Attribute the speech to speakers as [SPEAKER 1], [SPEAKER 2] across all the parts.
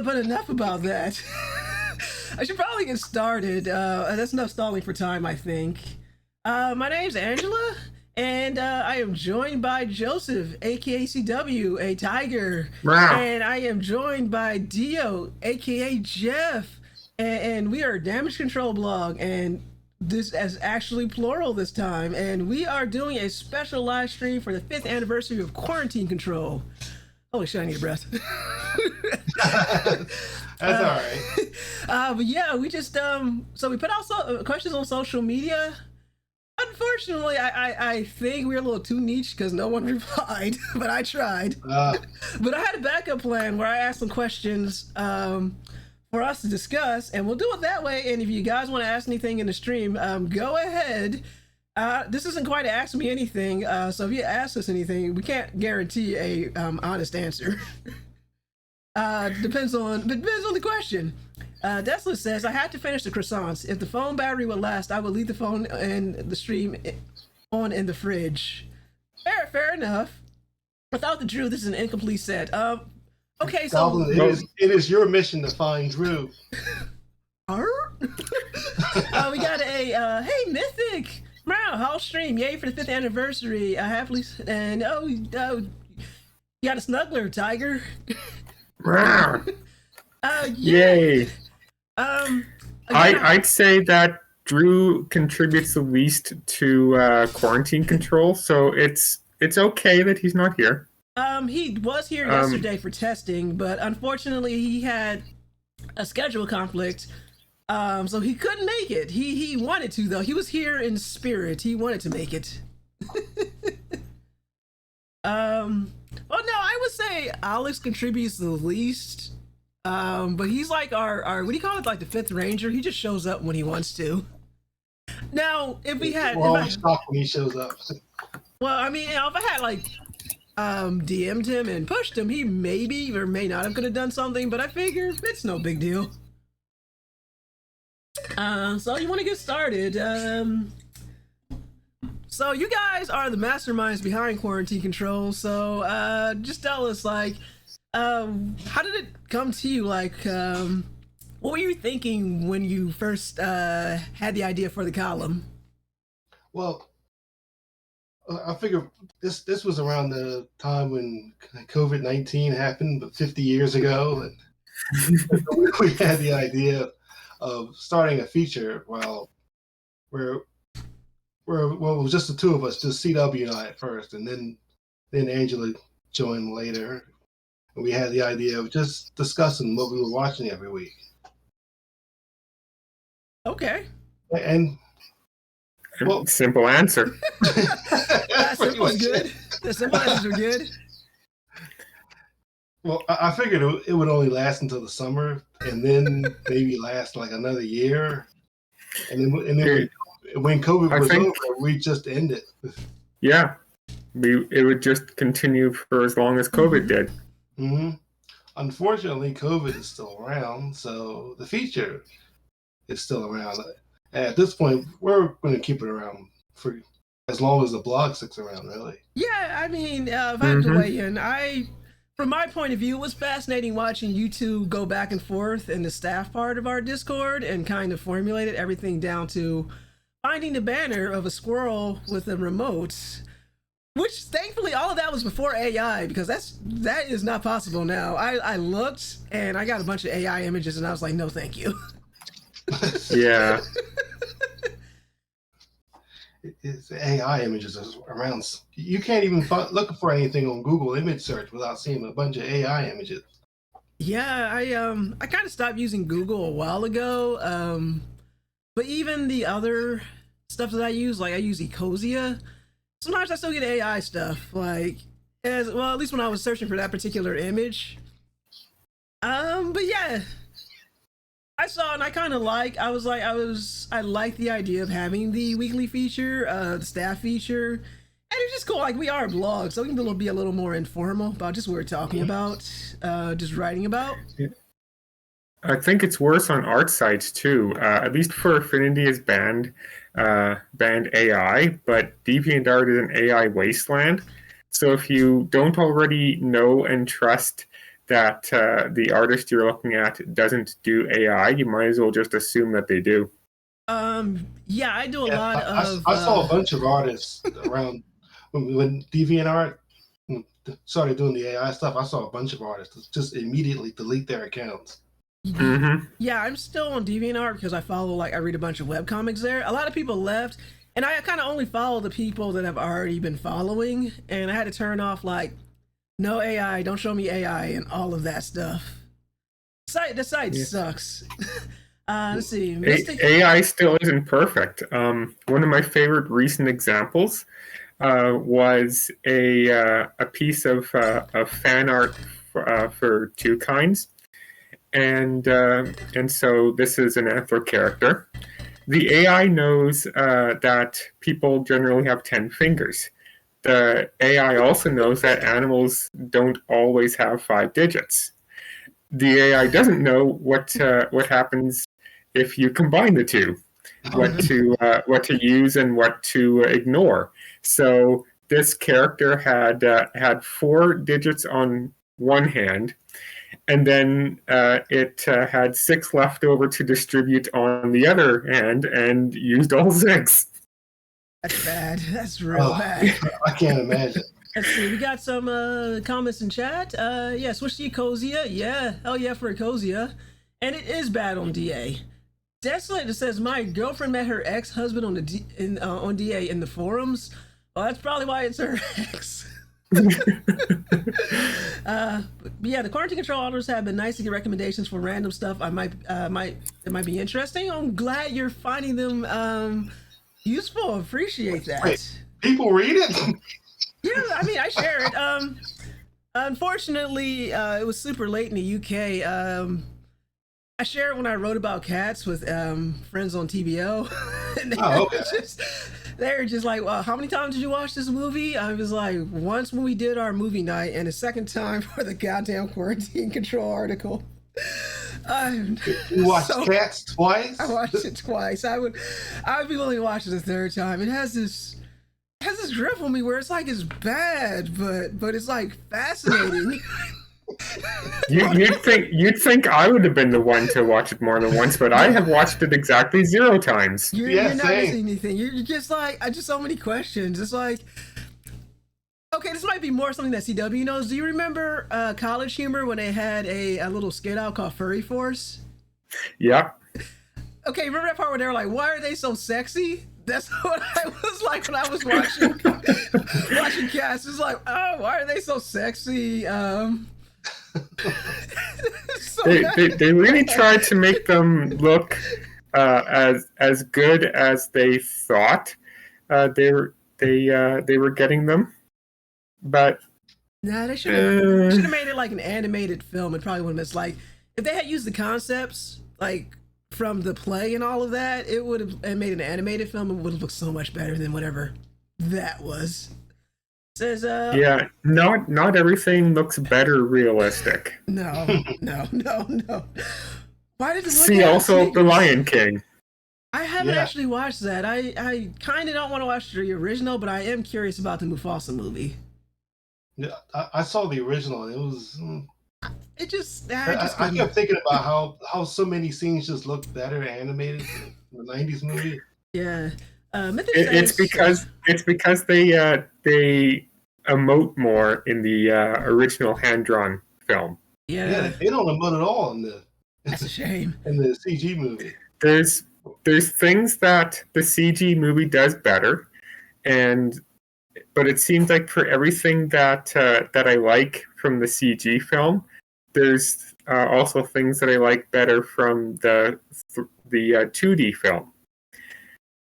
[SPEAKER 1] but enough about that. I should probably get started. That's enough stalling for time, I think. My name's Angela, and I am joined by Joseph, aka CW, a tiger,
[SPEAKER 2] Wow.
[SPEAKER 1] and I am joined by Dio, aka Geoff, and we are a damage control blog, and this is actually plural this time, and we are doing a special live stream for the 5th anniversary of quarantine control. Holy shit, I need a breath.
[SPEAKER 3] That's all right.
[SPEAKER 1] But yeah, we just so we put out questions on social media. Unfortunately, I think we're a little too niche because no one replied, but I tried. But I had a backup plan where I asked some questions for us to discuss, and we'll do it that way. And if you guys want to ask anything in the stream, go ahead. This isn't quite Ask Me Anything, so if you ask us anything, we can't guarantee a honest answer. Depends on the question. Desla says, I had to finish the croissants. If the phone battery would last, I would leave the phone and the stream on in the fridge. Fair enough. Without the Drew, this is an incomplete set. Okay, so
[SPEAKER 3] Goblin, it is your mission to find Drew.
[SPEAKER 1] we got a hey Mythic. Wow, whole stream, yay for the 5th anniversary. Happily, and you got a snuggler, Tiger.
[SPEAKER 2] Yay.
[SPEAKER 1] Again,
[SPEAKER 2] I'd say that Drew contributes the least to quarantine control, so it's okay that he's not here.
[SPEAKER 1] He was here yesterday for testing, but unfortunately he had a schedule conflict. So he couldn't make it. He wanted to though. He was here in spirit. He wanted to make it. Well, no, I would say Alex contributes the least. But he's like our what do you call it? Like the 5th Ranger. He just shows up when he wants to. Now, if we had,
[SPEAKER 3] We're all shocked when he shows up.
[SPEAKER 1] Well, I mean, if I had like DM'd him and pushed him, he maybe or may not have could have done something. But I figure it's no big deal. So you want to get started? So you guys are the masterminds behind quarantine control. So just tell us, like, how did it come to you? Like, what were you thinking when you first had the idea for the column?
[SPEAKER 3] Well, I figure this was around the time when COVID-19 happened, but 50 years ago, and we had the idea of starting a feature. Well, where it was just the two of us, just CW and I at first, and then Angela joined later. And we had the idea of just discussing what we were watching every week.
[SPEAKER 1] Okay.
[SPEAKER 3] And well,
[SPEAKER 2] simple answer.
[SPEAKER 1] That simple is good. The simple answers are good.
[SPEAKER 3] Well, I figured it would only last until the summer, and then maybe last like another year, and then when COVID was over, we just ended.
[SPEAKER 2] Yeah, it would just continue for as long as COVID did.
[SPEAKER 3] Mm-hmm. Unfortunately, COVID is still around, so the feature is still around. At this point, we're going to keep it around for as long as the blog sticks around, really.
[SPEAKER 1] Yeah, I mean, if I have to weigh in, from my point of view, it was fascinating watching you two go back and forth in the staff part of our Discord and kind of formulated everything down to finding the banner of a squirrel with a remote, which thankfully all of that was before AI, because that is not possible now. I looked and I got a bunch of AI images and I was like, no, thank you.
[SPEAKER 2] Yeah.
[SPEAKER 3] It's AI images around. You can't even look for anything on Google image search without seeing a bunch of AI images.
[SPEAKER 1] Yeah, I kind of stopped using Google a while ago. But even the other stuff that I use, like I use Ecosia, sometimes I still get AI stuff. Like, at least when I was searching for that particular image. But yeah, I saw and I kind of I like the idea of having the weekly feature, the staff feature, and it's just cool. Like, we are a blog, so we can be a little more informal about just what we're talking about, just writing about.
[SPEAKER 2] I think it's worse on art sites too. At least for Affinity is banned AI, but DeviantArt is an AI wasteland. So if you don't already know and trust that the artist you're looking at doesn't do AI, you might as well just assume that they do.
[SPEAKER 1] Yeah, I do a
[SPEAKER 3] Yeah,
[SPEAKER 1] lot of.
[SPEAKER 3] I saw a bunch of artists around when DeviantArt started doing the AI stuff. I saw a bunch of artists just immediately delete their accounts.
[SPEAKER 2] Mm-hmm.
[SPEAKER 1] Yeah, I'm still on DeviantArt because I read a bunch of webcomics there. A lot of people left, and I kind of only follow the people that I've already been following, and I had to turn off like no AI, don't show me AI, and all of that stuff. The site sucks. Let's see,
[SPEAKER 2] AI still isn't perfect. One of my favorite recent examples was a piece of fan art for Two Kinds, and so this is an anthro character. The AI knows that people generally have 10 fingers. The AI also knows that animals don't always have 5 digits. The AI doesn't know what happens if you combine the two, what to use and what to ignore. So this character had 4 digits on one hand, and then it had 6 left over to distribute on the other hand, and used all 6.
[SPEAKER 1] That's bad. That's real bad.
[SPEAKER 3] I can't imagine.
[SPEAKER 1] Let's see. We got some comments in chat. Yeah, switch to Ecosia. Yeah, hell yeah for Ecosia. And it is bad on DA. Desolate that says my girlfriend met her ex-husband on on DA in the forums. Well, that's probably why it's her ex. Yeah, the quarantine control authors have been nice to get recommendations for random stuff. That might be interesting. I'm glad you're finding them useful. Appreciate that.
[SPEAKER 3] Wait, people read it?
[SPEAKER 1] Yeah, I mean, I share it. Unfortunately, it was super late in the UK. I shared it when I wrote about cats with friends on TBO. And they were just like, well, how many times did you watch this movie? I was like, once when we did our movie night, and a second time for the goddamn quarantine control article.
[SPEAKER 3] You watched Cats twice?
[SPEAKER 1] I watched it twice. I would be willing to watch it a third time. It has this grip on me where it's like it's bad, but it's like fascinating.
[SPEAKER 2] You'd think I would have been the one to watch it more than once, but I have watched it exactly 0 times.
[SPEAKER 1] You're not missing anything. You're just like, I just so many questions. It's like, okay, this might be more something that CW knows. Do you remember College Humor when they had a little skit out called Furry Force?
[SPEAKER 2] Yeah.
[SPEAKER 1] Okay, remember that part where they were like, why are they so sexy? That's what I was like when I was watching Cats. It's like, oh, why are they so sexy?
[SPEAKER 2] They really tried to make them look as good as they thought they were getting them, but
[SPEAKER 1] nah, they should have made it like an animated film. It probably would have been like if they had used the concepts like from the play and all of that, it would have made an animated film. It would have looked so much better than whatever that was. Says
[SPEAKER 2] yeah, not everything looks better realistic.
[SPEAKER 1] No. Why did this
[SPEAKER 2] see also The Lion King?
[SPEAKER 1] I haven't actually watched that. I kind of don't want to watch the original, but I am curious about the Mufasa movie.
[SPEAKER 3] Yeah, I saw the original. It was.
[SPEAKER 1] It just.
[SPEAKER 3] I kept thinking about how so many scenes just look better animated in the '90s movie.
[SPEAKER 1] Yeah.
[SPEAKER 2] It's because they emote more in the original hand-drawn film.
[SPEAKER 1] Yeah,
[SPEAKER 3] they don't emote at all in the.
[SPEAKER 1] That's a shame.
[SPEAKER 3] In the CG movie,
[SPEAKER 2] there's things that the CG movie does better, but it seems like for everything that I like from the CG film, there's also things that I like better from the 2D film.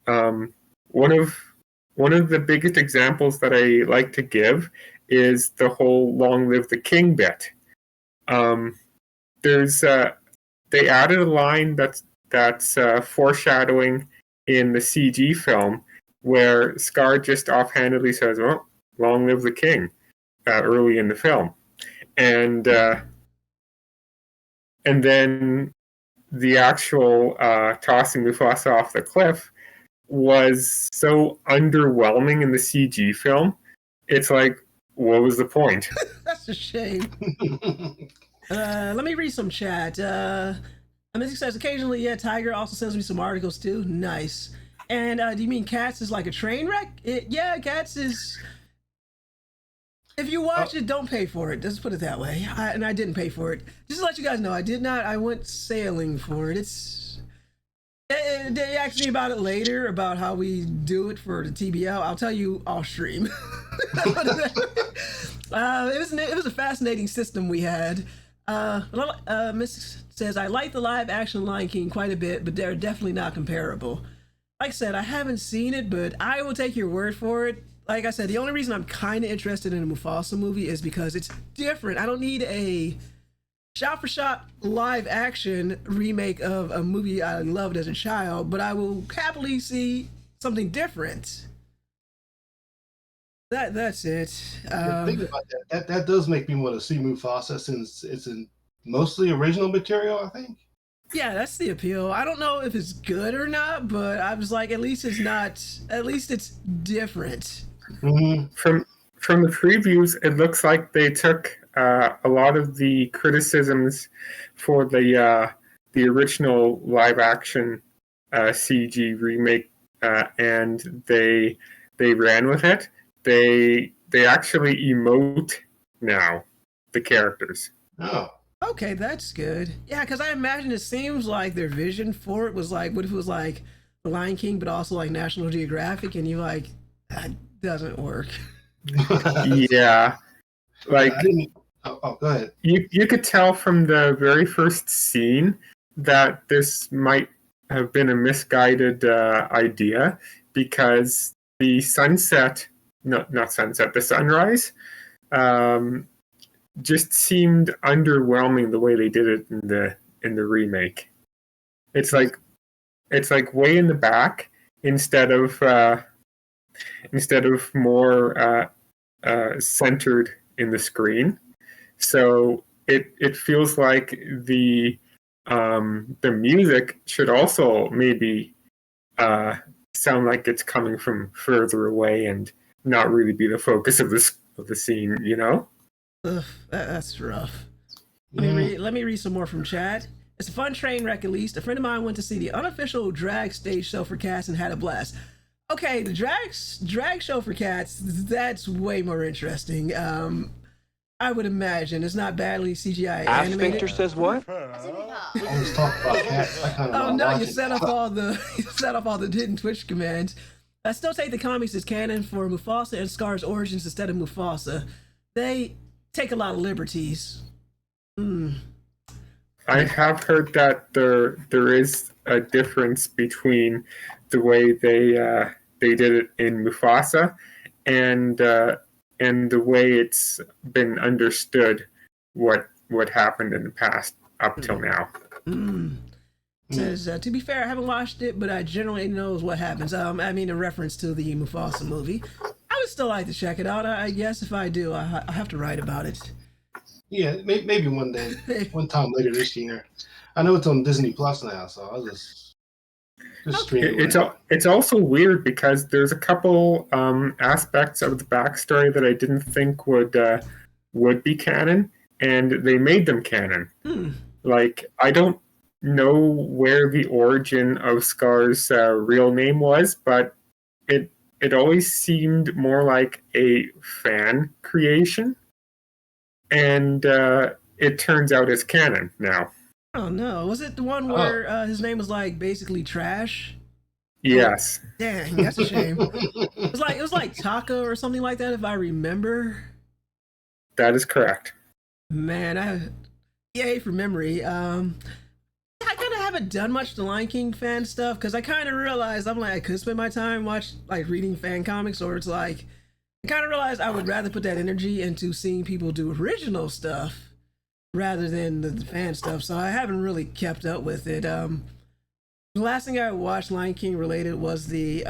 [SPEAKER 2] One of the biggest examples that I like to give is the whole "Long Live the King" bit. They added a line that's foreshadowing in the CG film where Scar just offhandedly says, "Oh, long live the king," early in the film, and then the actual tossing Mufasa off the cliff was so underwhelming in the CG film. It's like, what was the point?
[SPEAKER 1] That's a shame. Let me read some chat. Mystic says occasionally, yeah. Tiger also sends me some articles too. Nice. And do you mean Cats is like a train wreck? Yeah, Cats is. If you watch it, don't pay for it. Just put it that way. And I didn't pay for it. Just to let you guys know, I did not. I went sailing for it. They asked me about it later, about how we do it for the TBL. I'll tell you off stream. It was a fascinating system we had. Miss says, I like the live action Lion King quite a bit, but they're definitely not comparable. Like I said, I haven't seen it, but I will take your word for it. Like I said, the only reason I'm kind of interested in a Mufasa movie is because it's different. I don't need a shot for shot live action remake of a movie I loved as a child, but I will happily see something different. That's it.
[SPEAKER 3] Think about that. That does make me want to see Mufasa since it's in mostly original material, I think.
[SPEAKER 1] Yeah, that's the appeal. I don't know if it's good or not, but I was like, at least it's not. At least it's different.
[SPEAKER 2] Mm-hmm. From the previews, it looks like they took a lot of the criticisms for the original live action CG remake, and they ran with it. They actually emote now, the characters.
[SPEAKER 3] Oh.
[SPEAKER 1] Okay, that's good. Yeah, because I imagine it seems like their vision for it was like, what if it was like The Lion King, but also like National Geographic, and you're like, that doesn't work.
[SPEAKER 2] Yeah, like
[SPEAKER 3] go ahead.
[SPEAKER 2] You could tell from the very first scene that this might have been a misguided idea, because the sunset, not sunset, the sunrise, just seemed underwhelming the way they did it in the remake. It's like way in the back instead of more centered in the screen. So it feels like the music should also maybe sound like it's coming from further away and not really be the focus of the scene, you know?
[SPEAKER 1] Ugh, that's rough. Let me read some more from chat. It's a fun train wreck, at least. A friend of mine went to see the unofficial drag stage show for Cats and had a blast. Okay, the drag show for Cats, that's way more interesting. I would imagine it's not badly CGI animated.
[SPEAKER 4] Sphincter says what?
[SPEAKER 3] Always talk about Cats.
[SPEAKER 1] Oh no, you set off all the hidden Twitch commands. I still take the comics as canon for Mufasa and Scar's origins instead of Mufasa. They take a lot of liberties.
[SPEAKER 2] I have heard that there is a difference between the way they did it in Mufasa and the way it's been understood what happened in the past up till now.
[SPEAKER 1] Says, to be fair, I haven't watched it, but I generally knows what happens. I mean, a reference to the Mufasa movie. I would still like to check it out. I guess if I do, I have to write about it.
[SPEAKER 3] Yeah, maybe one day, one time later this year. I know it's on Disney Plus now, so I'll just stream it.
[SPEAKER 2] It's also weird because there's a couple aspects of the backstory that I didn't think would be canon, and they made them canon. Like, I don't know where the origin of Scar's real name was, but it always seemed more like a fan creation, and it turns out it's canon now.
[SPEAKER 1] Oh no, was it the one where his name was like basically trash?
[SPEAKER 2] Yes.
[SPEAKER 1] Oh, dang, that's a shame. It was like Taco or something like that, if I remember.
[SPEAKER 2] That is correct.
[SPEAKER 1] Man, yay for memory. I kind of haven't done much The Lion King fan stuff because I kind of realized I could spend my time reading fan comics, or it's like I kind of realized I would rather put that energy into seeing people do original stuff rather than the fan stuff. So I haven't really kept up with it. The last thing I watched Lion King related was the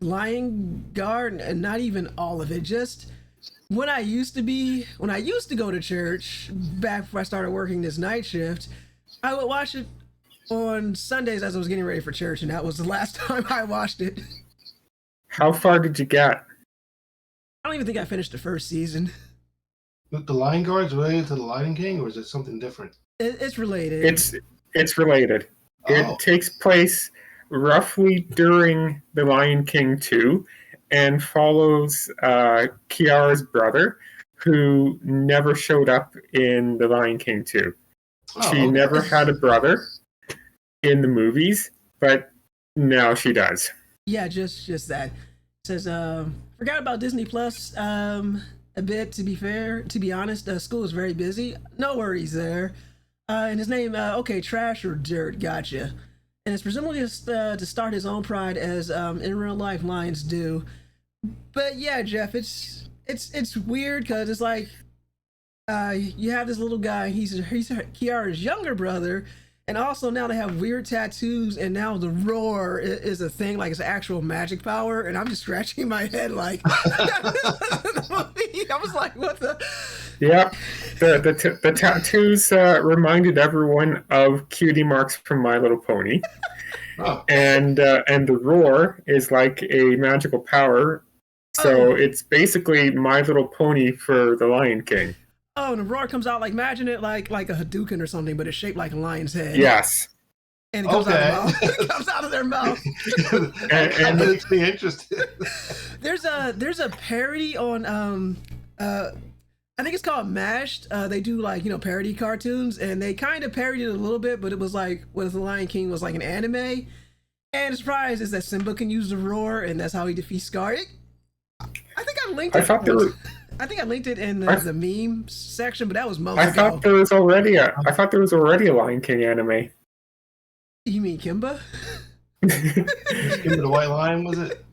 [SPEAKER 1] Lion Guard, and not even all of it. Just when I used to go to church back before I started working this night shift, I would watch it on Sundays as I was getting ready for church, and that was the last time I watched it.
[SPEAKER 2] How far did you get?
[SPEAKER 1] I don't even think I finished the first season.
[SPEAKER 3] The Lion Guard's related to the Lion King, or is it something different?
[SPEAKER 1] It's related.
[SPEAKER 2] It's related.
[SPEAKER 3] Oh.
[SPEAKER 2] It takes place roughly during The Lion King 2 and follows Kiara's brother, who never showed up in The Lion King 2. She never had a brother in the movies, but now she does.
[SPEAKER 1] Yeah, just that. It says, forgot about Disney Plus a bit, to be honest. School is very busy. No worries there. And his name, okay, Trash or Dirt, gotcha. And it's presumably to start his own pride as in real life lions do. But yeah, Geoff, it's weird because it's like you have this little guy. He's Kiara's younger brother, and also now they have weird tattoos. And now the roar is a thing, like it's an actual magic power. And I'm just scratching my head, like I was like, what the?
[SPEAKER 2] Yeah, the tattoos reminded everyone of cutie marks from My Little Pony.
[SPEAKER 3] Oh.
[SPEAKER 2] And the roar is like a magical power. So it's basically My Little Pony for the Lion King.
[SPEAKER 1] Oh, and the roar comes out, like, imagine it like a Hadouken or something, but it's shaped like a lion's head.
[SPEAKER 2] Yes.
[SPEAKER 1] And it comes out of their mouth. It comes out of their mouth.
[SPEAKER 3] and it's me interested.
[SPEAKER 1] There's a parody on I think it's called Mashed. They do like, parody cartoons, and they kind of parodied it a little bit, but it was like what if the Lion King was like an anime. And the surprise is that Simba can use the roar, and that's how he defeats Scar. I think I linked it. I think I linked it in the meme section, but that was months ago.
[SPEAKER 2] I thought there was already a Lion King anime.
[SPEAKER 1] You mean Kimba?
[SPEAKER 3] Kimba the White Lion, was it?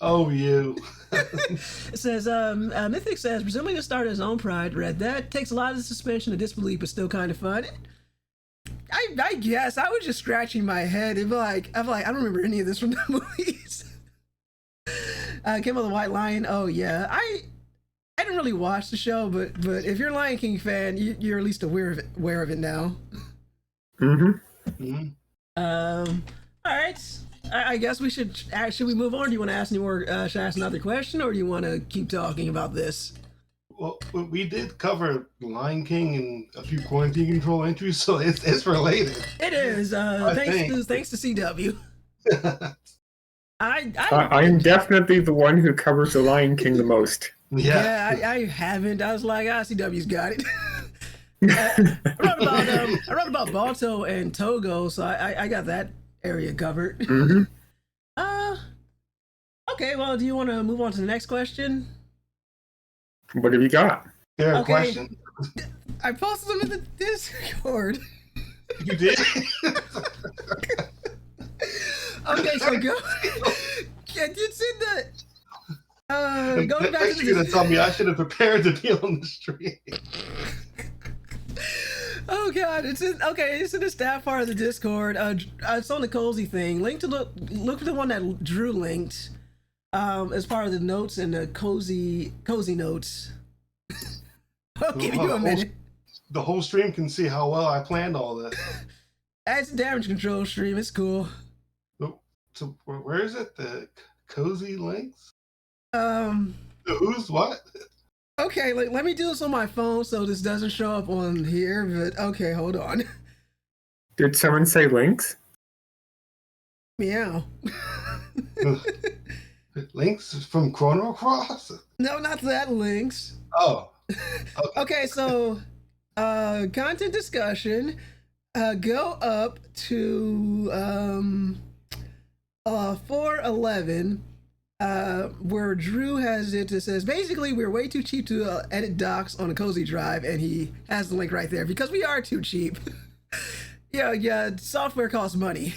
[SPEAKER 3] Oh, you.
[SPEAKER 1] It says, Mythic says, presumably to start his own pride, read that. Takes a lot of suspension of disbelief, but still kind of fun. I guess. I was just scratching my head. I'm like, I don't remember any of this from the movies. Kimba the White Lion, oh yeah. I didn't really watch the show, but if you're a Lion King fan, you're at least aware of it now.
[SPEAKER 3] Mm-hmm.
[SPEAKER 1] All right. I guess we should we move on? Do you want to ask any more? Should I ask another question, or do you want to keep talking about this?
[SPEAKER 3] Well, we did cover Lion King and a few quarantine control entries, so it's related.
[SPEAKER 1] It is. Thanks to CW.
[SPEAKER 2] I'm definitely the one who covers the Lion King the most.
[SPEAKER 1] Yeah, I haven't. I was like, CW's got it. I wrote about Balto and Togo, so I got that area covered.
[SPEAKER 2] Mm-hmm.
[SPEAKER 1] Okay, well, do you want to move on to the next question?
[SPEAKER 2] What have you got?
[SPEAKER 3] Yeah, question.
[SPEAKER 1] I posted them in the Discord.
[SPEAKER 3] You did?
[SPEAKER 1] Okay, so go. It's in the. Going back to
[SPEAKER 3] the. You're gonna tell me I should have prepared to be on the stream.
[SPEAKER 1] Oh god, it's in the staff part of the Discord. It's on the cozy thing. Look for the one that Drew linked. As part of the notes and the cozy notes. I'll give you a minute.
[SPEAKER 3] The whole stream can see how well I planned all this.
[SPEAKER 1] That's a damage control stream. It's cool.
[SPEAKER 3] So where is it? The cozy links?
[SPEAKER 1] The
[SPEAKER 3] who's what?
[SPEAKER 1] Okay, let me do this on my phone so this doesn't show up on here. But okay, hold on.
[SPEAKER 2] Did someone say links?
[SPEAKER 1] Meow.
[SPEAKER 3] Links from Chrono Cross?
[SPEAKER 1] No, not that links.
[SPEAKER 3] Oh.
[SPEAKER 1] Okay, so content discussion. Go up to 411. Where Drew has it. It says basically we're way too cheap to edit docs on a cozy drive, and he has the link right there because we are too cheap. Yeah. Software costs money.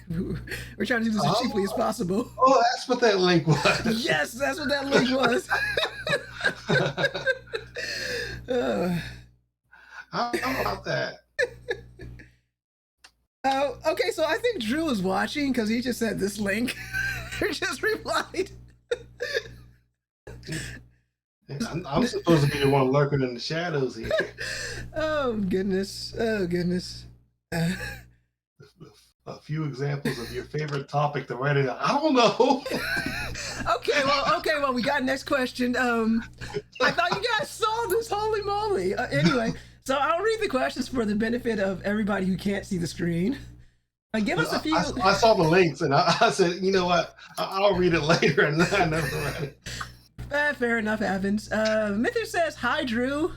[SPEAKER 1] We're trying to do this as cheaply as possible.
[SPEAKER 3] Oh, that's what that link was.
[SPEAKER 1] Yes, that's what that link was.
[SPEAKER 3] How about that?
[SPEAKER 1] Okay, so I think Drew is watching because he just said this link. He just replied.
[SPEAKER 3] I'm supposed to be the one lurking in the shadows here.
[SPEAKER 1] Oh goodness.
[SPEAKER 3] a few examples of your favorite topic to write it. I don't know.
[SPEAKER 1] Okay, well, we got next question. I thought you guys saw this. Holy moly! Anyway, so I'll read the questions for the benefit of everybody who can't see the screen. Give us a few.
[SPEAKER 3] I saw the links and I said, you know what? I'll read it later, and then I never read it.
[SPEAKER 1] Fair enough, happens. Mythic says, "Hi, Drew.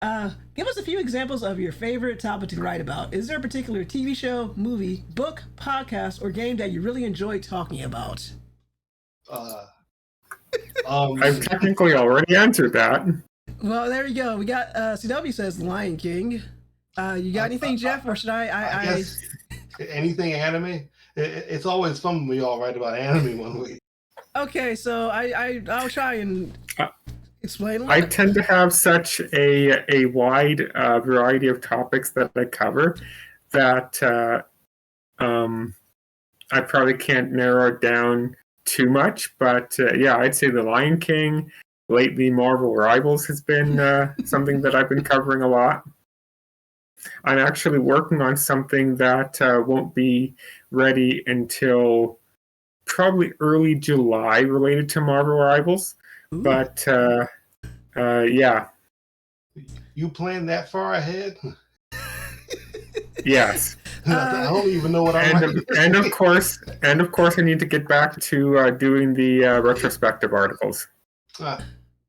[SPEAKER 1] Give us a few examples of your favorite topic to write about. Is there a particular TV show, movie, book, podcast, or game that you really enjoy talking about?"
[SPEAKER 2] I've technically already answered that.
[SPEAKER 1] Well, there you go. We got CW says Lion King. You got anything, Geoff, or should I
[SPEAKER 3] guess anything anime? It's always fun when we all write about anime one week.
[SPEAKER 1] Okay, so I'll try and explain.
[SPEAKER 2] I tend to have such a wide variety of topics that I cover that I probably can't narrow it down too much. But yeah, I'd say The Lion King. Lately, Marvel Rivals has been something that I've been covering a lot. I'm actually working on something that won't be ready until probably early July related to Marvel Rivals. Ooh. But yeah.
[SPEAKER 3] You plan that far ahead?
[SPEAKER 2] Yes.
[SPEAKER 3] I don't even know what I'm writing.
[SPEAKER 2] And of course, I need to get back to doing the retrospective articles.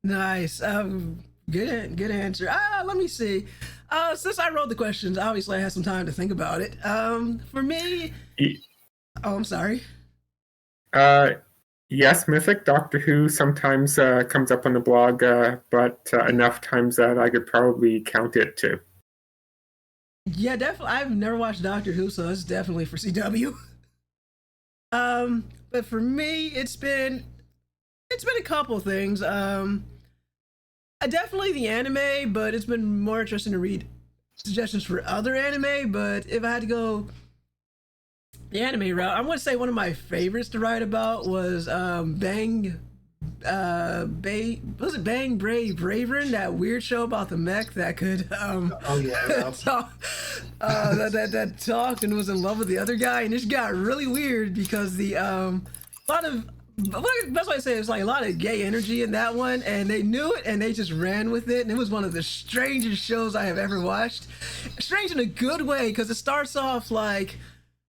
[SPEAKER 1] Nice. Good answer. Let me see. Since I wrote the questions, obviously I had some time to think about it. For me, I'm sorry.
[SPEAKER 2] Yes, Mythic Doctor Who sometimes comes up on the blog, but enough times that I could probably count it too.
[SPEAKER 1] Yeah, definitely. I've never watched Doctor Who, so it's definitely for CW. But for me, it's been a couple things. Definitely the anime, but it's been more interesting to read suggestions for other anime. But if I had to go the anime route, I want to say one of my favorites to write about was Bang Brave Braverin, that weird show about the mech that could that talked and was in love with the other guy, and it got really weird because the best way to say it is like a lot of gay energy in that one, and they knew it and they just ran with it, and it was one of the strangest shows I have ever watched. Strange in a good way, because it starts off like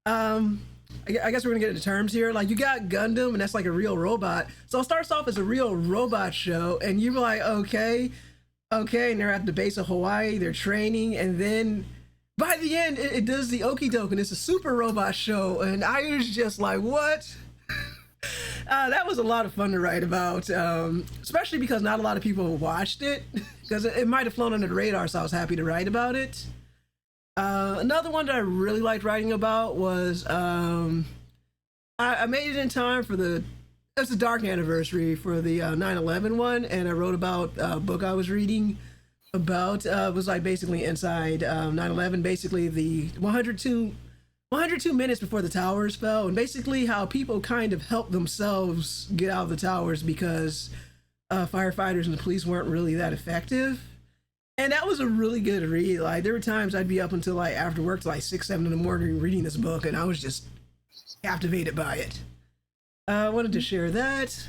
[SPEAKER 1] I guess we're gonna get into terms here. Like, you got Gundam, and that's like a real robot. So it starts off as a real robot show, and you're like, okay, and they're at the base of Hawaii, they're training, and then by the end, it does the okie doke, and it's a super robot show, and I was just like, what? That was a lot of fun to write about, especially because not a lot of people watched it, because it might have flown under the radar, so I was happy to write about it. Another one that I really liked writing about was I made it in time for it's a dark anniversary for the 9/11 one, and I wrote about a book I was reading about. It was like basically inside 9/11, basically the 102 minutes before the towers fell, and basically how people kind of helped themselves get out of the towers because firefighters and the police weren't really that effective. And that was a really good read. Like, there were times I'd be up until like after work till like 6, 7 in the morning reading this book, and I was just captivated by it. I wanted to share that.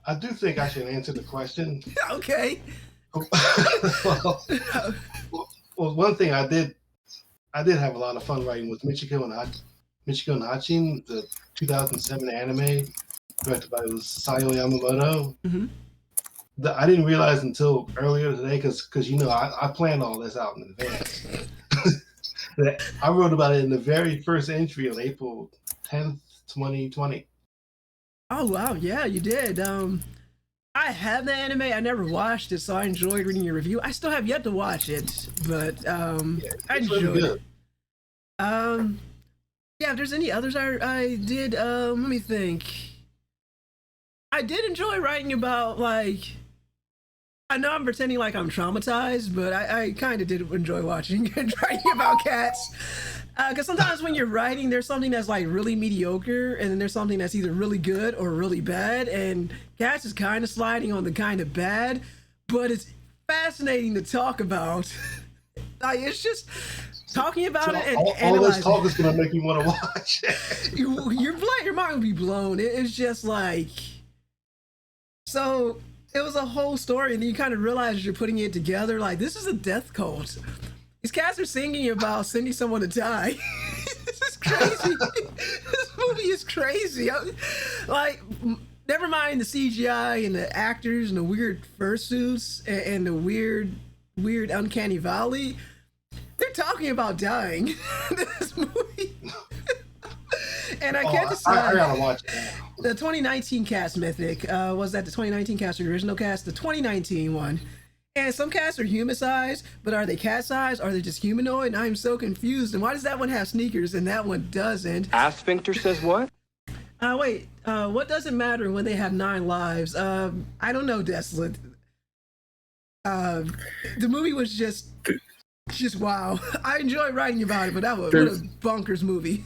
[SPEAKER 3] I do think I should answer the question.
[SPEAKER 1] Okay.
[SPEAKER 3] well, one thing I did have a lot of fun writing with Michiko and Hachin, the 2007 anime directed by Sayo Yamamoto.
[SPEAKER 1] Mm-hmm.
[SPEAKER 3] I didn't realize until earlier today, because I planned all this out in advance. That I wrote about it in the very first entry on April 10th, 2020.
[SPEAKER 1] Oh wow, yeah, you did. I have the anime. I never watched it, so I enjoyed reading your review. I still have yet to watch it, but I enjoyed it. Yeah, if there's any others I did, let me think. I did enjoy writing about, like, I know I'm pretending like I'm traumatized, but I kind of did enjoy watching and writing about cats. Because sometimes when you're writing, there's something that's like really mediocre, and then there's something that's either really good or really bad. And Cats is kind of sliding on the kind of bad, but it's fascinating to talk about. Like, it's just talking about
[SPEAKER 3] So
[SPEAKER 1] it and
[SPEAKER 3] all this
[SPEAKER 1] analyzing
[SPEAKER 3] talk is going to make me want to watch.
[SPEAKER 1] your mind will be blown. It's just like, so it was a whole story, and then you kind of realize you're putting it together. Like, this is a death cult. These cats are singing about sending someone to die. This is crazy. This movie is crazy. Like, never mind the CGI and the actors and the weird fursuits and the weird uncanny valley. They're talking about dying in this movie. And I can't decide.
[SPEAKER 3] I gotta watch it now.
[SPEAKER 1] The 2019 cast Mythic, was that the 2019 cast or the original cast? The 2019 one. And some casts are human sized, but are they cat sized? Are they just humanoid? And I'm so confused. And why does that one have sneakers and that one doesn't?
[SPEAKER 4] Asphincter says what?
[SPEAKER 1] Wait, what doesn't matter when they have 9 lives? I don't know, Desolate. The movie was just wow. I enjoyed writing about it, but that was what a bonkers movie.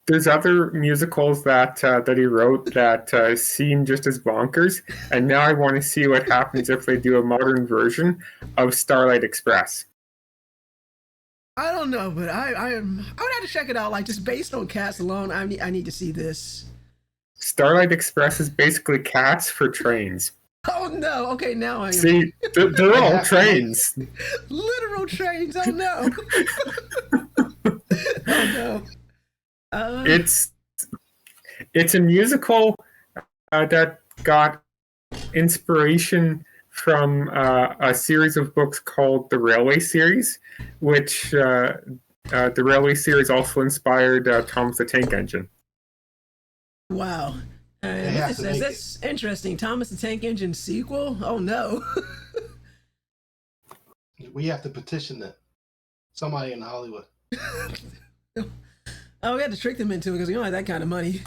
[SPEAKER 2] There's other musicals that he wrote that seem just as bonkers, and now I want to see what happens if they do a modern version of Starlight Express.
[SPEAKER 1] I don't know, but I would have to check it out. Like, just based on cast alone, I need to see this.
[SPEAKER 2] Starlight Express is basically cats for trains.
[SPEAKER 1] Oh no! Okay, now I am.
[SPEAKER 2] See, they're all trains.
[SPEAKER 1] Literal trains. Oh no! Oh no!
[SPEAKER 2] It's a musical that got inspiration from a series of books called the Railway Series, which the Railway Series also inspired Thomas the Tank Engine.
[SPEAKER 1] Wow. It says that's interesting. Thomas the Tank Engine sequel? Oh no.
[SPEAKER 3] We have to petition that. Somebody in Hollywood.
[SPEAKER 1] Oh, we had to trick them into it because we don't have that kind of money.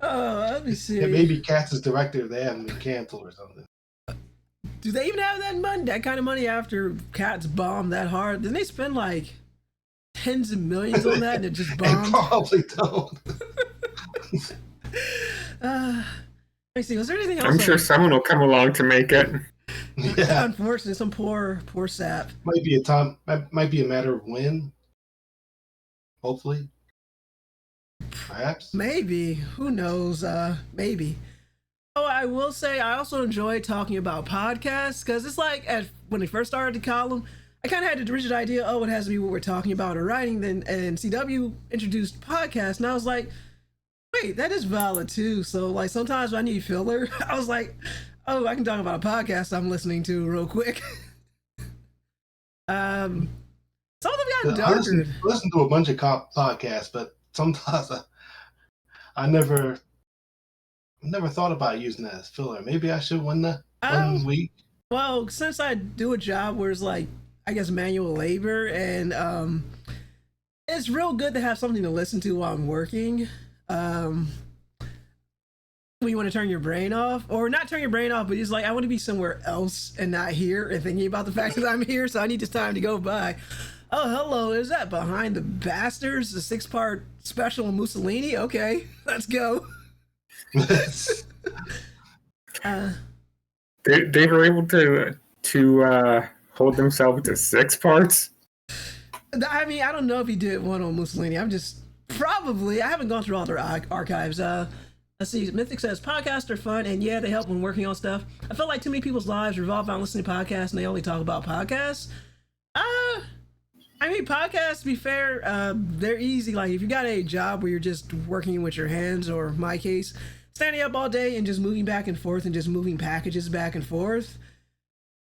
[SPEAKER 1] Oh, let me see.
[SPEAKER 3] Yeah, maybe Cats is director if they haven't been canceled or something.
[SPEAKER 1] Do they even have that kind of money after Cats bombed that hard? Didn't they spend like tens of millions on that and it just bombed?
[SPEAKER 3] They probably don't.
[SPEAKER 1] Let me see. Was there anything else?
[SPEAKER 2] I'm sure someone will come along to make it.
[SPEAKER 3] Yeah.
[SPEAKER 1] Unfortunately, some poor sap.
[SPEAKER 3] Might be a matter of when. Hopefully. Perhaps.
[SPEAKER 1] Maybe. Who knows? Maybe. Oh, I will say I also enjoy talking about podcasts because it's like when I first started the column, I kind of had the rigid idea, it has to be what we're talking about or writing. Then and CW introduced podcasts, and I was like, wait, that is valid too. So like sometimes when I need filler, I was like, oh, I can talk about a podcast I'm listening to real quick. Some of them got darker.
[SPEAKER 3] I listen to a bunch of podcasts, but sometimes I never thought about using that as filler. Maybe I should one week.
[SPEAKER 1] Well, since I do a job where it's like, I guess, manual labor, and it's real good to have something to listen to while I'm working. When you want to turn your brain off, or not turn your brain off, but it's like, I want to be somewhere else and not here and thinking about the fact that I'm here, so I need this time to go by. Oh, hello, is that Behind the Bastards, the 6-part special on Mussolini? Okay, let's go.
[SPEAKER 2] They were able to hold themselves to 6 parts.
[SPEAKER 1] I mean, I don't know if he did one on Mussolini. I haven't gone through all their archives. Let's see, Mythic says, podcasts are fun, and yeah, they help when working on stuff. I feel like too many people's lives revolve around listening to podcasts, and they only talk about podcasts. I mean, podcasts, to be fair, they're easy. Like, if you got a job where you're just working with your hands, or in my case, standing up all day and just moving back and forth and just moving packages back and forth,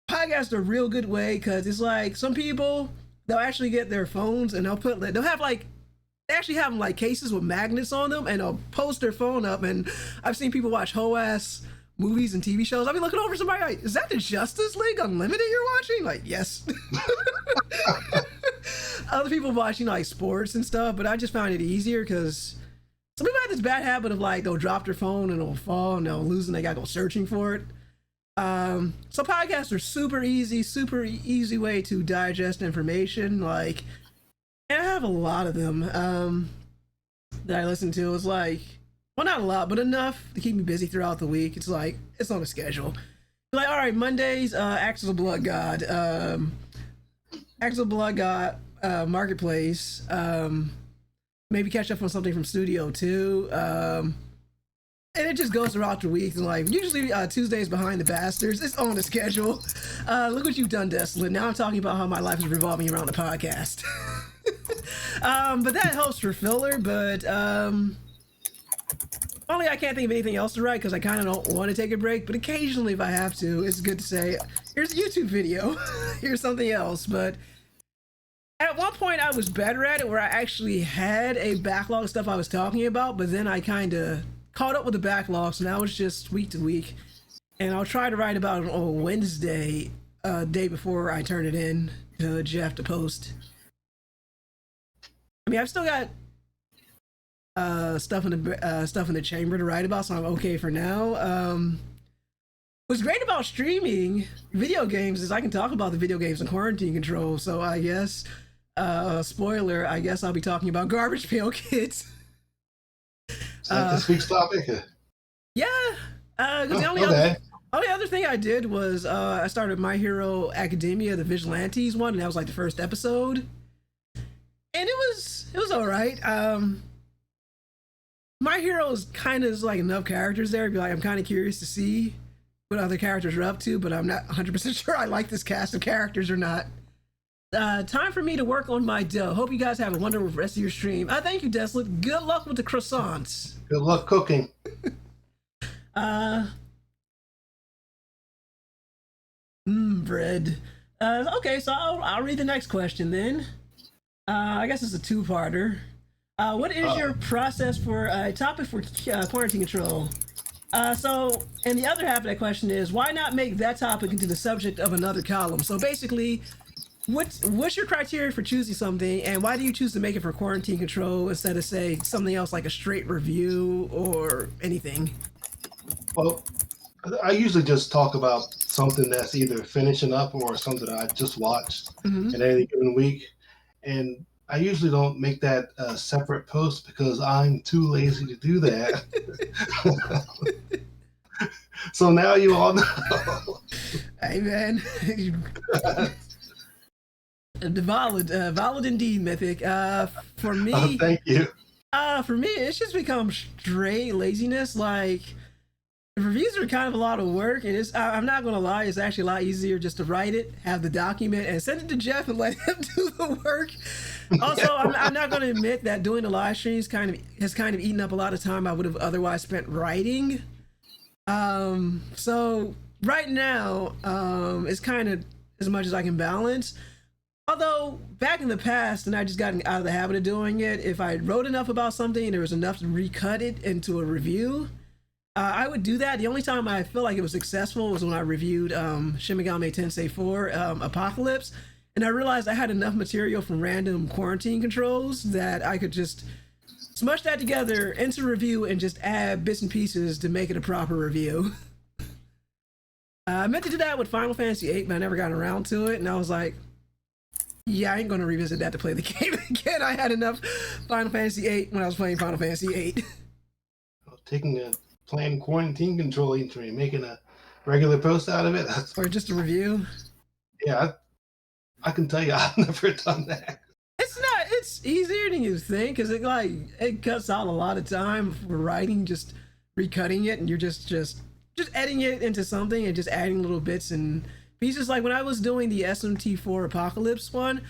[SPEAKER 1] podcasts are a real good way, because it's like, some people, they'll actually get their phones and they'll have like, they actually have like cases with magnets on them, and they'll post their phone up, and I've seen people watch whole ass movies and TV shows. I'll be looking over somebody like, is that the Justice League Unlimited you're watching? Like, yes. Other people watching like sports and stuff, but I just found it easier because some people have this bad habit of like, they'll drop their phone and it'll fall and they'll lose and they gotta go searching for it. So podcasts are super easy way to digest information. Like, and I have a lot of them that I listen to. It's like, well, not a lot, but enough to keep me busy throughout the week. It's like, it's on a schedule. Like, all right, Mondays, Acts of the Blood God. Axel Blood got Marketplace. Maybe catch up on something from Studio too. And it just goes throughout the week. And like usually Tuesdays behind the bastards. It's on the schedule. Look what you've done, Desolate. Now I'm talking about how my life is revolving around the podcast. But that helps for filler. But only I can't think of anything else to write because I kind of don't want to take a break. But occasionally, if I have to, it's good to say, "Here's a YouTube video. Here's something else." But at one point, I was better at it, where I actually had a backlog of stuff I was talking about. But then I kind of caught up with the backlog, so now it's just week to week. And I'll try to write about it on Wednesday, day before I turn it in to Geoff to post. I mean, I've still got stuff in the chamber to write about, so I'm okay for now. What's great about streaming video games is I can talk about the video games in quarantine control. So I guess, spoiler, I guess I'll be talking about Garbage Pail Kids.
[SPEAKER 3] Is that this week's topic?
[SPEAKER 1] Yeah. The only other thing I did was I started My Hero Academia, the Vigilantes one, and that was like the first episode. And it was all right. My Hero is kind of like enough characters there. Be like, I'm kind of curious to see what other characters are up to, but I'm not 100% sure I like this cast of characters or not. Time for me to work on my dough. Hope you guys have a wonderful rest of your stream. Thank you, Desolate. Good luck with the croissants.
[SPEAKER 3] Good luck cooking.
[SPEAKER 1] Bread. Okay, so I'll read the next question then. I guess it's a two-parter. What is your process for topic for quarantine control? So, and the other half of that question is, why not make that topic into the subject of another column? So basically, what's your criteria for choosing something, and why do you choose to make it for quarantine control instead of, say, something else like a straight review or anything?
[SPEAKER 3] Well, I usually just talk about something that's either finishing up or something that I just watched in any given week. And I usually don't make that a separate post because I'm too lazy to do that. So now you all know.
[SPEAKER 1] Hey, man. Valid indeed, Mythic. For me,
[SPEAKER 3] thank you.
[SPEAKER 1] For me, it's just become straight laziness. Like, reviews are kind of a lot of work, and I'm not gonna lie, it's actually a lot easier just to write it, have the document, and send it to Geoff and let him do the work. Also, I'm not gonna admit that doing the live streams has kind of eaten up a lot of time I would have otherwise spent writing. So right now, it's kind of as much as I can balance. Although back in the past, and I just gotten out of the habit of doing it, if I wrote enough about something and there was enough to recut it into a review, I would do that. The only time I feel like it was successful was when I reviewed Shin Megami Tensei 4 Apocalypse, and I realized I had enough material from random quarantine controls that I could just smush that together into review and just add bits and pieces to make it a proper review. I meant to do that with Final Fantasy 8, but I never got around to it, and I was like, yeah, I ain't gonna revisit that to play the game again. I had enough Final Fantasy 8 when I was playing Final Fantasy 8.
[SPEAKER 3] Taking a planned quarantine control entry and making a regular post out of it.
[SPEAKER 1] Or just a review.
[SPEAKER 3] Yeah, I can tell you I've never done that.
[SPEAKER 1] It's easier than you think, because it cuts out a lot of time for writing, just recutting it, and you're just editing it into something and just adding little bits and pieces. Like when I was doing the SMT4 Apocalypse one,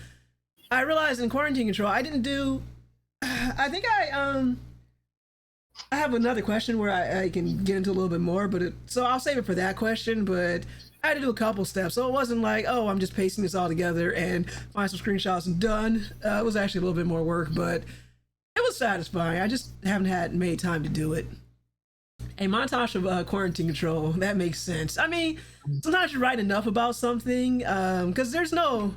[SPEAKER 1] I realized in quarantine control I didn't do. I think I have another question where I can get into a little bit more, so I'll save it for that question. But I had to do a couple steps, so it wasn't like, oh, I'm just pasting this all together and find some screenshots and done. It was actually a little bit more work, but it was satisfying. I just haven't made time to do it. A montage of quarantine control, that makes sense. I mean, sometimes you write enough about something, because there's no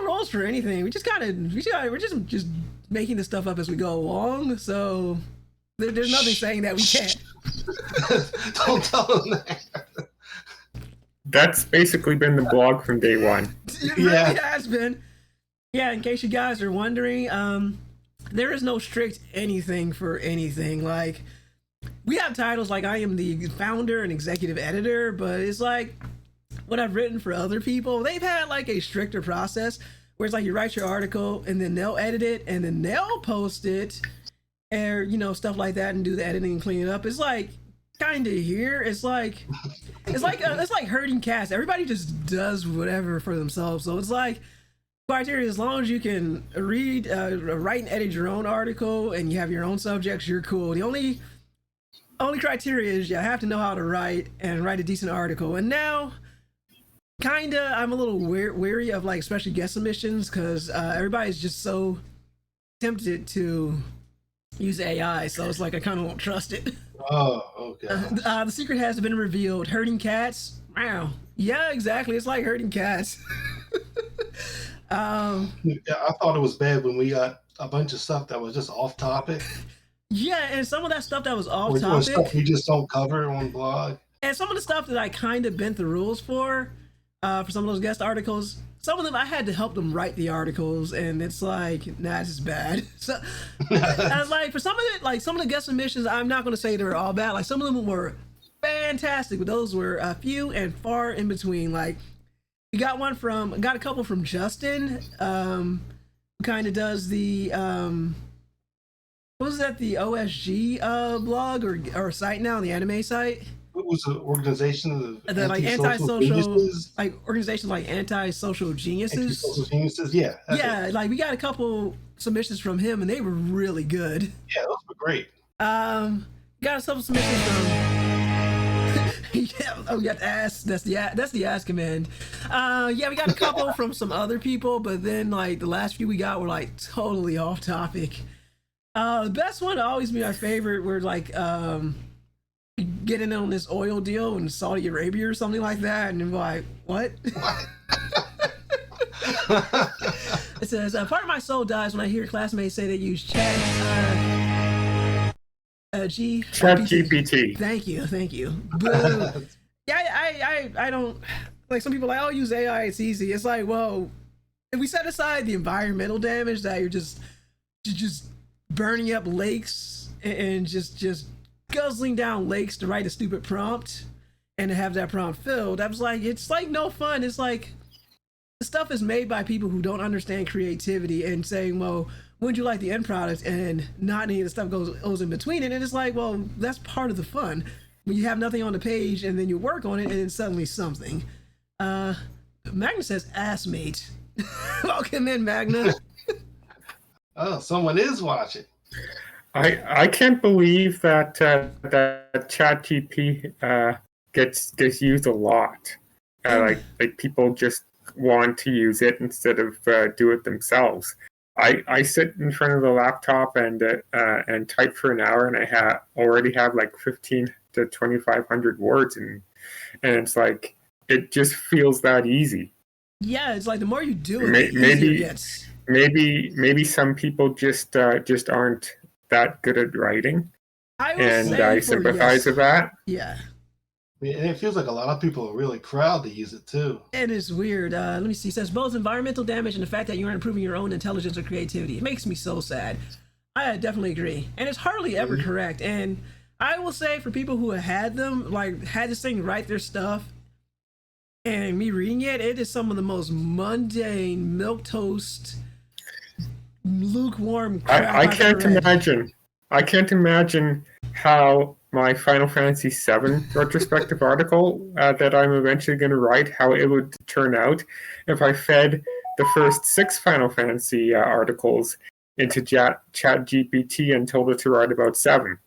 [SPEAKER 1] rules for anything. We're just making this stuff up as we go along. So there's nothing saying that we can't.
[SPEAKER 3] Don't tell them that.
[SPEAKER 2] That's basically been the blog from day one.
[SPEAKER 1] It really has been. Yeah, in case you guys are wondering, there is no strict anything for anything. Like, we have titles like I am the founder and executive editor, but it's like what I've written for other people, they've had like a stricter process where it's like you write your article and then they'll edit it and then they'll post it, or stuff like that, and do the editing and clean it up. It's like kind of here. It's like herding cats. Everybody just does whatever for themselves. So it's like criteria, as long as you can read, write and edit your own article and you have your own subjects, you're cool. The only criteria is you have to know how to write and write a decent article. And now kinda I'm a little weary of, like, especially guest submissions, because everybody's just so tempted to use AI, so it's like I kind of won't trust it.
[SPEAKER 3] Oh, okay.
[SPEAKER 1] The secret has been revealed. Herding cats. Wow. Yeah, exactly. It's like herding cats.
[SPEAKER 3] Yeah, I thought it was bad when we got a bunch of stuff that was just off topic.
[SPEAKER 1] Yeah, and some of that stuff that was off
[SPEAKER 3] Or
[SPEAKER 1] topic,
[SPEAKER 3] stuff we just don't cover on blog.
[SPEAKER 1] and some of the stuff that I kind of bent the rules for some of those guest articles. Some of them I had to help them write the articles, and it's like, nah, this is bad. So, like, for some of it, like some of the guest submissions, I'm not going to say they were all bad. Like, some of them were fantastic, but those were a few and far in between. Like, we got a couple from Justin, who kind of does the what was that, the OSG blog or site now, the anime site?
[SPEAKER 3] It was an organization of
[SPEAKER 1] Like
[SPEAKER 3] antisocial
[SPEAKER 1] geniuses. Like organizations like antisocial geniuses.
[SPEAKER 3] Antisocial geniuses, yeah.
[SPEAKER 1] Yeah, like we got a couple submissions from him, and they were really good.
[SPEAKER 3] Yeah, those were great.
[SPEAKER 1] Got a couple submissions from. Yeah, oh, we got the ask. That's the ask command. Yeah, we got a couple from some other people, but then like the last few we got were like totally off topic. The best one to always be my favorite were like getting on this oil deal in Saudi Arabia or something like that, and I'm like, what? It says, part of my soul dies when I hear classmates say they use
[SPEAKER 2] ChatGPT.
[SPEAKER 1] Thank you. Boo. Yeah, I don't like, some people are like, oh, use AI, it's easy. It's like, well, if we set aside the environmental damage that you're just burning up lakes and just guzzling down lakes to write a stupid prompt and to have that prompt filled, I was like, it's like no fun. It's like the stuff is made by people who don't understand creativity and saying, well, wouldn't you like the end product, and not any of the stuff goes in between it. And it's like, well, that's part of the fun when you have nothing on the page and then you work on it and then suddenly something. Magna says ass mate. Welcome in, Magna.
[SPEAKER 3] Oh, someone is watching.
[SPEAKER 2] I can't believe that that ChatGPT gets used a lot. Like people just want to use it instead of do it themselves. I sit in front of the laptop and type for an hour, and I already have like 15 to 2,500 words, and it's like it just feels that easy.
[SPEAKER 1] Yeah, it's like the more you do it, the easier it gets.
[SPEAKER 2] Maybe some people just aren't that good at writing, I sympathize with that.
[SPEAKER 1] Yeah.
[SPEAKER 3] And it feels like a lot of people are really proud to use it too.
[SPEAKER 1] It is weird. Let me see. It says both environmental damage and the fact that you aren't improving your own intelligence or creativity. It makes me so sad. I definitely agree. And it's hardly ever correct. And I will say, for people who have had them, like had this thing write their stuff, and me reading it, it is some of the most mundane, milquetoast, lukewarm crap.
[SPEAKER 2] I can't imagine. I can't imagine how my Final Fantasy VII retrospective article that I'm eventually going to write, how it would turn out if I fed the first 6 Final Fantasy articles into ChatGPT and told it to write about 7.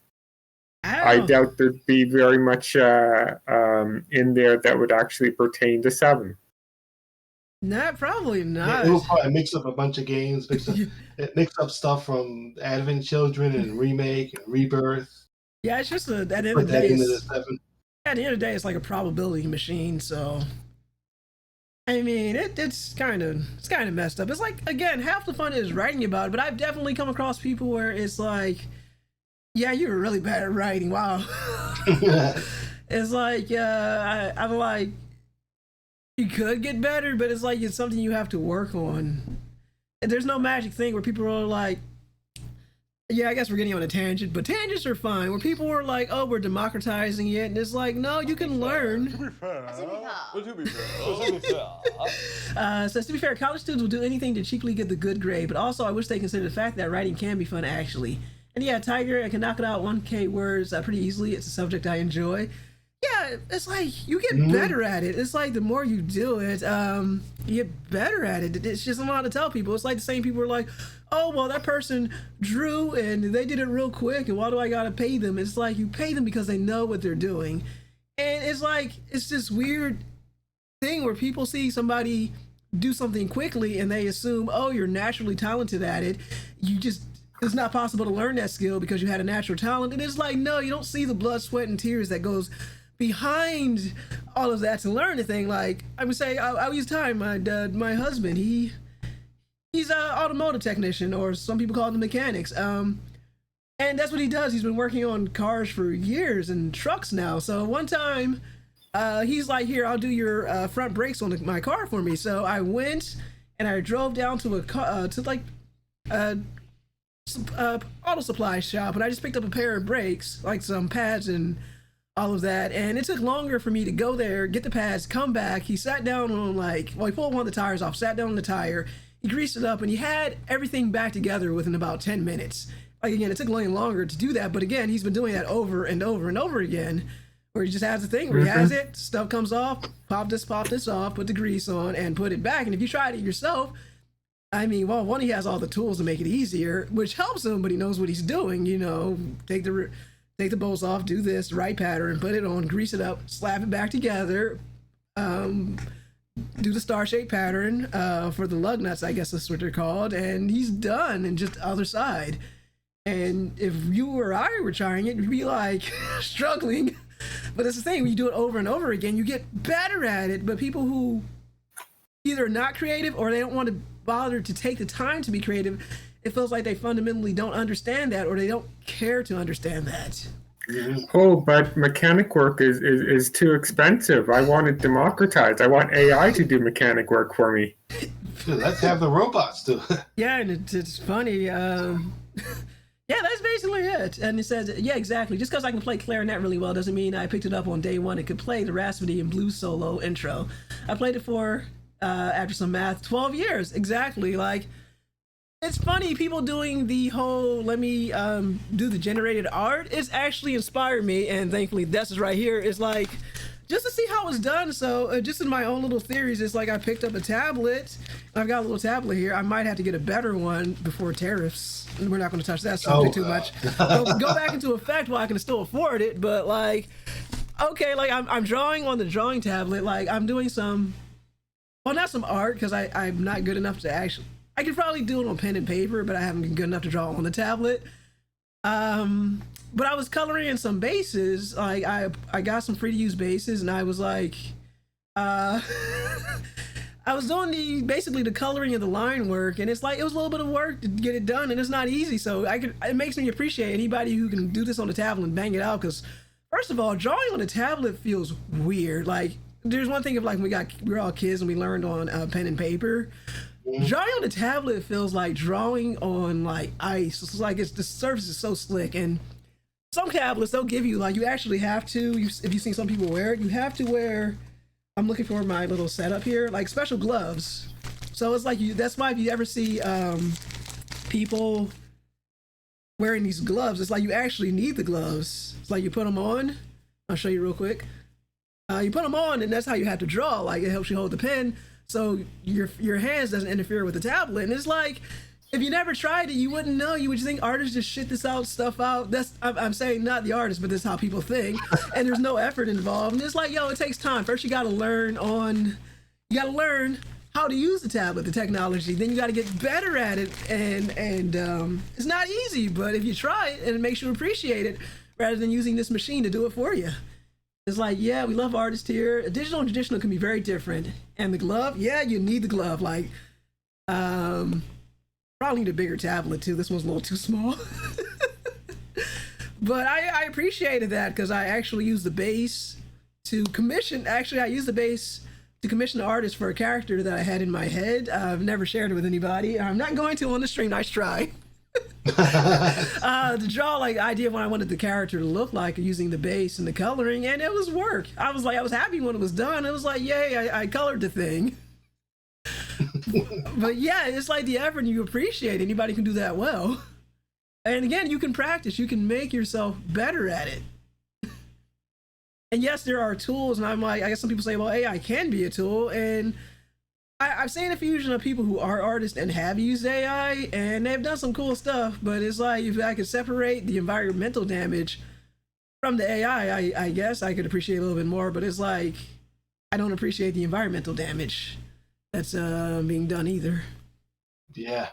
[SPEAKER 2] I doubt there'd be very much in there that would actually pertain to 7.
[SPEAKER 1] Nah, probably not.
[SPEAKER 3] It will probably mix up a bunch of games. Mix up stuff from Advent Children and Remake and Rebirth.
[SPEAKER 1] Yeah, it's just at the end of the day, it's like a probability machine. So, I mean, it's kind of messed up. It's like, again, half the fun is writing about it, but I've definitely come across people where it's like, yeah, you were really bad at writing. Wow. It's like, I'm like, you could get better, but it's like it's something you have to work on. And there's no magic thing where people are like, Yeah, I guess we're getting on a tangent, but tangents are fine. Where people were like, "Oh, we're democratizing it," and it's like, no, you can learn.
[SPEAKER 4] To be fair.
[SPEAKER 1] Says, to be fair, college students will do anything to cheaply get the good grade, but also I wish they considered the fact that writing can be fun actually. And yeah, Tiger, I can knock it out 1K words pretty easily. It's a subject I enjoy. Yeah, it's like you get better at it. It's like the more you do it, you get better at it. It's just a lot to tell people. It's like the same people are like, oh, well, that person drew and they did it real quick, and why do I gotta pay them? It's like you pay them because they know what they're doing. And it's like, it's this weird thing where people see somebody do something quickly and they assume, oh, you're naturally talented at it. It's not possible to learn that skill because you had a natural talent. And it's like, no, you don't see the blood, sweat, and tears that goes behind all of that to learn the thing. Like I would say, I'll use time. My husband, he's an automotive technician, or some people call them mechanics. And that's what he does. He's been working on cars for years and trucks now. So one time, he's like, "Here, I'll do your front brakes on my car for me." So I went and I drove down to a auto supply shop, and I just picked up a pair of brakes, like some pads and all of that. And it took longer for me to go there, get the pads, come back. He sat down on he pulled one of the tires off, sat down on the tire, he greased it up, and he had everything back together within about 10 minutes. Like, again, it took a little longer to do that, but again, he's been doing that over and over and over again, where he just has the thing where he has it, stuff comes off, pop this off, put the grease on, and put it back. And if you tried it yourself, I mean, well, one, he has all the tools to make it easier, which helps him, but he knows what he's doing. You know, take the bolts off, do this right pattern, put it on, grease it up, slap it back together, do the star-shaped pattern for the lug nuts, I guess that's what they're called, and he's done, and just the other side. And if you or I were trying it, you'd be like struggling. But it's the thing, when you do it over and over again, you get better at it. But people who either are not creative or they don't want to bother to take the time to be creative, it feels like they fundamentally don't understand that, or they don't care to understand that.
[SPEAKER 2] Oh, but mechanic work is too expensive. I want it democratized. I want AI to do mechanic work for me.
[SPEAKER 3] Let's have the robots do it.
[SPEAKER 1] Yeah, and it's funny. Yeah, that's basically it. And it says, yeah, exactly. Just because I can play clarinet really well doesn't mean I picked it up on day one and could play the Rhapsody and Blues solo intro. I played it for, after some math, 12 years. Exactly. Like, it's funny, people doing the whole, let me do the generated art, it's actually inspired me. And thankfully, this is right here. It's like, just to see how it's done. So just in my own little theories, it's like I picked up a tablet. I've got a little tablet here. I might have to get a better one before tariffs. We're not going to touch that subject too much. Go back into effect while I can still afford it. But like, okay, like I'm drawing on the drawing tablet. Like I'm doing some, well, not some art, because I'm not good enough to actually, I could probably do it on pen and paper, but I haven't been good enough to draw on the tablet. But I was coloring in some bases. Like I got some free to use bases, and I was like, I was doing basically the coloring of the line work, and it's like it was a little bit of work to get it done, and it's not easy. So it makes me appreciate anybody who can do this on the tablet and bang it out. Because first of all, drawing on a tablet feels weird. Like there's one thing of like we were all kids and we learned on pen and paper. Drawing on the tablet feels like drawing on like ice. It's like the surface is so slick, and some tablets they'll give you like you actually have to. If you've seen some people wear it, you have to wear. I'm looking for my little setup here, like special gloves. So it's like that's why if you ever see people wearing these gloves, it's like you actually need the gloves. It's like you put them on. I'll show you real quick. You put them on, and that's how you have to draw. Like it helps you hold the pen, so your hands doesn't interfere with the tablet. And it's like if you never tried it, you wouldn't know. You would just think artists just shit this stuff out. I'm saying not the artist, but that's how people think. And there's no effort involved. And it's like, yo, it takes time. First, you got to learn how to use the tablet, the technology. Then you got to get better at it. And it's not easy, but if you try it, and it makes you appreciate it, rather than using this machine to do it for you. It's like, yeah, we love artists here. Digital and traditional can be very different. And the glove, yeah, you need the glove. Like, probably need a bigger tablet too. This one's a little too small. But I appreciated that because I actually used the base to commission. Actually, I used the base to commission the artist for a character that I had in my head. I've never shared it with anybody. I'm not going to on the stream. Nice try. To draw like idea of what I wanted the character to look like using the base and the coloring, and it was work. I was happy when it was done. It was like, yay, I colored the thing. But yeah, it's like the effort, and you appreciate it. Anybody can do that well. And again, you can practice, you can make yourself better at it. And yes, there are tools, and I'm like, I guess some people say, well, AI can be a tool, and I've seen a fusion of people who are artists and have used AI, and they've done some cool stuff, but it's like, if I could separate the environmental damage from the AI, I guess I could appreciate a little bit more, but it's like, I don't appreciate the environmental damage that's being done either.
[SPEAKER 3] Yeah.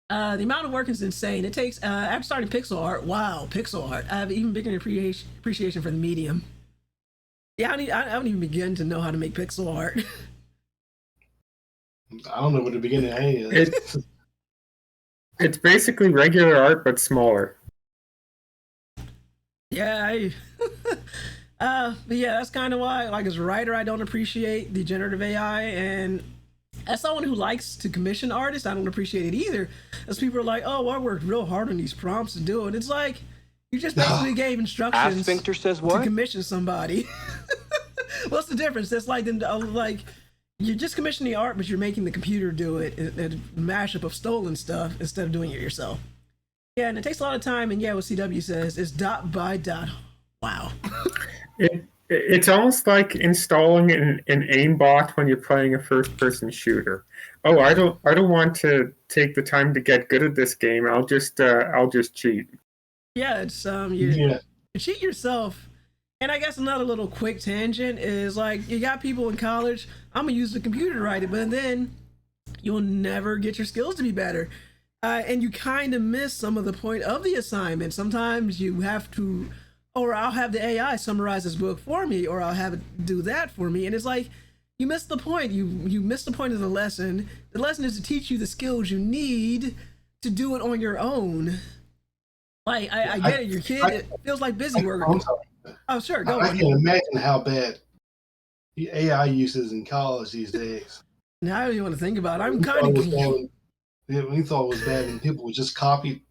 [SPEAKER 1] The amount of work is insane. It takes, after starting pixel art, wow, pixel art, I have even bigger appreciation for the medium. Yeah, I don't even begin to know how to make pixel art.
[SPEAKER 3] I don't know where to begin at any of this.
[SPEAKER 2] It's basically regular art, but smaller.
[SPEAKER 1] Yeah, but yeah, that's kind of why, like, as a writer, I don't appreciate the generative AI, and as someone who likes to commission artists, I don't appreciate it either. As people are like, oh, I worked real hard on these prompts to do it. It's like, you just basically gave instructions
[SPEAKER 4] Sphincter says what?
[SPEAKER 1] to commission somebody. What's the difference? That's like, you're just commissioning the art, but you're making the computer do it, a mashup of stolen stuff instead of doing it yourself. Yeah, and it takes a lot of time, and yeah, what CW says is dot by dot. Wow.
[SPEAKER 2] It's almost like installing an aimbot when you're playing a first-person shooter. Oh, I don't want to take the time to get good at this game. I'll just cheat.
[SPEAKER 1] Yeah, it's you cheat yourself. And I guess another little quick tangent is, like, you got people in college, I'm gonna use the computer to write it, but then you'll never get your skills to be better. And you kind of miss some of the point of the assignment. Sometimes you have to, or I'll have the AI summarize this book for me, or I'll have it do that for me. And it's like, you miss the point. You miss the point of the lesson. The lesson is to teach you the skills you need to do it on your own. Like, I get it, your kid, it feels like busy work.
[SPEAKER 3] I'm sorry.
[SPEAKER 1] Oh, sure, go
[SPEAKER 3] I
[SPEAKER 1] on.
[SPEAKER 3] can imagine how bad the AI uses in college these days.
[SPEAKER 1] Now I don't even want to think about it. I'm
[SPEAKER 3] We thought
[SPEAKER 1] kind
[SPEAKER 3] it was
[SPEAKER 1] of...
[SPEAKER 3] bad when- we thought it was bad when people would just copy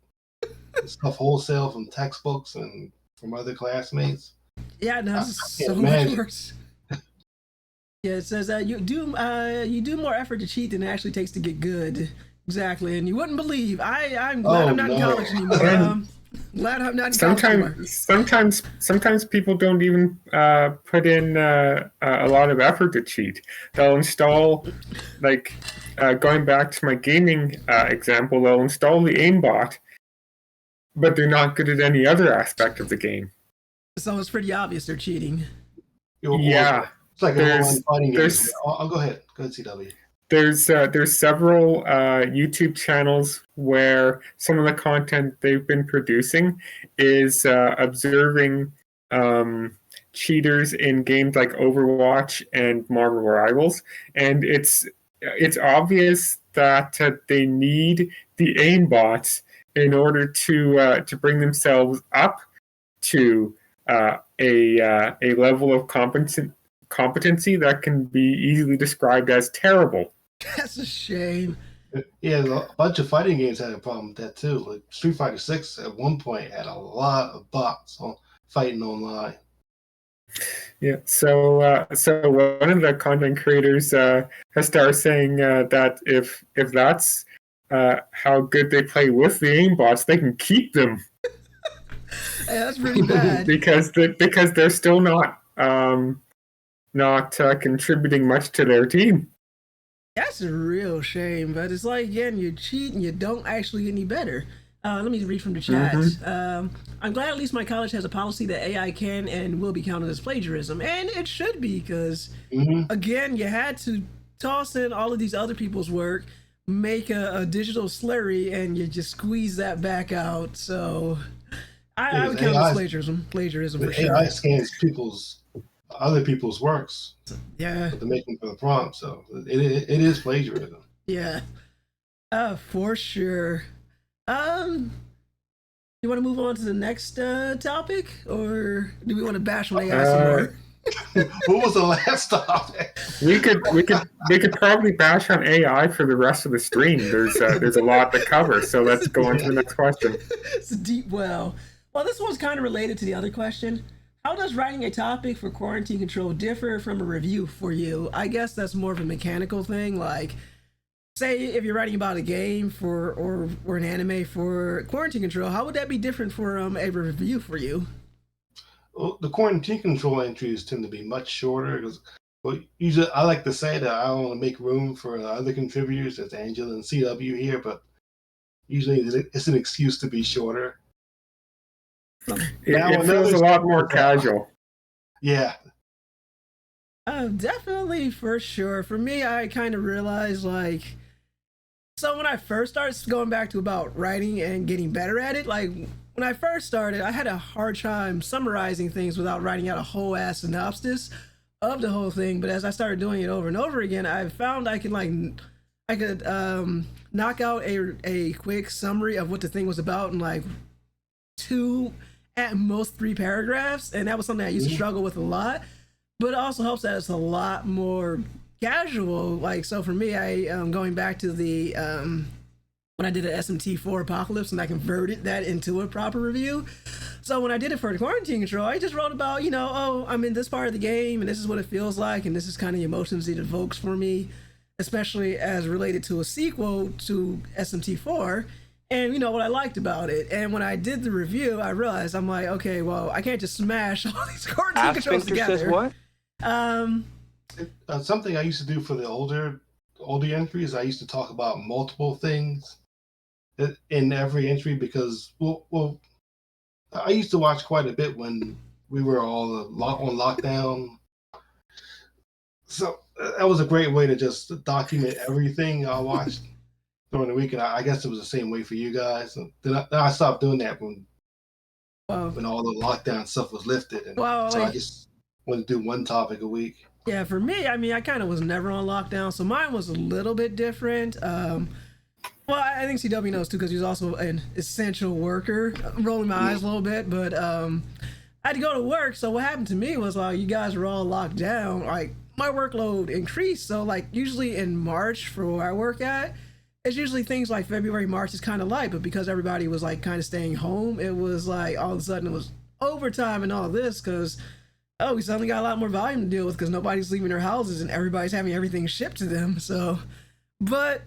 [SPEAKER 3] stuff wholesale from textbooks and from other classmates.
[SPEAKER 1] Yeah, no,
[SPEAKER 3] I
[SPEAKER 1] it's
[SPEAKER 3] can't
[SPEAKER 1] so much
[SPEAKER 3] imagine.
[SPEAKER 1] worse. Yeah, it says you do more effort to cheat than it actually takes to get good. Exactly, and you wouldn't believe. I'm glad I'm not in college anymore. Glad I'm not in college anymore.
[SPEAKER 2] Sometimes people don't even put in a lot of effort to cheat. They'll install, like, going back to my gaming example, they'll install the aimbot, but they're not good at any other aspect of the game.
[SPEAKER 1] So it's pretty obvious they're cheating.
[SPEAKER 2] Yeah.
[SPEAKER 3] It's like an online fighting game.
[SPEAKER 2] there's-
[SPEAKER 3] I'll go ahead. Go ahead, CW.
[SPEAKER 2] There's several YouTube channels where some of the content they've been producing is observing cheaters in games like Overwatch and Marvel Rivals, and it's obvious that they need the aimbots in order to bring themselves up to a level of competency that can be easily described as terrible.
[SPEAKER 1] That's a shame.
[SPEAKER 3] Yeah, a bunch of fighting games had a problem with that too. Like Street Fighter 6 at one point had a lot of bots fighting online.
[SPEAKER 2] Yeah, so one of the content creators has started saying that if that's how good they play with the aimbots, they can keep them.
[SPEAKER 1] Hey, that's pretty bad.
[SPEAKER 2] because they're still not contributing much to their team.
[SPEAKER 1] That's a real shame, but it's like, again, you cheat and you don't actually get any better. Let me read from the chat. I'm glad at least my college has a policy that AI can and will be counted as plagiarism, and it should be, because again, you had to toss in all of these other people's work, make a digital slurry, and you just squeeze that back out. So I would count it as plagiarism for sure.
[SPEAKER 3] AI scans other people's works.
[SPEAKER 1] Yeah,
[SPEAKER 3] to make them for the prompt, so it is plagiarism.
[SPEAKER 1] Yeah, for sure. You want to move on to the next topic, or do we want to bash on AI some more?
[SPEAKER 3] What was the last topic?
[SPEAKER 2] We could probably bash on AI for the rest of the stream. There's a lot to cover, so let's go on to the next question.
[SPEAKER 1] It's a deep well. Well, this one's kind of related to the other question. How does writing a topic for quarantine control differ from a review for you? I guess that's more of a mechanical thing. Like, say if you're writing about a game or an anime for quarantine control, how would that be different for a review for you?
[SPEAKER 3] Well, the quarantine control entries tend to be much shorter because, well, usually I like to say that I want to make room for other contributors. That's Angela and CW here, but usually it's an excuse to be shorter.
[SPEAKER 2] It feels a lot more casual.
[SPEAKER 3] Yeah.
[SPEAKER 1] Definitely, for sure. For me, I kind of realized, like, so when I first started going back to about writing and getting better at it, like, when I first started, I had a hard time summarizing things without writing out a whole ass synopsis of the whole thing. But as I started doing it over and over again, I found I could knock out a quick summary of what the thing was about in like 2, at most 3 paragraphs, and that was something I used to struggle with a lot. But it also helps that it's a lot more casual. Like, so for me, I going back to the when I did an SMT4 Apocalypse and I converted that into a proper review. So when I did it for the quarantine control, I just wrote about, oh, I'm in this part of the game and this is what it feels like and this is kind of the emotions it evokes for me, especially as related to a sequel to SMT4. And what I liked about it. And when I did the review, I realized I'm like, okay, well, I can't just smash all these quarantine controls together. Says what?
[SPEAKER 3] Something I used to do for the older entries, I used to talk about multiple things in every entry because, well, I used to watch quite a bit when we were all on lockdown. So that was a great way to just document everything I watched during the week, and I guess it was the same way for you guys. And then I stopped doing that when all the lockdown stuff was lifted, and so I just wanted to do one topic a week.
[SPEAKER 1] Yeah, for me, I mean, I kind of was never on lockdown, so mine was a little bit different. Well, I think CW knows too because he's also an essential worker. I'm rolling my eyes a little bit, but I had to go to work. So what happened to me was while you guys were all locked down, like my workload increased. So like usually in March for where I work at, it's usually things like February, March is kind of light, but because everybody was like kind of staying home, it was like all of a sudden it was overtime and all this because we suddenly got a lot more volume to deal with because nobody's leaving their houses and everybody's having everything shipped to them. So, but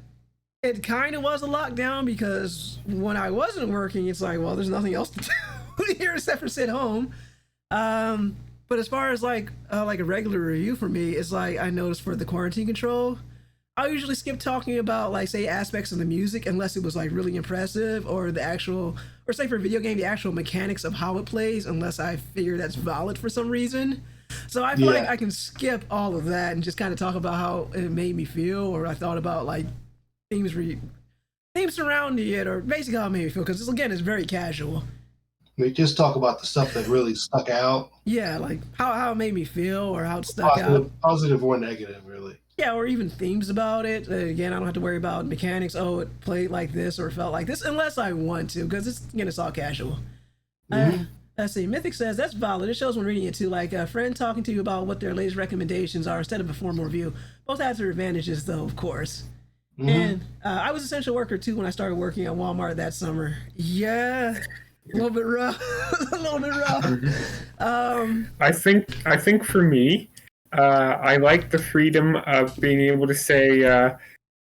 [SPEAKER 1] it kind of was a lockdown because when I wasn't working, it's like, well, there's nothing else to do here except for sit home. But as far as like a regular review for me, it's like I noticed for the quarantine control, I usually skip talking about like say aspects of the music unless it was like really impressive or the actual, or say for a video game, the actual mechanics of how it plays unless I figure that's valid for some reason. So I feel like I can skip all of that and just kind of talk about how it made me feel or I thought about like themes surrounding it or basically how it made me feel because again it's very casual.
[SPEAKER 3] We just talk about the stuff that really stuck out.
[SPEAKER 1] Yeah, like how it made me feel or how it stuck out.
[SPEAKER 3] Positive or negative, really.
[SPEAKER 1] Yeah, or even themes about it. Again, I don't have to worry about mechanics. Oh, it played like this or felt like this, unless I want to, because it's all casual. Let's see. Mythic says that's valid. It shows when reading it too. Like a friend talking to you about what their latest recommendations are instead of a formal review. Both have their advantages, though, of course. And I was an essential worker too when I started working at Walmart that summer. Yeah. A little bit rough.
[SPEAKER 2] I think for me, I like the freedom of being able to say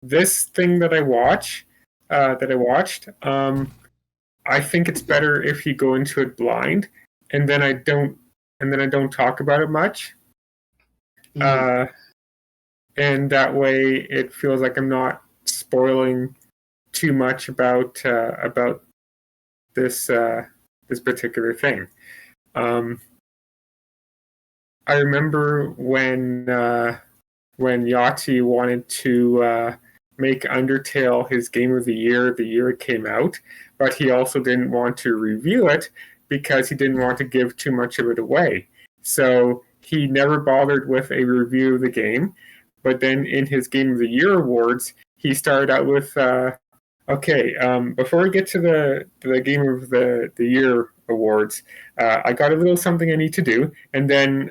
[SPEAKER 2] this thing that I watched. I think it's better if you go into it blind, and then I don't talk about it much. And that way, it feels like I'm not spoiling too much about this particular thing. I remember when Yahtzee wanted to make Undertale his game of the year it came out, but he also didn't want to review it because he didn't want to give too much of it away. So he never bothered with a review of the game. But then in his Game of the Year awards, he started out with, before we get to the Game of the Year awards, I got a little something I need to do. And then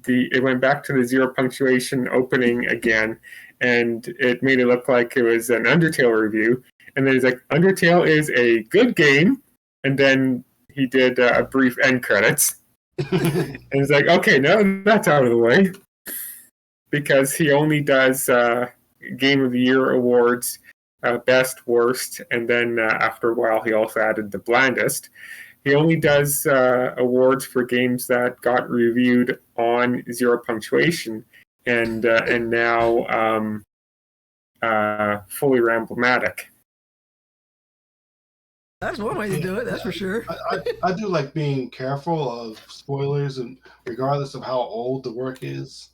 [SPEAKER 2] it went back to the zero punctuation opening again, and it made it look like it was an Undertale review. And then he's like, Undertale is a good game, and then he did a brief end credits. And it's like, okay, now that's out of the way, because he only does Game of the Year awards, best, worst, and then after a while he also added the blandest. He only does awards for games that got reviewed on zero punctuation, and now fully ramblomatic.
[SPEAKER 1] That's one way to do it, that's for sure.
[SPEAKER 3] I do like being careful of spoilers, and regardless of how old the work is.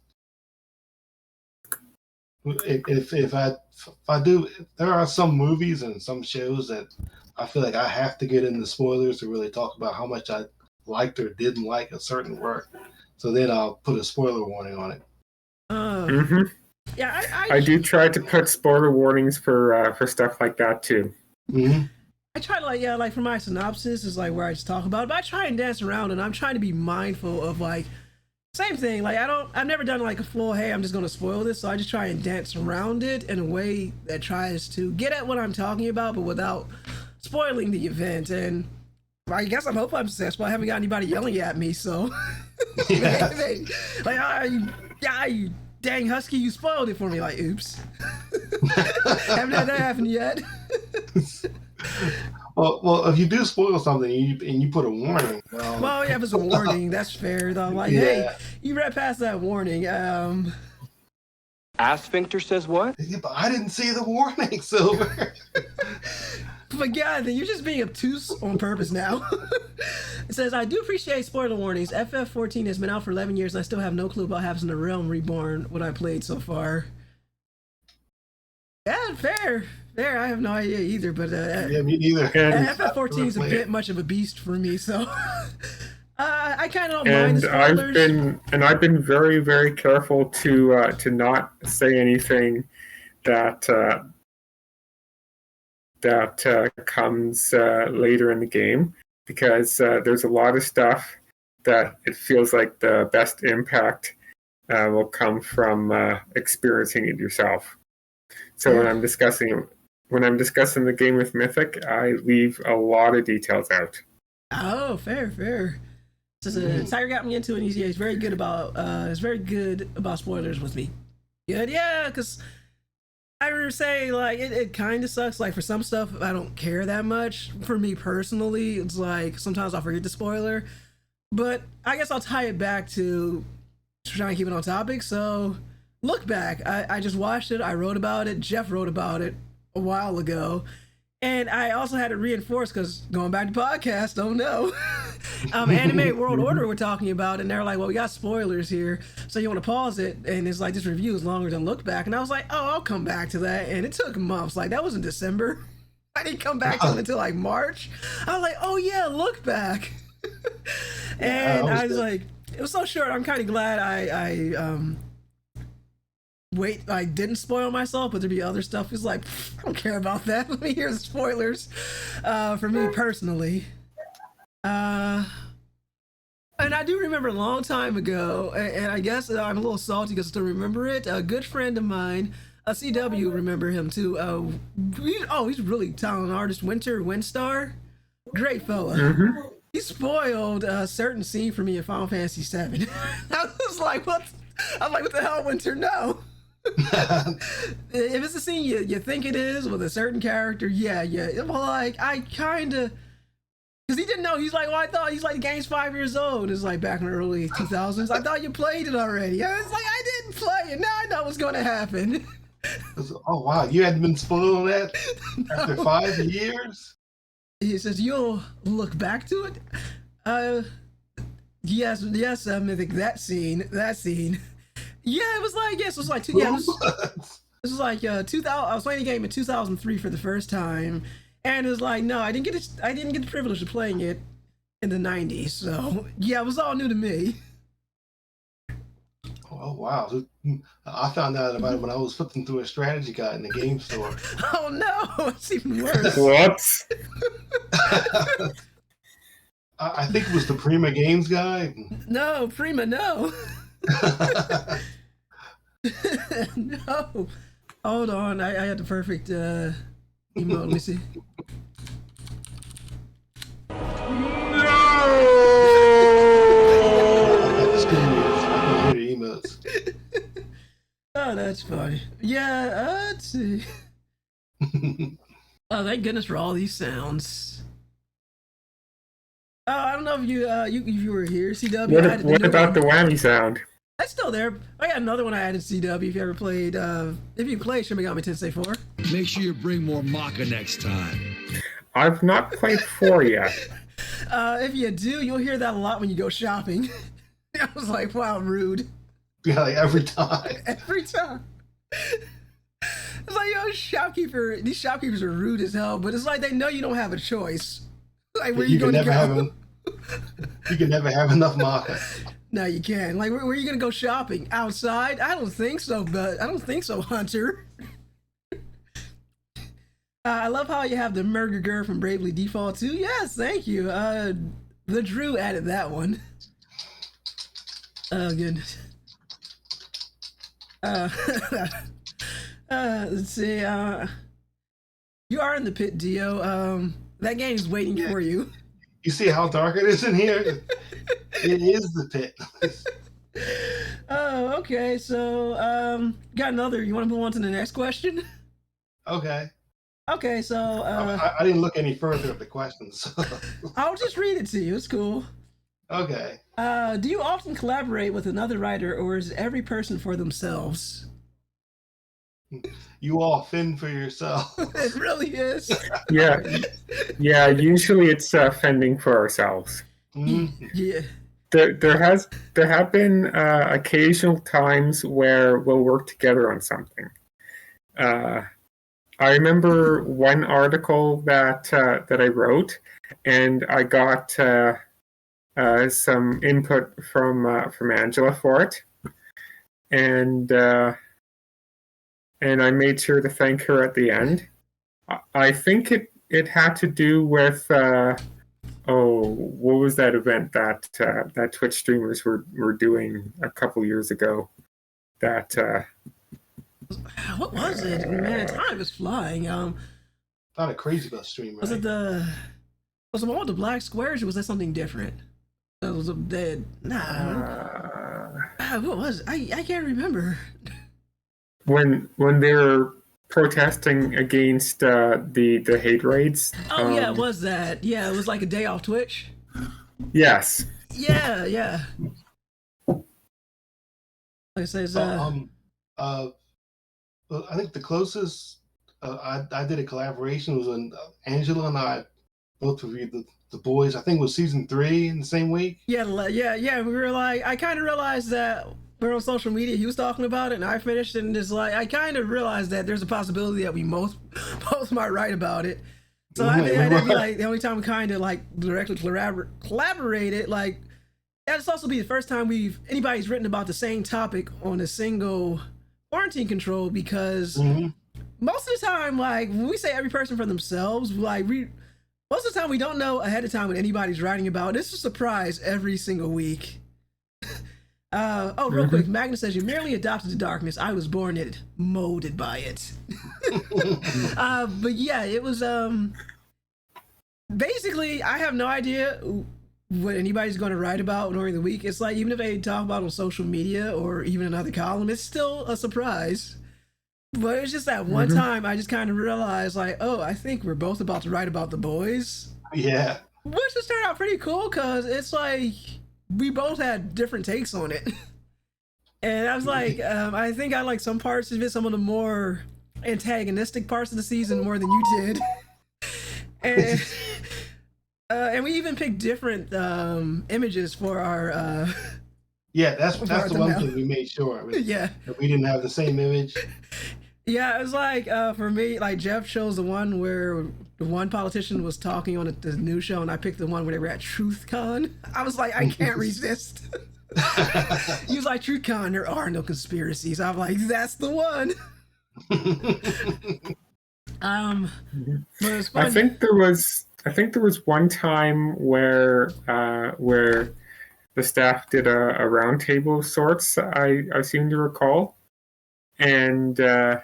[SPEAKER 3] If I do, there are some movies and some shows that I feel like I have to get into spoilers to really talk about how much I liked or didn't like a certain work. So then I'll put a spoiler warning on it.
[SPEAKER 1] Yeah,
[SPEAKER 2] I do try to put spoiler warnings for stuff like that too.
[SPEAKER 3] Mm-hmm.
[SPEAKER 1] I try to like for my synopsis is like where I just talk about it, but I try and dance around, and I'm trying to be mindful of like same thing. Like I've never done like a full, hey, I'm just gonna spoil this, so I just try and dance around it in a way that tries to get at what I'm talking about, but without spoiling the event. And I guess I'm hoping I'm successful. I haven't got anybody yelling at me, so
[SPEAKER 3] Yeah.
[SPEAKER 1] like, you dang husky, you spoiled it for me. Like, oops. Haven't had that happen yet.
[SPEAKER 3] Well, if you do spoil something and you put a warning,
[SPEAKER 1] well, yeah, if it's a warning, that's fair though. Like,
[SPEAKER 3] Yeah.
[SPEAKER 1] hey, you read past that warning.
[SPEAKER 4] Asphincter says what?
[SPEAKER 3] yeah, but I didn't see the warning, Silver.
[SPEAKER 1] But God, then you're just being obtuse on purpose now. It says, I do appreciate spoiler warnings. FF14 has been out for 11 years and I still have no clue about happens in the Realm Reborn, what I played so far. Yeah, fair. I have no idea either, but
[SPEAKER 3] Yeah, me neither.
[SPEAKER 2] And
[SPEAKER 1] FF14 is a bit much of a beast for me, so I kind of don't mind the
[SPEAKER 2] And
[SPEAKER 1] spoilers.
[SPEAKER 2] I've been very, very careful to not say anything that comes later in the game, because there's a lot of stuff that it feels like the best impact will come from experiencing it yourself. So when I'm discussing the game with Mythic, I leave a lot of details out.
[SPEAKER 1] Oh, fair. Tiger got me into it. He's very good about spoilers with me. Good, yeah, because I remember saying like it kind of sucks. Like for some stuff, I don't care that much. For me personally, it's like sometimes I'll forget the spoiler, but I guess I'll tie it back to trying to keep it on topic. So look back, I just watched it. I wrote about it. Geoff wrote about it a while ago. And I also had it reinforced because going back to podcast, don't know. Anime World Order we're talking about, and they're like, well, we got spoilers here, so you want to pause it? And it's like, this review is longer than Look Back. And I was like, oh, I'll come back to that. And it took months. Like, that was in December. I didn't come back to it until like March. I was like, oh yeah, Look Back. And I was like, it was so short. I'm kind of glad I didn't spoil myself, but there'd be other stuff. It's like, I don't care about that. Let me hear the spoilers for me personally. And I do remember a long time ago, and I guess I'm a little salty because I still remember it. A good friend of mine, a CW, remember him too. He's a really talented artist. Windstar, great fella.
[SPEAKER 2] Mm-hmm.
[SPEAKER 1] He spoiled a certain scene for me in Final Fantasy VII. I was like, what? I'm like, what the hell, Winter? No. If it's a scene you think it is with a certain character, yeah. Well, like I kind of, because he didn't know. He's like, well, I thought he's like the game's 5 years old. It's like back in the early 2000s. I thought you played it already. I was like, I didn't play it. Now I know what's going to happen.
[SPEAKER 3] Oh wow, you hadn't been spoiled that after 5 years?
[SPEAKER 1] He says, you'll look back to it. Yes, Mythic. That scene. Yeah, it was like, yes, it was like two. Yeah, this was like 2000. I was playing the game in 2003 for the first time, and it was like, no, I didn't get the privilege of playing it in the 90s. So yeah, it was all new to me.
[SPEAKER 3] Oh wow, I found out about it when I was flipping through a strategy guide in the game store.
[SPEAKER 1] Oh no, it's even worse.
[SPEAKER 2] Whoops.
[SPEAKER 3] I think it was the Prima Games guy.
[SPEAKER 1] No, Prima, no. No. Hold on. I had the perfect emote. Let me see.
[SPEAKER 3] That's good news. I can hear the emotes.
[SPEAKER 1] Oh, that's funny. Yeah, let's see. Oh, thank goodness for all these sounds. Oh, I don't know if you were here, CW. I added the
[SPEAKER 2] What
[SPEAKER 1] new
[SPEAKER 2] about the
[SPEAKER 1] one.
[SPEAKER 2] whammy sound?
[SPEAKER 1] That's still there. I got another one I added, CW. If you ever played, if you play Shin Megami Tensei 4.
[SPEAKER 4] Make sure you bring more maca next time.
[SPEAKER 2] I've not played 4 yet.
[SPEAKER 1] If you do, you'll hear that a lot when you go shopping. I was like, wow, rude.
[SPEAKER 3] Yeah, like every time.
[SPEAKER 1] Every time. It's like, yo, these shopkeepers are rude as hell, but it's like they know you don't have a choice. Like, where you going to go?
[SPEAKER 3] You can never have enough maca.
[SPEAKER 1] No, you can't. Like, where are you going to go shopping? Outside? I don't think so, but I don't think so, Hunter. I love how you have the Murder Girl from Bravely Default too. Yes, thank you. The Drew added that one. Oh, goodness. Let's see. You are in the pit, Dio. That game's waiting for you.
[SPEAKER 3] You see how dark it is in here? It is the pit.
[SPEAKER 1] Oh, okay. So, got another. You want to move on to the next question?
[SPEAKER 3] Okay.
[SPEAKER 1] Okay, so
[SPEAKER 3] I didn't look any further at the questions. So.
[SPEAKER 1] I'll just read it to you. It's cool.
[SPEAKER 3] Okay.
[SPEAKER 1] Do you often collaborate with another writer, or is every person for themselves?
[SPEAKER 3] You all fend for yourself.
[SPEAKER 1] It really is.
[SPEAKER 2] Yeah. Usually it's fending for ourselves.
[SPEAKER 1] Yeah.
[SPEAKER 2] There have been occasional times where we'll work together on something. I remember one article that I wrote, and I got some input from Angela for it, and I made sure to thank her at the end. I think it had to do with what was that event that Twitch streamers were doing a couple years ago? That
[SPEAKER 1] what was it? Man, time is flying.
[SPEAKER 3] Not a crazy bus stream, right?
[SPEAKER 1] Was it was the one with the black squares, or was that something different? That was a dead. What was it? I can't remember.
[SPEAKER 2] When they're protesting against the hate raids.
[SPEAKER 1] Oh yeah, it was that. Yeah, it was like a day off Twitch.
[SPEAKER 2] Yes.
[SPEAKER 1] Yeah. Like I says,
[SPEAKER 3] I think the closest I did a collaboration was when Angela and I both reviewed the boys. I think it was season 3 in the same week.
[SPEAKER 1] Yeah. We were like, I kind of realized that we're on social media. He was talking about it, and I finished, and just like I kind of realized that there's a possibility that we both might write about it. So I think that'd be like the only time we kind of like directly collaborated. Like that'd also be the first time anybody's written about the same topic on a single quarantine control, because most of the time, like when we say every person for themselves, like most of the time we don't know ahead of time what anybody's writing about. It's a surprise every single week. Real quick, Magnus says you merely adopted the darkness. I was born in it, molded by it. But yeah, it was basically I have no idea what anybody's going to write about during the week. It's like even if they talk about it on social media or even another column, it's still a surprise. But it's just that one time I just kind of realized like, oh, I think we're both about to write about the boys.
[SPEAKER 3] Yeah.
[SPEAKER 1] Which just turned out pretty cool because it's like we both had different takes on it. And I was like, I think I like some parts of it, some of the more antagonistic parts of the season more than you did. And we even picked different images for our
[SPEAKER 3] yeah, that's the one thing we made sure.
[SPEAKER 1] Yeah.
[SPEAKER 3] That we didn't have the same image.
[SPEAKER 1] Yeah, it was like for me, like Geoff chose the one where the one politician was talking on the news show, and I picked the one where they were at TruthCon. I was like, I can't resist. He was like, TruthCon, there are no conspiracies. I'm like, that's the one. But it's fun.
[SPEAKER 2] I think there was one time where the staff did a roundtable of sorts. I seem to recall, and I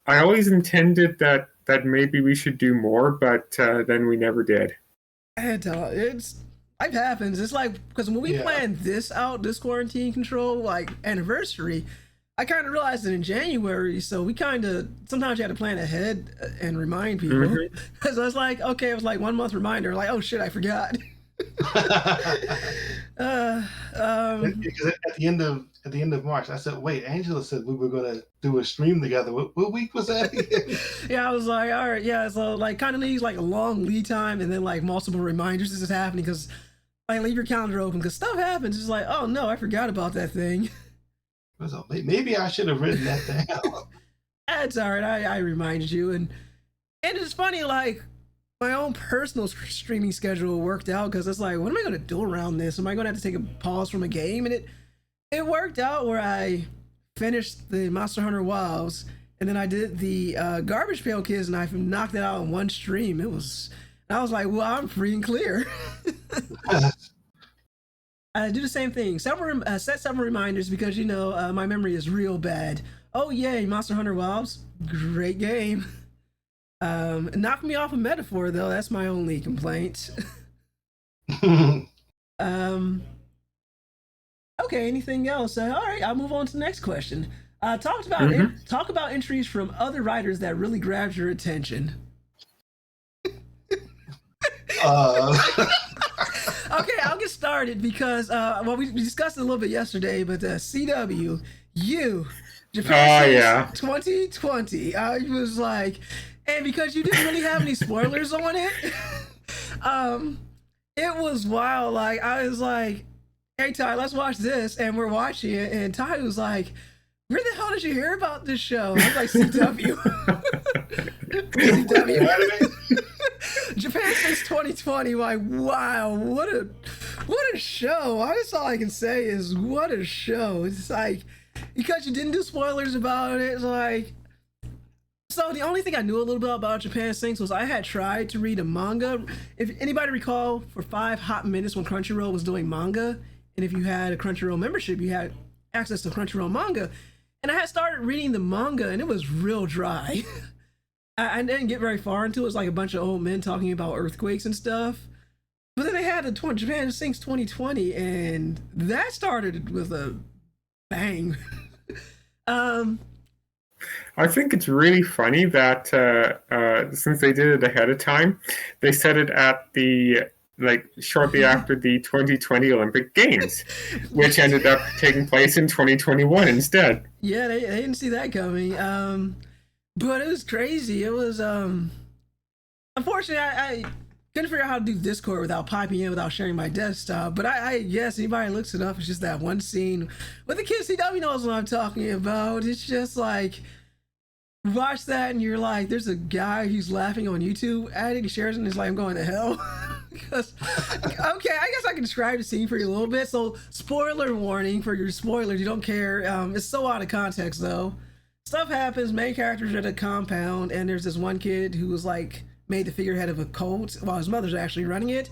[SPEAKER 2] always intended that maybe we should do more, but then we never did.
[SPEAKER 1] And life happens. It's like, because when we planned this out, this quarantine control like anniversary, I kind of realized it in January, so we kind of sometimes you had to plan ahead and remind people. Because I was like, okay, it was like 1 month reminder, like, oh shit, I forgot.
[SPEAKER 3] Because at the end of March, I said, wait, Angela said we were gonna do a stream together. What week was that?
[SPEAKER 1] Yeah, I was like, all right, yeah. So like, kind of needs like a long lead time, and then like multiple reminders this is happening, because like leave your calendar open because stuff happens. It's like, oh no, I forgot about that thing.
[SPEAKER 3] So maybe I should have written that down.
[SPEAKER 1] That's all right. I reminded you, and it's funny, like my own personal streaming schedule worked out, because it's like, what am I going to do around this? Am I going to have to take a pause from a game? And it worked out where I finished the Monster Hunter WoWs, and then I did the Garbage Pail Kids, and I knocked it out in one stream. I was like, well, I'm free and clear. I do the same thing. Set several reminders, because my memory is real bad. Oh yay, Monster Hunter Wilds, great game. Knocked me off a metaphor though. That's my only complaint. Okay, anything else? All right, I'll move on to the next question. Talk about entries from other writers that really grabbed your attention. Okay, I'll get started because we discussed it a little bit yesterday, but CW, Japan 2020. I was like, and because you didn't really have any spoilers on it, it was wild. Like I was like, hey Ty, let's watch this, and we're watching it, and Ty was like, where the hell did you hear about this show? I was like, CW. CW. Japan since 2020. Like, wow, what a show. That's all I can say is what a show. It's like, because you didn't do spoilers about it, it's like, so the only thing I knew a little bit about Japan Sinks was I had tried to read a manga. If anybody recall, for 5 hot minutes when Crunchyroll was doing manga, and if you had a Crunchyroll membership, you had access to Crunchyroll manga, and I had started reading the manga, and it was real dry. I didn't get very far into it. It was like a bunch of old men talking about earthquakes and stuff. But then they had the Japan Sinks 2020, and that started with a bang.
[SPEAKER 2] I think it's really funny that since they did it ahead of time, they set it at shortly after the 2020 Olympic Games, which ended up taking place in 2021 instead.
[SPEAKER 1] Yeah, they didn't see that coming. But it was crazy. It was unfortunately I couldn't figure out how to do Discord without piping in, without sharing my desktop. But I guess anybody looks it up, it's just that one scene with the kid. CW knows what I'm talking about. It's just like, watch that and you're like, there's a guy who's laughing on YouTube at it. He shares it and he's like, I'm going to hell. Because okay, I guess I can describe the scene for you a little bit. So spoiler warning for your spoilers. You don't care. It's so out of context though. Stuff happens. Main character's at a compound, and there's this one kid who was like made the figurehead of a cult while his mother's actually running it.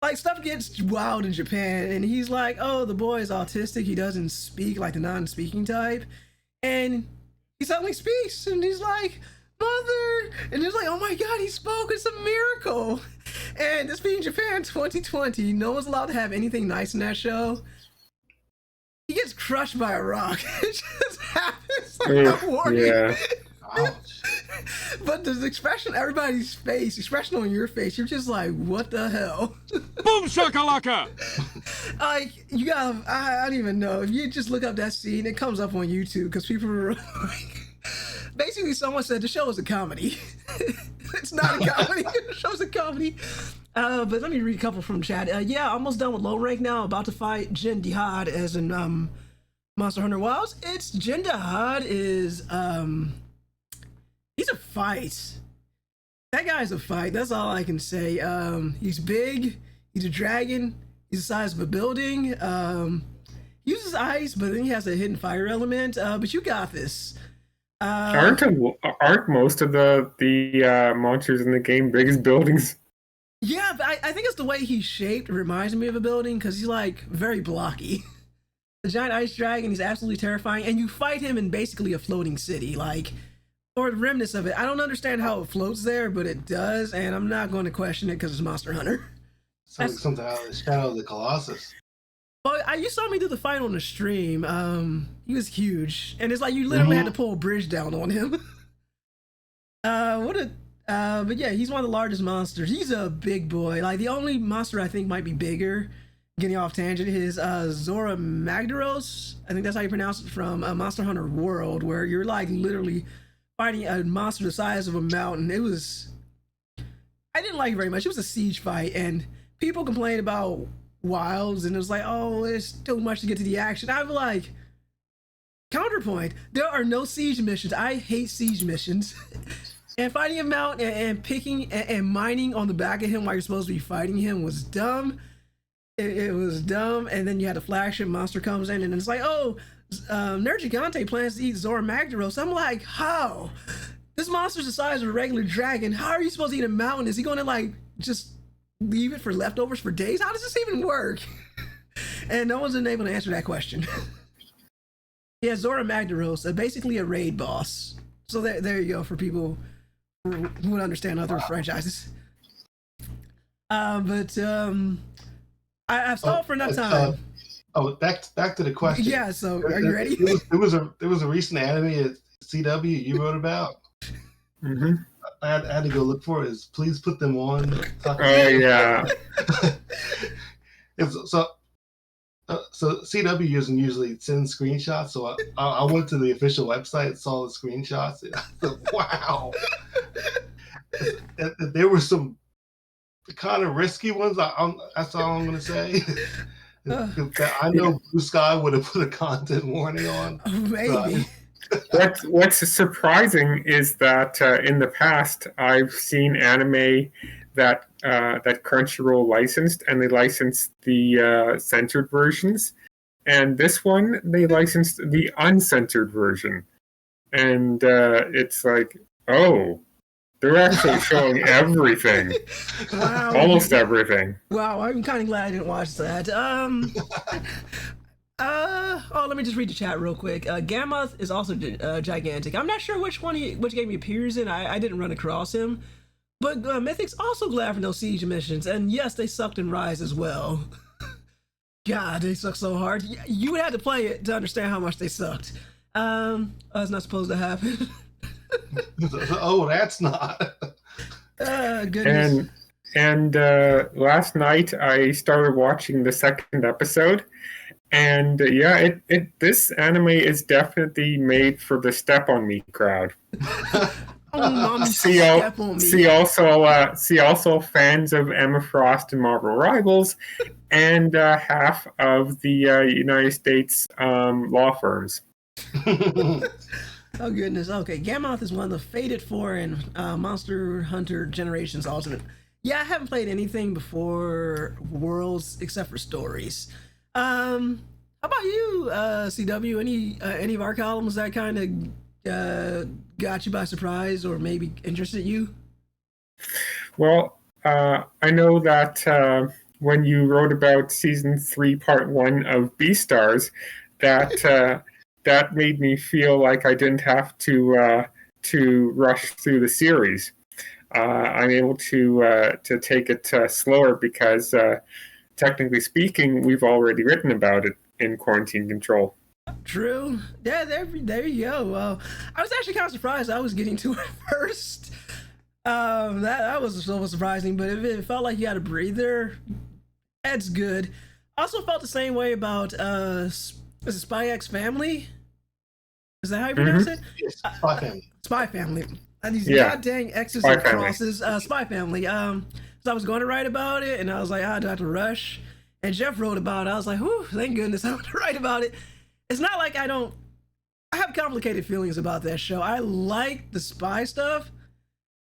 [SPEAKER 1] Like, stuff gets wild in Japan, and he's like, oh, the boy is autistic. He doesn't speak like the non-speaking type, and he suddenly speaks, and he's like, mother, and it's like, oh my god, he spoke. It's a miracle. And this being Japan 2020, no one's allowed to have anything nice in that show. He gets crushed by a rock. It just happens like a warning. Yeah. But the expression, everybody's face, expression on your face, you're just like, what the hell?
[SPEAKER 4] Boom shakalaka!
[SPEAKER 1] Like, you gotta, I don't even know. If you just look up that scene, it comes up on YouTube because people are like, basically someone said the show is a comedy. It's not a comedy. The show's a comedy. But let me read a couple from chat. Yeah, almost done with low rank now. About to fight Jin Dihad as in Monster Hunter Wilds. It's Jin Dihad is he's a fight. That guy's a fight. That's all I can say. He's big. He's a dragon. He's the size of a building. He uses ice, but then he has a hidden fire element. But you got this.
[SPEAKER 2] Aren't most of the monsters in the game big as buildings?
[SPEAKER 1] Yeah, but I think it's the way he's shaped reminds me of a building because he's like very blocky. The giant ice dragon, he's absolutely terrifying, and you fight him in basically a floating city, like, or the remnants of it. I don't understand how it floats there, but it does, and I'm not going to question it because it's Monster Hunter.
[SPEAKER 3] Sounds like something out of the Shadow of the Colossus.
[SPEAKER 1] Well, you saw me do the fight on the stream. He was huge, and it's like you literally had to pull a bridge down on him. But yeah, he's one of the largest monsters. He's a big boy. Like the only monster I think might be bigger, getting off tangent, is Zora Magdaros. I think that's how you pronounce it, from Monster Hunter World, where you're like literally fighting a monster the size of a mountain. I didn't like it very much. It was a siege fight, and people complained about wilds, and it was like, oh, it's too much to get to the action. I'm like, counterpoint, there are no siege missions. I hate siege missions. And fighting him out and picking and mining on the back of him while you're supposed to be fighting him was dumb. It was dumb. And then you had a flagship monster comes in, and it's like, oh, Nergigante plans to eat Zora Magdaros. I'm like, how? This monster's the size of a regular dragon. How are you supposed to eat a mountain? Is he going to like just leave it for leftovers for days? How does this even work? And no one's been able to answer that question. Yeah, Zora Magdaros, basically a raid boss. So there you go for people who would understand other franchises. I've stalled for enough time.
[SPEAKER 3] Back to the question.
[SPEAKER 1] Yeah, so are you ready?
[SPEAKER 3] There was a recent anime at CW you wrote about.
[SPEAKER 2] Mm-hmm.
[SPEAKER 3] I had to go look for it. Please put them on.
[SPEAKER 2] Oh yeah.
[SPEAKER 3] So CW doesn't usually send screenshots, so I went to the official website, saw the screenshots, and I thought, wow. There were some kind of risky ones. That's all I'm going to say. I know Blue Sky would have put a content warning on.
[SPEAKER 1] Maybe.
[SPEAKER 2] What's surprising is that in the past I've seen anime that Crunchyroll licensed, and they licensed the censored versions, and this one they licensed the uncensored version, and it's like, oh, they're actually showing everything.
[SPEAKER 1] Wow.
[SPEAKER 2] Almost everything.
[SPEAKER 1] Wow, I'm kind of glad I didn't watch that. Let me just read the chat real quick. Gammoth is also gigantic. I'm not sure which game he appears in. I didn't run across him. But Mythic's also glad for no siege missions, and yes, they sucked in Rise as well. God, they suck so hard. You would have to play it to understand how much they sucked. That's not supposed to happen.
[SPEAKER 3] Oh, that's not.
[SPEAKER 1] Goodness.
[SPEAKER 2] And last night I started watching the second episode, and this anime is definitely made for the Step on Me crowd. See also fans of Emma Frost and Marvel Rivals, and half of the United States law firms.
[SPEAKER 1] Oh goodness. Okay, Gammoth is one of the Fated Four in Monster Hunter Generations Ultimate. Yeah, I haven't played anything before Worlds except for stories. How about you, CW? Any of our columns that kind of got you by surprise or maybe interested you?
[SPEAKER 2] Well, I know that when you wrote about season 3, part 1 of Beastars, that made me feel like I didn't have to rush through the series. I'm able to take it slower because, technically speaking, we've already written about it in Quarantine Control.
[SPEAKER 1] True. Yeah, there you go. I was actually kind of surprised I was getting to it first. That was so surprising, but if it felt like you had a breather, that's good. I also felt the same way about is it Spy X Family? Is that how you pronounce it?
[SPEAKER 3] Yes, Spy Family.
[SPEAKER 1] Spy Family. These goddamn X's and crosses. Spy Family. So I was going to write about it, and I was like, do I have to rush? And Geoff wrote about it. I was like, whew, thank goodness I don't have to write about it. It's not like I have complicated feelings about that show. I like the spy stuff.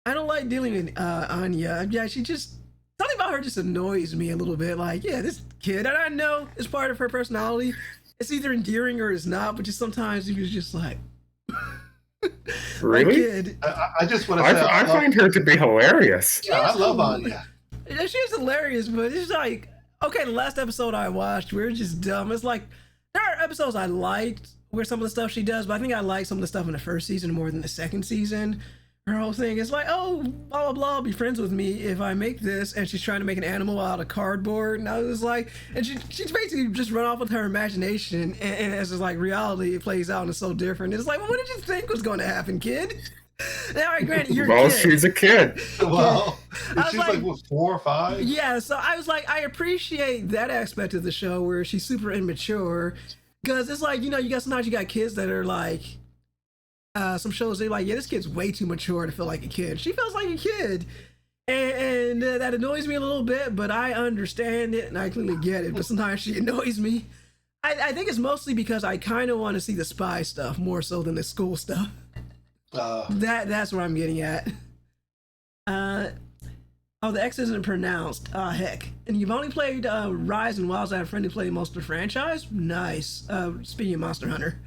[SPEAKER 1] I don't like dealing with Anya. Yeah, something about her just annoys me a little bit. Like, yeah, this kid, and I know it's part of her personality. It's either endearing or it's not, but just sometimes you're just like,
[SPEAKER 2] really?
[SPEAKER 1] Kid.
[SPEAKER 3] I just want to say,
[SPEAKER 2] I find her to be hilarious.
[SPEAKER 3] Yeah, I love Anya.
[SPEAKER 1] she's hilarious, but it's like, okay, the last episode I watched, we were just dumb. It's like, there are episodes I liked where some of the stuff she does, but I think I like some of the stuff in the first season more than the second season. Her whole thing is like, oh, blah, blah, blah, be friends with me if I make this. And she's trying to make an animal out of cardboard. And I was like, and she's basically just run off with her imagination. And as it's like reality, it plays out and it's so different. It's like, well, what did you think was going to happen, kid? All right, granted, you're
[SPEAKER 2] well,
[SPEAKER 1] a kid.
[SPEAKER 2] she's a kid.
[SPEAKER 3] Well,
[SPEAKER 1] I was
[SPEAKER 3] she's
[SPEAKER 1] like,
[SPEAKER 3] like what, 4 or 5?
[SPEAKER 1] Yeah, so I was like, I appreciate that aspect of the show where she's super immature. Because it's like, you know, sometimes you got kids that are like, some shows they're like, yeah, this kid's way too mature to feel like a kid. She feels like a kid, and that annoys me a little bit. But I understand it and I clearly get it. But sometimes she annoys me. I think it's mostly because I kind of want to see the spy stuff more so than the school stuff. That's where I'm getting at. Oh, the X isn't pronounced. Heck. And you've only played Rise and Wilds. I have a friend who played most of the franchise. Nice. Speaking of Monster Hunter.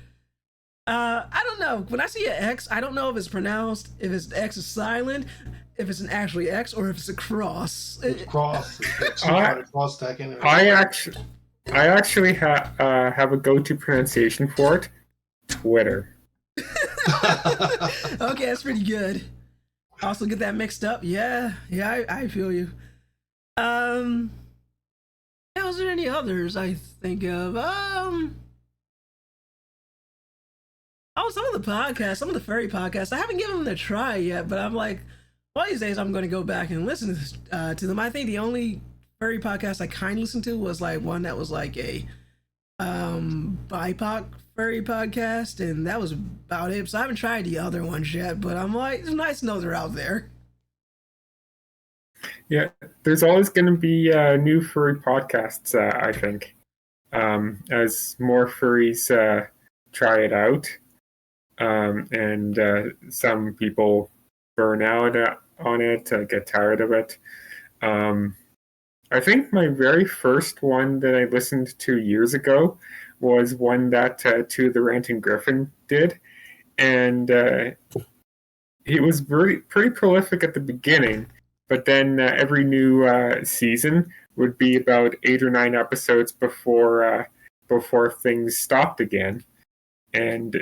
[SPEAKER 1] I don't know. When I see an X, I don't know if it's pronounced, if it's X is silent, if it's an actually X, or if it's a cross.
[SPEAKER 3] It's cross. It's cross stacking.
[SPEAKER 2] I actually have a go-to pronunciation for it. Twitter.
[SPEAKER 1] Okay, that's pretty good. Also get that mixed up. Yeah, I feel you. Yeah, was there any others I think of? Oh, some of the podcasts, some of the furry podcasts, I haven't given them a try yet, but I'm like, one of these days I'm going to go back and listen to them. I think the only furry podcast I kind of listened to was like one that was like a BIPOC furry podcast, and that was about it. So I haven't tried the other ones yet, but I'm like, it's nice to know they're out there.
[SPEAKER 2] Yeah, there's always going to be new furry podcasts, I think, as more furries try it out. And some people burn out on it, get tired of it. I think my very first one that I listened to years ago was one that To the Ranting Griffin did. And he was pretty prolific at the beginning, but then every new season would be about 8 or 9 episodes before things stopped again. And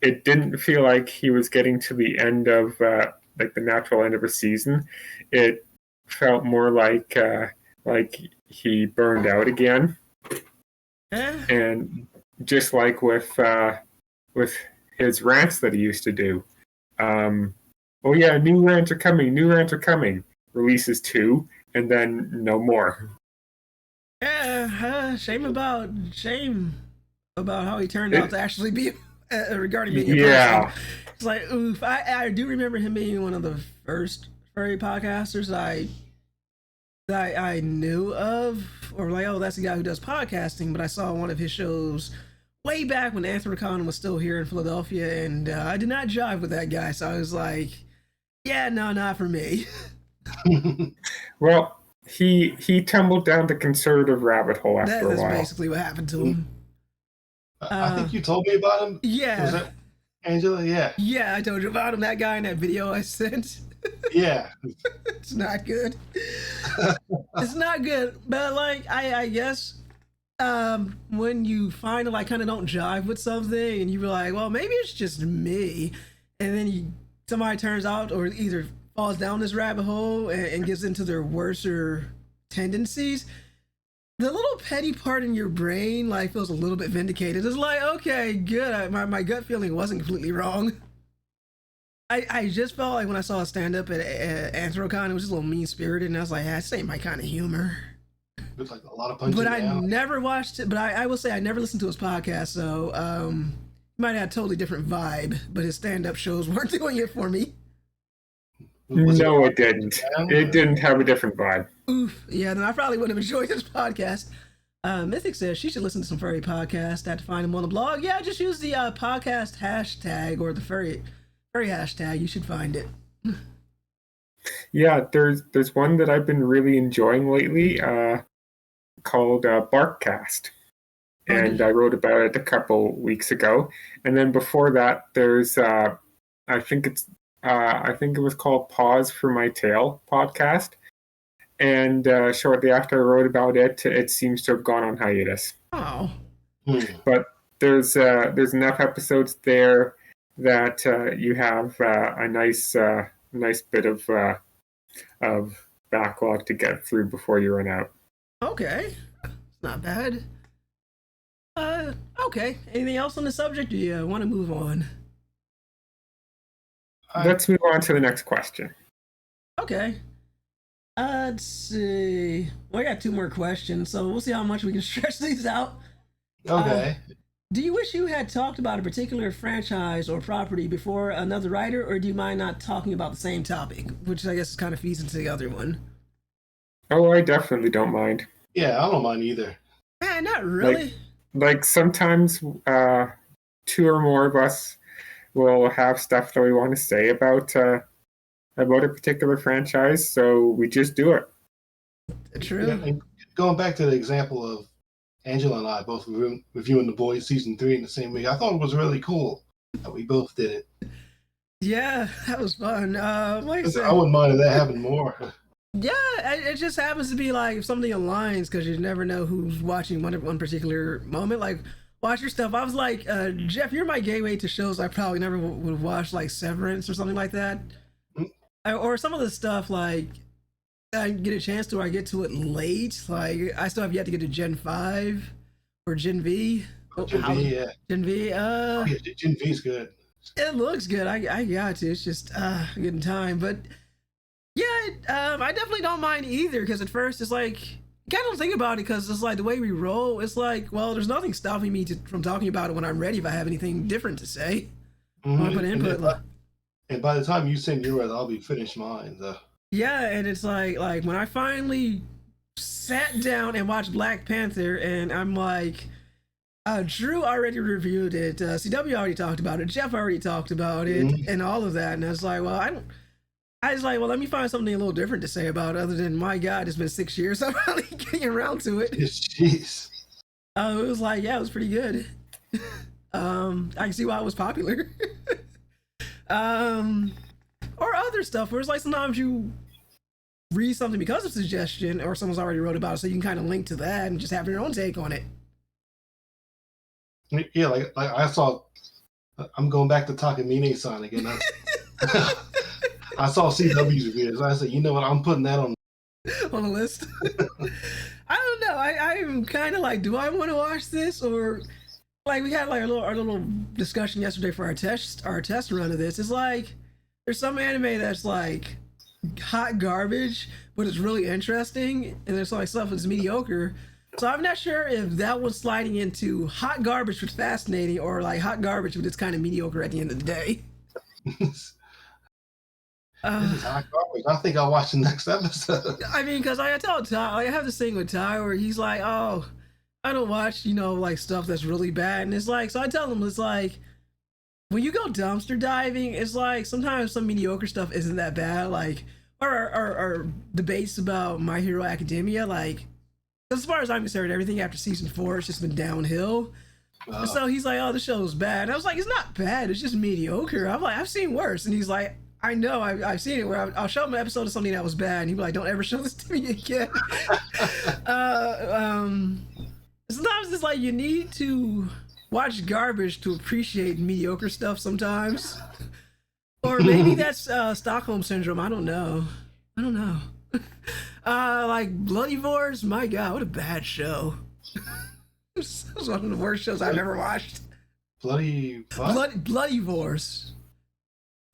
[SPEAKER 2] it didn't feel like he was getting to the end of like the natural end of a season. It felt more like he burned out again. And just like with his rants that he used to do. Oh yeah, new rants are coming. Releases 2 and then no more.
[SPEAKER 1] Yeah, shame about how he turned out to actually be regarding being a
[SPEAKER 2] yeah.
[SPEAKER 1] person. It's like, oof. I do remember him being one of the first furry podcasters that I knew of, or like, oh, that's the guy who does podcasting. But I saw one of his shows way back when Anthrocon was still here in Philadelphia, and I did not jive with that guy. So I was like, yeah, no, not for me.
[SPEAKER 2] Well, he tumbled down the conservative rabbit hole after a while.
[SPEAKER 1] That's basically what happened to him.
[SPEAKER 3] I think you told me about him.
[SPEAKER 1] Yeah.
[SPEAKER 3] Was that Angela? Yeah.
[SPEAKER 1] Yeah, I told you about him. That guy in that video I sent.
[SPEAKER 3] Yeah.
[SPEAKER 1] It's not good. It's not good. But like, I guess when you find like kind of don't jive with something, and you're like, well, maybe it's just me, and then somebody turns out or either falls down this rabbit hole and gets into their worser tendencies, the little petty part in your brain like feels a little bit vindicated. It's like, okay, good. My gut feeling wasn't completely wrong. I just felt like when I saw a stand up at Anthrocon, it was just a little mean spirited, and I was like, this ain't my kind of humor.
[SPEAKER 3] It's like a lot of punching.
[SPEAKER 1] But I
[SPEAKER 3] down.
[SPEAKER 1] never watched it. But I will say I never listened to his podcast, so he might have had a totally different vibe. But his stand up shows weren't doing it for me.
[SPEAKER 2] No, it didn't. It didn't have a different vibe.
[SPEAKER 1] Oof. Yeah, then I probably wouldn't have enjoyed this podcast. Mythic says she should listen to some furry podcasts. I had to find them on the blog. Yeah, just use the podcast hashtag or the furry hashtag. You should find it.
[SPEAKER 2] Yeah, there's one that I've been really enjoying lately called Barkcast. And I wrote about it a couple weeks ago. And then before that, there's I think it was called Pause for My Tail podcast. and shortly after I wrote about it, it seems to have gone on hiatus.
[SPEAKER 1] Oh.
[SPEAKER 2] But there's enough episodes there that you have a nice bit of backlog to get through before you run out.
[SPEAKER 1] Okay. It's not bad. Okay. Anything else on the subject, or you want to move on?
[SPEAKER 2] Let's move on to the next question.
[SPEAKER 1] Okay. Let's see. Well, I got 2 more questions, so we'll see how much we can stretch these out.
[SPEAKER 3] Okay.
[SPEAKER 1] Do you wish you had talked about a particular franchise or property before another writer, or do you mind not talking about the same topic? Which I guess kind of feeds into the other one.
[SPEAKER 2] Oh, I definitely don't mind.
[SPEAKER 3] Yeah, I don't mind either.
[SPEAKER 1] Not really.
[SPEAKER 2] Like sometimes 2 or more of us will have stuff that we want to say about a particular franchise, so we just do it.
[SPEAKER 1] True.
[SPEAKER 3] Yeah, and going back to the example of Angela and I both reviewing The Boys season 3 in the same week, I thought it was really cool that we both did it.
[SPEAKER 1] Yeah, that was fun. Like I said,
[SPEAKER 3] I wouldn't mind if that happened more.
[SPEAKER 1] yeah, it just happens to be like if something aligns, because you never know who's watching one particular moment. Like, watch your stuff. I was like, Geoff, you're my gateway to shows I probably never would have watched, like Severance or something like that. Or some of the stuff, like, I get a chance to, or I get to it late. Like, I still have yet to get to Gen 5 or Gen V.
[SPEAKER 3] Gen V, yeah.
[SPEAKER 1] Gen V,
[SPEAKER 3] yeah, Gen V's good.
[SPEAKER 1] It looks good. I got to. It's just getting time. But yeah, I definitely don't mind either, because at first it's like, you kind of don't think about it, because it's like the way we roll. It's like, well, there's nothing stopping me from talking about it when I'm ready if I have anything different to say. I put input.
[SPEAKER 3] And by the time you send yours, I'll be finished mine. So.
[SPEAKER 1] Yeah, and it's like when I finally sat down and watched Black Panther, and I'm like, Drew already reviewed it, CW already talked about it, Geoff already talked about it, and all of that, and I was like, well, I was like, well, let me find something a little different to say about it, other than, my God, it's been 6 years, so I'm finally getting around to it.
[SPEAKER 3] Jeez.
[SPEAKER 1] It was like, yeah, it was pretty good. I can see why it was popular. Or other stuff where it's like sometimes you read something because of suggestion, or someone's already wrote about it, so you can kind of link to that and just have your own take on it.
[SPEAKER 3] Yeah, like I saw, I'm going back to Takamine-san again. I saw CW's reviews. I said, you know what, I'm putting that on
[SPEAKER 1] a list. I don't know. I'm kind of like, do I want to watch this? Or like, we had like our little discussion yesterday for our test run of this. It's like, there's some anime that's like hot garbage, but it's really interesting, and there's like stuff that's mediocre. So I'm not sure if that was sliding into hot garbage but fascinating, or like hot garbage but it's kind of mediocre at the end of the day.
[SPEAKER 3] This is hot garbage. I think I'll watch the next episode.
[SPEAKER 1] I mean, because I tell Ty, like, I have this thing with Ty where he's like, oh, I don't watch, like stuff that's really bad. And it's like, so I tell him, it's like, when you go dumpster diving, it's like sometimes some mediocre stuff isn't that bad. Like, or debates about My Hero Academia, like, as far as I'm concerned, everything after season 4 has just been downhill. And so he's like, oh, the show's bad. And I was like, it's not bad, it's just mediocre. I'm like, I've seen worse. And he's like, I know, I've seen it, where I'll show him an episode of something that was bad, and he'd be like, don't ever show this to me again. Sometimes it's like you need to watch garbage to appreciate mediocre stuff sometimes. Or maybe that's Stockholm Syndrome, I don't know. Like Bloody Wars, my God, what a bad show. It was one of the worst shows I've ever watched.
[SPEAKER 3] Bloody what?
[SPEAKER 1] Bloody Wars.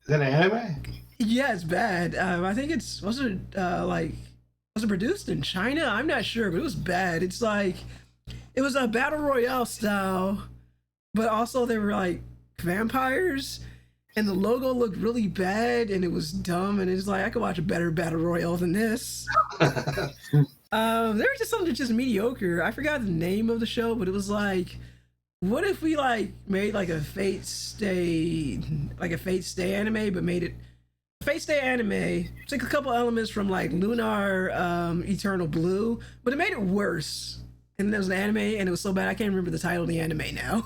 [SPEAKER 3] Is that an anime?
[SPEAKER 1] Yeah, it's bad. I think was it produced in China? I'm not sure, but it was bad. It's like, it was a battle royale style, but also they were like vampires, and the logo looked really bad, and it was dumb, and it's like, I could watch a better battle royale than this. There was just something just mediocre. I forgot the name of the show, but it was like, what if we like made like a Fate Stay anime, but made it Fate Stay anime, took a couple elements from like Lunar Eternal Blue, but it made it worse. And there was an anime, and it was so bad I can't remember the title of the anime now.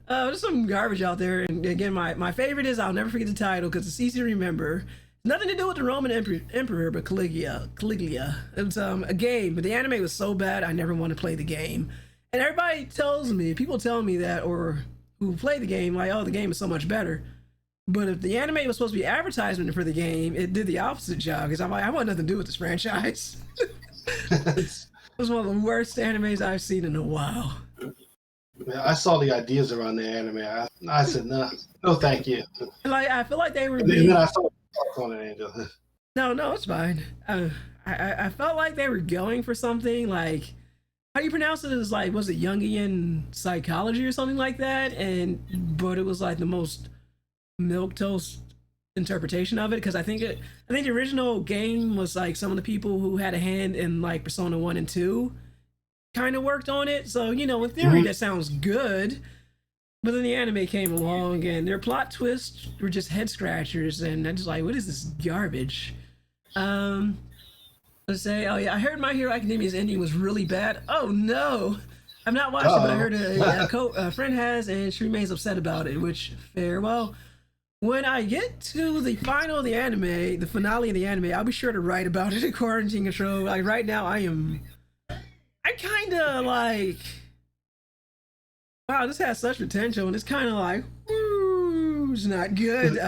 [SPEAKER 1] There's some garbage out there, and again, my favorite is, I'll never forget the title because it's easy to remember. Nothing to do with the Roman emperor, but Caligula. It was a game, but the anime was so bad I never want to play the game. And everybody tells me, people tell me that, or who play the game, like, oh, the game is so much better. But if the anime was supposed to be advertisement for the game, it did the opposite job. Because I'm like, I want nothing to do with this franchise. It was one of the worst animes I've seen in a while.
[SPEAKER 3] I saw the ideas around the anime. I said, no, thank you.
[SPEAKER 1] Like, I feel like they were.
[SPEAKER 3] And then I saw on it, Angel.
[SPEAKER 1] No, it's fine. I felt like they were going for something like, how do you pronounce it? It was like, was it Jungian psychology or something like that? But it was like the most milquetoast interpretation of it, because I think the original game was like some of the people who had a hand in like Persona 1 and 2 kind of worked on it. So, in theory, that sounds good. But then the anime came along and their plot twists were just head scratchers, and I'm just like, what is this garbage? Let's say, oh yeah, I heard My Hero Academia's ending was really bad. Oh no, I've not watched it, but I heard a friend has, and she remains upset about it. Which fair. Well, when I get to the final of the anime, the finale of the anime, I'll be sure to write about it in Quarantine Control. Like right now, I kind of like, wow, this has such potential, and it's kind of like, ooh, it's not good.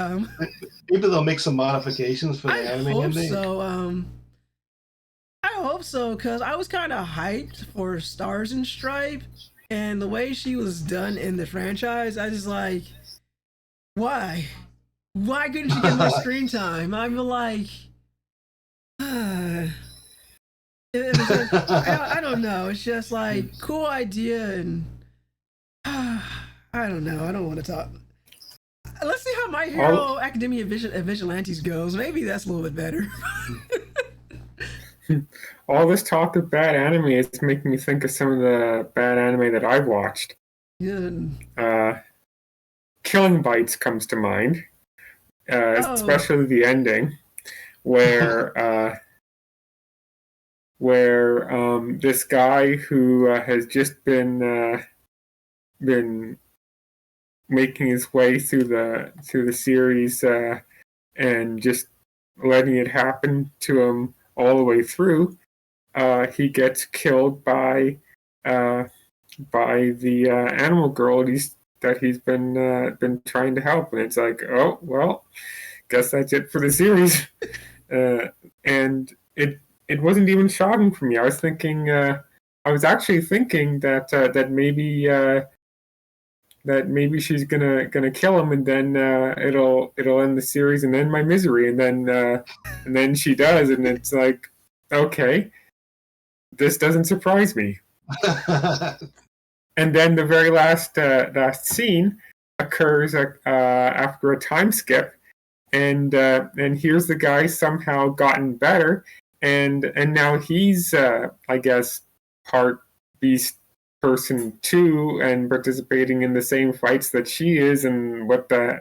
[SPEAKER 3] Maybe they'll make some modifications for the anime ending.
[SPEAKER 1] I hope so, because I was kind of hyped for Stars and Stripe, and the way she was done in the franchise, I just like, why? Why couldn't she get more screen time? I'm like, I don't know. It's just like, cool idea, and I don't know. I don't want to talk. Let's see how My Hero Academia Vigilantes goes. Maybe that's a little bit better.
[SPEAKER 2] All this talk of bad anime is making me think of some of the bad anime that I've watched.
[SPEAKER 1] Yeah.
[SPEAKER 2] Killing Bites comes to mind, especially the ending, where this guy who has just been making his way through the series and just letting it happen to him all the way through, he gets killed by the animal girl that he's been trying to help, and it's like, oh well, guess that's it for the series. And it wasn't even shocking for me. I was actually thinking that maybe she's gonna kill him, and then it'll end the series and end my misery, and then she does, and it's like, okay, this doesn't surprise me. And then the very last scene occurs after a time skip, and here's the guy somehow gotten better, and now he's I guess part beast person too, and participating in the same fights that she is, and what the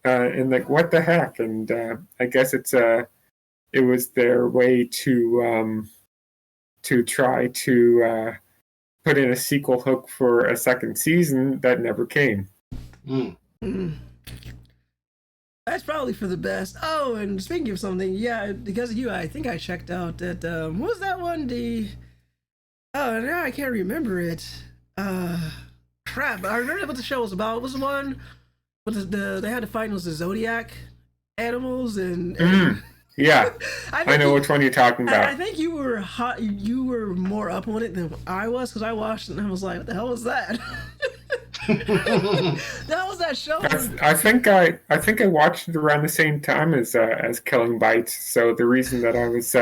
[SPEAKER 2] heck. And I guess it was their way to try to put in a sequel hook for a second season that never came.
[SPEAKER 1] That's probably for the best. Oh, and speaking of something, yeah, because of you, I think I checked out that what was that one? Oh, now I can't remember it. Crap! I remember what the show was about. It was the one with they had to fight those Zodiac animals and
[SPEAKER 2] yeah, I know which one you're talking about.
[SPEAKER 1] I think you were hot. You were more up on it than I was, because I watched it and I was like, "What the hell was that?" That was that show.
[SPEAKER 2] I think I watched it around the same time as Killing Bites. So the reason that I was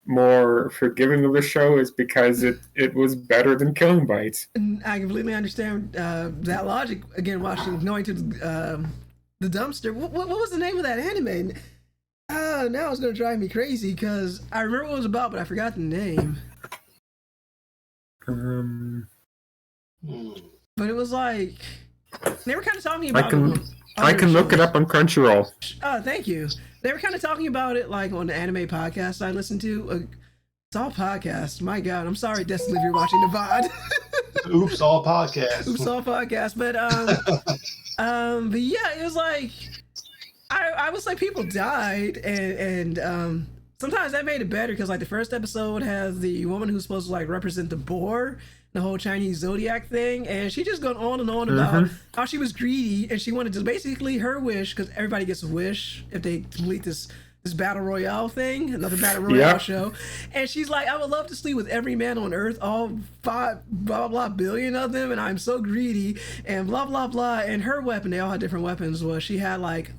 [SPEAKER 2] more forgiving of the show is because it was better than Killing Bites.
[SPEAKER 1] And I completely understand that logic. Again, going to the dumpster. What was the name of that anime? Now it's going to drive me crazy because I remember what it was about, but I forgot the name. But it was like, they were kind of talking about
[SPEAKER 2] I can look it up on Crunchyroll.
[SPEAKER 1] Oh, thank you. They were kind of talking about it like on the anime podcast I listened to. It's all podcasts. My God, I'm sorry, Destiny, if you're watching the VOD.
[SPEAKER 3] Oops, all podcasts.
[SPEAKER 1] Oops, all podcasts. But yeah, it was like, I would say people died, and sometimes that made it better because like the first episode has the woman who's supposed to like represent the boar, the whole Chinese zodiac thing, and she just going on and on about how she was greedy and she wanted to basically her wish, because everybody gets a wish if they complete this battle royale thing, another battle royale show, and she's like, I would love to sleep with every man on earth, all 5 blah blah billion of them, and I'm so greedy and blah blah blah. And her weapon, they all had different weapons, was she had like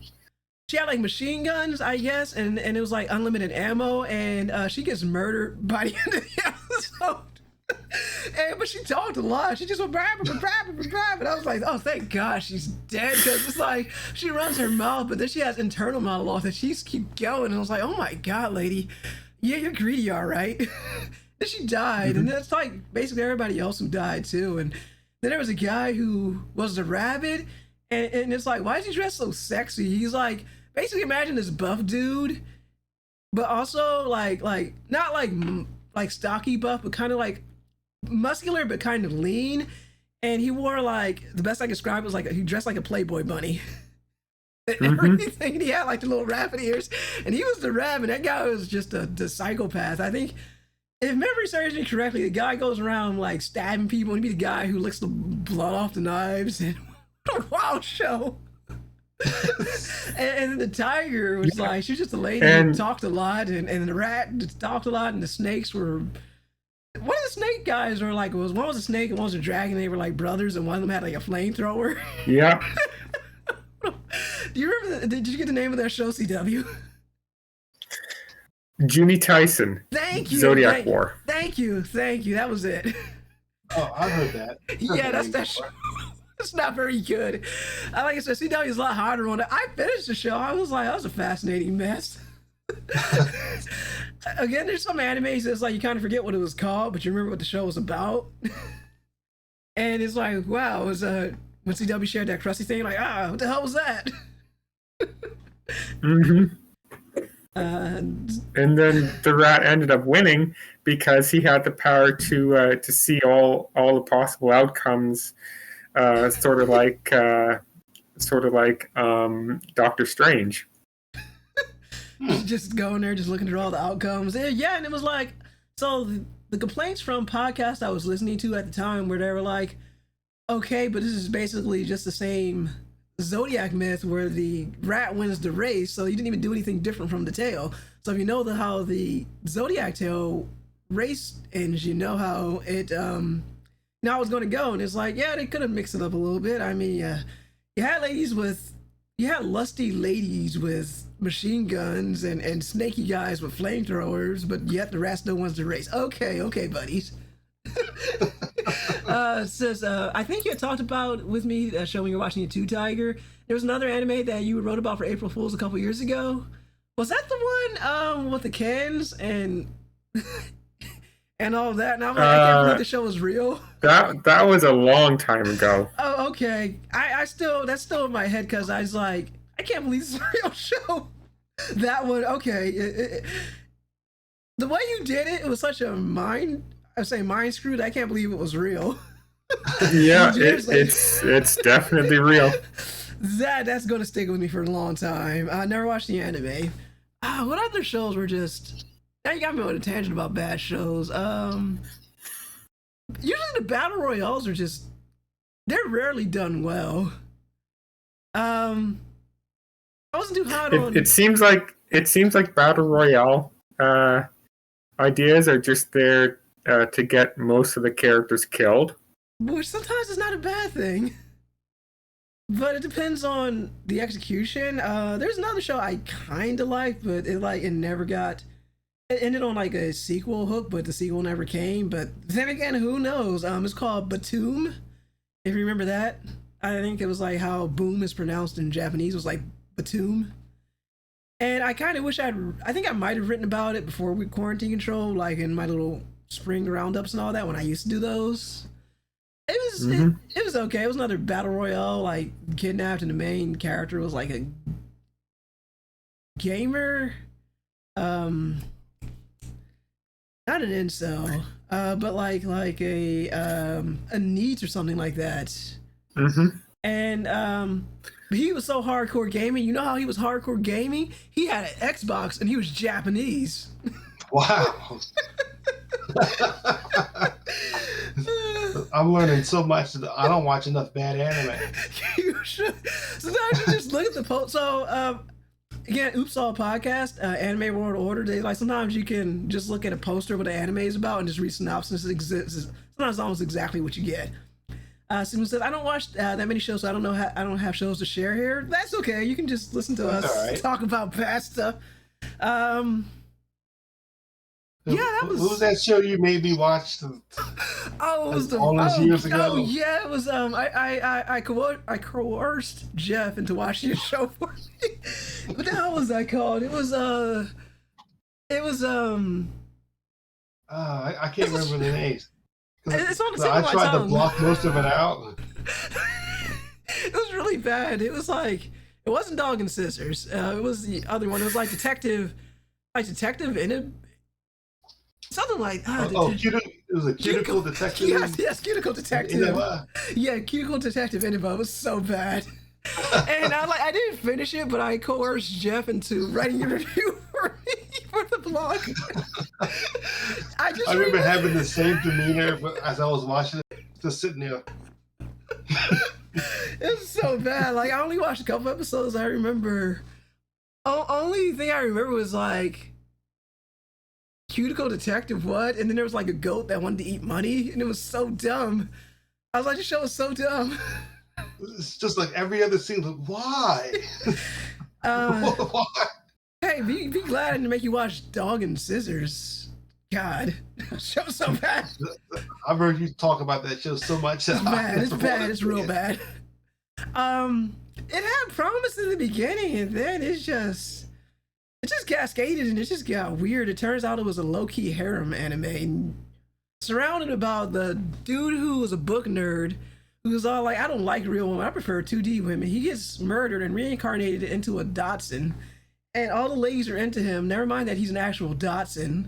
[SPEAKER 1] machine guns, I guess, and it was like unlimited ammo, and she gets murdered by the end of the episode. But she talked a lot. She just went and I was like, oh, thank God she's dead, because it's like she runs her mouth, but then she has internal monologue that she's keep going, and I was like, oh my God, lady, yeah, you're greedy, all right. Then she died, and that's like basically everybody else who died too. And then there was a guy who was the rabbit, and it's like, why is he dressed so sexy? He's like, basically imagine this buff dude, but also like not like stocky buff, but kind of like muscular but kind of lean. And he wore like, the best I can describe it was like he dressed like a Playboy bunny. Everything, and he had like the little rabbit ears, and he was the rabbit. That guy was just the psychopath. I think, if memory serves me correctly, the guy goes around like stabbing people, and he'd be the guy who licks the blood off the knives. And what a wild show. and the tiger was like, she was just a lady who talked a lot, and the rat talked a lot, and the snakes were, one of the snake guys were like, one was a snake and one was a dragon. They were like brothers, and one of them had like a flamethrower.
[SPEAKER 2] Yeah.
[SPEAKER 1] Do you remember did you get the name of that show, CW?
[SPEAKER 2] Jimmy Tyson.
[SPEAKER 1] Thank you.
[SPEAKER 2] Zodiac War.
[SPEAKER 1] Thank you. That was it.
[SPEAKER 3] Oh, I heard that.
[SPEAKER 1] Yeah, that's that show. It's not very good. Like I said, CW is a lot harder on it. I finished the show. I was like, that was a fascinating mess. Again, there's some animes that's like you kind of forget what it was called, but you remember what the show was about. And it's like, wow, it was when CW shared that crusty thing, like, what the hell was that?
[SPEAKER 2] And then the rat ended up winning because he had the power to see all the possible outcomes, sort of like Doctor Strange.
[SPEAKER 1] Just going there, just looking at all the outcomes. Yeah, and it was like, so the complaints from podcasts I was listening to at the time where they were like, okay, but this is basically just the same Zodiac myth where the rat wins the race, so you didn't even do anything different from the tale. So if you know how the Zodiac tale race ends, you know how it now it's going to go. And it's like, yeah, they could have mixed it up a little bit. I mean, you had lusty ladies with machine guns and snaky guys with flamethrowers, but yet the rat still wins the race. Okay, buddies. Says, I think you had talked about with me showing you're watching a Two Tiger. There was another anime that you wrote about for April Fools a couple years ago. Was that the one with the cans and and all of that? And I'm like, I can't believe the show was real.
[SPEAKER 2] That was a long time ago.
[SPEAKER 1] Oh, okay. I still, that's still in my head because I was like, I can't believe this is a real show. That one, okay. The way you did it, it was such a mind screw that I can't believe it was real.
[SPEAKER 2] Yeah, it's definitely real.
[SPEAKER 1] That's going to stick with me for a long time. I never watched the anime. What other shows were just... Now you got me on a tangent about bad shows. Usually the battle royales are just... They're rarely done well. I wasn't too hot on...
[SPEAKER 2] It seems like battle royale ideas are just there to get most of the characters killed.
[SPEAKER 1] Which sometimes is not a bad thing. But it depends on the execution. There's another show I kind of like, but it never got... It ended on like a sequel hook, but the sequel never came. But then again, who knows? It's called Batum. If you remember that. I think it was like how boom is pronounced in Japanese was like Batum. And I kind of wish I think I might have written about it before we quarantine control, like in my little spring roundups and all that when I used to do those. It was okay. It was another battle royale, like kidnapped, and the main character was like a gamer, not an incel, but like a NEET or something like that. And But he was so hardcore gaming. You know how he was hardcore gaming? He had an Xbox and he was Japanese.
[SPEAKER 3] Wow. I'm learning so much. I don't watch enough bad anime.
[SPEAKER 1] You should. Sometimes you just look at the post. So, again, Oops All Podcast, Anime World Order. They like sometimes you can just look at a poster what the anime is about and just read synopsis. Sometimes it's almost exactly what you get. Someone says, I don't watch that many shows, so I don't have shows to share here. That's okay. You can just listen to us talk about past stuff. Yeah, that was.
[SPEAKER 3] What was that show you made me watch?
[SPEAKER 1] Oh, it was
[SPEAKER 3] all those years ago.
[SPEAKER 1] Oh, yeah, it was. I coerced Geoff into watching a show for me. What the hell was that called? It was I
[SPEAKER 3] can't remember the names.
[SPEAKER 1] It's on the tip
[SPEAKER 3] I
[SPEAKER 1] of my
[SPEAKER 3] tried
[SPEAKER 1] tongue.
[SPEAKER 3] to block most of it out.
[SPEAKER 1] It was really bad. It was like it wasn't Dog and Scissors. It was the other one. It was like detective in it. Something like
[SPEAKER 3] it was a cuticle detective.
[SPEAKER 1] Yes, cuticle detective. Yeah, cuticle detective Innova. It was so bad. And I didn't finish it, but I coerced Geoff into writing a review for me for the blog. I
[SPEAKER 3] remember having the same demeanor as I was watching it, just sitting there.
[SPEAKER 1] It was so bad. Like I only watched a couple episodes. I remember. Only thing I remember was like cuticle detective what, and then there was like a goat that wanted to eat money, and it was so dumb. I was like, this show is so dumb.
[SPEAKER 3] It's just like every other scene. Like, why? Why?
[SPEAKER 1] Hey, be glad I didn't make you watch Dog and Scissors. God, show's so bad.
[SPEAKER 3] I've heard you talk about that show so much.
[SPEAKER 1] It's bad. It's bad. It's real bad. It had promise in the beginning, and then it just cascaded, and it just got weird. It turns out it was a low-key harem anime, surrounded about the dude who was a book nerd, who was all like, I don't like real women, I prefer 2D women. He gets murdered and reincarnated into a Dotson, and all the ladies are into him. Never mind that he's an actual Dotson.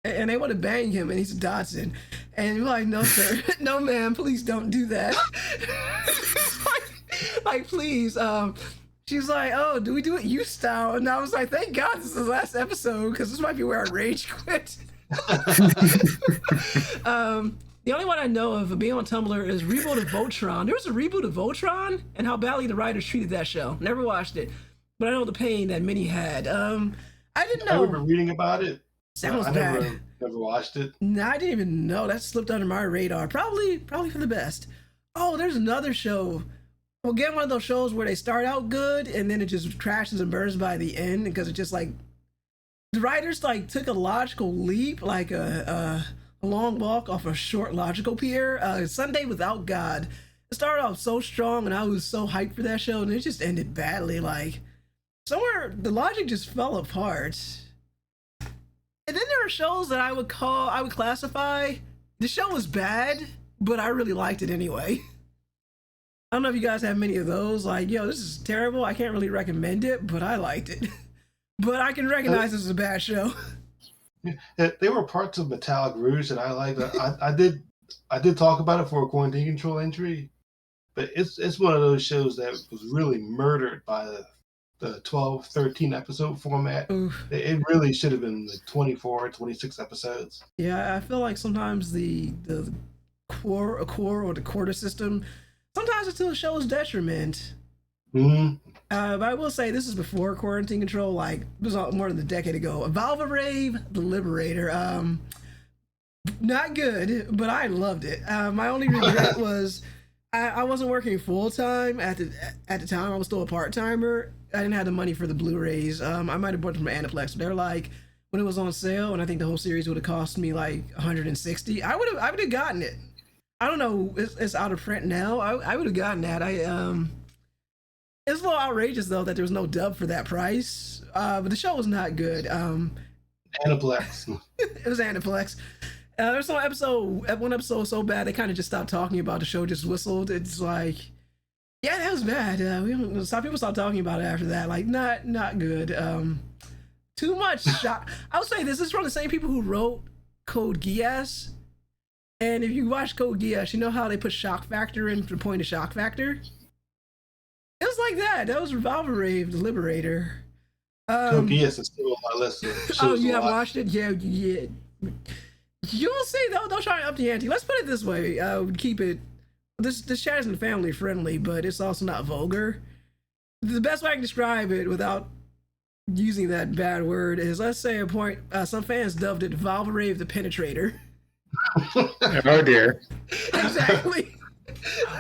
[SPEAKER 1] And they want to bang him, and he's a Dotson. And you're like, no, sir. No, ma'am, please don't do that. like, please. She's like, oh, do we do it you style? And I was like, thank God this is the last episode, because this might be where I rage quit. The only one I know of being on Tumblr is Reboot of Voltron. There was a reboot of Voltron, and how badly the writers treated that show. Never watched it, but I know the pain that many had. I didn't know.
[SPEAKER 3] I remember reading about it.
[SPEAKER 1] Sounds bad.
[SPEAKER 3] Never watched it.
[SPEAKER 1] No, I didn't even know. That slipped under my radar. Probably for the best. Oh, there's another show. Well, again, one of those shows where they start out good and then it just crashes and burns by the end because it just like the writers like took a logical leap, like a long walk off a short logical pier. Sunday Without God. It started off so strong and I was so hyped for that show, and it just ended badly. Like somewhere the logic just fell apart. And then there are shows that I would classify, the show was bad, but I really liked it anyway. I don't know if you guys have many of those, like, yo, this is terrible, I can't really recommend it, but I liked it. But I can recognize this is a bad show.
[SPEAKER 3] There were parts of Metallic Rouge that I liked. I did talk about it for a quarantine control entry, but it's one of those shows that was really murdered by the 12, 13 episode format.
[SPEAKER 1] Oof.
[SPEAKER 3] It really should have been like 24, 26 episodes.
[SPEAKER 1] Yeah, I feel like sometimes the core or the quarter system, sometimes it's to the show's detriment.
[SPEAKER 3] Mm-hmm.
[SPEAKER 1] But I will say this is before quarantine control, like it was more than a decade ago. Valve Rave, The Liberator. Not good, but I loved it. My only regret was I wasn't working full time at the time. I was still a part timer. I didn't have the money for the Blu-rays. I might have bought them from Aniplex. They're like when it was on sale, and I think the whole series would have cost me like $160. I would have gotten it. I don't know. It's out of print now. I would have gotten that. It's a little outrageous though that there was no dub for that price. But the show was not good.
[SPEAKER 3] Aniplex.
[SPEAKER 1] It was Aniplex. There's one episode was so bad they kind of just stopped talking about the show, just whistled. It's like, yeah, that was bad. Some people stopped talking about it after that. Like, not good. Too much shock. I would say this is from the same people who wrote Code Geass. And if you watch Code Geass, you know how they put shock factor in to the point of shock factor? It was like that. That was Revolver Rave, the Liberator.
[SPEAKER 3] Code Geass is still on my list.
[SPEAKER 1] Oh, you have watched it? Yeah. You'll see. Don't try to up the ante. Let's put it this way. Keep it. This chat isn't family friendly, but it's also not vulgar. The best way I can describe it without using that bad word is, let's say a point. Some fans dubbed it Revolver Rave the Penetrator.
[SPEAKER 2] Oh dear.
[SPEAKER 1] Exactly.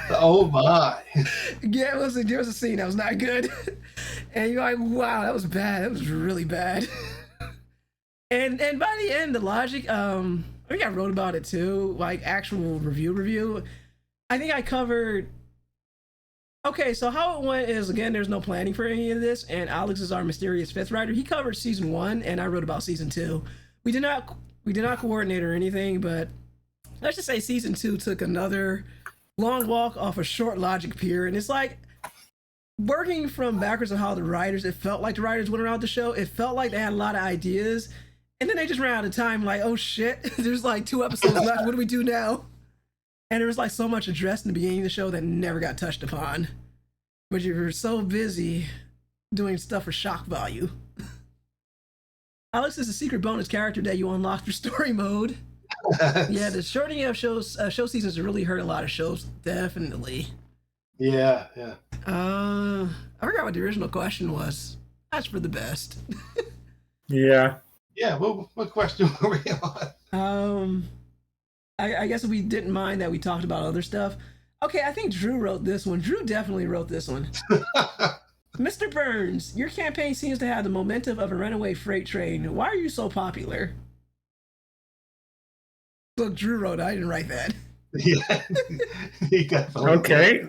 [SPEAKER 3] Oh my.
[SPEAKER 1] Yeah, there was a scene that was not good. And you're like, wow, that was bad. That was really bad. and by the end, the logic, I think I wrote about it too, like actual review. I think I covered. Okay, so how it went is, again, there's no planning for any of this, and Alex is our mysterious fifth writer. He covered season 1, and I wrote about season 2. We did not coordinate or anything, but let's just say season 2 took another long walk off a short logic pier, and it's like working from backwards of how it felt like the writers went around the show. It felt like they had a lot of ideas, and then they just ran out of time. Like, oh shit, there's like 2 episodes left. What do we do now? And there was like so much addressed in the beginning of the show that never got touched upon. But you were so busy doing stuff for shock value. Alex is a secret bonus character that you unlock through story mode. Yeah, the shortening of show seasons really hurt a lot of shows, definitely.
[SPEAKER 3] Yeah.
[SPEAKER 1] I forgot what the original question was. That's for the best.
[SPEAKER 2] Yeah.
[SPEAKER 3] Yeah, what question were we on?
[SPEAKER 1] I guess if we didn't mind that we talked about other stuff. Okay, I think Drew wrote this one. Drew definitely wrote this one. Mr. Burns, your campaign seems to have the momentum of a runaway freight train. Why are you so popular? Look, Drew wrote it. I didn't write that.
[SPEAKER 3] Yeah. He definitely
[SPEAKER 2] Okay.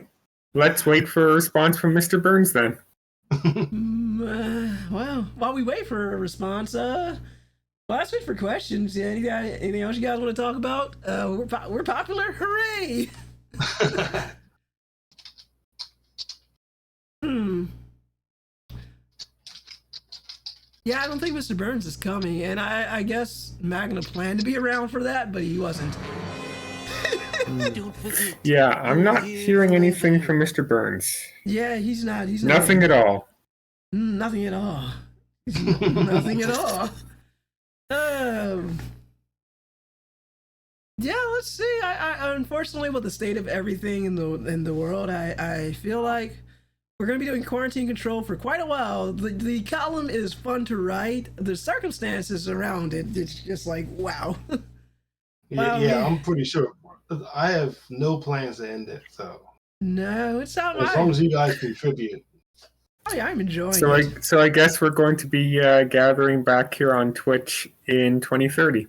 [SPEAKER 2] Let's wait for a response from Mr. Burns then.
[SPEAKER 1] Well, while we wait for a response, let's wait for questions. Yeah, anything else you guys want to talk about? We're popular. Hooray! Yeah, I don't think Mr. Burns is coming, and I guess Magna planned to be around for that, but he wasn't.
[SPEAKER 2] Yeah, I'm not hearing anything from Mr. Burns.
[SPEAKER 1] Yeah, he's not.
[SPEAKER 2] Nothing at all.
[SPEAKER 1] Nothing at all. Nothing at all. Yeah, let's see. I unfortunately, with the state of everything in the world, I feel like we're gonna be doing quarantine control for quite a while. The column is fun to write. The circumstances around it, it's just like wow.
[SPEAKER 3] Yeah, I'm pretty sure. I have no plans to end it, so.
[SPEAKER 1] No, it's not.
[SPEAKER 3] As long as you guys contribute.
[SPEAKER 1] Oh yeah, I'm enjoying it.
[SPEAKER 2] So I guess we're going to be gathering back here on Twitch in 2030.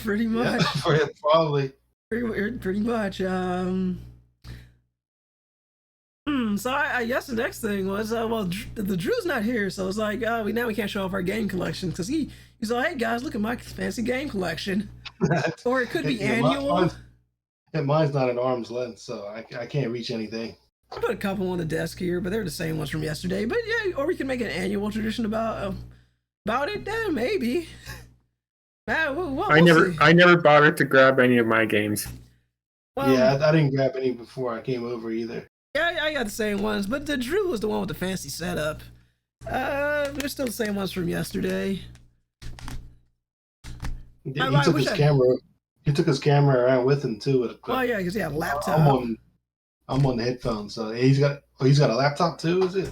[SPEAKER 1] Pretty much.
[SPEAKER 3] Yeah, probably.
[SPEAKER 1] Pretty much. So I guess the next thing was the Drew's not here, so it's like we can't show off our game collection because he's like, hey guys, look at my fancy game collection. Or it could be annual.
[SPEAKER 3] Mine's not at arm's length, so I can't reach anything.
[SPEAKER 1] I put a couple on the desk here, but they're the same ones from yesterday. But yeah, or we can make an annual tradition about it. Maybe.
[SPEAKER 2] I never bothered to grab any of my games.
[SPEAKER 1] Well,
[SPEAKER 3] yeah, I didn't grab any before I came over either.
[SPEAKER 1] Yeah, I got the same ones, but the Drew was the one with the fancy setup. They're still the same ones from yesterday.
[SPEAKER 3] He took his camera. He took his camera around with him too.
[SPEAKER 1] Oh yeah, because he had a laptop.
[SPEAKER 3] I'm on the headphones, so he's got a laptop too. Is it?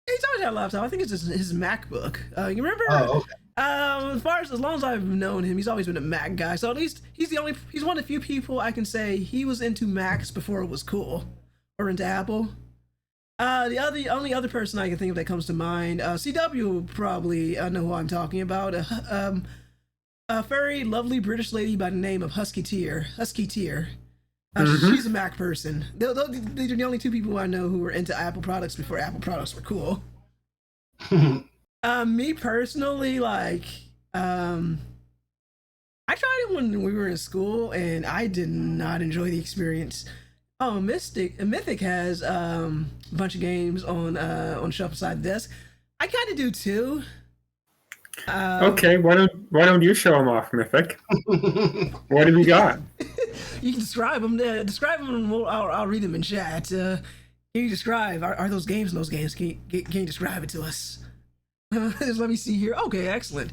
[SPEAKER 1] He's always had a laptop. I think it's just his MacBook. You remember?
[SPEAKER 3] Oh, okay.
[SPEAKER 1] As long as I've known him, he's always been a Mac guy. So at least he's one of the few people I can say he was into Macs before it was cool, or into Apple. The only other person I can think of that comes to mind, CW will probably know who I'm talking about. A very lovely British lady by the name of Husky Tear. She's a Mac person. These are the only 2 people I know who were into Apple products before Apple products were cool. Me personally, like, I tried it when we were in school, and I did not enjoy the experience. Oh, Mythic has a bunch of games on shelf beside the desk. I kind of do too.
[SPEAKER 2] Okay, why don't you show them off, Mythic? What have you got?
[SPEAKER 1] You can describe them. Describe them, and I'll read them in chat. Can you describe? Are those games in those games? Can you describe it to us? Just let me see here. Okay, excellent.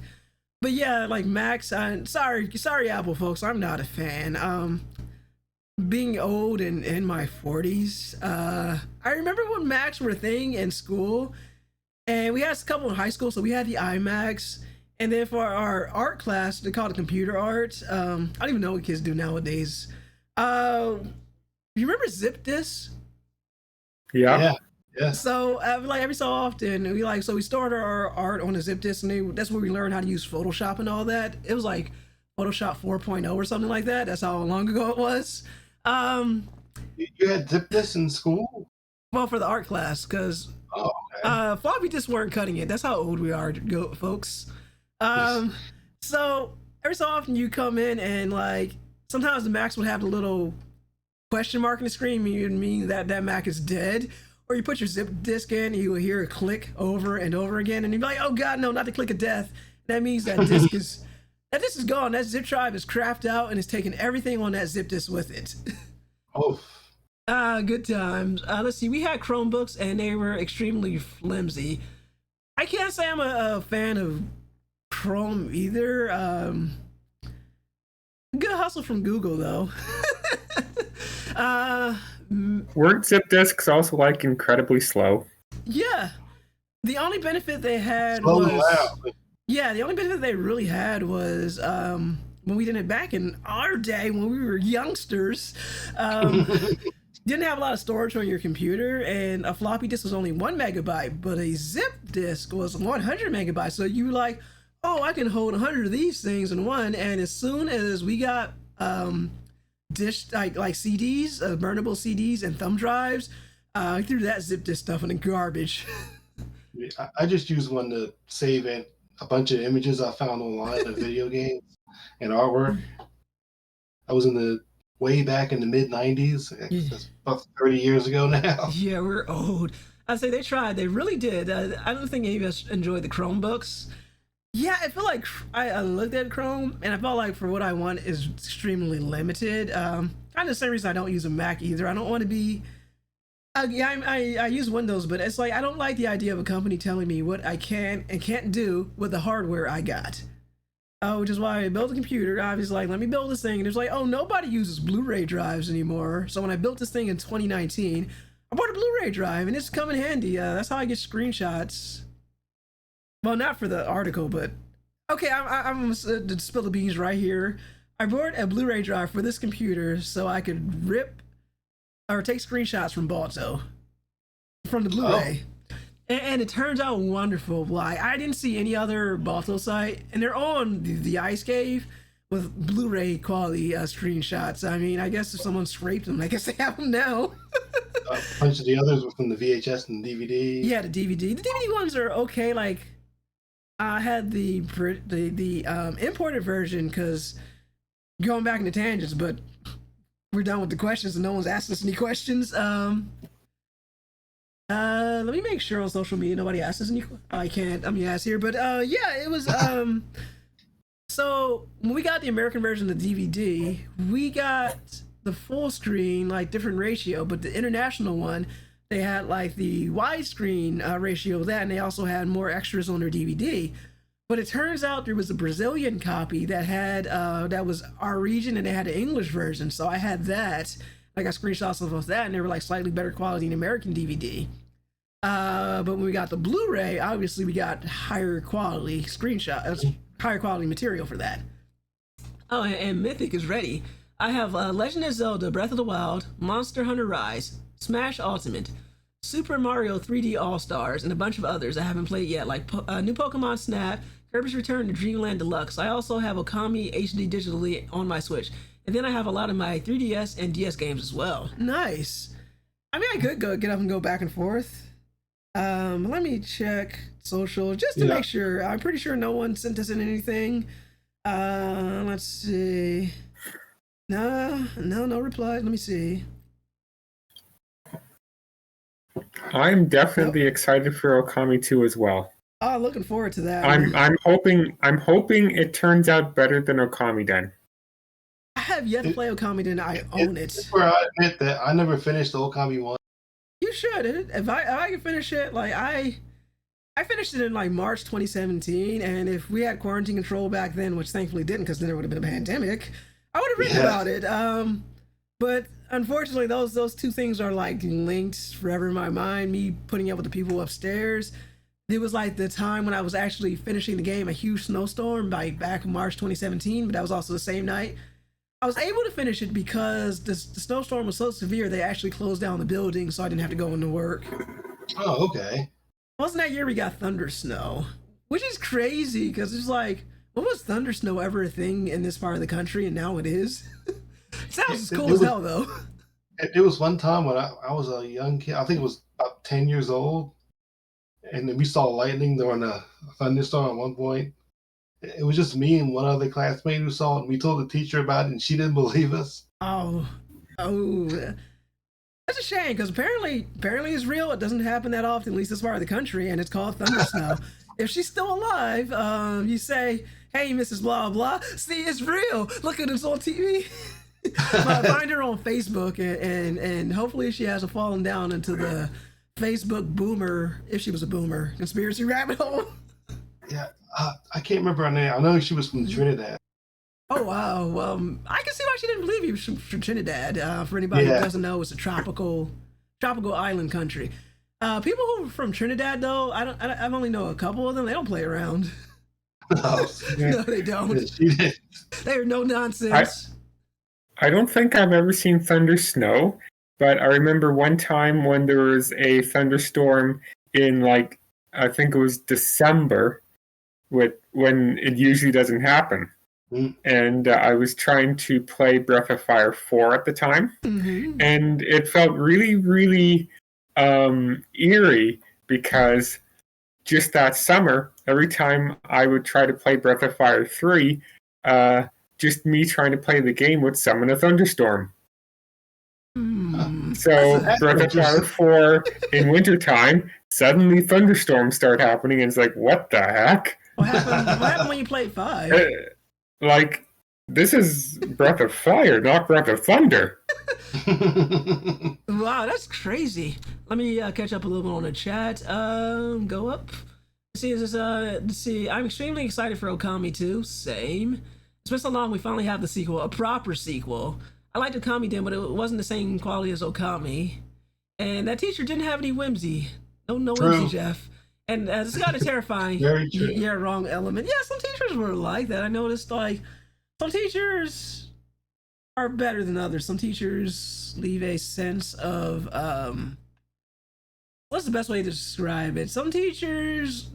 [SPEAKER 1] But yeah, like Macs. Sorry, Apple folks. I'm not a fan. Being old and in my 40s, I remember when Macs were a thing in school, and we had a couple in high school. So we had the iMacs, and then for our art class, they called it computer art. I don't even know what kids do nowadays. You remember zip disks?
[SPEAKER 2] Yeah.
[SPEAKER 3] Yeah.
[SPEAKER 1] So like every so often we started our art on a zip disk, and that's where we learned how to use Photoshop and all that. It was like Photoshop 4.0 or something like that. That's how long ago it was.
[SPEAKER 3] You had zip disks in school?
[SPEAKER 1] Well, for the art class, because floppy disks weren't cutting it. That's how old we are, folks. So every so often you come in and like sometimes the Macs would have a little question mark in the screen, meaning that Mac is dead. Or you put your zip disk in, and you will hear a click over and over again, and you're like, "Oh God, no, not the click of death." That means that disk is gone. That zip drive is crapped out and it's taking everything on that zip disk with it.
[SPEAKER 3] Oh.
[SPEAKER 1] Good times. Let's see. We had Chromebooks, and they were extremely flimsy. I can't say I'm a fan of Chrome either. Good hustle from Google though.
[SPEAKER 2] Weren't zip disks also like incredibly slow?
[SPEAKER 1] Yeah. The only benefit they had
[SPEAKER 3] Slow
[SPEAKER 1] was
[SPEAKER 3] and loud.
[SPEAKER 1] yeah. The only benefit they really had was when we did it back in our day when we were youngsters. Didn't have a lot of storage on your computer, and a floppy disk was only 1 megabyte, but a zip disk was 100 megabytes. So you were like, oh, I can hold 100 of these things in one. And as soon as we got dish like CDs, burnable CDs and thumb drives, I threw that zip disk stuff in the garbage.
[SPEAKER 3] I just used one to save a bunch of images I found online of video games and artwork. I was in the way back in the mid 90s. That's about 30 years ago now.
[SPEAKER 1] Yeah, we're old. I'd say they tried. They really did. I don't think any of us enjoyed the Chromebooks. Yeah, I feel like I looked at Chrome, and I felt like for what I want is extremely limited. Kind of the same reason I don't use a Mac either. I don't want to be. I use Windows, but it's like I don't like the idea of a company telling me what I can and can't do with the hardware I got. Which is why I built a computer. I was like, let me build this thing. And it's like, oh, nobody uses Blu-ray drives anymore. So when I built this thing in 2019, I bought a Blu-ray drive, and it's come in handy. That's how I get screenshots. Well, not for the article, but okay, I'm gonna spill the beans right here. I bought a Blu-ray drive for this computer so I could rip or take screenshots from Balto from the Blu-ray. And it turns out wonderful. Like, I didn't see any other Balto site, and they're on the Ice Cave with Blu-ray quality screenshots. I mean, I guess if someone scraped them, I guess they have them now.
[SPEAKER 3] A bunch of the others were from the VHS and DVD.
[SPEAKER 1] Yeah, the DVD. The DVD ones are okay. Like, I had the imported version because going back into tangents, but we're done with the questions and no one's asked us any questions. Let me make sure on social media nobody asks us any. I can't. I'm ass here, but yeah, it was So when we got the American version of the DVD, we got the full screen, like different ratio, but the international one, they had like the widescreen ratio of that, and they also had more extras on their DVD. But it turns out there was a Brazilian copy that had that was our region, and they had an English version. So I had that. I got screenshots of that, and they were like slightly better quality than American DVD. But when we got the Blu-ray, obviously we got higher quality screenshots, higher quality material for that. Oh, and Mythic is ready. I have Legend of Zelda: Breath of the Wild, Monster Hunter Rise, Smash Ultimate, Super Mario 3D All-Stars, and a bunch of others I haven't played yet, like new Pokemon Snap, Kirby's Return to Dreamland Deluxe. I also have Okami HD digitally on my Switch. And then I have a lot of my 3DS and DS games as well. Nice. I mean, I could get up and go back and forth. Let me check social just to make sure. I'm pretty sure no one sent us in anything. Let's see. No replies. Let me see.
[SPEAKER 2] I'm definitely excited for Okami 2 as well.
[SPEAKER 1] Oh, looking forward to that.
[SPEAKER 2] I'm hoping it turns out better than Okami Den.
[SPEAKER 1] I have yet to play Okami Den. I own it.
[SPEAKER 3] Where I admit that I never finished the Okami 1.
[SPEAKER 1] You should. If I can finish it, like I finished it in like March 2017, and if we had quarantine control back then, which thankfully didn't, because then there would have been a pandemic, I would have written about it. But unfortunately, those two things are like linked forever in my mind. Me putting up with the people upstairs. It was like the time when I was actually finishing the game, a huge snowstorm back in March 2017, but that was also the same night. I was able to finish it because the snowstorm was so severe they actually closed down the building, so I didn't have to go into work.
[SPEAKER 3] Oh, okay.
[SPEAKER 1] Wasn't that year we got thunder snow, which is crazy because it's like, when was thunder snow ever a thing in this part of the country, and now it is. Sounds as cool as hell though.
[SPEAKER 3] It was one time when I was a young kid. I think it was about 10 years old, and then we saw lightning during a thunderstorm at one point. It was just me and one other classmate who saw it, and we told the teacher about it, and she didn't believe us.
[SPEAKER 1] Oh, that's a shame because apparently it's real. It doesn't happen that often, at least this part of the country, and it's called thunder snow. If she's still alive, you say, "Hey, Mrs. Blah Blah, see, it's real. Look at this on TV." Find her on Facebook, and hopefully she hasn't fallen down into the Facebook boomer, if she was a boomer, conspiracy rabbit hole.
[SPEAKER 3] Yeah, I can't remember her name. I know she was from Trinidad.
[SPEAKER 1] Oh wow, well, I can see why she didn't believe you from Trinidad. For anybody who doesn't know, it's a tropical island country. People who are from Trinidad, though, I only know a couple of them. They don't play around.
[SPEAKER 3] Oh,
[SPEAKER 1] No, they don't. They are no nonsense.
[SPEAKER 2] I don't think I've ever seen thunder snow, but I remember one time when there was a thunderstorm in, like, I think it was December, when it usually doesn't happen. And I was trying to play Breath of Fire 4 at the time, and it felt really, really eerie because just that summer, every time I would try to play Breath of Fire 3, just me trying to play the game would summon a thunderstorm. So Breath of Fire 4 in wintertime, suddenly thunderstorms start happening, and it's like, what the heck?
[SPEAKER 1] What happened when you played 5?
[SPEAKER 2] Like, this is Breath of Fire, not Breath of Thunder.
[SPEAKER 1] Wow, that's crazy. Let me catch up a little bit on the chat. Go up. Let's see. I'm extremely excited for Okami 2. Same. It's been so long, we finally have the sequel, a proper sequel. I liked Okami then, but it wasn't the same quality as Okami. And that teacher didn't have any whimsy. No whimsy, Geoff. And it's kind of terrifying.
[SPEAKER 3] Very true.
[SPEAKER 1] Yeah, wrong element. Yeah, some teachers were like that. I noticed, like, some teachers are better than others. Some teachers leave a sense of, what's the best way to describe it? Some teachers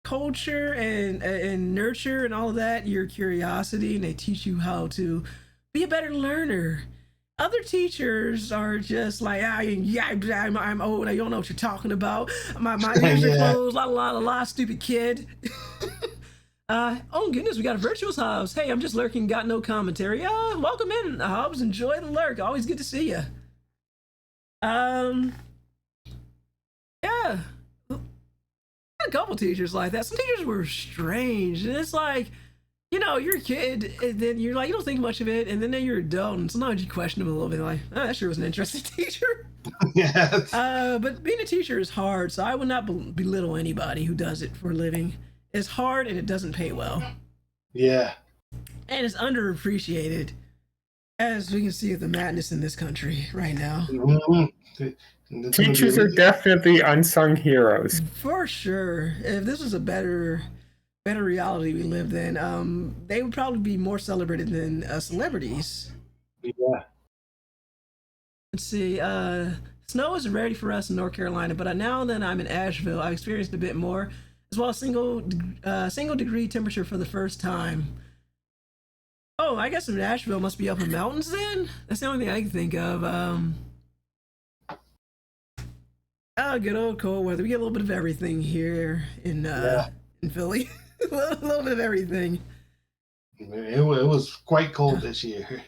[SPEAKER 1] culture and nurture and all of that, your curiosity, and they teach you how to be a better learner. Other teachers are just like, I'm old, I don't know what you're talking about. My ears are closed, la, stupid kid. Oh goodness, we got a virtuous Hobbs. Hey, I'm just lurking, got no commentary. Welcome in, Hobbs. Enjoy the lurk. Always good to see you. Yeah. A couple teachers like that. Some teachers were strange, and it's like, you know, you're a kid, and then you're like, you don't think much of it, and then you're an adult, and sometimes you question them a little bit, like, oh, that sure was an interesting teacher.
[SPEAKER 3] Yes.
[SPEAKER 1] But being a teacher is hard, so I would not belittle anybody who does it for a living. It's hard, and it doesn't pay well.
[SPEAKER 3] Yeah.
[SPEAKER 1] And it's underappreciated, as we can see with the madness in this country right now.
[SPEAKER 2] Teachers are definitely unsung heroes.
[SPEAKER 1] For sure. If this was a better reality we lived in, they would probably be more celebrated than celebrities.
[SPEAKER 3] Yeah.
[SPEAKER 1] Let's see. Snow is ready for us in North Carolina, but now and then I'm in Asheville. I've experienced a bit more, as well as single degree temperature for the first time. Oh, I guess in Asheville must be up in mountains then? That's the only thing I can think of. Good old cold weather. We get a little bit of everything here in Philly. a little bit of everything.
[SPEAKER 3] It was quite cold this year.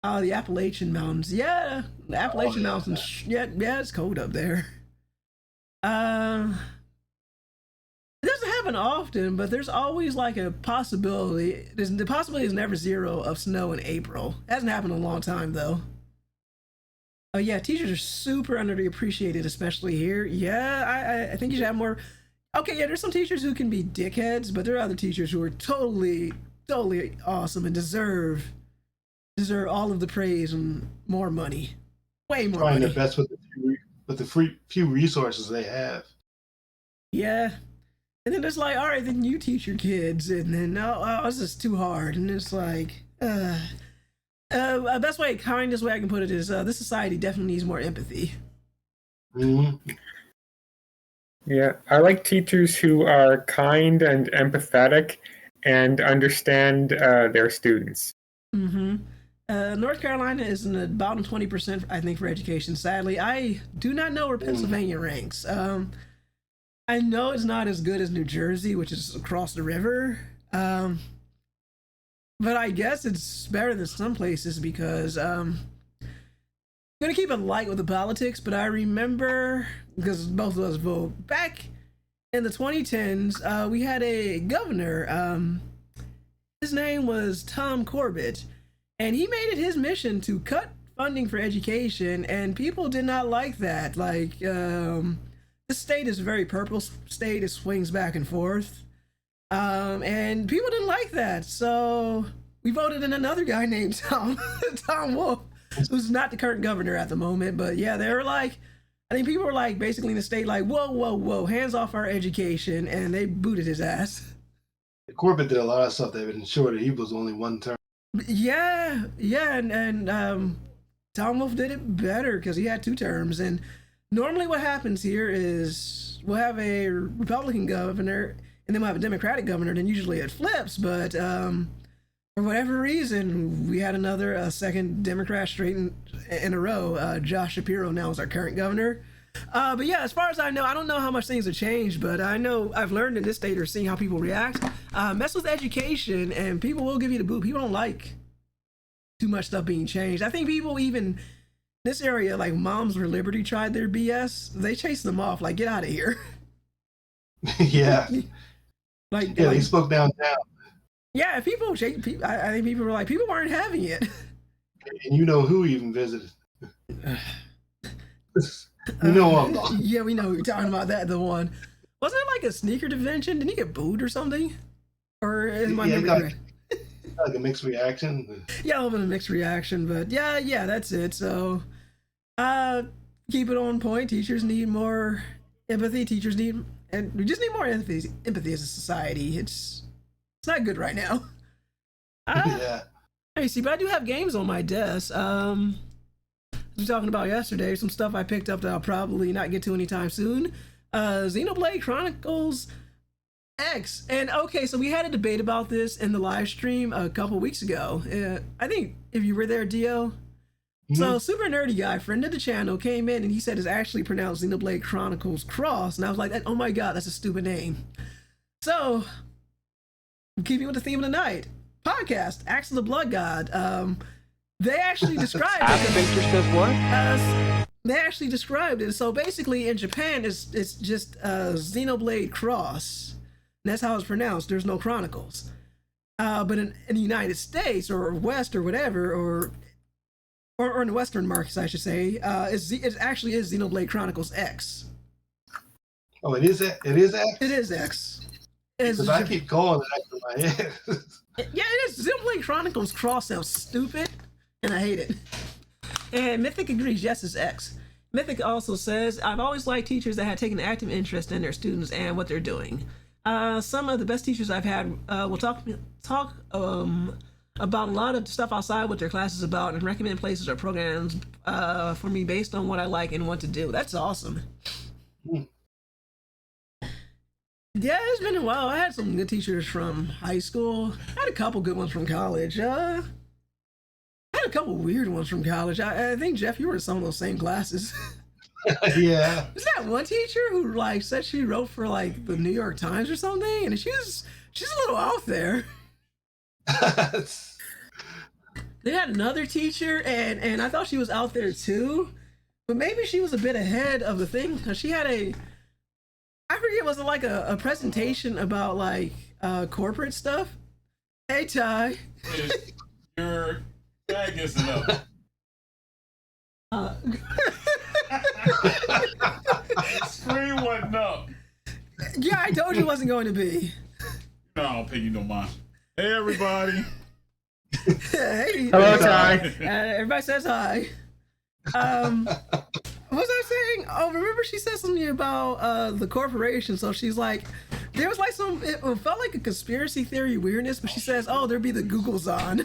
[SPEAKER 1] Oh, the Appalachian Mountains. Yeah, the Appalachian Mountains. Yeah, it's cold up there. It doesn't happen often, but there's always like a possibility. The possibility is never zero of snow in April. It hasn't happened in a long time though. Oh yeah, teachers are super underappreciated, especially here. Yeah, I think you should have more. Okay, yeah, there's some teachers who can be dickheads, but there are other teachers who are totally awesome and deserve all of the praise and more money, way more
[SPEAKER 3] Trying their
[SPEAKER 1] money.
[SPEAKER 3] best with the few resources they have.
[SPEAKER 1] Yeah, and then it's like, all right, then you teach your kids, and then this is too hard, and it's like, best way, kindest way I can put it is, this society definitely needs more empathy.
[SPEAKER 3] Mm-hmm.
[SPEAKER 2] Yeah, I like teachers who are kind and empathetic and understand their students.
[SPEAKER 1] Mm-hmm. North Carolina is in the bottom 20%, I think, for education. Sadly, I do not know where Pennsylvania ranks. I know it's not as good as New Jersey, which is across the river. But I guess it's better than some places because I'm gonna keep it light with the politics. But I remember, because both of us vote, back in the 2010s, we had a governor. His name was Tom Corbett, and he made it his mission to cut funding for education, and people did not like that. Like, this state is a very purple state. It swings back and forth. And people didn't like that. So we voted in another guy named Tom Wolf, who's not the current governor at the moment. But yeah, they were like, I think people were like basically in the state like, whoa, hands off our education. And they booted his ass.
[SPEAKER 3] Corbett did a lot of stuff that would ensure that he was only one term.
[SPEAKER 1] Yeah. And Tom Wolf did it better because he had 2 terms. And normally what happens here is we'll have a Republican governor and then we'll have a Democratic governor, then usually it flips. But for whatever reason, we had another second Democrat straight in a row. Josh Shapiro now is our current governor. But yeah, as far as I know, I don't know how much things have changed, but I know I've learned in this state or seeing how people react. Mess with education and people will give you the boot. People don't like too much stuff being changed. I think people even this area, like Moms for Liberty tried their BS. They chased them off, like, get out of here.
[SPEAKER 3] Yeah.
[SPEAKER 1] Like,
[SPEAKER 3] yeah, he spoke downtown.
[SPEAKER 1] Yeah, I think people were like, people weren't having it.
[SPEAKER 3] And you know who even visited. You know I'm not.
[SPEAKER 1] Yeah, we know who you're talking about. The one. Wasn't it like a sneaker convention? Didn't he get booed or something? Or is my memory correct?
[SPEAKER 3] Like a mixed reaction.
[SPEAKER 1] Yeah, a little bit of mixed reaction, but yeah, that's it. So, keep it on point. Teachers need more empathy. And we just need more empathy as a society. It's not good right now.
[SPEAKER 3] Yeah.
[SPEAKER 1] Hey, see, but I do have games on my desk. As we were talking about yesterday, some stuff I picked up that I'll probably not get to anytime soon. Xenoblade Chronicles X. And okay, so we had a debate about this in the live stream a couple weeks ago. I think if you were there, Dio. Mm-hmm. So super nerdy guy, friend of the channel, came in and he said it's actually pronounced Xenoblade Chronicles Cross. And I was like, oh my god, that's a stupid name. So, keeping with the theme of the night, podcast, Axe of the Blood God. They actually described it. They actually described it. So basically in Japan, it's just Xenoblade Cross. And that's how it's pronounced. There's no Chronicles. But in the United States or West or whatever, or in the Western markets, I should say, it actually is Xenoblade Chronicles X.
[SPEAKER 3] Oh, it is X? It is X?
[SPEAKER 1] It is X.
[SPEAKER 3] Because I keep calling it X in my head.
[SPEAKER 1] Yeah, it is. Xenoblade Chronicles Cross sounds stupid, and I hate it. And Mythic agrees, yes, it's X. Mythic also says, I've always liked teachers that had taken an active interest in their students and what they're doing. Some of the best teachers I've had will talk about a lot of stuff outside what their class is about and recommend places or programs for me based on what I like and want to do. That's awesome. Yeah, it's been a while. I had some good teachers from high school. I had a couple good ones from college. I had a couple weird ones from college. I think, Geoff, you were in some of those same classes.
[SPEAKER 3] Yeah.
[SPEAKER 1] Is that one teacher who like said she wrote for like the New York Times or something? And she's a little out there. They had another teacher, and I thought she was out there too, but maybe she was a bit ahead of the thing because she had I forget, was it like a presentation about like corporate stuff? Hey, Ty.
[SPEAKER 5] Your tag isn't up.
[SPEAKER 1] Uh,
[SPEAKER 4] Screen wasn't up.
[SPEAKER 1] yeah, I told you it wasn't going to be.
[SPEAKER 4] No, I don't pay you no mind. Hey, everybody.
[SPEAKER 1] Hey,
[SPEAKER 2] Hello, Ty.
[SPEAKER 1] everybody says hi. What was I saying? Oh, remember she said something about the corporation. So she's like, there was like it felt like a conspiracy theory weirdness, but she says, oh, there'd be the Googles on.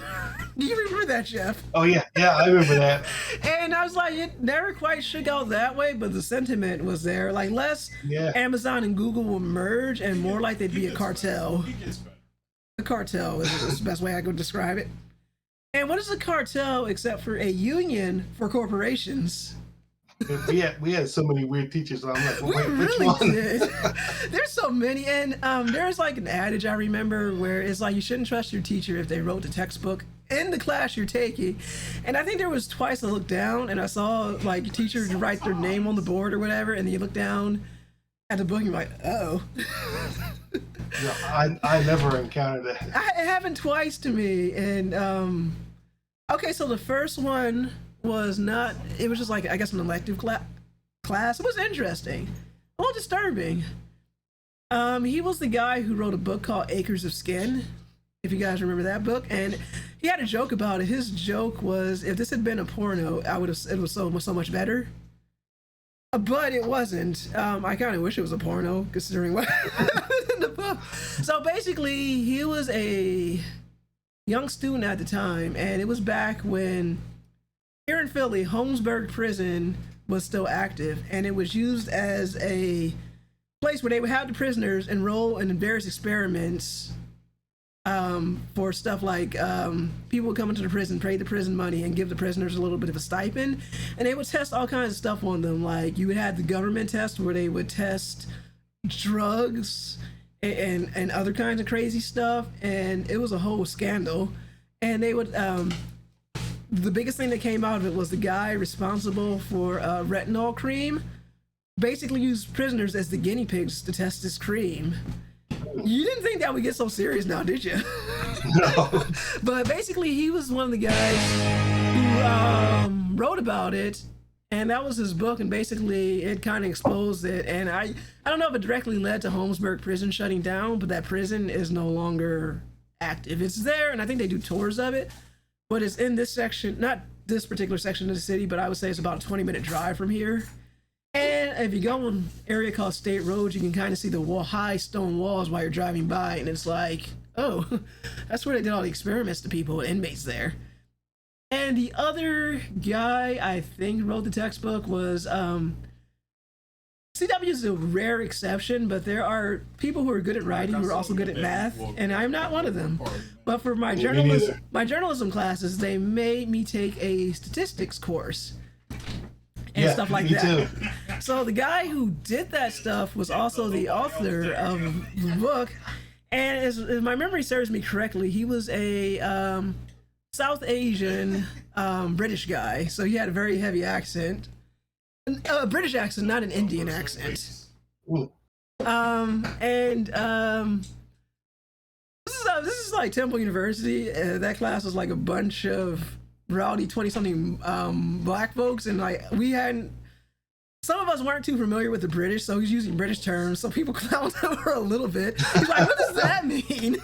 [SPEAKER 1] Do you remember that, Geoff?
[SPEAKER 3] Oh yeah, I remember that.
[SPEAKER 1] And I was like, it never quite shook out that way, but the sentiment was there. Like less Amazon and Google will merge and more like they'd be a cartel. A cartel is the best way I could describe it. And what is a cartel except for a union for corporations?
[SPEAKER 3] We had so many weird teachers. So I'm like, well, wait, which
[SPEAKER 1] really
[SPEAKER 3] one?
[SPEAKER 1] did. There's so many, and there's like an adage I remember where it's like you shouldn't trust your teacher if they wrote the textbook in the class you're taking. And I think there was twice I looked down and I saw like teachers write their name on the board or whatever, and then you look down at the book and you're like, oh.
[SPEAKER 3] No, I never encountered that.
[SPEAKER 1] It happened twice to me, and okay, so the first one was not. It was just like I guess an elective class. It was interesting, a little disturbing. He was the guy who wrote a book called Acres of Skin, if you guys remember that book, and he had a joke about it. His joke was, if this had been a porno, it was so much better. But it wasn't. I kind of wish it was a porno, considering what happened in the book. So basically, he was a young student at the time, and it was back when here in Philly, Holmesburg Prison was still active, and it was used as a place where they would have the prisoners enroll in various experiments for stuff like people would come into the prison, pay the prison money, and give the prisoners a little bit of a stipend, and they would test all kinds of stuff on them. Like you would have the government test where they would test drugs and other kinds of crazy stuff, and it was a whole scandal. And they would the biggest thing that came out of it was the guy responsible for retinol cream basically used prisoners as the guinea pigs to test this cream. You didn't think that would get so serious now, did you?
[SPEAKER 3] No.
[SPEAKER 1] But basically he was one of the guys who wrote about it, and that was his book, and basically it kind of exposed it. And I don't know if it directly led to Holmesburg Prison shutting down, but that prison is no longer active. It's there, and I think they do tours of it, but it's in this section, not this particular section of the city, but I would say it's about a 20-minute drive from here. And if you go on an area called State Road, you can kind of see the high stone walls while you're driving by, and it's like, oh, that's where they did all the experiments to people, inmates there. And the other guy I think wrote the textbook was CW is a rare exception, but there are people who are good at writing who are also good at math, and I'm not one of them. But for my journalism classes, they made me take a statistics course and stuff like that. Too. So the guy who did that stuff was also the author of the book, and as my memory serves me correctly, he was a South Asian British guy, so he had a very heavy accent. A British accent, not an Indian accent. This is like Temple University. That class was like a bunch of rowdy 20-something black folks, and like some of us weren't too familiar with the British, so he's using British terms, so people clowned over a little bit. He's like, what does that mean?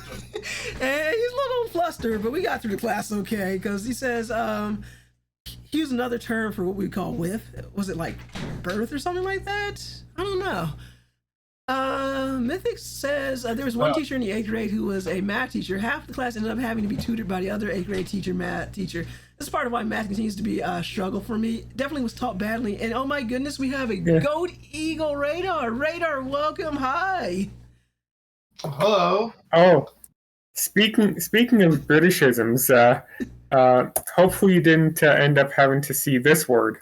[SPEAKER 1] And he's a little flustered, but we got through the class okay, because he says he used another term for what we call with. Was it like birth or something like that? I don't know. Mythic says there was one teacher in the 8th grade who was a math teacher. Half the class ended up having to be tutored by the other 8th grade math teacher. This is part of why math continues to be a struggle for me. Definitely was taught badly. And oh my goodness, we have a Goat Eagle Radar. Radar, welcome. Hi.
[SPEAKER 3] Hello.
[SPEAKER 2] Oh, speaking of Britishisms, hopefully you didn't end up having to see this word.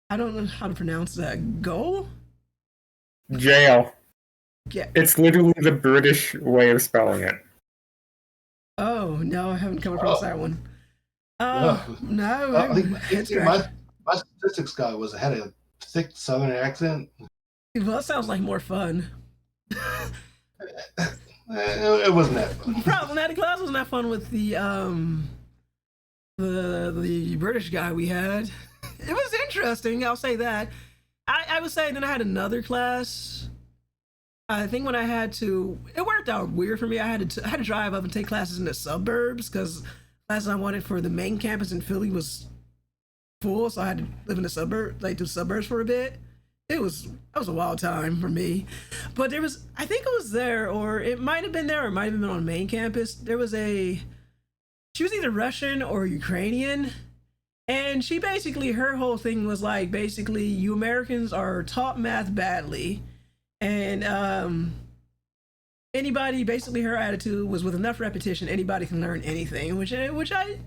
[SPEAKER 1] I don't know how to pronounce that. Go?
[SPEAKER 2] Jail.
[SPEAKER 1] Yeah.
[SPEAKER 2] It's literally the British way of spelling it.
[SPEAKER 1] Oh, no, I haven't come across that one. No,
[SPEAKER 3] my statistics guy had a thick Southern accent.
[SPEAKER 1] Well, that sounds like more fun.
[SPEAKER 3] It wasn't that fun.
[SPEAKER 1] Problematic class wasn't that fun with the the British guy we had. It was interesting, I'll say that. I would say then I had another class. I think when I had to, it worked out weird for me. I had to drive up and take classes in the suburbs because classes I wanted for the main campus in Philly was full, so I had to live in the suburb, like the suburbs for a bit. That was a wild time for me. But there was, I think it was there, or it might have been there, or it might have been on the main campus. There was she was either Russian or Ukrainian. And she basically, her whole thing was like, basically, you Americans are taught math badly. And anybody, basically her attitude was with enough repetition, anybody can learn anything, which I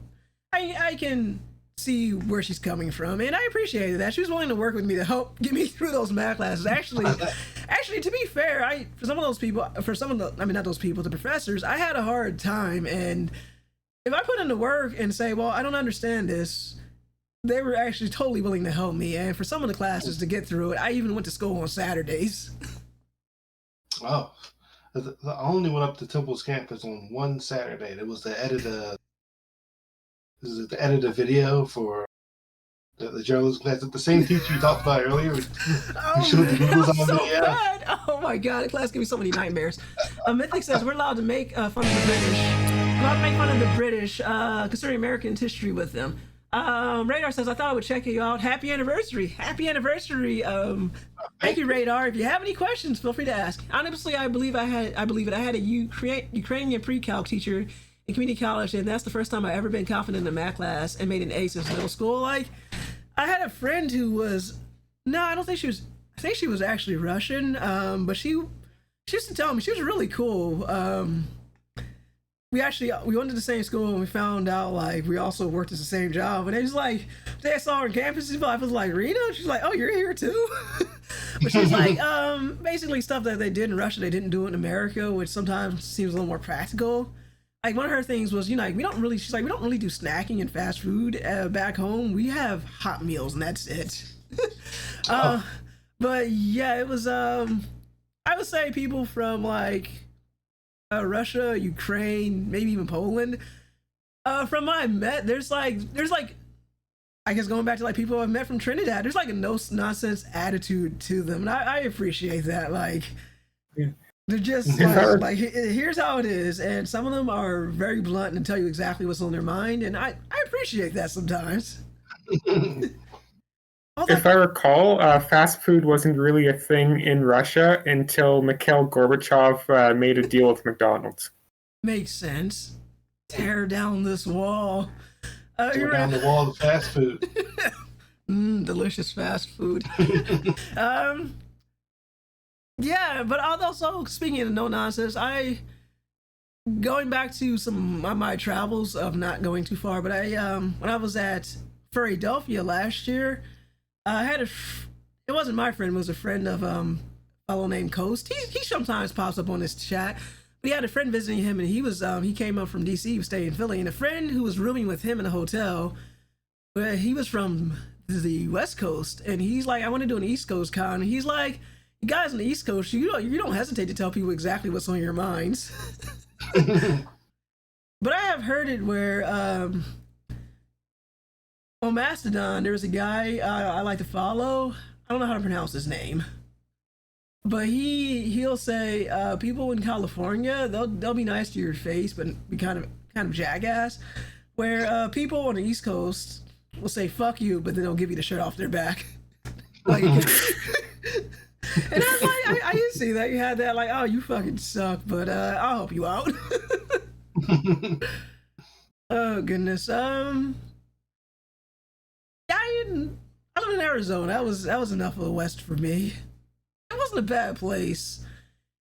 [SPEAKER 1] can see where she's coming from. And I appreciated that. She was willing to work with me to help get me through those math classes. Actually, to be fair, for some of those people, not those people, the professors, I had a hard time. And if I put in the work and say, well, I don't understand this, they were actually totally willing to help me. And for some of the classes to get through it, I even went to school on Saturdays.
[SPEAKER 3] Oh, I only went up to Temple's campus on one Saturday. It was to edit a video for the journalism class. The same teacher you talked about earlier.
[SPEAKER 1] Oh, man, I'm so bad. Oh my god, the class gave me so many nightmares. Mythic says we're allowed to make fun of the British. We're allowed to make fun of the British, concerning American history with them. Radar says, I thought I would check you out. Happy anniversary. Happy anniversary. Thank you, Radar. If you have any questions, feel free to ask. Honestly, I believe it. I had a Ukrainian pre-calc teacher in community college, and that's the first time I ever been confident in a math class and made an A since middle school. Like, I had a friend who was, no, I don't think she was, I think she was actually Russian, but she used to tell me she was really cool. We went to the same school and we found out like we also worked at the same job, and it was like they saw her on campus. I was like, Rita? She's like, oh, you're here too? But she's like, basically stuff that they did in Russia they didn't do in America, which sometimes seems a little more practical. Like one of her things was, like, we don't really do snacking and fast food back home. We have hot meals and that's it. But yeah, it was I would say people from like Russia, Ukraine, maybe even Poland. From what I met, there's like, I guess going back to like people I've met from Trinidad, there's like a no nonsense attitude to them, and I appreciate that. Like, they're just like, here's how it is, and some of them are very blunt and tell you exactly what's on their mind, and I appreciate that sometimes.
[SPEAKER 2] If I recall, fast food wasn't really a thing in Russia until Mikhail Gorbachev made a deal with McDonald's.
[SPEAKER 1] Makes sense. Tear down this wall.
[SPEAKER 3] Tear down the wall of fast food.
[SPEAKER 1] Delicious fast food. Yeah, but also, speaking of no nonsense, going back to some of my travels of not going too far, but when I was at Philadelphia last year, I had it wasn't my friend, it was a friend of a fellow named Coast. He sometimes pops up on this chat. But he had a friend visiting him, and he came up from DC, he was staying in Philly, and a friend who was rooming with him in a hotel, but he was from the West Coast, and he's like, I want to do an East Coast con. And he's like, you guys on the East Coast, you don't hesitate to tell people exactly what's on your minds. But I have heard it where on Mastodon, there was a guy I like to follow. I don't know how to pronounce his name, but he'll say people in California, they'll be nice to your face, but be kind of jackass. Where people on the East Coast will say "fuck you," but then they'll give you the shirt off their back. Like, and I was like, I didn't see that. You had that, like, oh, you fucking suck, but I'll help you out. Oh goodness. I live in Arizona. That was enough of the West for me. It wasn't a bad place. It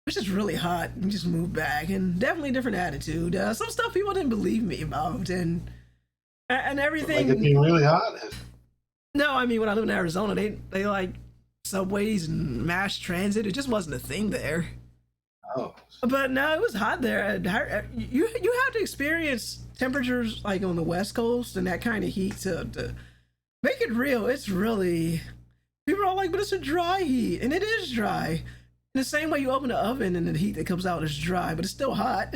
[SPEAKER 1] was just really hot. We just moved back, and definitely a different attitude. Some stuff people didn't believe me about, and everything.
[SPEAKER 3] Like it being really hot.
[SPEAKER 1] No, I mean when I lived in Arizona, they like subways and mass transit. It just wasn't a thing there.
[SPEAKER 3] Oh. But
[SPEAKER 1] no, it was hot there. You have to experience temperatures like on the West Coast and that kind of heat to make it real. It's really, people are like, but it's a dry heat, and it is dry. In the same way you open the oven and the heat that comes out is dry, but it's still hot.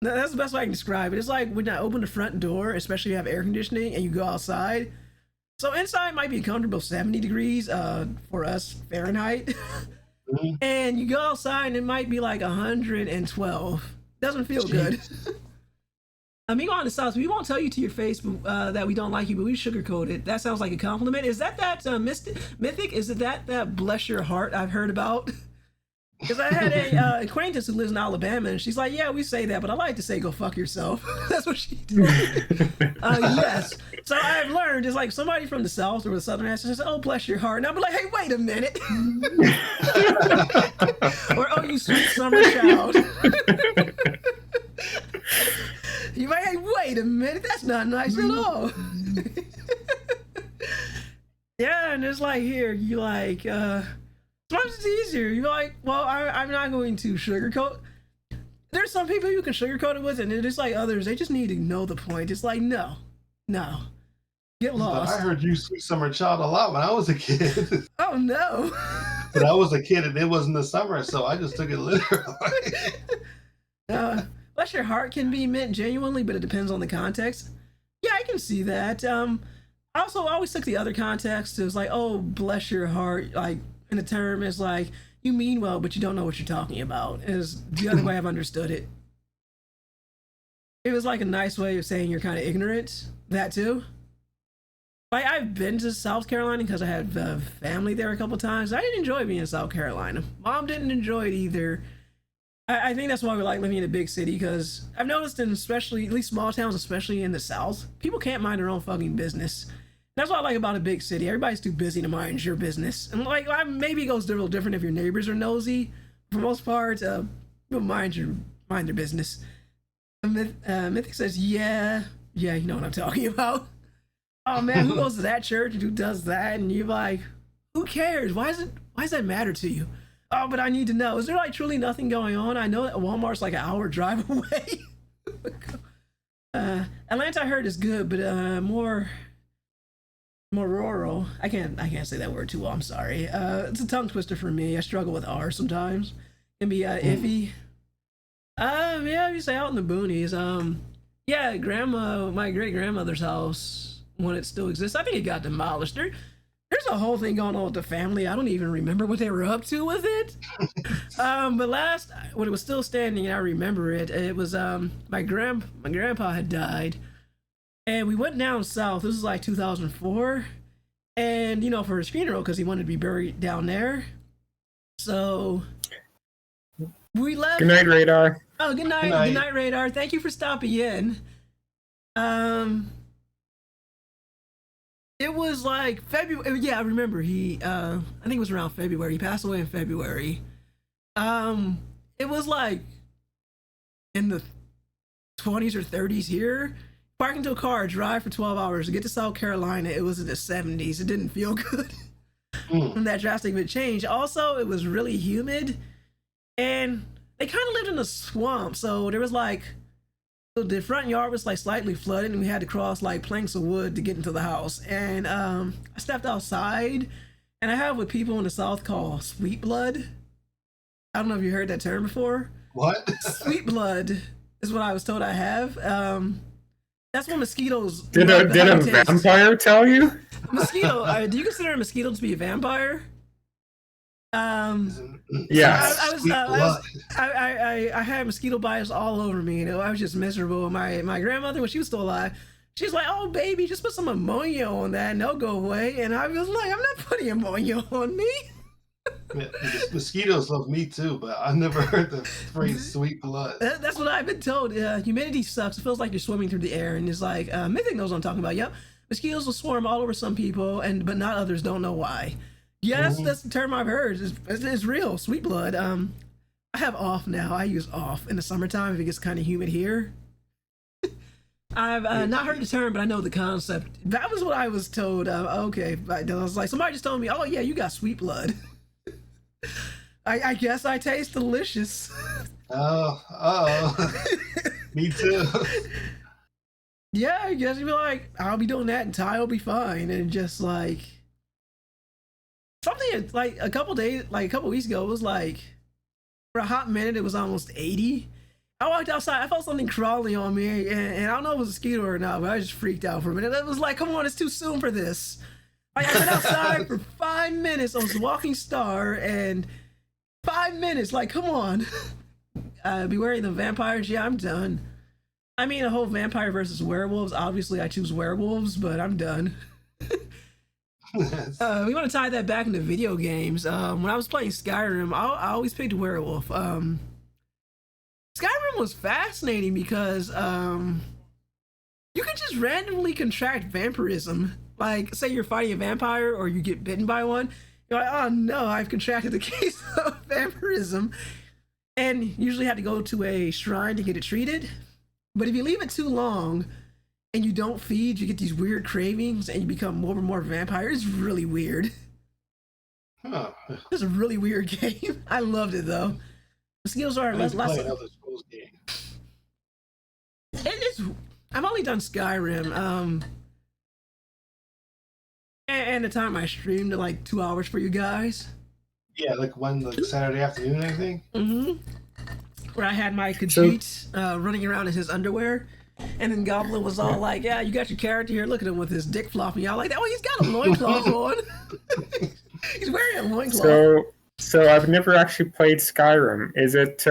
[SPEAKER 1] That's the best way I can describe it. It's like when I open the front door, especially if you have air conditioning and you go outside. So inside might be a comfortable 70 degrees for us Fahrenheit. And you go outside and it might be like 112. Doesn't feel good. Me going to the South, we won't tell you to your face that we don't like you, but we sugarcoat it. That sounds like a compliment. Is that mythic? Is it that bless your heart I've heard about? Because I had a acquaintance who lives in Alabama, and she's like, yeah, we say that, but I like to say go fuck yourself. That's what she did. Yes. So I've learned, it's like somebody from the South or the Southern accent says, oh, bless your heart. And I'll be like, hey, wait a minute. Or, oh, you sweet summer child. You might, hey, wait a minute. That's not nice at all. Yeah, and it's like, here, you like, sometimes it's easier. You're like, well, I'm not going to sugarcoat. There's some people you can sugarcoat it with, and it's like others, they just need to know the point. It's like, no. Get lost.
[SPEAKER 3] But I heard you sweet summer child a lot when I was a kid.
[SPEAKER 1] Oh, no.
[SPEAKER 3] But I was a kid, and it wasn't the summer, so I just took it literally.
[SPEAKER 1] Bless your heart can be meant genuinely, but it depends on the context. Yeah, I can see that. Also, I always took the other context. It was like, oh, bless your heart, like, and the term is like, you mean well, but you don't know what you're talking about, is the other way I've understood it. It was like a nice way of saying you're kind of ignorant. That too. Like, I've been to South Carolina because I had family there a couple times. I didn't enjoy being in South Carolina. Mom didn't enjoy it either. I think that's why we like living in a big city, because I've noticed in especially, at least small towns, especially in the South, people can't mind their own fucking business. That's what I like about a big city. Everybody's too busy to mind your business. And like, maybe it goes a little different if your neighbors are nosy. For the most part, people mind their business. Mythic says, yeah, you know what I'm talking about. Oh man, who goes to that church and who does that? And you're like, who cares? Why does that matter to you? Oh, but I need to know. Is there like truly nothing going on? I know that Walmart's like an hour drive away. Atlanta, I heard, is good, but more rural. I can't say that word too well. I'm sorry. It's a tongue twister for me. I struggle with R sometimes. It can be iffy. Yeah, you say out in the boonies. Yeah, my great grandmother's house, when it still exists, I think it got demolished. There's a whole thing going on with the family. I don't even remember what they were up to with it. But last, when it was still standing, and I remember it, it was my grandpa had died, and we went down south. This was like 2004, and you know, for his funeral, because he wanted to be buried down there. So we left.
[SPEAKER 2] Good night, Radar.
[SPEAKER 1] Oh, good night. Good night, Radar. Thank you for stopping in. It was like February. Yeah, I remember I think it was around February. He passed away in February. It was like in the 20s or 30s here. Park into a car, drive for 12 hours to get to South Carolina. It was in the 70s. It didn't feel good from that drastic of a change. Also, it was really humid, and they kind of lived in a swamp. So there was like, so the front yard was like slightly flooded, and we had to cross like planks of wood to get into the house. And I stepped outside, and I have what people in the South call sweet blood. I don't know if you heard that term before.
[SPEAKER 3] What?
[SPEAKER 1] Sweet blood is what I was told I have. That's what mosquitoes.
[SPEAKER 2] Did a vampire tell you?
[SPEAKER 1] Mosquito. Do you consider a mosquito to be a vampire?
[SPEAKER 2] Yeah.
[SPEAKER 1] I had mosquito bites all over me. You know, I was just miserable. My grandmother, when she was still alive, she's like, "Oh, baby, just put some ammonia on that, and they'll go away." And I was like, "I'm not putting ammonia on me."
[SPEAKER 3] Yeah, mosquitoes love me too, but I never heard the phrase "sweet blood."
[SPEAKER 1] That's what I've been told. Humidity sucks. It feels like you're swimming through the air, and it's like Mythic knows what I'm talking about. Yep, mosquitoes will swarm all over some people, but not others. Don't know why. Yeah, that's the term I've heard. It's real. Sweet blood. I have off now. I use off in the summertime if it gets kind of humid here. I've not heard the term, but I know the concept. That was what I was told. Okay, I was like, somebody just told me, "Oh yeah, you got sweet blood." I guess I taste delicious. Oh,
[SPEAKER 3] me too.
[SPEAKER 1] Yeah, I guess you'd be like, I'll be doing that and Ty will be fine. And just like something like a couple weeks ago, it was like for a hot minute it was almost 80. I walked outside. I felt something crawling on me, and I don't know if it was a mosquito or not, but I just freaked out for a minute. It was like, come on, it's too soon for this. Like, I've been outside for 5 minutes. I was a walking star, and 5 minutes. Like, come on. Be wearing the vampires. Yeah, I'm done. I mean, the whole vampire versus werewolves. Obviously, I choose werewolves, but I'm done. We want to tie that back into video games. When I was playing Skyrim, I always picked werewolf. Skyrim was fascinating because you can just randomly contract vampirism. Like, say you're fighting a vampire or you get bitten by one. You're like, oh no, I've contracted the case of vampirism. And usually have to go to a shrine to get it treated. But if you leave it too long and you don't feed, you get these weird cravings and you become more and more vampire. It's really weird.
[SPEAKER 3] Huh.
[SPEAKER 1] It's a really weird game. I loved it though. The skills are less.
[SPEAKER 3] Game.
[SPEAKER 1] I've only done Skyrim. And the time I streamed like 2 hours for you guys.
[SPEAKER 3] Yeah, like Saturday afternoon, I think.
[SPEAKER 1] Mm-hmm. Where I had my Khajiit running around in his underwear. And then Goblin was all like, yeah, you got your character here. Look at him with his dick flopping out like that. Oh, he's got a loincloth on. He's wearing a loincloth.
[SPEAKER 2] So I've never actually played Skyrim. Is it,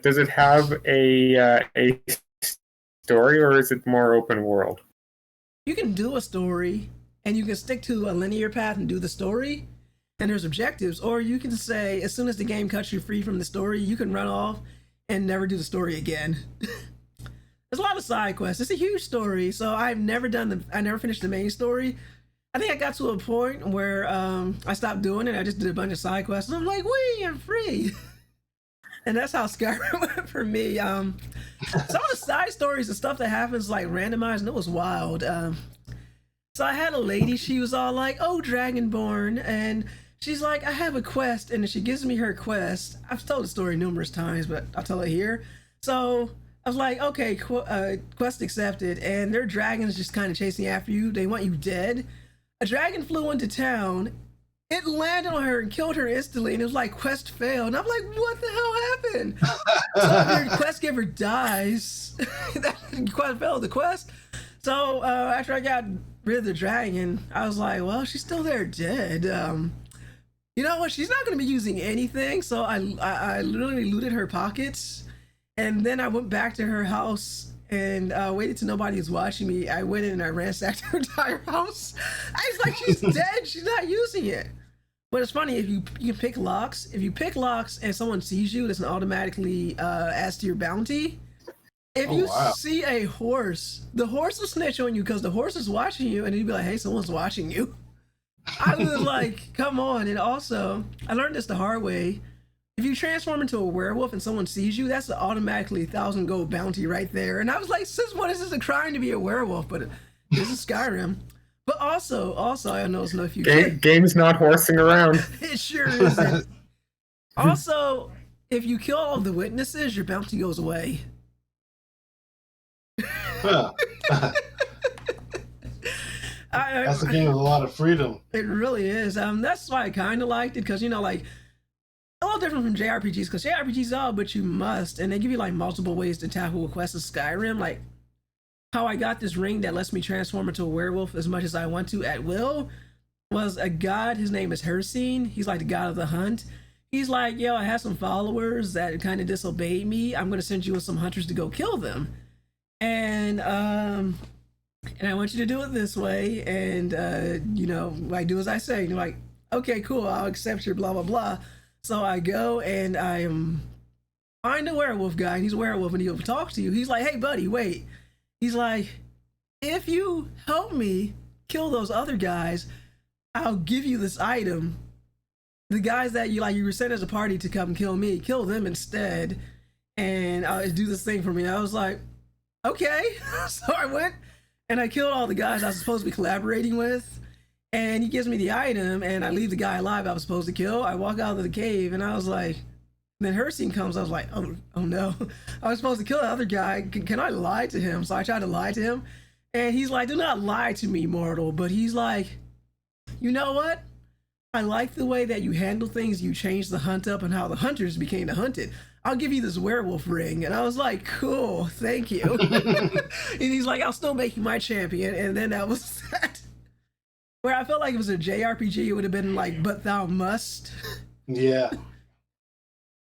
[SPEAKER 2] does it have a story or is it more open world?
[SPEAKER 1] You can do a story and you can stick to a linear path and do the story. And there's objectives. Or you can say, as soon as the game cuts you free from the story, you can run off and never do the story again. There's a lot of side quests. It's a huge story, so I never finished the main story. I think I got to a point where I stopped doing it. I just did a bunch of side quests, and I'm like, wee, I'm free. And that's how Skyrim went for me. Some of the side stories and stuff that happens like randomized, and it was wild. So I had a lady. She was all like, "Oh, Dragonborn," and she's like, "I have a quest," and she gives me her quest. I've told the story numerous times, but I'll tell it here. So I was like, okay, quest accepted, and their dragons just kind of chasing after you. They want you dead. A dragon flew into town. It landed on her and killed her instantly, and it was like, quest failed. And I'm like, what the hell happened? So if your quest giver dies, that quest failed the quest. So after I got rid of the dragon, I was like, well, she's still there dead. You know what? She's not going to be using anything. So I literally looted her pockets. And then I went back to her house and waited till nobody was watching me. I went in and I ransacked her entire house. I was like, she's dead. She's not using it. But it's funny, if you can pick locks. If you pick locks and someone sees you, it doesn't automatically add to your bounty. If you see a horse, the horse will snitch on you because the horse is watching you, and you'd be like, hey, someone's watching you. I was like, come on. And also, I learned this the hard way. If you transform into a werewolf and someone sees you, that's an automatically 1,000 gold bounty right there. And I was like, sis, what is this, a crime to be a werewolf? But this is Skyrim. But also, I don't know if you
[SPEAKER 2] game's not horsing around.
[SPEAKER 1] It sure isn't. Also, if you kill all the witnesses, your bounty goes away.
[SPEAKER 3] That's a game with a lot of freedom.
[SPEAKER 1] It really is. That's why I kind of liked it, because like a little different from JRPGs, because JRPGs are but you must, and they give you like multiple ways to tackle a quest in Skyrim. Like how I got this ring that lets me transform into a werewolf as much as I want to at will was a god. His name is Hircine. He's like the god of the hunt. He's like, yo, I have some followers that kind of disobeyed me. I'm gonna send you with some hunters to go kill them. And I want you to do it this way, and like do as I say. And you're like, okay, cool, I'll accept your blah blah blah. So I go and I find a werewolf guy, and he's a werewolf, and he'll talk to you. He's like, hey buddy, wait. He's like, if you help me kill those other guys, I'll give you this item. The guys that you were sent as a party to come kill me, kill them instead, and do this thing for me. I was like, okay. So I went and I killed all the guys I was supposed to be collaborating with, and he gives me the item, and I leave the guy alive I was supposed to kill. I walk out of the cave, and I was like, then Hircine comes. I was like, oh no, I was supposed to kill the other guy. Can I lie to him? So I tried to lie to him, and he's like, do not lie to me, mortal. But he's like, you know what? I like the way that you handle things. You change the hunt up and how the hunters became the hunted. I'll give you this werewolf ring. And I was like, cool, thank you. And he's like, I'll still make you my champion. And then that was that. Where I felt like it was a JRPG, it would have been like, but thou must.
[SPEAKER 3] Yeah.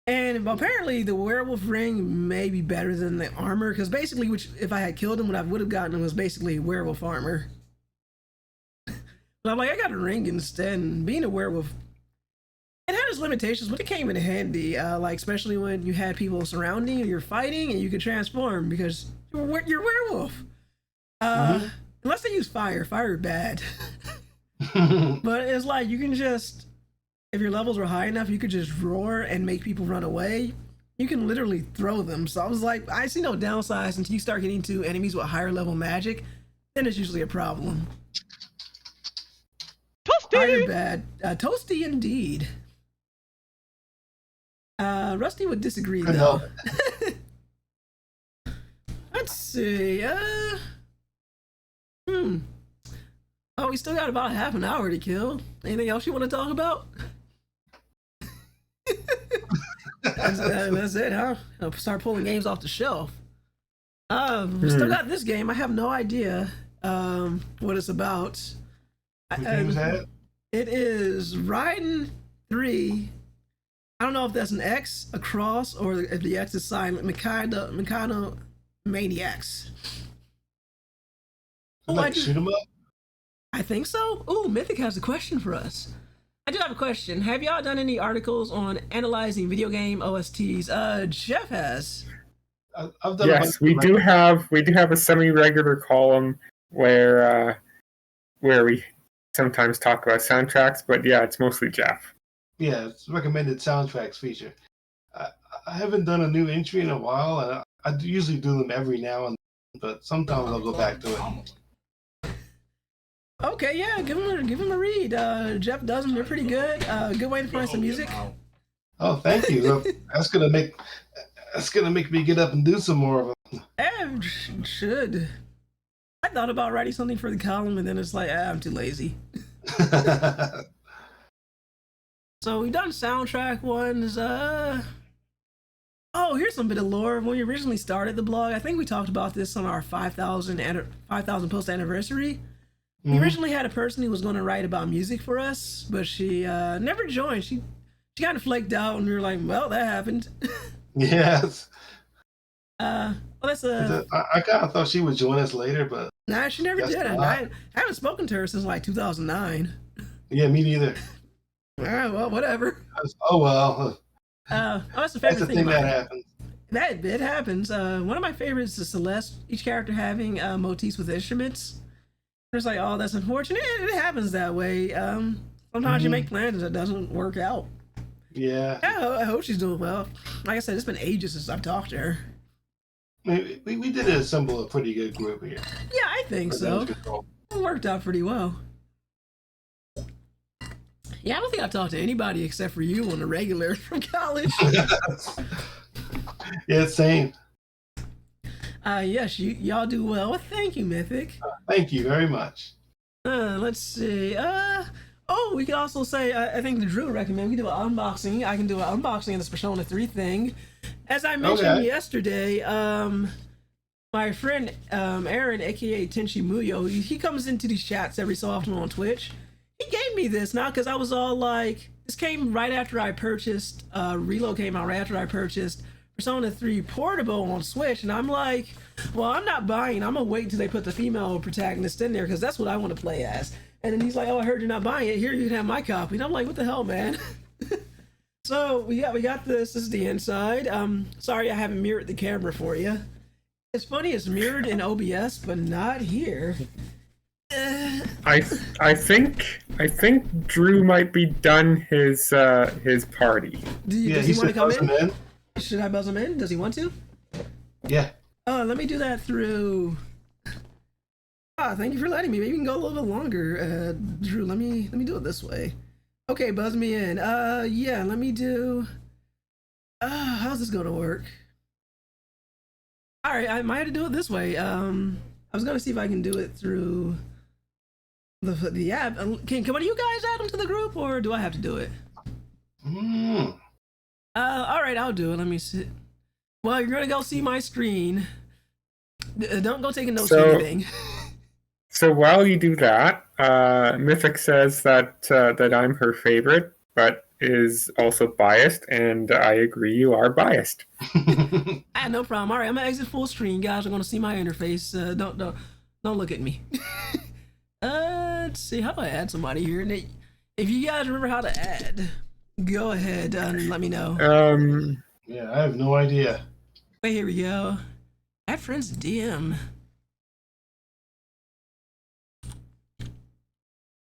[SPEAKER 1] And apparently the werewolf ring may be better than the armor, because basically, which if I had killed him, what I would have gotten him was basically werewolf armor. But I'm like, I got a ring instead, and being a werewolf, it had its limitations, but it came in handy, like especially when you had people surrounding you, you're fighting, and you could transform because you're werewolf. Unless they use fire bad. But it's like you can just, if your levels were high enough, you could just roar and make people run away. You can literally throw them. So I was like, I see no downsides until you start getting to enemies with higher level magic. Then it's usually a problem.
[SPEAKER 5] Toasty!
[SPEAKER 1] Fire bad. Toasty indeed. Rusty would disagree though. Let's see. Oh, we still got about half an hour to kill. Anything else you want to talk about? That's it, huh? I'll start pulling games off the shelf. We still got this game. I have no idea what it's about.
[SPEAKER 3] What game is that?
[SPEAKER 1] It is Raiden 3. I don't know if that's an X, a cross, or if the X is silent. Mikado Maniacs.
[SPEAKER 3] Like shoot 'em up?
[SPEAKER 1] I think so. Ooh, Mythic has a question for us. I do have a question. Have y'all done any articles on analyzing video game OSTs? Geoff has.
[SPEAKER 3] I've done.
[SPEAKER 2] Yes, we do have a semi-regular column where we sometimes talk about soundtracks, but yeah, it's mostly Geoff.
[SPEAKER 3] Yeah, it's recommended soundtracks feature. I haven't done a new entry in a while, and I usually do them every now and then, but sometimes I'll go back to it.
[SPEAKER 1] Okay, yeah, give him a read. Geoff does them; they're pretty good. Good way to find some music.
[SPEAKER 3] Oh, thank you. Well, that's gonna make me get up and do some more of them.
[SPEAKER 1] Should. I thought about writing something for the column, and then it's like, I'm too lazy. So we've done soundtrack ones. Oh, here's some bit of lore. When we originally started the blog, I think we talked about this on our 5,000 post anniversary. We originally had a person who was going to write about music for us, but she never joined. She kind of flaked out, and we were like, well, that happened.
[SPEAKER 3] Yes.
[SPEAKER 1] Well, that's
[SPEAKER 3] I kind of thought she would join us later, but
[SPEAKER 1] nah, she never did. I haven't spoken to her since like 2009.
[SPEAKER 3] Yeah, me neither.
[SPEAKER 1] All right, well, whatever.
[SPEAKER 3] Oh well.
[SPEAKER 1] That's the favorite thing
[SPEAKER 3] that happens.
[SPEAKER 1] That it happens. One of my favorites is Celeste. Each character having motifs with instruments. It's like, oh, that's unfortunate. It happens that way. Sometimes you make plans and it doesn't work out.
[SPEAKER 3] Yeah.
[SPEAKER 1] I hope she's doing well. Like I said, it's been ages since I've talked to her.
[SPEAKER 3] We did assemble a pretty good group here.
[SPEAKER 1] Yeah, I think so. It worked out pretty well. Yeah, I don't think I've talked to anybody except for you on the regular from college.
[SPEAKER 3] Yeah, same.
[SPEAKER 1] Yes, y'all do well. Well, thank you, Mythic.
[SPEAKER 3] Thank you very much.
[SPEAKER 1] Let's see. Oh, we could also say, I think the Drew recommend we do an unboxing. I can do an unboxing of this Persona 3 thing. As I mentioned yesterday, my friend Aaron, aka Tenchi Muyo, he comes into these chats every so often on Twitch. He gave me this now because I was all like, this came right after I purchased, Reload came out right after I purchased Persona 3 Portable on Switch, and I'm like, well, I'm not buying. I'm gonna wait until they put the female protagonist in there because that's what I want to play as. And then he's like, oh, I heard you're not buying it. Here, you can have my copy. And I'm like, what the hell, man? So we got this. This is the inside. Sorry I haven't mirrored the camera for you. It's funny, it's mirrored in OBS, but not here.
[SPEAKER 2] I think Drew might be done his party.
[SPEAKER 1] Does he want to come in? Should I buzz him in? Does he want to?
[SPEAKER 3] Yeah.
[SPEAKER 1] Let me do that through. Thank you for letting me. Maybe we can go a little bit longer. Drew, let me do it this way. Okay, buzz me in. Yeah, let me do. How's this gonna work? All right, I might have to do it this way. I was gonna see if I can do it through. the app. Can one of you guys add them to the group, or do I have to do it? All right, I'll do it. Let me see. Well, you're gonna go see my screen. Don't go taking notes or anything.
[SPEAKER 2] So while you do that, Mythic says that that I'm her favorite, but is also biased, and I agree you are biased.
[SPEAKER 1] No problem. All right, I'm gonna exit full screen. Guys are gonna see my interface. Don't look at me. Let's see. How do I add somebody here? If you guys remember how to add, go ahead and let me know.
[SPEAKER 3] Yeah, I have no idea.
[SPEAKER 1] Wait, here we go. Add friends DM.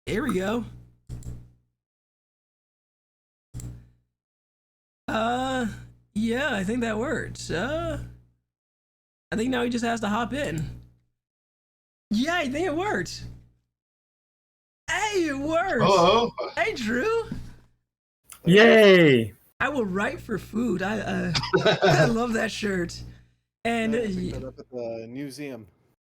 [SPEAKER 1] Here we go. Yeah, I think that works. I think now he just has to hop in. Yeah, I think it worked. Hey, it works.
[SPEAKER 3] Oh,
[SPEAKER 1] Hey, Drew.
[SPEAKER 2] Yay!
[SPEAKER 1] I will write for food. I love that shirt. And
[SPEAKER 5] I picked that up at the museum.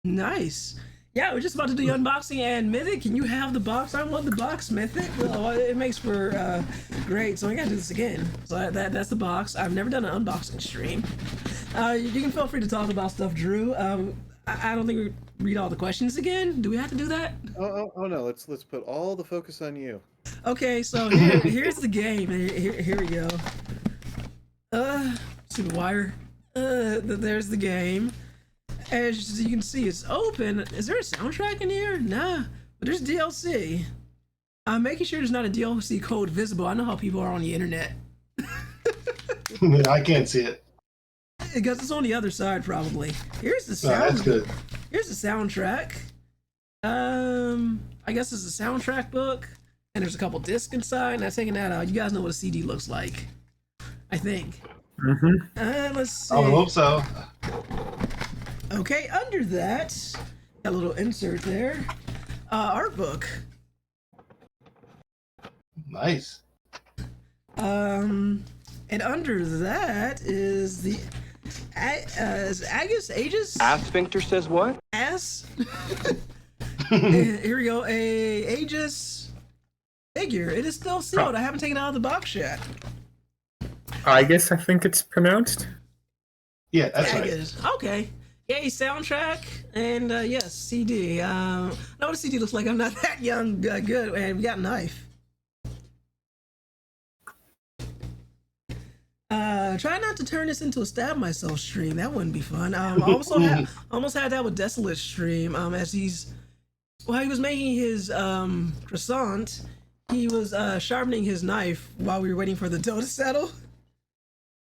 [SPEAKER 1] nice. Yeah, we're just about to do the unboxing. And Mythic, can you have the box? I want the box, Mythic. Well, it makes for great. So I gotta do this again. So that's the box. I've never done an unboxing stream. You can feel free to talk about stuff, Drew. I don't think we read all the questions again. Do we have to do that?
[SPEAKER 5] Oh no! Let's put all the focus on you.
[SPEAKER 1] Okay, so here's the game. Here we go. See the wire. There's the game. As you can see, it's open. Is there a soundtrack in here? Nah, but there's DLC. I'm making sure there's not a DLC code visible. I know how people are on the internet.
[SPEAKER 3] I can't see it.
[SPEAKER 1] Because it's on the other side, probably. Here's the
[SPEAKER 3] Oh,
[SPEAKER 1] sound.
[SPEAKER 3] that's good.
[SPEAKER 1] Here's the soundtrack. I guess it's a soundtrack book, and there's a couple discs inside. And I'm taking that out. You guys know what a CD looks like, I think.
[SPEAKER 2] Mm-hmm.
[SPEAKER 1] Let's see.
[SPEAKER 3] I hope so.
[SPEAKER 1] Okay, under that, got a little insert there. Art book.
[SPEAKER 3] Nice.
[SPEAKER 1] And under that is the is Aegis?
[SPEAKER 6] Sphincter says what?
[SPEAKER 1] Ass. Here we go. A Aegis figure. It is still sealed. I haven't taken it out of the box yet.
[SPEAKER 2] I guess I think it's pronounced.
[SPEAKER 3] Yeah, that's right.
[SPEAKER 1] Aegis. Okay. Yay, soundtrack and yes, CD. Know what a CD looks like. I'm not that young. Good. And we got a knife. Try not to turn this into a stab myself stream. That wouldn't be fun. Almost had that with Desolate stream. As he was making his croissant, he was sharpening his knife while we were waiting for the dough to settle.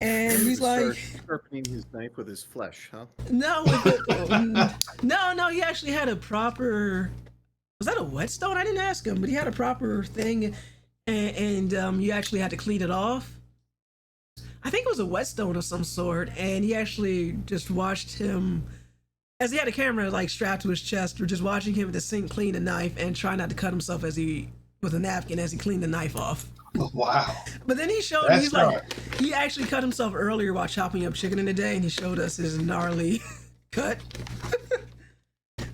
[SPEAKER 1] And he's like
[SPEAKER 5] Sharpening his knife with his flesh, huh?
[SPEAKER 1] No, no. He actually had a proper. Was that a whetstone? I didn't ask him, but he had a proper thing, and you actually had to clean it off. I think it was a whetstone of some sort, and he actually just watched him, as he had a camera like strapped to his chest, or just watching him at the sink clean a knife and try not to cut himself with a napkin as he cleaned the knife off.
[SPEAKER 3] Wow.
[SPEAKER 1] But then he showed
[SPEAKER 3] That's
[SPEAKER 1] he's like he actually cut himself earlier while chopping up chicken in the day, and he showed us his gnarly cut.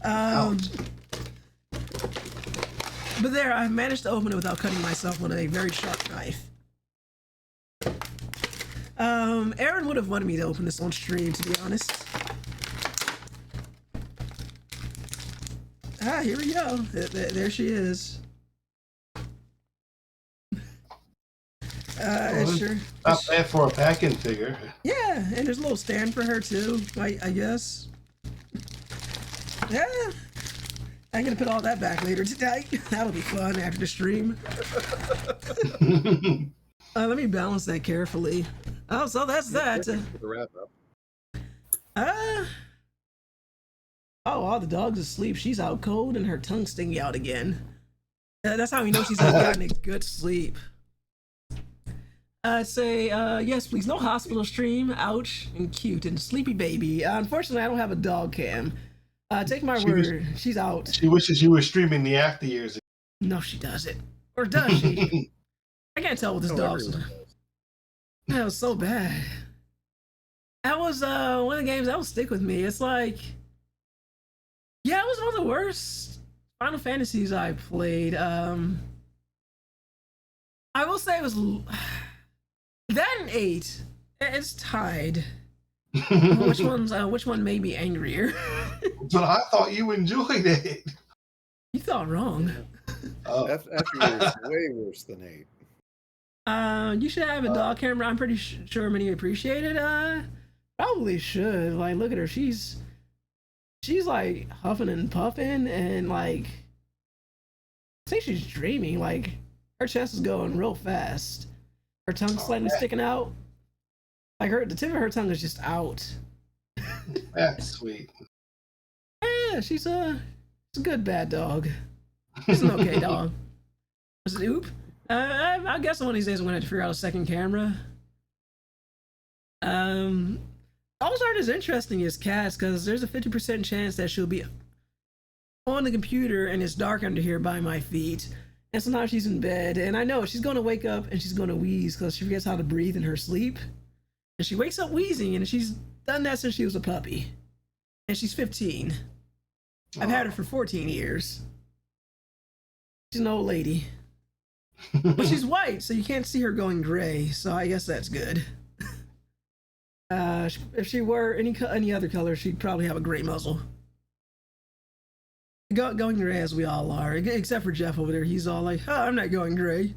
[SPEAKER 1] But there, I managed to open it without cutting myself with a very sharp knife. Aaron would have wanted me to open this on stream, to be honest. Here we go. There she is. Sure.
[SPEAKER 3] Not bad for a packing figure.
[SPEAKER 1] Yeah, and there's a little stand for her too, I guess. Yeah. I'm gonna put all that back later tonight. That'll be fun after the stream. Let me balance that carefully. Oh, so that's that.
[SPEAKER 5] For the wrap up.
[SPEAKER 1] All the dog's asleep. She's out cold and her tongue's stinging out again. That's how we know she's gotten a good sleep. Say, yes, please. No hospital stream. Ouch. And cute and sleepy baby. Unfortunately, I don't have a dog cam. Take my word. She's out.
[SPEAKER 3] She wishes you were streaming the after years.
[SPEAKER 1] No, she doesn't. Or does she? I can't tell with this dog. That was so bad. That was one of the games that will stick with me. It's like, yeah, it was one of the worst Final Fantasies I played. I will say it was that and 8. It's tied. Which one made me angrier?
[SPEAKER 3] But I thought you enjoyed it.
[SPEAKER 1] You thought wrong.
[SPEAKER 3] Oh.
[SPEAKER 5] After is way worse than 8.
[SPEAKER 1] You should have a dog camera. I'm pretty sure many appreciate it. Probably should. Like, look at her. She's like huffing and puffing, and like, I think she's dreaming. Like, her chest is going real fast. Her tongue's slightly sticking out. Like, the tip of her tongue is just out.
[SPEAKER 3] That's sweet.
[SPEAKER 1] Yeah, she's a good bad dog. She's an okay dog. Was it Oop? I guess one of these days I'm gonna have to figure out a second camera. Those aren't as interesting as cats because there's a 50% chance that she'll be on the computer and it's dark under here by my feet. And sometimes she's in bed and I know she's gonna wake up and she's gonna wheeze because she forgets how to breathe in her sleep. And she wakes up wheezing and she's done that since she was a puppy. And she's 15. I've had her for 14 years. She's an old lady. But she's white, so you can't see her going gray, so I guess that's good. If she were any other color, she'd probably have a gray muzzle. Going gray as we all are, except for Geoff over there. He's all like, oh, I'm not going gray.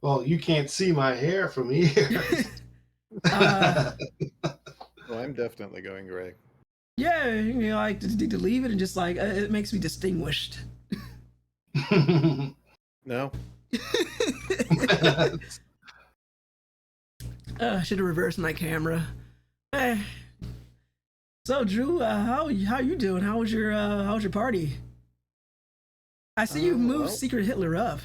[SPEAKER 3] Well, you can't see my hair from here.
[SPEAKER 5] Oh, I'm definitely going gray.
[SPEAKER 1] Yeah, you know, like to leave it and just like it makes me distinguished.
[SPEAKER 5] No.
[SPEAKER 1] I should have reversed my camera. So Drew, how you doing? How was your party? I see you moved Secret Hitler up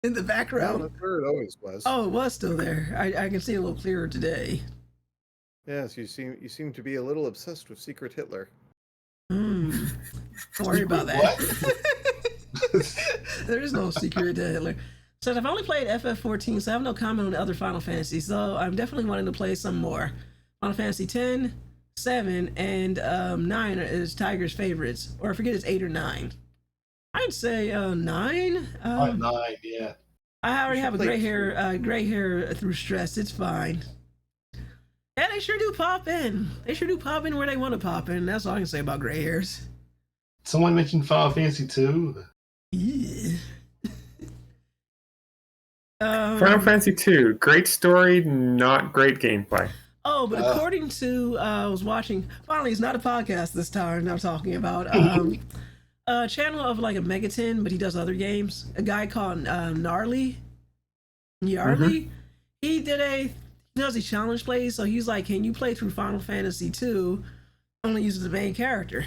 [SPEAKER 1] in the background.
[SPEAKER 5] No, that's where it always was.
[SPEAKER 1] Oh, it was still there. I can see it a little clearer today.
[SPEAKER 5] Yes, you seem to be a little obsessed with Secret Hitler.
[SPEAKER 1] Don't worry about that. There is no Secret Hitler. So I've only played FF14, so I have no comment on the other Final Fantasies. So I'm definitely wanting to play some more. Final Fantasy 10, 7, and 9 is Tiger's favorites. Or I forget it's 8 or 9. I'd say 9.
[SPEAKER 3] 9, yeah.
[SPEAKER 1] I already have a gray hair through stress. It's fine. Yeah, they sure do pop in. They sure do pop in where they want to pop in. That's all I can say about gray hairs.
[SPEAKER 3] Someone mentioned Final Fantasy 2.
[SPEAKER 1] Yeah.
[SPEAKER 2] Final Fantasy 2, great story, not great gameplay.
[SPEAKER 1] Oh, but according to I was watching. Finally, it's not a podcast this time. I'm talking about a channel of like a Megaton, but he does other games. A guy called Gnarly. He does these challenge plays. So he's like, can you play through Final Fantasy 2? Only uses the main character.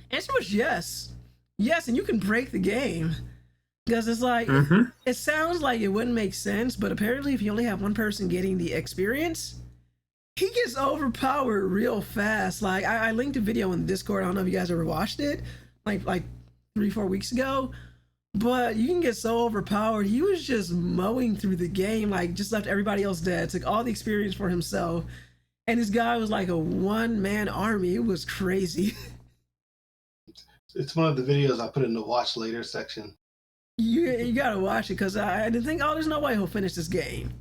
[SPEAKER 1] Answer was yes, and you can break the game. Because it's like, it sounds like it wouldn't make sense, but apparently if you only have one person getting the experience, he gets overpowered real fast. Like, I linked a video in the Discord. I don't know if you guys ever watched it, like 3-4 weeks ago, but you can get so overpowered. He was just mowing through the game, like just left everybody else dead, took all the experience for himself, and this guy was like a one-man army. It was crazy.
[SPEAKER 3] It's one of the videos I put in the watch later section.
[SPEAKER 1] You gotta watch it because I didn't think, there's no way he'll finish this game.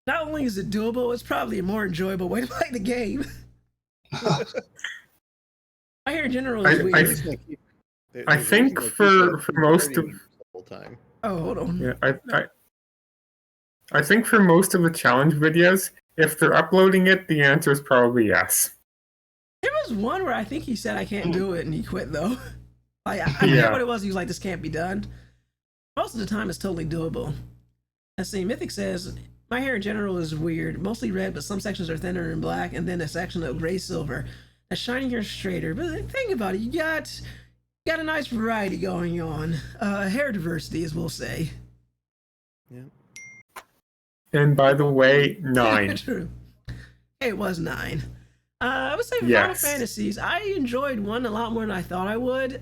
[SPEAKER 1] Not only is it doable, it's probably a more enjoyable way to play the game. I hear in general is weird.
[SPEAKER 2] I think for most of
[SPEAKER 5] the whole time.
[SPEAKER 1] Oh, hold on.
[SPEAKER 2] Yeah, I think for most of the challenge videos, if they're uploading it, the answer is probably yes.
[SPEAKER 1] There was one where I think he said I can't do it and he quit though. Like I forget what it was. He was like, this can't be done. Most of the time, it's totally doable. Let's see, Mythic says, my hair in general is weird. Mostly red, but some sections are thinner and black, and then a section of gray-silver. That's shiny hair straighter. But think about it, you got a nice variety going on. Hair diversity, as we'll say.
[SPEAKER 5] Yeah.
[SPEAKER 2] And by the way, 9.
[SPEAKER 1] True. It was 9. I would say Final
[SPEAKER 2] Yes.
[SPEAKER 1] Fantasies. I enjoyed 1 a lot more than I thought I would.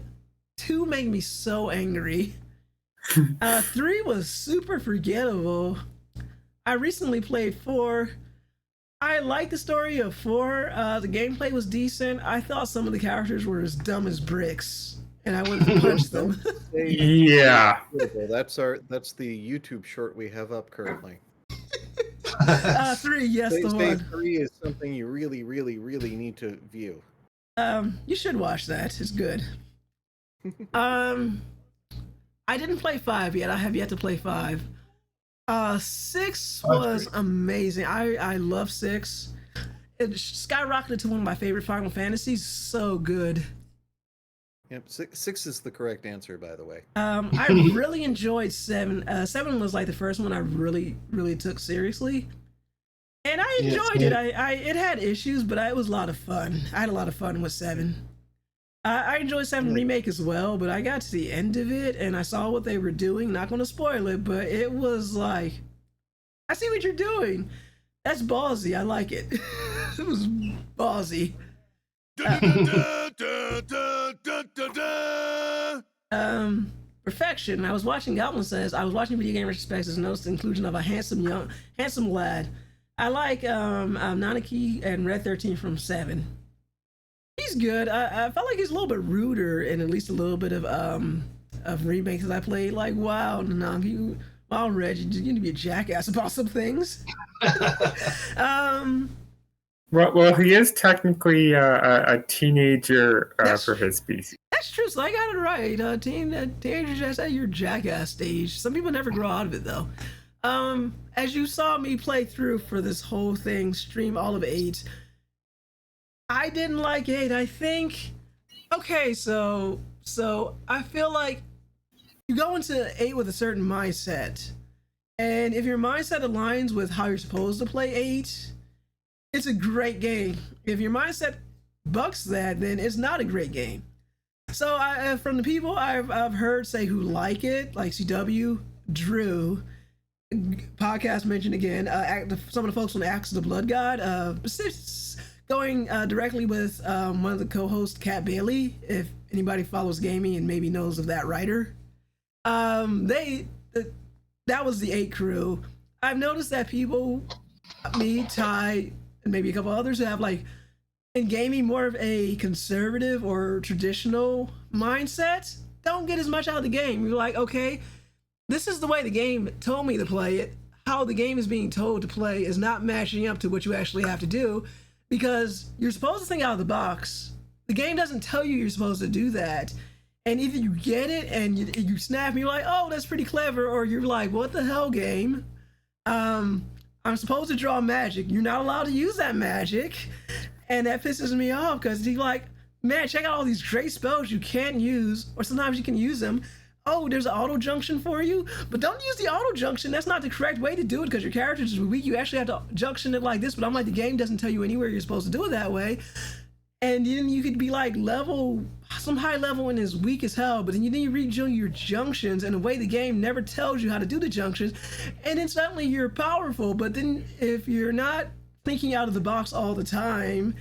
[SPEAKER 1] 2 made me so angry. 3 was super forgettable. I recently played 4. I liked the story of 4. The gameplay was decent. I thought some of the characters were as dumb as bricks, and I wanted to punch them.
[SPEAKER 2] Yeah.
[SPEAKER 5] That's the YouTube short we have up currently.
[SPEAKER 1] 3, yes, the
[SPEAKER 5] Say
[SPEAKER 1] one.
[SPEAKER 5] 3 is something you really, really, really need to view.
[SPEAKER 1] You should watch that. It's good. I didn't play 5 yet. I have yet to play 5. 6 was amazing. I love 6. It skyrocketed to one of my favorite Final Fantasies. So good.
[SPEAKER 5] Yep, 6 is the correct answer, by the way.
[SPEAKER 1] I really enjoyed 7. 7 was like the first one I really, really took seriously. And I enjoyed it. It had issues, but it was a lot of fun. I had a lot of fun with 7. I enjoyed 7 Remake as well, but I got to the end of it and I saw what they were doing. Not going to spoil it, but it was like, I see what you're doing. That's ballsy. I like it. It was ballsy. Perfection. I was watching Goblin Says. I was watching Video Game Retrospectives and noticed the inclusion of a handsome lad. I like Nanaki and Red 13 from 7. He's good. I felt like he's a little bit ruder in at least a little bit of remakes that I played. Like, wow, Nanaki, wow, Red, you need to be a jackass about some things.
[SPEAKER 2] Well, he is technically a teenager for his species.
[SPEAKER 1] That's true. So I got it right. Teenagers just at your jackass stage. Some people never grow out of it though. As you saw me play through for this whole thing, stream all of 8. I didn't like 8. I think. Okay, so I feel like you go into 8 with a certain mindset, and if your mindset aligns with how you're supposed to play 8, it's a great game. If your mindset bucks that, then it's not a great game. So from the people I've heard say who like it, like CW, Drew, podcast mentioned again, some of the folks from Axe of the Blood God, going directly with one of the co-hosts, Kat Bailey, if anybody follows gaming and maybe knows of that writer. That was the 8 crew. I've noticed that people, me, Ty, and maybe a couple others have like in gaming more of a conservative or traditional mindset, don't get as much out of the game. You're like, okay, this is the way the game told me to play it. How the game is being told to play is not matching up to what you actually have to do, because you're supposed to think out of the box. The game doesn't tell you you're supposed to do that. And either you get it and you snap and you're like, oh, that's pretty clever, or you're like, what the hell, game? I'm supposed to draw magic. You're not allowed to use that magic. And that pisses me off because you're like, man, check out all these great spells you can't use, or sometimes you can use them. Oh, there's an auto junction for you, but don't use the auto junction. That's not the correct way to do it because your character is weak. You actually have to junction it like this, but I'm like, the game doesn't tell you anywhere you're supposed to do it that way. And then you could be like some high level and is weak as hell, but then you read your junctions in a way the game never tells you how to do the junctions, and then suddenly you're powerful. But then if you're not thinking out of the box all the time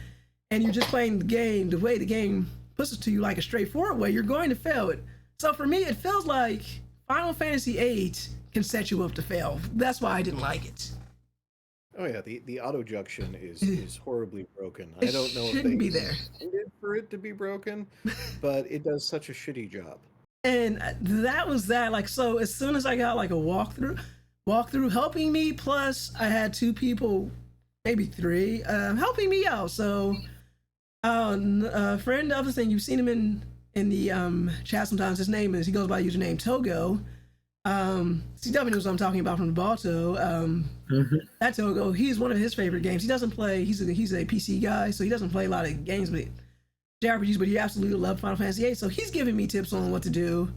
[SPEAKER 1] and you're just playing the game the way the game puts it to you, like a straightforward way, you're going to fail it. So for me, it feels like Final Fantasy VIII can set you up to fail. That's why I didn't like it.
[SPEAKER 5] Oh yeah, the auto junction is horribly broken. I don't know if
[SPEAKER 1] shouldn't
[SPEAKER 5] they
[SPEAKER 1] be there
[SPEAKER 5] intended for it to be broken, but it does such a shitty job.
[SPEAKER 1] And that was that. Like, so as soon as I got like a walkthrough helping me, plus I had 2 people, maybe 3, helping me out. So a friend of the thing, you've seen him in the chat sometimes. His name is, he goes by username Togo. CW knows what I'm talking about from the Balto. That Togo, he's one of his favorite games. He doesn't play, he's a PC guy, so he doesn't play a lot of games, but JRPGs, but he absolutely loves Final Fantasy VIII. So he's giving me tips on what to do.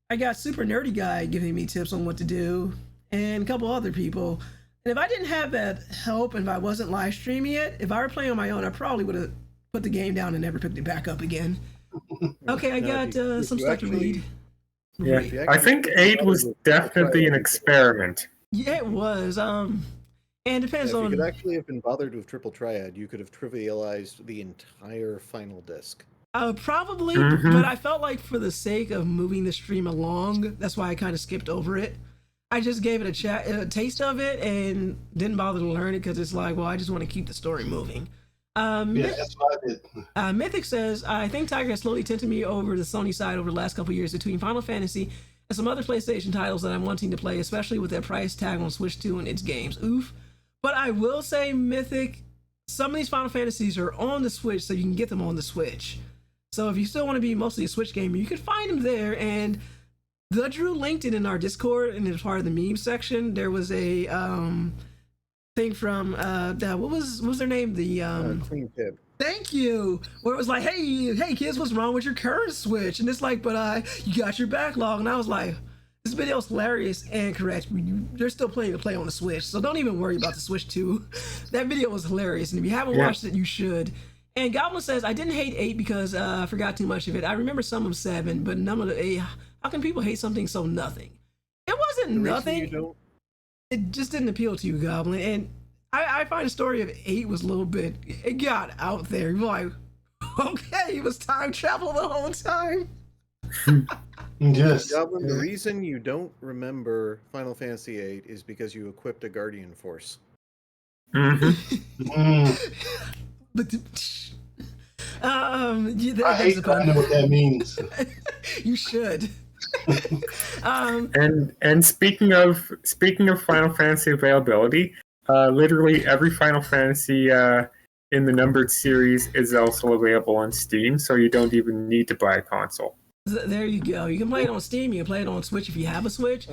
[SPEAKER 1] I got Super Nerdy Guy giving me tips on what to do, and a couple other people. And if I didn't have that help, and if I wasn't live streaming it, if I were playing on my own, I probably would have put the game down and never picked it back up again. Okay, I got some stuff to read.
[SPEAKER 2] Yeah, I think 8 was definitely an experiment.
[SPEAKER 1] Yeah, it was. And it depends on.
[SPEAKER 5] If you could actually have been bothered with Triple Triad, you could have trivialized the entire final disc.
[SPEAKER 1] Probably, but I felt like for the sake of moving the stream along, that's why I kind of skipped over it. I just gave it a taste of it and didn't bother to learn it because it's like, well, I just want to keep the story moving.
[SPEAKER 3] Yeah, that's what I did.
[SPEAKER 1] Mythic says, I think Tiger has slowly tempted me over the Sony side over the last couple years between Final Fantasy and some other PlayStation titles that I'm wanting to play, especially with their price tag on Switch 2 and its games. Oof. But I will say, Mythic, some of these Final Fantasies are on the Switch, so you can get them on the Switch. So if you still want to be mostly a Switch gamer, you can find them there. And the Drew linked it in our Discord, and as part of the meme section, there was a thing from what was their name? The
[SPEAKER 5] Clean Pip.
[SPEAKER 1] Thank you. Where it was like, hey kids, what's wrong with your current Switch? And it's like, but you got your backlog. And I was like, this video is hilarious and correct. There's still plenty to play on the Switch, so don't even worry about the Switch 2. That video was hilarious, and if you haven't watched it, you should. And Goblin says, I didn't hate 8 because I forgot too much of it. I remember some of 7, but none of the 8. How can people hate something so nothing? It wasn't nothing. It just didn't appeal to you, Goblin. And I find the story of 8 was a little bit, it got out there. You're like, okay, it was time travel the whole time.
[SPEAKER 3] Yes.
[SPEAKER 5] Goblin, the reason you don't remember Final Fantasy VIII is because you equipped a Guardian Force.
[SPEAKER 1] But
[SPEAKER 3] I hate I know what that means.
[SPEAKER 1] You should.
[SPEAKER 2] And speaking of Final Fantasy availability, literally every Final Fantasy in the numbered series is also available on Steam, so you don't even need to buy a console.
[SPEAKER 1] There you go. You can play it on Steam. You can play it on Switch if you have a Switch.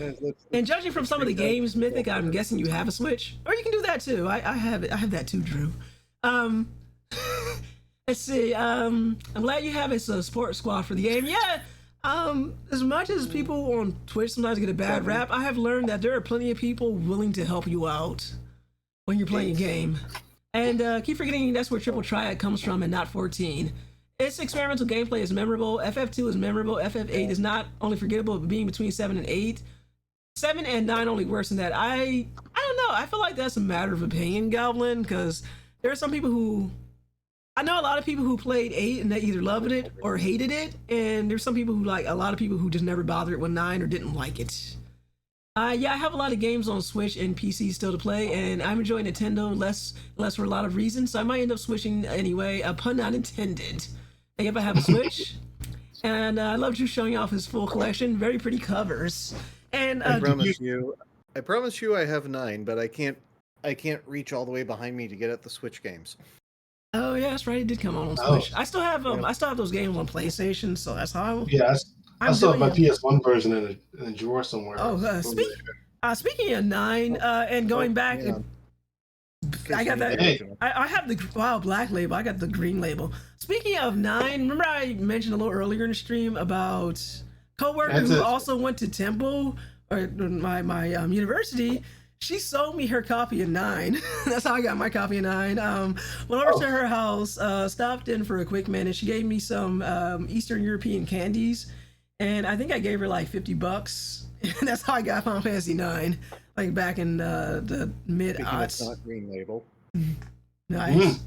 [SPEAKER 1] And judging from some of the games, Mythic, I'm guessing you have a Switch, or you can do that too. I have it. I have that too, Drew. Let's see. I'm glad you have a support squad for the game. Yeah. As much as people on Twitch sometimes get a bad rap, I have learned that there are plenty of people willing to help you out when you're playing a game. And keep forgetting that's where Triple Triad comes from and not 14. Its experimental gameplay is memorable. FF2 is memorable. FF8 is not only forgettable, but being between 7 and 8. 7 and 9 only worse than that. I don't know. I feel like that's a matter of opinion, Goblin, because there are some people who... I know a lot of people who played 8 and they either loved it or hated it, and there's some people who like a lot of people who just never bothered with 9 or didn't like it. Yeah, I have a lot of games on Switch and PC still to play, and I'm enjoying Nintendo less for a lot of reasons, so I might end up switching anyway. Pun not intended. If I have a Switch, and I love Drew showing off his full collection. Very pretty covers. And
[SPEAKER 5] I promise you, I have 9, but I can't reach all the way behind me to get at the Switch games.
[SPEAKER 1] Oh yeah, that's right. It did come on Switch. I still have I still have those games on PlayStation, so that's how.
[SPEAKER 3] Yeah, I still have my PS1 version in a drawer somewhere.
[SPEAKER 1] Oh, speaking of 9, and going back, I got that. Hey. I have the black label. I got the green label. Speaking of 9, remember I mentioned a little earlier in the stream about coworker who also went to Temple or my university. She sold me her copy of 9. That's how I got my copy of 9. Went over to her house, stopped in for a quick minute. She gave me some Eastern European candies, and I think I gave her like $50. And that's how I got Final Fantasy 9, like back in the mid-aughts.
[SPEAKER 5] Not green label.
[SPEAKER 1] Nice.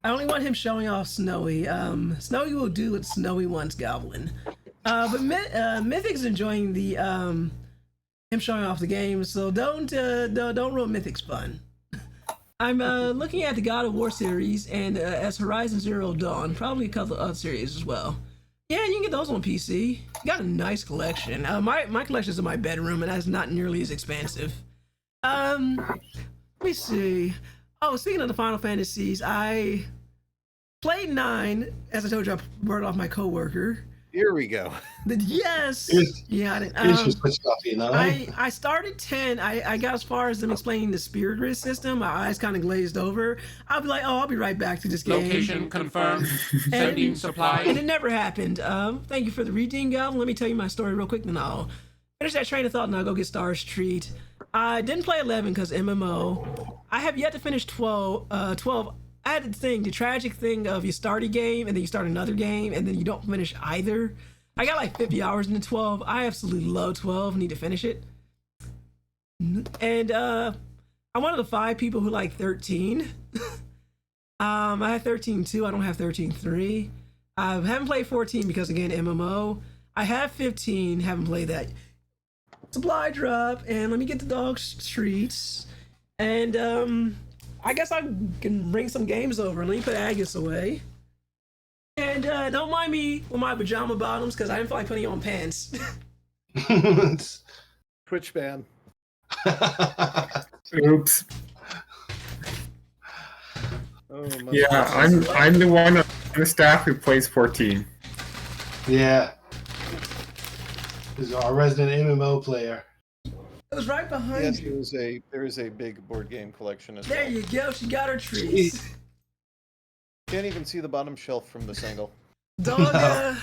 [SPEAKER 1] I only want him showing off Snowy. Snowy will do what Snowy wants, Goblin. But Mythic's enjoying the him showing off the game, so don't ruin Mythic's fun. I'm looking at the God of War series and as Horizon Zero Dawn, probably a couple of other series as well. Yeah, you can get those on PC. You got a nice collection. My collection's in my bedroom, and that's not nearly as expansive. Let me see. Oh, speaking of the Final Fantasies, I played 9. As I told you, I burned off my coworker.
[SPEAKER 5] Here we go.
[SPEAKER 1] Yes. Yeah. I started 10. I got as far as them explaining the Spirit Grid system. My eyes kind of glazed over. I'll be like, I'll be right back to this game.
[SPEAKER 6] Location confirmed. Sending supply.
[SPEAKER 1] And it never happened. Thank you for the reading, Goblin. Let me tell you my story real quick, then I'll finish that train of thought and I'll go get Star's Treat. I didn't play 11 because MMO. I have yet to finish 12. I had the tragic thing of you start a game and then you start another game and then you don't finish either. I got like 50 hours into 12. I absolutely love 12. Need to finish it. And I'm one of the 5 people who like 13. I had 13.2. I don't have 13.3. I haven't played 14 because again MMO. I have 15. Haven't played that. supply drop, and let me get the dog's treats. And I guess I can bring some games over. Let me put Agus away. And don't mind me with my pajama bottoms because I didn't feel like putting on pants.
[SPEAKER 5] Twitch ban.
[SPEAKER 2] Oops.
[SPEAKER 5] Oh,
[SPEAKER 2] Yeah, I'm the one on the staff who plays 14.
[SPEAKER 3] Yeah. This is our resident MMO player.
[SPEAKER 1] It was right behind
[SPEAKER 5] Yes,
[SPEAKER 1] you.
[SPEAKER 5] there is a big board game collection as
[SPEAKER 1] There
[SPEAKER 5] well.
[SPEAKER 1] you go. She got her treats.
[SPEAKER 5] Can't even see the bottom shelf from this angle.
[SPEAKER 1] Dog,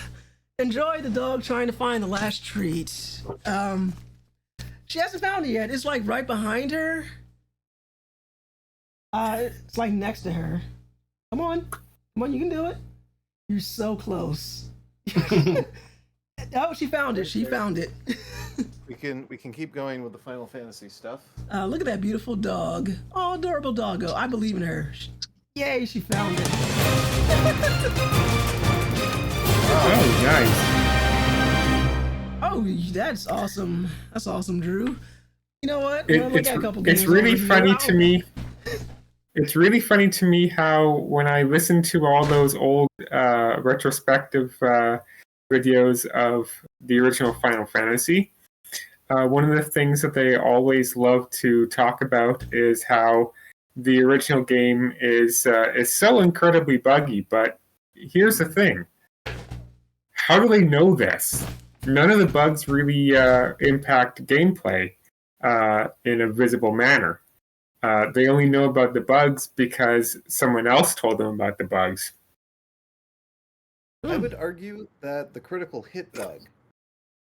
[SPEAKER 1] enjoy the dog trying to find the last treat. She hasn't found it yet. It's like right behind her. It's like next to her. Come on, you can do it. You're so close. Oh, she found it. She found it.
[SPEAKER 5] We can keep going with the Final Fantasy stuff.
[SPEAKER 1] Look at that beautiful dog. Oh, adorable doggo. I believe in her. Yay, she found it.
[SPEAKER 2] Oh, nice.
[SPEAKER 1] Oh, that's awesome. That's awesome, Drew. You know what? Well, we got a couple
[SPEAKER 2] It's
[SPEAKER 1] games
[SPEAKER 2] really
[SPEAKER 1] over
[SPEAKER 2] funny
[SPEAKER 1] here.
[SPEAKER 2] to me. It's really funny to me how when I listen to all those old retrospective videos of the original Final Fantasy, one of the things that they always love to talk about is how the original game is so incredibly buggy. But here's the thing: how do they know this? None of the bugs really impact gameplay in a visible manner. They only know about the bugs because someone else told them about the bugs.
[SPEAKER 5] I would argue that the critical hit bug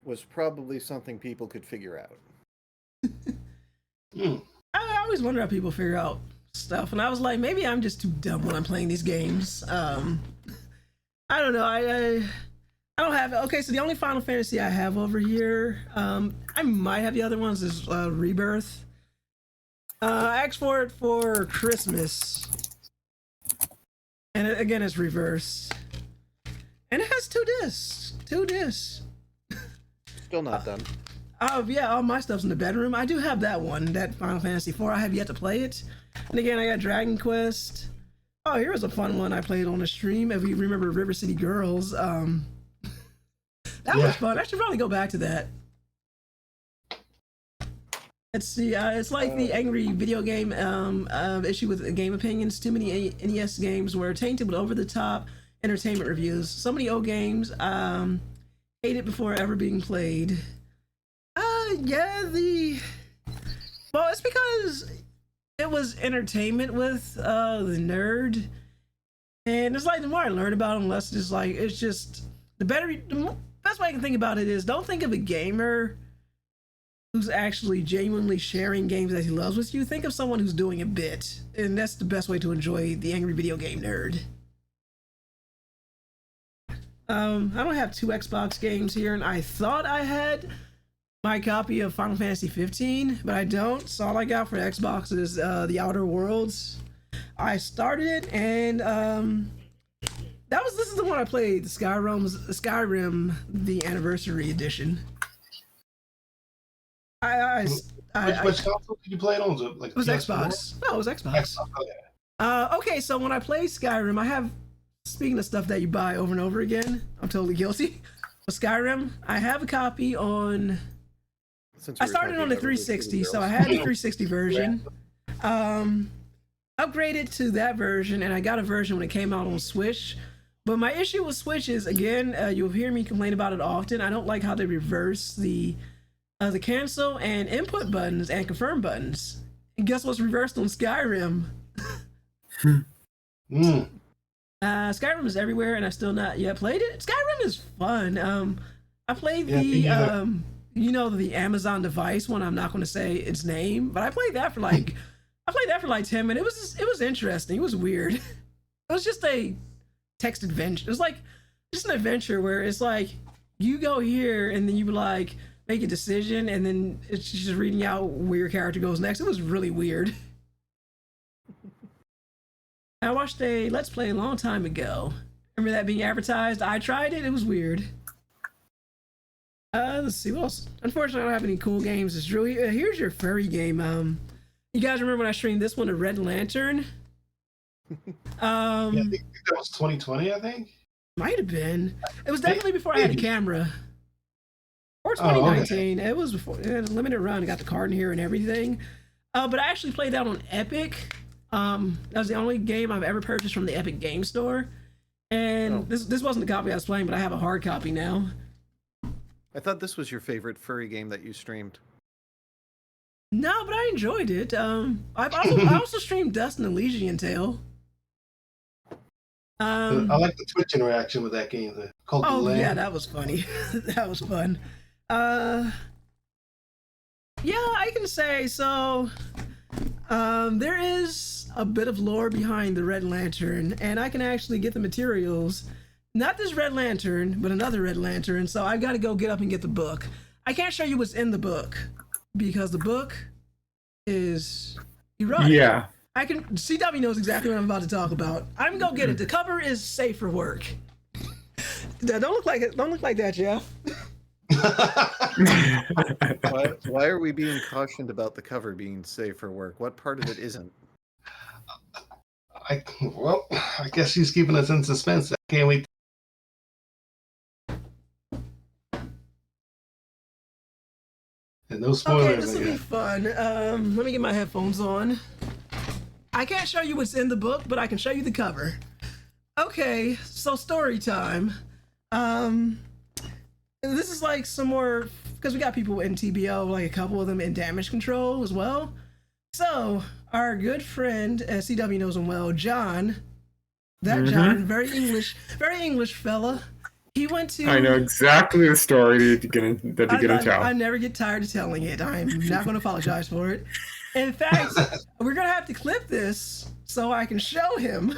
[SPEAKER 5] was probably something people could figure out.
[SPEAKER 1] I always wonder how people figure out stuff, and I was like, maybe I'm just too dumb when I'm playing these games. I don't know. I don't have. Okay, so the only Final Fantasy I have over here, I might have the other ones, is Rebirth. I asked for it for Christmas, and again, it's reversed, and it has 2 discs. 2 discs.
[SPEAKER 5] Still not done.
[SPEAKER 1] Yeah, all my stuff's in the bedroom. I do have that one, that Final Fantasy IV. I have yet to play it. And again, I got Dragon Quest. Oh, here's a fun one I played on the stream. If you remember River City Girls, that was fun. I should probably go back to that. Let's see. It's like the angry video game issue with game opinions. Too many NES games were tainted with over-the-top entertainment reviews. So many old games hated before ever being played. Well, it's because it was entertainment with the nerd, and it's like the more I learn about them, less it's like it's just the best way I can think about it is don't think of a gamer who's actually genuinely sharing games that he loves with you. Think of someone who's doing a bit, and that's the best way to enjoy the angry video game nerd. I don't have 2 Xbox games here, and I thought I had my copy of Final Fantasy 15, but I don't. So all I got for Xbox is The Outer Worlds. I started it, and this is the one I played, Skyrim, the Anniversary Edition.
[SPEAKER 3] Which console did you play it on?
[SPEAKER 1] It was Xbox. No, it was Xbox. Okay, so when I played Skyrim, I have, speaking of stuff that you buy over and over again, I'm totally guilty. But Skyrim, I have a copy on. I started on the 360, so I had the 360 version. Upgraded to that version, and I got a version when it came out on Switch. But my issue with Switch is, again, you'll hear me complain about it often. I don't like how they reverse the cancel and input buttons and confirm buttons. And guess what's reversed on Skyrim? Skyrim is everywhere, and I still not yet played it. Skyrim is fun. I played the Amazon device one. I'm not going to say its name, but I played that for like 10 minutes. It was interesting. It was weird. It was just a text adventure. It was like just an adventure where it's like you go here and then you like make a decision, and then it's just reading out where your character goes next. It was really weird. I watched a Let's Play a long time ago. Remember that being advertised? I tried it. It was weird. Let's see what else. Unfortunately, I don't have any cool games. It's really here's your furry game. You guys remember when I streamed this one, a Red Lantern?
[SPEAKER 3] I think that was 2020. I think
[SPEAKER 1] Might have been. It was definitely before I had a camera. Or 2019. It was before. It had a limited run. I got the card in here and everything. But I actually played that on Epic. That was the only game I've ever purchased from the Epic Game Store. And this wasn't the copy I was playing, but I have a hard copy now.
[SPEAKER 5] I thought this was your favorite furry game that you streamed.
[SPEAKER 1] No, but I enjoyed it. I also streamed Dust and Elysian Tale.
[SPEAKER 3] I like the Twitch interaction with that game.
[SPEAKER 1] Yeah, that was funny. That was fun. Yeah, I can say so. There is a bit of lore behind the Red Lantern, and I can actually get the materials. Not this Red Lantern, but another Red Lantern. So I've got to go get up and get the book. I can't show you what's in the book because the book is erotic.
[SPEAKER 2] Yeah.
[SPEAKER 1] CW knows exactly what I'm about to talk about. I'm gonna go get it. The cover is safe for work. Don't look like it. Don't look like that, Geoff.
[SPEAKER 5] Why are we being cautioned about the cover being safe for work? What part of it isn't?
[SPEAKER 3] I guess she's keeping us in suspense. I can't wait. And no spoilers.
[SPEAKER 1] Okay, this will be fun. Let me get my headphones on. I can't show you what's in the book, but I can show you the cover. Okay, so story time. This is like some more, because we got people in TBO, like a couple of them in damage control as well. So, our good friend, as CW knows him well, John, John, very English fella. He went to...
[SPEAKER 2] I know exactly the story that you're going to tell.
[SPEAKER 1] I never get tired of telling it. I'm not going to apologize for it. In fact, we're going to have to clip this so I can show him.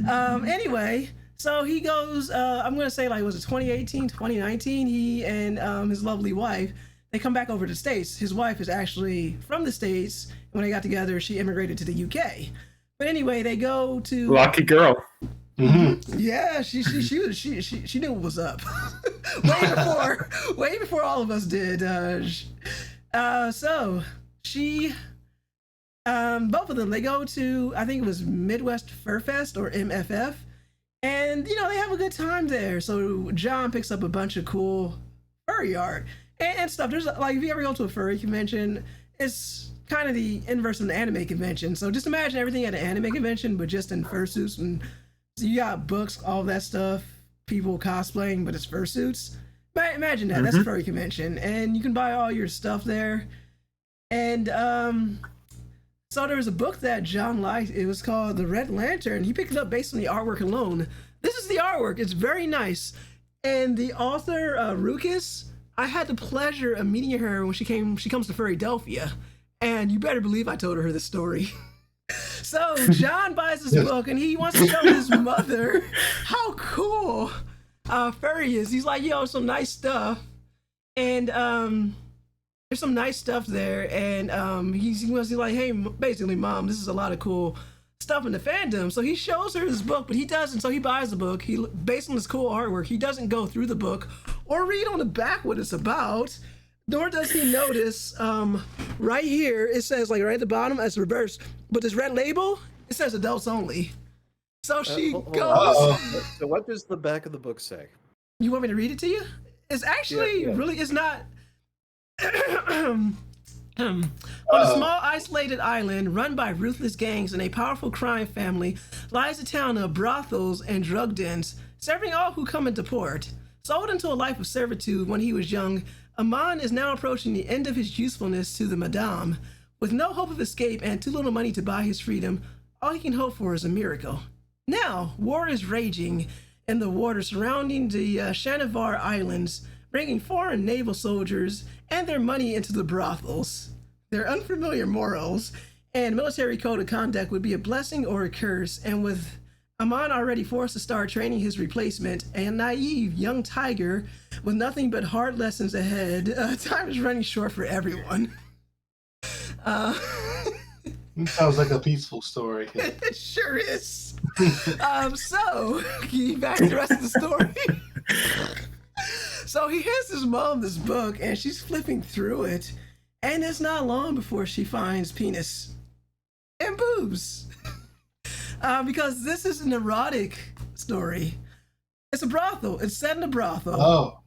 [SPEAKER 1] Anyway, so he goes, I'm going to say like, was it 2018, 2019? He and his lovely wife, they come back over to the States. His wife is actually from the States. When they got together, she immigrated to the UK. But anyway, they go to...
[SPEAKER 2] Lucky girl.
[SPEAKER 3] Mm-hmm.
[SPEAKER 1] Yeah, she knew what was up way before all of us did. So she, both of them, they go to, I think it was Midwest Fur Fest or MFF, and they have a good time there. So John picks up a bunch of cool furry art and stuff. There's like, if you ever go to a furry convention, it's kind of the inverse of an anime convention. So just imagine everything at an anime convention, but just in fursuits and. So you got books, all that stuff, people cosplaying, but it's fursuits. Imagine that. That's a furry convention. And you can buy all your stuff there. And so there was a book that John liked. It was called The Red Lantern. He picked it up based on the artwork alone. This is the artwork. It's very nice. And the author, Ruckus, I had the pleasure of meeting her when she comes to Furrydelphia. And you better believe I told her the story. So John buys this book and he wants to show his mother how cool furry is. He's like, yo, some nice stuff. And there's some nice stuff there. And he's like, hey, basically, Mom, this is a lot of cool stuff in the fandom. So he shows her this book, but he doesn't. So he buys the book. Based on this cool artwork, he doesn't go through the book or read on the back what it's about. Nor does he notice, right here, it says, like, right at the bottom, as reversed, but this red label, it says adults only. So she goes...
[SPEAKER 5] So what does the back of the book say?
[SPEAKER 1] You want me to read it to you? It's actually really, it's not... On a small isolated island run by ruthless gangs and a powerful crime family lies a town of brothels and drug dens, serving all who come into port. Sold into a life of servitude when he was young, Aman is now approaching the end of his usefulness to the Madame. With no hope of escape and too little money to buy his freedom, all he can hope for is a miracle. Now, war is raging in the water surrounding the Shanivar Islands, bringing foreign naval soldiers and their money into the brothels. Their unfamiliar morals and military code of conduct would be a blessing or a curse, and with Aman already forced to start training his replacement, a naive young tiger with nothing but hard lessons ahead, time is running short for everyone.
[SPEAKER 3] It sounds like a peaceful story.
[SPEAKER 1] It sure is. So, back to the rest of the story. So he hands his mom this book, and she's flipping through it, and it's not long before she finds penis and boobs. Because this is an erotic story. It's a brothel. It's set in a brothel.
[SPEAKER 3] Oh.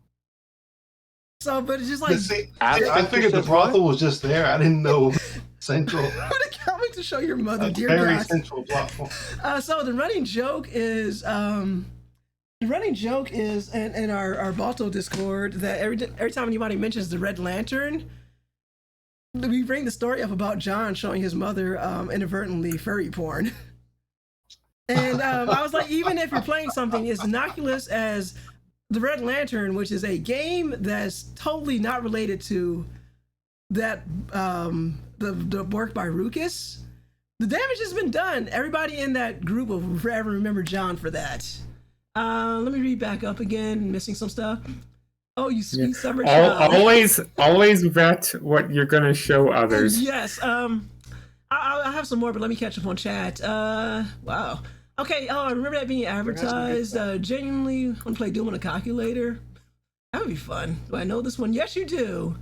[SPEAKER 1] So, but it's just like...
[SPEAKER 3] See, I figured the brothel was just there. I didn't know central.
[SPEAKER 1] What a comic to show your mother,
[SPEAKER 3] A
[SPEAKER 1] dear
[SPEAKER 3] very
[SPEAKER 1] God.
[SPEAKER 3] central brothel.
[SPEAKER 1] So the running joke is... in our Balto Discord that every time anybody mentions the Red Lantern, we bring the story up about John showing his mother inadvertently furry porn. And I was like, even if you're playing something as innocuous as the Red Lantern, which is a game that's totally not related to that the work by Ruckus, the damage has been done. Everybody in that group will forever remember John for that. Let me read back up again. Missing some stuff. Oh, you sweet summer child.
[SPEAKER 2] Always vet what you're going to show others.
[SPEAKER 1] Yes. I'll have some more, but let me catch up on chat. Wow. Okay. Oh, I remember that being advertised. Genuinely want to play Doom on a calculator. That would be fun. Do I know this one? Yes, you do.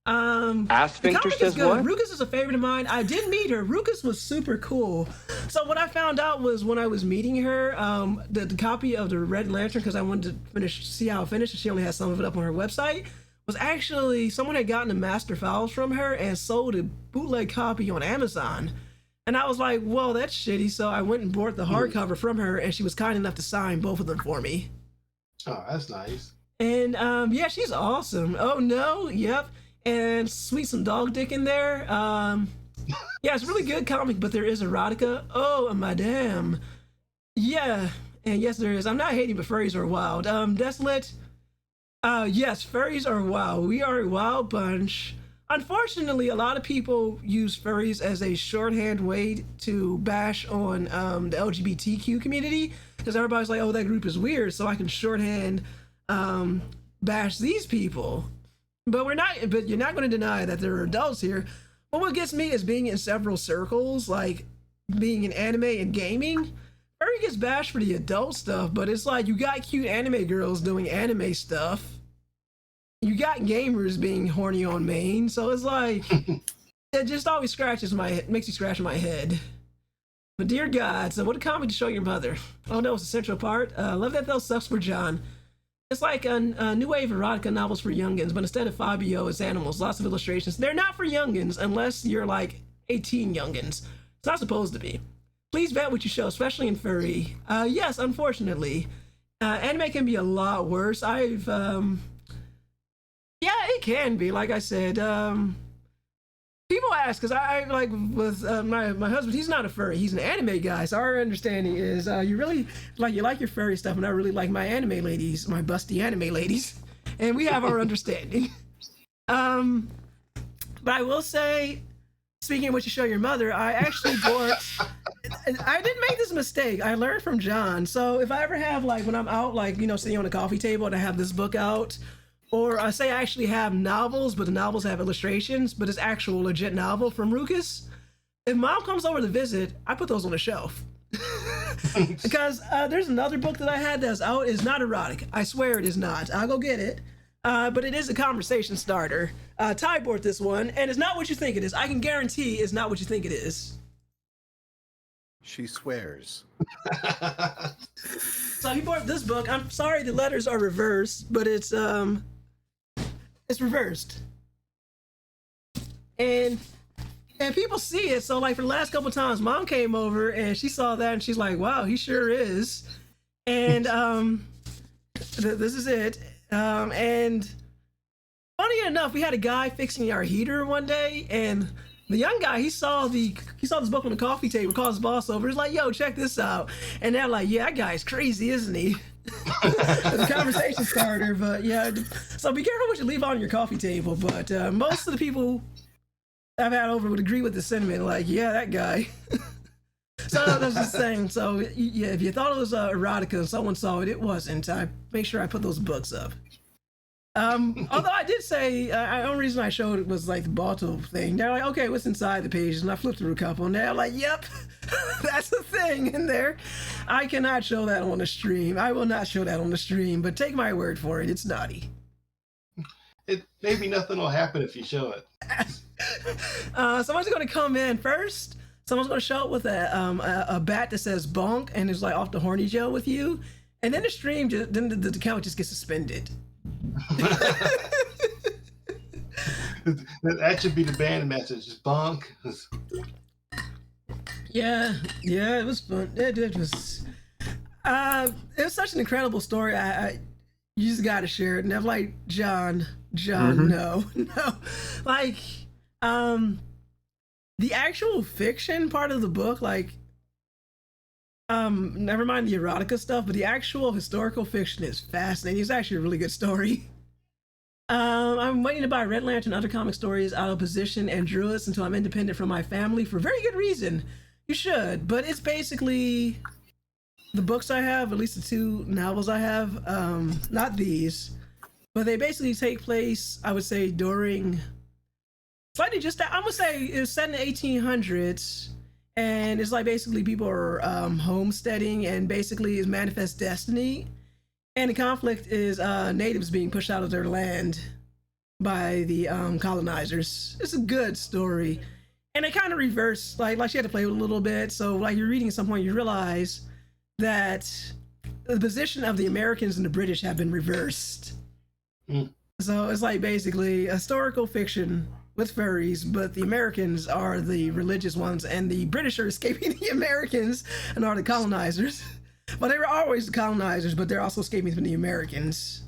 [SPEAKER 6] Asphincter says
[SPEAKER 1] good.
[SPEAKER 6] what?
[SPEAKER 1] Ruckus is a favorite of mine. I did meet her. Ruckus was super cool. So what I found out was when I was meeting her, the copy of the Red Lantern, because I wanted to see how it finished, and she only has some of it up on her website, was actually someone had gotten the master files from her and sold a bootleg copy on Amazon. And I was like, well, that's shitty. So I went and bought the hardcover from her, and she was kind enough to sign both of them for me.
[SPEAKER 3] Oh, that's nice.
[SPEAKER 1] And yeah, she's awesome. Oh no, yep. And sweet some dog dick in there. Yeah, it's a really good comic, but there is erotica. Oh, madame. Yeah, and yes, there is. I'm not hating, but furries are wild. Desolate. Yes, furries are wild. We are a wild bunch. Unfortunately, a lot of people use furries as a shorthand way to bash on the LGBTQ community, because everybody's like, oh, that group is weird, so I can shorthand bash these people. But you're not going to deny that there are adults here. But what gets me is being in several circles, like being in anime and gaming. Furry gets bashed for the adult stuff, but it's like you got cute anime girls doing anime stuff. You got gamers being horny on main, so it's like it just always makes you scratch my head. But dear God, so what a comic to show your mother. Oh no, it's a central part. Love that though, sucks for John. It's like a new wave erotica novels for youngins, but instead of Fabio, it's animals. Lots of illustrations. They're not for youngins unless you're like 18 youngins. It's not supposed to be. Please vet what you show, especially in furry. Yes, unfortunately. Anime can be a lot worse. Yeah, it can be. Like I said, people ask, because I like with my husband, he's not a furry, he's an anime guy. So our understanding is you really you like your furry stuff, and I really like my anime ladies, my busty anime ladies, and we have our understanding. But I will say, speaking of what you show your mother, I actually bought. I didn't make this mistake. I learned from John. So if I ever have when I'm out, sitting on a coffee table and I have this book out. Or I say I actually have novels, but the novels have illustrations, but it's actual legit novel from Ruckus. If mom comes over to visit, I put those on the shelf. Because there's another book that I had that's out. It's not erotic. I swear it is not. I'll go get it. But it is a conversation starter. Ty bought this one, and it's not what you think it is. I can guarantee it's not what you think it is.
[SPEAKER 5] She swears.
[SPEAKER 1] So he bought this book. I'm sorry the letters are reversed, but it's reversed. And people see it. So for the last couple times, mom came over and she saw that and she's like, wow, he sure is. And this is it. And funny enough, we had a guy fixing our heater one day, and the young guy, he saw this book on the coffee table, called his boss over. He's like, yo, check this out. And they're like, yeah, that guy's crazy, isn't he? It's a conversation starter, but yeah. So be careful what you leave on your coffee table. But most of the people I've had over would agree with the sentiment, like, yeah, that guy. So that's just saying. So yeah, if you thought it was erotica and someone saw it, it wasn't. I make sure I put those books up. Although I did say, the only reason I showed it was the Balto thing. They're like, okay, what's inside the pages? And I flipped through a couple, and they're like, yep, that's the thing in there. I cannot show that on the stream. I will not show that on the stream, but take my word for it, it's naughty.
[SPEAKER 3] maybe nothing will happen if you show it.
[SPEAKER 1] Someone's gonna come in first. Someone's gonna show up with a bat that says bonk and is like off the horny Joe with you, and then the stream, then the account just gets suspended.
[SPEAKER 3] That should be the band message. Just bonk.
[SPEAKER 1] Yeah, it was fun. It was such an incredible story. You just gotta share it. And I'm like, John, no. Like, the actual fiction part of the book, like, never mind the erotica stuff, but the actual historical fiction is fascinating. It's actually a really good story. I'm waiting to buy Red Lantern and other comic stories out of position and Druids until I'm independent from my family for very good reason. You should, but it's basically the books I have, at least the 2 novels I have, not these, but they basically take place, I would say, during slightly just that. I'm gonna say it's set in the 1800s, and it's like basically people are homesteading, and basically is manifest destiny. And the conflict is natives being pushed out of their land by the colonizers. It's a good story. And it kind of reversed, like she had to play with it a little bit. So like you're reading at some point, you realize that the position of the Americans and the British have been reversed. So it's like basically historical fiction with furries, but the Americans are the religious ones and the British are escaping the Americans and are the colonizers. But they were always the colonizers, but they're also escaping from the Americans.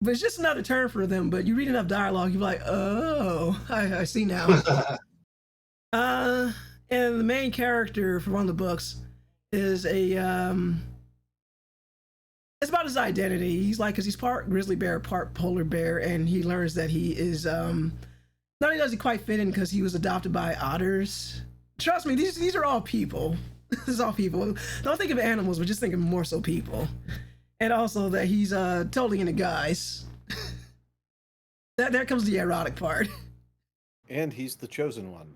[SPEAKER 1] But it's just another term for them. But you read enough dialogue, you're like, oh, I see now. And the main character for one of the books is it's about his identity. He's like, because he's part grizzly bear, part polar bear, and he learns that he is, not only does he quite fit in because he was adopted by otters. Trust me, these are all people. This is all people. Don't think of animals, but just think of more so people. And also that he's totally into guys. There comes the erotic part.
[SPEAKER 5] And he's the chosen one.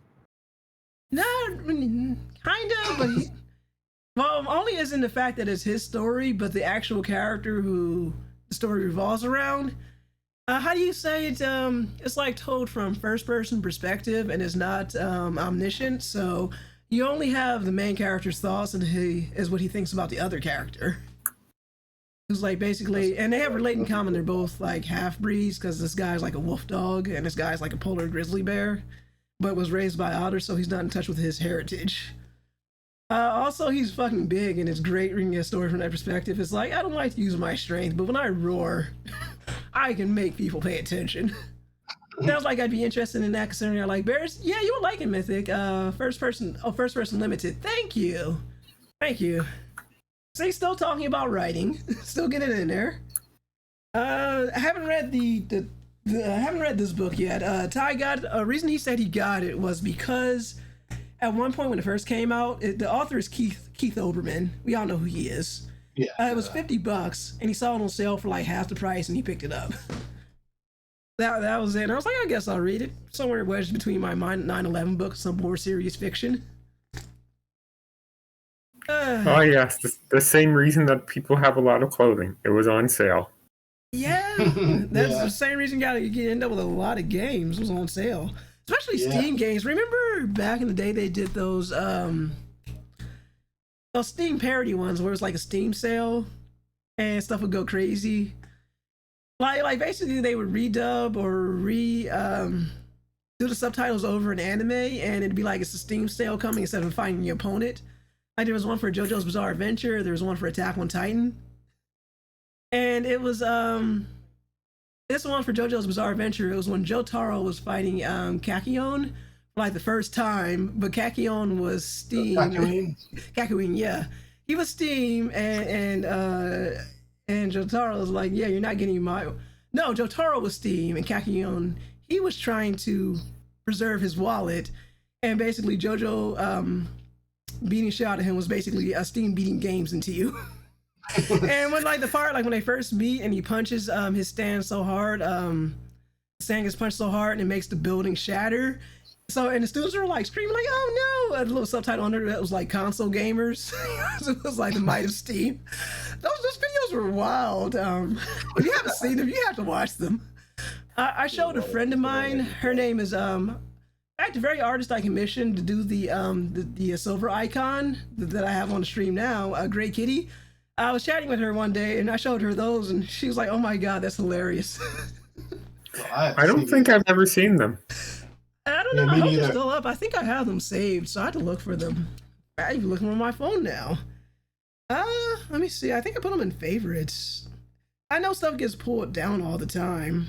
[SPEAKER 1] No, kind of, but well, only as in the fact that it's his story, but the actual character who the story revolves around. How do you say it? It's like told from first-person perspective, and is not omniscient. So you only have the main character's thoughts, and he is what he thinks about the other character. It's like basically, and they have relate in common. They're both like half breeds because this guy's like a wolf dog, and this guy's like a polar grizzly bear, but was raised by otters, so he's not in touch with his heritage. Also, he's fucking big, and it's great reading a story from that perspective. It's like, I don't like to use my strength, but when I roar, I can make people pay attention. Sounds like I'd be interested in that, considering I like bears. Yeah, you would like it, Mythic. First person limited. Thank you. See, still talking about writing. Still getting it in there. I haven't read I haven't read this book yet. Ty got a reason he said he got it was because at one point when it first came out, the author is Keith Olbermann. We all know who he is. Yeah. It was $50, and he saw it on sale for like half the price, and he picked it up. That was it. And I was like, I guess I'll read it. Somewhere wedged between my 9/11 book, some more serious fiction.
[SPEAKER 2] Oh yes, the same reason that people have a lot of clothing. It was on sale.
[SPEAKER 1] Yeah, that's the same reason you end up with a lot of games. It was on sale, especially Steam games. Remember back in the day they did those Steam parody ones where it was like a Steam sale and stuff would go crazy. Like basically they would redub or do the subtitles over an anime, and it'd be like it's a Steam sale coming instead of finding your opponent. Like there was one for JoJo's Bizarre Adventure, there was one for Attack on Titan, and it was this one for JoJo's Bizarre Adventure. It was when Jotaro was fighting Kakion for like the first time, but Kakion was Steam. Kakuin, yeah, he was Steam, and Jotaro was like, yeah, you're not getting my. No, Jotaro was Steam, and Kakion, he was trying to preserve his wallet, and basically JoJo beating shit out of him was basically a Steam beating games into you. And when like the part, like when they first meet and he punches his stand so hard, stand gets punched so hard and it makes the building shatter. So, and the students were like screaming like, oh no, a little subtitle under that was like console gamers. So it was like the might of Steam. Those videos were wild. If you haven't seen them, you have to watch them. I showed a friend of mine. Her name is in fact, the very artist I commissioned to do the silver icon that I have on the stream now, Gray Kitty. I was chatting with her one day and I showed her those, and she was like, "Oh my god, that's hilarious."
[SPEAKER 2] I don't think I've ever seen them.
[SPEAKER 1] I don't know. I hope they're still up. I think I have them saved, so I have to look for them. I'm even looking on my phone now. Let me see. I think I put them in favorites. I know stuff gets pulled down all the time.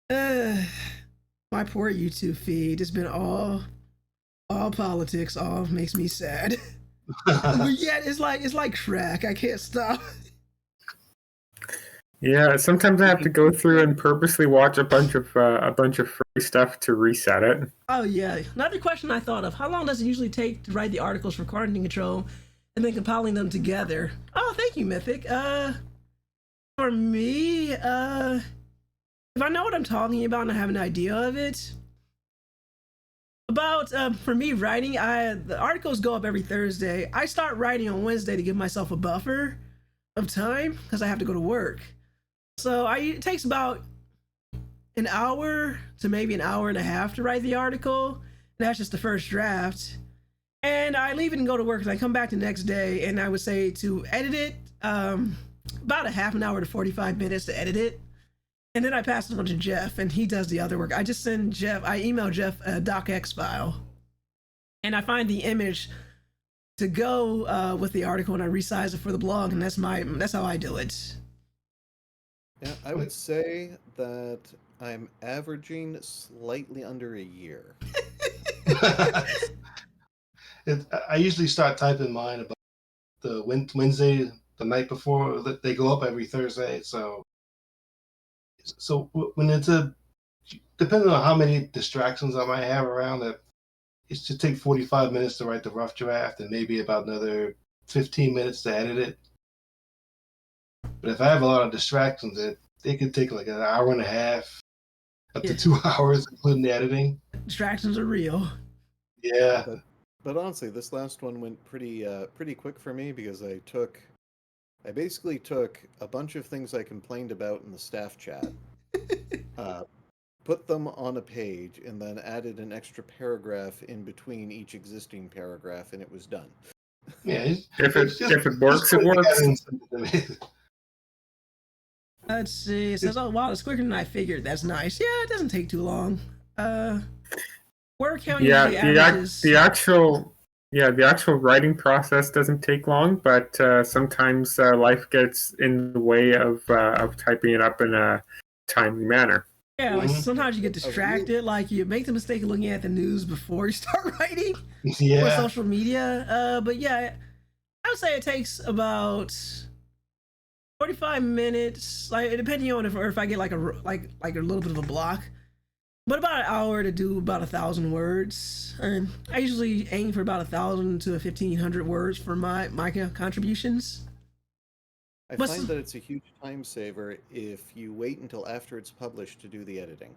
[SPEAKER 1] My poor YouTube feed has been all politics. All makes me sad. But yet it's like crack. I can't stop.
[SPEAKER 2] Yeah, sometimes I have to go through and purposely watch a bunch of free stuff to reset it.
[SPEAKER 1] Oh yeah. Another question I thought of: how long does it usually take to write the articles for Quarantine Control, and then compiling them together? Oh, thank you, Mythic. For me, if I know what I'm talking about and I have an idea of it, about for me writing, the articles go up every Thursday. I start writing on Wednesday to give myself a buffer of time because I have to go to work. So it takes about an hour to maybe an hour and a half to write the article. And that's just the first draft. And I leave it and go to work, and I come back the next day, and I would say to edit it, about a half an hour to 45 minutes to edit it. And then I pass it on to Geoff, and he does the other work. I just send Geoff, I email Geoff a docx file, and I find the image to go with the article, and I resize it for the blog, and that's how I do it.
[SPEAKER 5] Yeah, I would say that I'm averaging slightly under a year.
[SPEAKER 3] I usually start typing mine about the Wednesday, the night before. They go up every Thursday, so when it's depending on how many distractions I might have around, it should take 45 minutes to write the rough draft and maybe about another 15 minutes to edit it. But if I have a lot of distractions, it could take like an hour and a half up to 2 hours, including the editing.
[SPEAKER 1] Distractions are real.
[SPEAKER 3] Yeah.
[SPEAKER 5] But honestly, this last one went pretty quick for me because I basically took a bunch of things I complained about in the staff chat, put them on a page, and then added an extra paragraph in between each existing paragraph, and it was done.
[SPEAKER 3] Yeah.
[SPEAKER 2] If it works, it works.
[SPEAKER 1] Let's see. It says, "Oh wow, it's quicker than I figured." That's nice. Yeah, it doesn't take too long. Word count usually averages.
[SPEAKER 2] The actual writing process doesn't take long, but sometimes life gets in the way of typing it up in a timely manner.
[SPEAKER 1] Yeah, like sometimes you get distracted. Like you make the mistake of looking at the news before you start writing. Or social media. But yeah, I would say it takes about 45 minutes, like depending on if I get like a little bit of a block, but about an hour to do about 1,000 words. And I usually aim for about 1,000 to 1,500 words for my contributions.
[SPEAKER 5] I find that it's a huge time saver if you wait until after it's published to do the editing.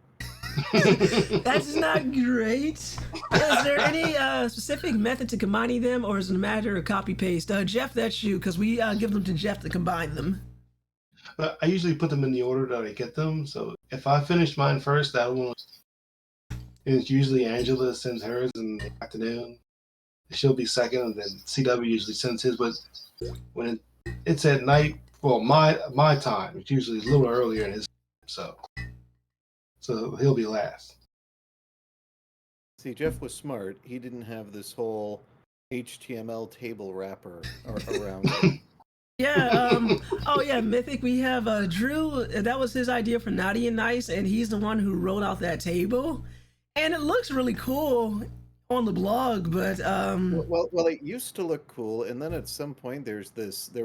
[SPEAKER 1] That's not great. Is there any specific method to combining them, or is it a matter of copy paste? Geoff, that's you, because we give them to Geoff to combine them.
[SPEAKER 3] I usually put them in the order that I get them. So if I finish mine first, that one, it's usually Angela sends hers in the afternoon. She'll be second, and then CW usually sends his. But when it's at night, well, my time, it's usually a little earlier in his time, so he'll be last.
[SPEAKER 5] See, Geoff was smart. He didn't have this whole HTML table wrapper around it.
[SPEAKER 1] Yeah, oh yeah, Mythic, we have Drew, that was his idea for Naughty and Nice, and he's the one who wrote out that table. And it looks really cool on the blog, but
[SPEAKER 5] well, it used to look cool, and then at some point there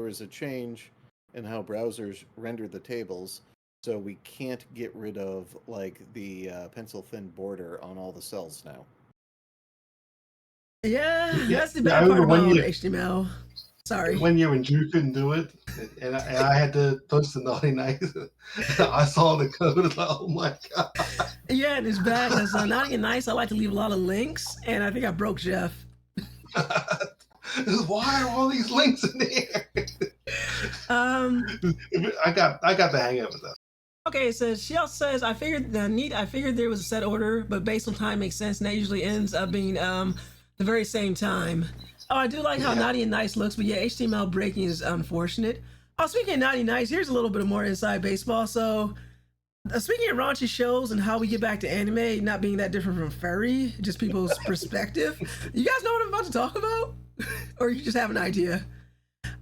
[SPEAKER 5] was a change in how browsers render the tables, so we can't get rid of like the pencil thin border on all the cells now.
[SPEAKER 1] Yeah, that's the bad part about HTML. Sorry.
[SPEAKER 3] One year when Drew couldn't do it, and I had to post the Naughty Nice, I saw the code. Like, oh my god!
[SPEAKER 1] Yeah, and it's bad because Naughty and Nice, I like to leave a lot of links, and I think I broke Geoff.
[SPEAKER 3] Why are all these links in there? I got the hang of it though.
[SPEAKER 1] Okay, it says she also says I figured there was a set order, but based on time makes sense, and that usually ends up being the very same time. Oh, I do like how naughty and nice looks, but yeah, HTML breaking is unfortunate. Oh, speaking of naughty nice, here's a little bit more inside baseball. So, speaking of raunchy shows and how we get back to anime not being that different from furry, just people's perspective. You guys know what I'm about to talk about, or you just have an idea?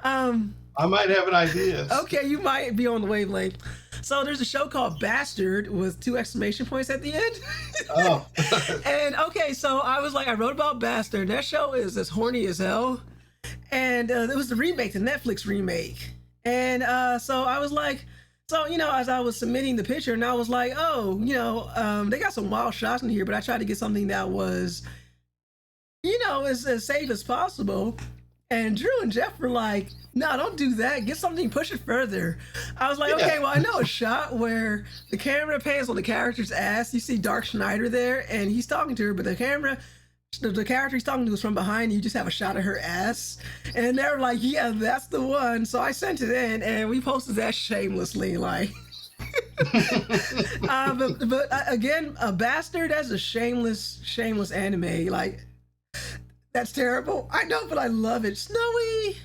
[SPEAKER 3] I might have an idea.
[SPEAKER 1] Okay, you might be on the wavelength. So there's a show called Bastard with 2 exclamation points at the end.
[SPEAKER 3] Oh.
[SPEAKER 1] And okay, so I wrote about Bastard. That show is as horny as hell. And it was the remake, the Netflix remake. And so I was like, so, as I was submitting the picture, and I was like, oh, they got some wild shots in here, but I tried to get something that was, as safe as possible. And Drew and Geoff were like, no, don't do that. Get something, push it further. I was like, okay, well, I know a shot where the camera pans on the character's ass. You see Dark Schneider there, and he's talking to her, but the character he's talking to is from behind, and you just have a shot of her ass. And they're like, yeah, that's the one. So I sent it in, and we posted that shamelessly, like. but again, a Bastard, that's a shameless anime. Like, that's terrible. I know, but I love it. Snowy.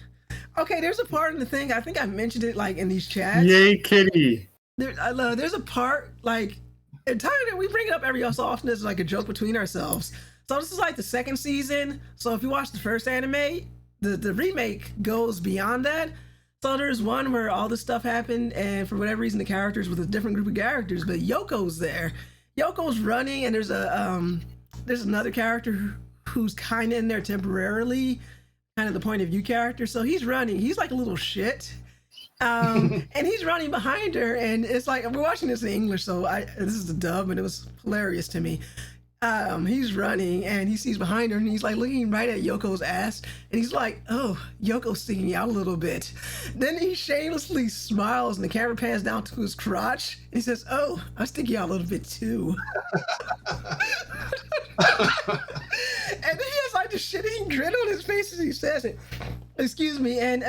[SPEAKER 1] Okay, there's a part in the thing. I think I mentioned it like in these chats.
[SPEAKER 2] Yay, kitty.
[SPEAKER 1] There's a part like entirely we bring it up every so often as like a joke between ourselves. So this is like the 2nd season. So if you watch the first anime, the remake goes beyond that. So there's one where all this stuff happened, and for whatever reason, the characters with a different group of characters, but Yoko's there. Yoko's running, and there's another character who's kind of in there temporarily, kind of the point of view character. So he's running. He's like a little shit. And he's running behind her, and it's like, we're watching this in English, so this is the dub, and it was hilarious to me. He's running, and he sees behind her, and he's like looking right at Yoko's ass, and he's like, oh, Yoko's sticking out a little bit. Then he shamelessly smiles, and the camera pans down to his crotch, and he says, oh, I'm sticking out a little bit too. And then he has like the shitty grin on his face as he says it. Excuse me, and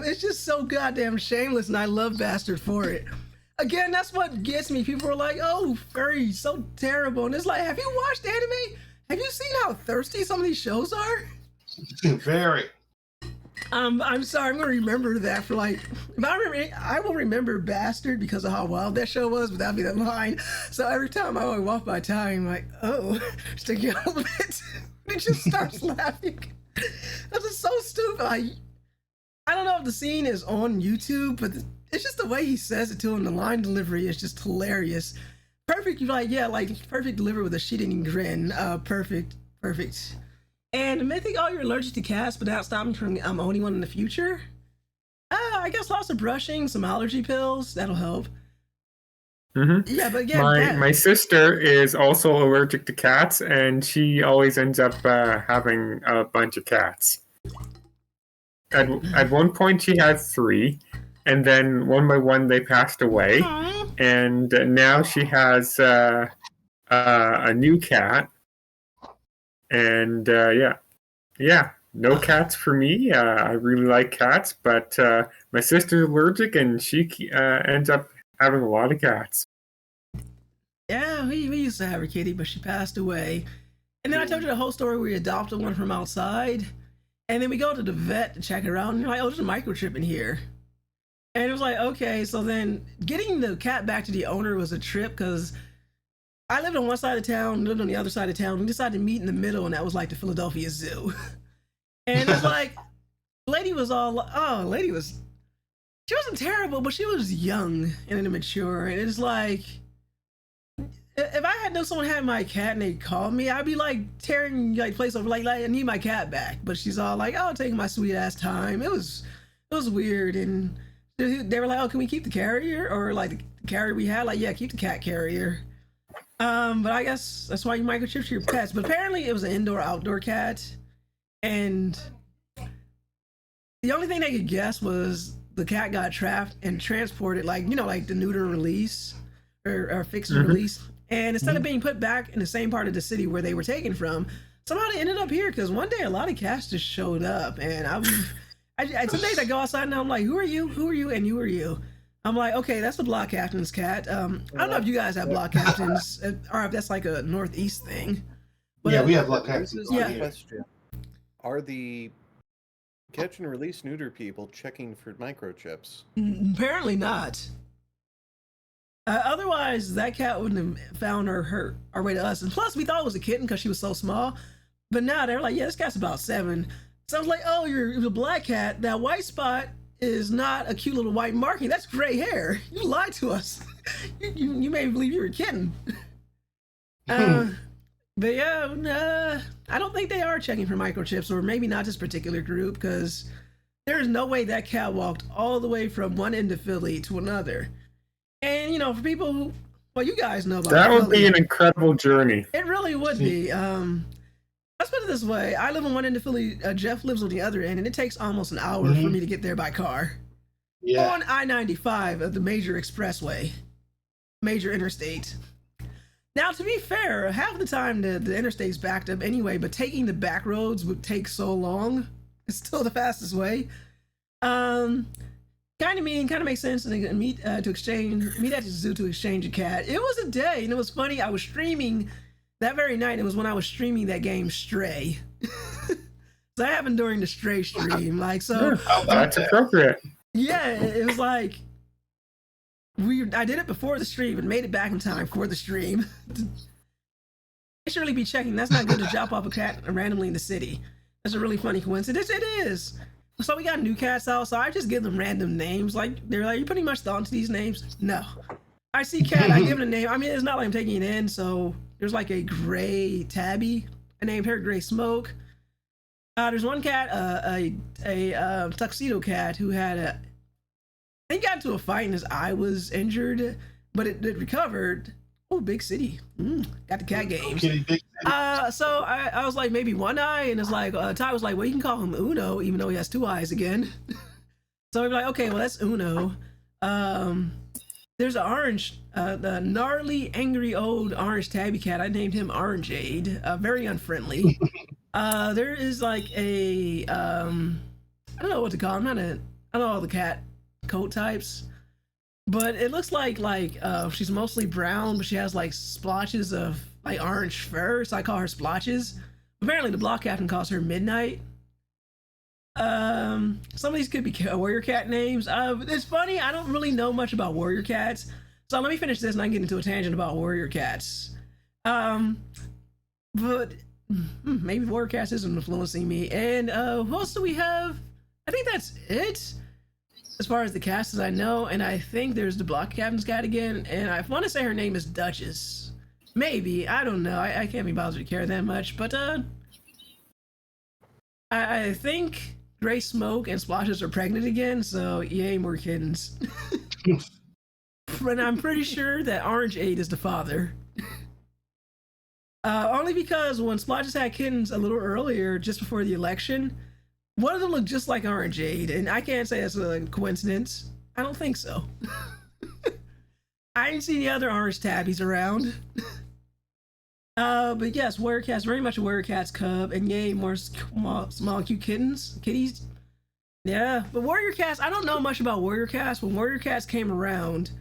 [SPEAKER 1] it's just so goddamn shameless, and I love Bastard for it. Again, that's what gets me. People are like, oh, furry, so terrible. And it's like, have you watched anime? Have you seen how thirsty some of these shows are?
[SPEAKER 3] Very.
[SPEAKER 1] I'm sorry, I'm gonna remember that for like, if I will remember Bastard because of how wild that show was without being that line. So every time I walk by time, I'm like, oh, sticking out a little bit. It just starts laughing. That's just so stupid. I don't know if the scene is on YouTube, but it's just the way he says it to him. The line delivery is just hilarious. Perfect, perfect delivery with a shit-eating grin. Perfect. And Mythic, you're allergic to cats, but that stopped me from owning one in the future. I guess lots of brushing, some allergy pills, that'll help.
[SPEAKER 2] Mm-hmm.
[SPEAKER 1] Yeah, but again,
[SPEAKER 2] my sister is also allergic to cats, and she always ends up having a bunch of cats. At one point, she had 3, and then one by one they passed away. Aww. And now she has a new cat. And no cats for me. I really like cats, but my sister's allergic, and she ends up having a lot of cats.
[SPEAKER 1] Yeah, we used to have her kitty, but she passed away. And then I told you the whole story. We adopted one from outside, and then we go to the vet to check it out, and you're like, oh, there's a microchip in here. And it was like, okay, so then getting the cat back to the owner was a trip, because I lived on one side of town, lived on the other side of town. We decided to meet in the middle, and that was like the Philadelphia Zoo. And it's like, lady was she wasn't terrible, but she was young and immature. And it's like, if I had known someone had my cat and they called me, I'd be like tearing like place over, like I need my cat back. But she's all like, oh, taking my sweet ass time. It was weird. And they were like, oh, can we keep the carrier? Or like the carrier we had, like, yeah, keep the cat carrier. But I guess that's why you microchip your pets. But apparently it was an indoor-outdoor cat, and the only thing they could guess was the cat got trapped and transported, like the neuter release or fixed release. And instead of being put back in the same part of the city where they were taken from, somehow they ended up here. Because one day a lot of cats just showed up, and some days I go outside and I'm like, who are you? Who are you? And you are you? I'm like, okay, that's the block captain's cat. I don't know if you guys have block captains, or if that's like a Northeast thing.
[SPEAKER 3] But, yeah, we have block captains.
[SPEAKER 5] This is my question. Are the catch and release neuter people checking for microchips?
[SPEAKER 1] Apparently not. Otherwise, that cat wouldn't have found her way to us. And plus, we thought it was a kitten because she was so small. But now they're like, yeah, this cat's about 7. So I was like, oh, you're a black cat. That white spot is not a cute little white marking. That's gray hair. You lied to us. you made me believe you were a kitten. But yeah, I don't think they are checking for microchips, or maybe not this particular group, because there is no way that cat walked all the way from one end of Philly to another. And, for people who, well, you guys know about
[SPEAKER 2] that would
[SPEAKER 1] Philly,
[SPEAKER 2] be an incredible journey.
[SPEAKER 1] It really would be. Let's put it this way. I live on one end of Philly. Geoff lives on the other end, and it takes almost an hour for me to get there by car. Yeah. On I-95 of the major expressway, major interstate. Now, to be fair, half the time the interstate's backed up anyway, but taking the back roads would take so long. It's still the fastest way. Kind of makes sense to meet at the zoo to exchange a cat. It was a day, and it was funny. I was streaming that very night. It was when I was streaming that game Stray. So that happened during the Stray stream.
[SPEAKER 2] That's appropriate.
[SPEAKER 1] Yeah, it was like I did it before the stream and made it back in time for the stream. I should really be checking. That's not good to drop off a cat randomly in the city. That's a really funny coincidence. It is. So we got new cats out, so I just give them random names. They're like, you putting much thought into these names? No. I see cat, I give it a name. I mean, it's not like I'm taking it in. So there's like a gray tabby. I named her Gray Smoke. There's one cat, a tuxedo cat who had he got into a fight and his eye was injured, but it recovered. Oh, big city. Got the cat games. So I was like, maybe one eye, and it's like Ty was like, well, you can call him Uno, even though he has 2 eyes again. So I'm like, okay, well, that's Uno. There's an orange, the gnarly, angry old orange tabby cat. I named him Orangeade. Very unfriendly. There is like a I don't know what to call him. I don't know all the cat coat types. But it looks like she's mostly brown, but she has like splotches of like orange fur, so I call her Splotches. Apparently the block captain calls her Midnight. Some of these could be warrior cat names. It's funny, I don't really know much about warrior cats, so let me finish this and I can get into a tangent about warrior cats. But maybe warrior cats isn't influencing me. And who else do we have? I think that's it as far as the cast as I know, and I think there's the block captain's cat again, and I want to say her name is Duchess. Maybe, I don't know. I can't be bothered to care that much, but I think Gray Smoke and Splotches are pregnant again, so yay, more kittens. But I'm pretty sure that Orangeade is the father. Only because when Splotches had kittens a little earlier, just before the election, one of them looked just like Orangeade, and I can't say that's a coincidence. I don't think so. I didn't see any other orange tabbies around. But yes, warrior cats, very much a warrior cat's cub, and yay, more small cute kitties. Yeah, but warrior cats, I don't know much about warrior cats. When warrior cats came around,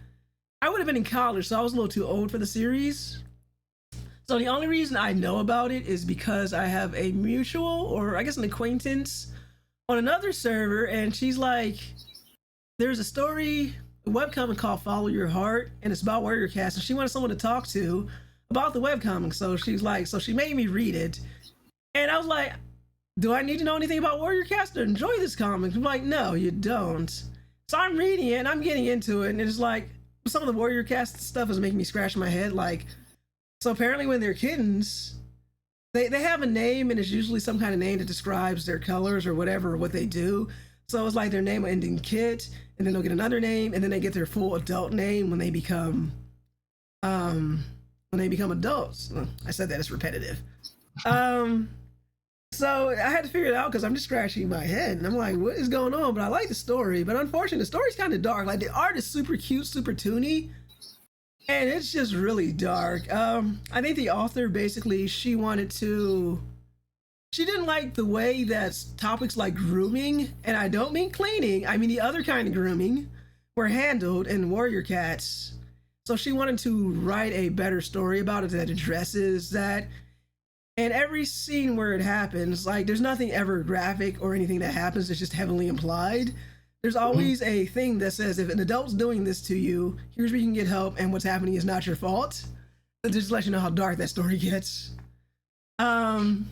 [SPEAKER 1] I would have been in college, so I was a little too old for the series. So the only reason I know about it is because I have a mutual, or I guess an acquaintance, on another server, and she's like, there's a story, a webcomic called Follow Your Heart, and it's about warrior cats, and she wanted someone to talk to about the webcomic. So she's like, so she made me read it, and I was like, do I need to know anything about warrior cats to enjoy this comic? I'm like, no, you don't. So I'm reading it and I'm getting into it, and it's like some of the warrior cats stuff is making me scratch my head. Like, so apparently when they're kittens, they have a name, and it's usually some kind of name that describes their colors or whatever, or what they do. So it's like their name will end in Kit, and then they'll get another name, and then they get their full adult name when they become adults. I said that, it's repetitive. So I had to figure it out because I'm just scratching my head, and I'm like, what is going on? But I like the story, but unfortunately the story's kind of dark. Like, the art is super cute, super toony, and it's just really dark. I think the author basically, she didn't like the way that topics like grooming, and I don't mean cleaning, I mean the other kind of grooming, were handled in Warrior Cats. So she wanted to write a better story about it that addresses that. And every scene where it happens, like there's nothing ever graphic or anything that happens, it's just heavily implied. There's always a thing that says if an adult's doing this to you, here's where you can get help, and what's happening is not your fault. It just lets you know how dark that story gets. And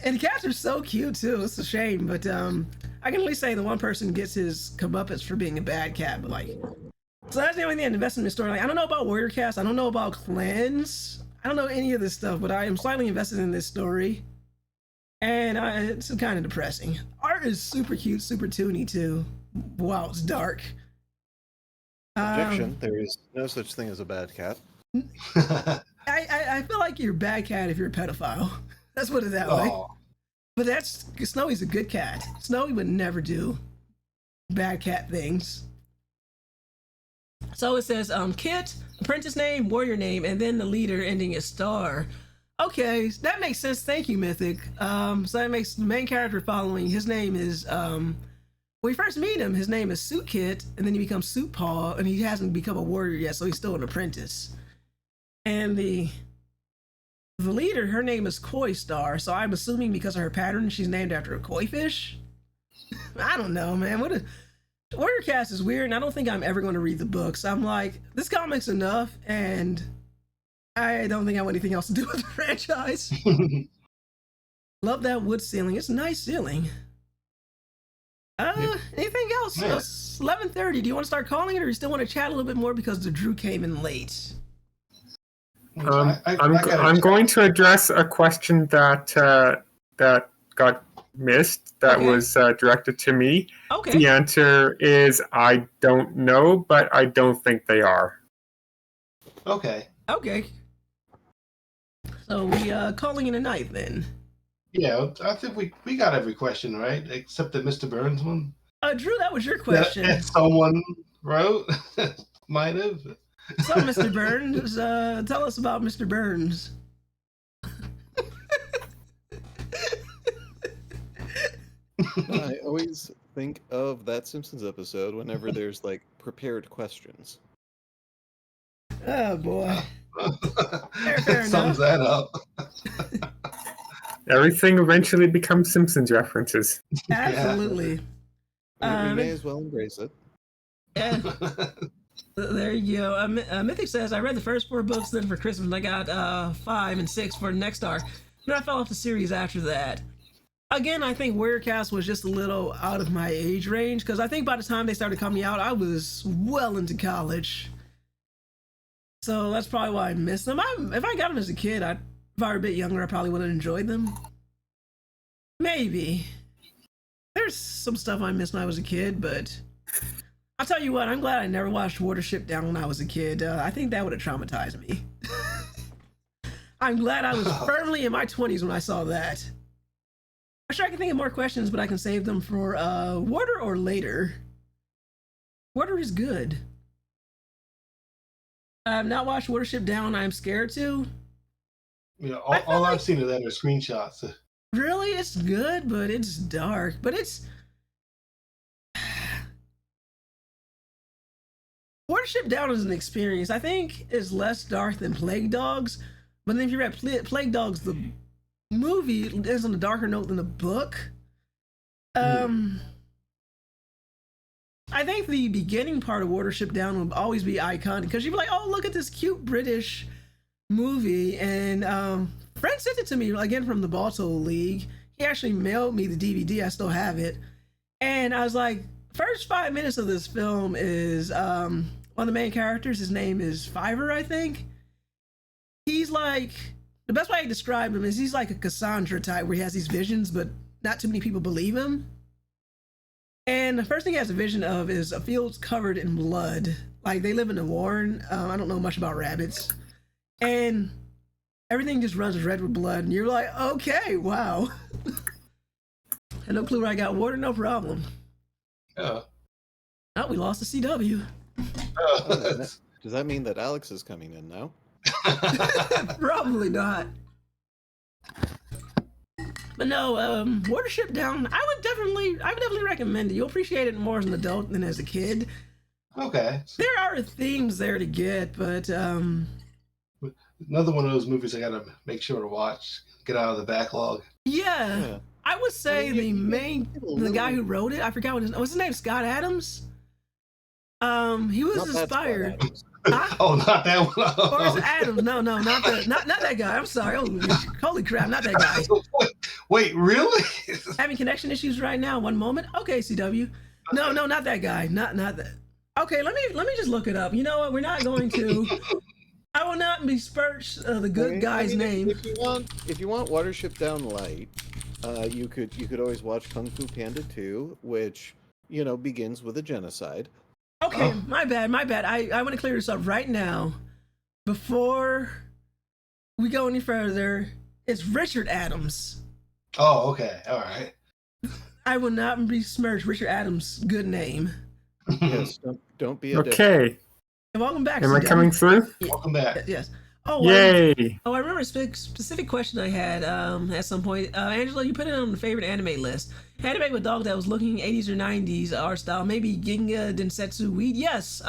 [SPEAKER 1] the cats are so cute too. It's a shame, but I can at least say the one person gets his comeuppance for being a bad cat. But like, so that's the only thing I invested in the story. Like, I don't know about Warrior Cats. I don't know about clans. I don't know any of this stuff, but I am slightly invested in this story, and it's kind of depressing. Art is super cute, super toony too. Wow, it's dark.
[SPEAKER 5] Objection. There is no such thing as a bad cat.
[SPEAKER 1] I feel like you're a bad cat if you're a pedophile. Let's put it that way. But that's Snowy's a good cat. Snowy would never do bad cat things. So it says Kit, apprentice name, warrior name, and then the leader ending in star. Okay, that makes sense. Thank you, Mythic. So that makes the main character following. His name is when we first meet him, his name is Suit Kit, and then he becomes Suit Paw, and he hasn't become a warrior yet, so he's still an apprentice. And the leader, her name is Koi Star, so I'm assuming because of her pattern, she's named after a koi fish. I don't know, man. Warrior Cast is weird, and I don't think I'm ever going to read the books. I'm like, this comic's enough, and I don't think I want anything else to do with the franchise. Love that wood ceiling. It's a nice ceiling. Anything else?
[SPEAKER 3] Yeah.
[SPEAKER 1] It's 11:30. Do you want to start calling it, or you still want to chat a little bit more because the Drew came in late?
[SPEAKER 2] I'm going to address a question that got missed that was directed to me.
[SPEAKER 1] Okay.
[SPEAKER 2] The answer is I don't know, but I don't think they are.
[SPEAKER 3] Okay.
[SPEAKER 1] Okay. So we calling it a night then.
[SPEAKER 3] Yeah, I think we got every question right, except the Mr. Burns one.
[SPEAKER 1] Drew, that was your question.
[SPEAKER 3] That someone wrote. Might have.
[SPEAKER 1] So, Mr. Burns, tell us about Mr. Burns.
[SPEAKER 5] I always think of that Simpsons episode whenever there's like prepared questions.
[SPEAKER 1] Oh boy. Fair
[SPEAKER 3] Sums that up.
[SPEAKER 2] Everything eventually becomes Simpsons references.
[SPEAKER 1] Absolutely.
[SPEAKER 5] We may as well embrace it.
[SPEAKER 1] Yeah. There you go. Mythic says, I read the first 4 books, then for Christmas I got 5 and 6 for Next Star. Then I fell off the series after that. Again, I think Warrior Cast was just a little out of my age range, because I think by the time they started coming out, I was well into college. So that's probably why I missed them. If I got them as a kid, if I were a bit younger, I probably would have enjoyed them. Maybe. There's some stuff I missed when I was a kid, but I'll tell you what, I'm glad I never watched Watership Down when I was a kid. I think that would have traumatized me. I'm glad I was firmly in my 20s when I saw that. I'm sure I can think of more questions, but I can save them for Water or later. Water is good. I've not watched Watership Down. I'm scared to.
[SPEAKER 3] You know, all I've seen of that are screenshots.
[SPEAKER 1] Really, it's good, but it's dark. But it's Watership Down is an experience. I think is less dark than Plague Dogs, but then if you read Plague Dogs, the movie is on a darker note than the book. I think the beginning part of Watership Down will always be iconic because you'd be like, "Oh, look at this cute British movie," and friend sent it to me again from the Balto League. He actually mailed me the DVD. I still have it, and I was like, first 5 minutes of this film is one of the main characters. His name is Fiverr, I think. He's like, the best way I describe him is he's like a Cassandra type where he has these visions, but not too many people believe him. And the first thing he has a vision of is a field covered in blood. Like they live in a warren. I don't know much about rabbits. And everything just runs red with blood. And you're like, okay, wow. Had no clue where I got water, no problem.
[SPEAKER 3] Yeah.
[SPEAKER 1] Oh, we lost the CW.
[SPEAKER 5] Does that mean that Alex is coming in now?
[SPEAKER 1] Probably not. But no, Watership Down, I would definitely recommend it. You'll appreciate it more as an adult than as a kid.
[SPEAKER 3] Okay.
[SPEAKER 1] There are themes there to get, but
[SPEAKER 3] Another one of those movies I gotta make sure to watch. Get out of the backlog.
[SPEAKER 1] yeah. I would say
[SPEAKER 5] I mean,
[SPEAKER 1] the guy who wrote it, I forgot what's his name, Scott Adams. He was
[SPEAKER 5] Not that Scott
[SPEAKER 1] inspired.
[SPEAKER 5] Adams.
[SPEAKER 1] Huh?
[SPEAKER 3] Oh, not that one.
[SPEAKER 1] Or is it Adams? No, not that guy. I'm sorry. Holy crap, not that guy.
[SPEAKER 3] Wait, really?
[SPEAKER 1] Having connection issues right now. One moment. Okay, CW. No, not that guy. Not that. Okay, let me just look it up. You know what? We're not going to. I will not besmirch the good guy's name.
[SPEAKER 5] If you want Watership Down light, you could always watch Kung Fu Panda 2, which begins with a genocide.
[SPEAKER 1] Okay, my bad. I want to clear this up right now. Before we go any further, it's Richard Adams.
[SPEAKER 3] Oh, okay. All right.
[SPEAKER 1] I will not besmirch Richard Adams' good name.
[SPEAKER 5] Yes, don't be a dick.
[SPEAKER 2] Okay.
[SPEAKER 1] And welcome back.
[SPEAKER 2] Am I
[SPEAKER 1] CW.
[SPEAKER 2] coming through?
[SPEAKER 3] Welcome back.
[SPEAKER 1] Yes. Oh,
[SPEAKER 2] Yay!
[SPEAKER 1] I remember a specific question I had at some point. Angela, you put it on the favorite anime list. Anime with dog that was looking 80s or 90s art style. Maybe Ginga Densetsu Weed. Yes,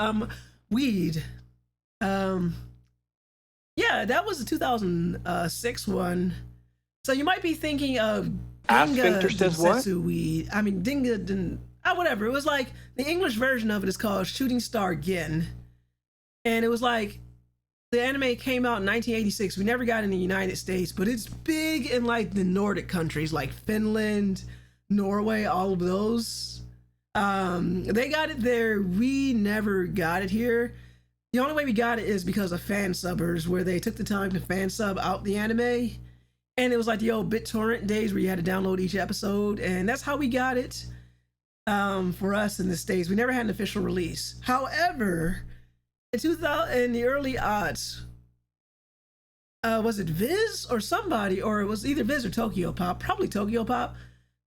[SPEAKER 1] Weed. Yeah, that was the 2006 one. So you might be thinking of Ginga Densetsu Weed. I mean, whatever. It was like, the English version of it is called Shooting Star Gin. And it was like, the anime came out in 1986. We never got in the United States, but it's big in like the Nordic countries like Finland, Norway, all of those. They got it there. We never got it here. The only way we got it is because of fan subbers, where they took the time to fan sub out the anime. And it was like the old BitTorrent days where you had to download each episode. And that's how we got it for us in the States. We never had an official release. However, in the early aughts, was it Viz or somebody, or it was either Viz or Tokyo Pop, probably Tokyo Pop.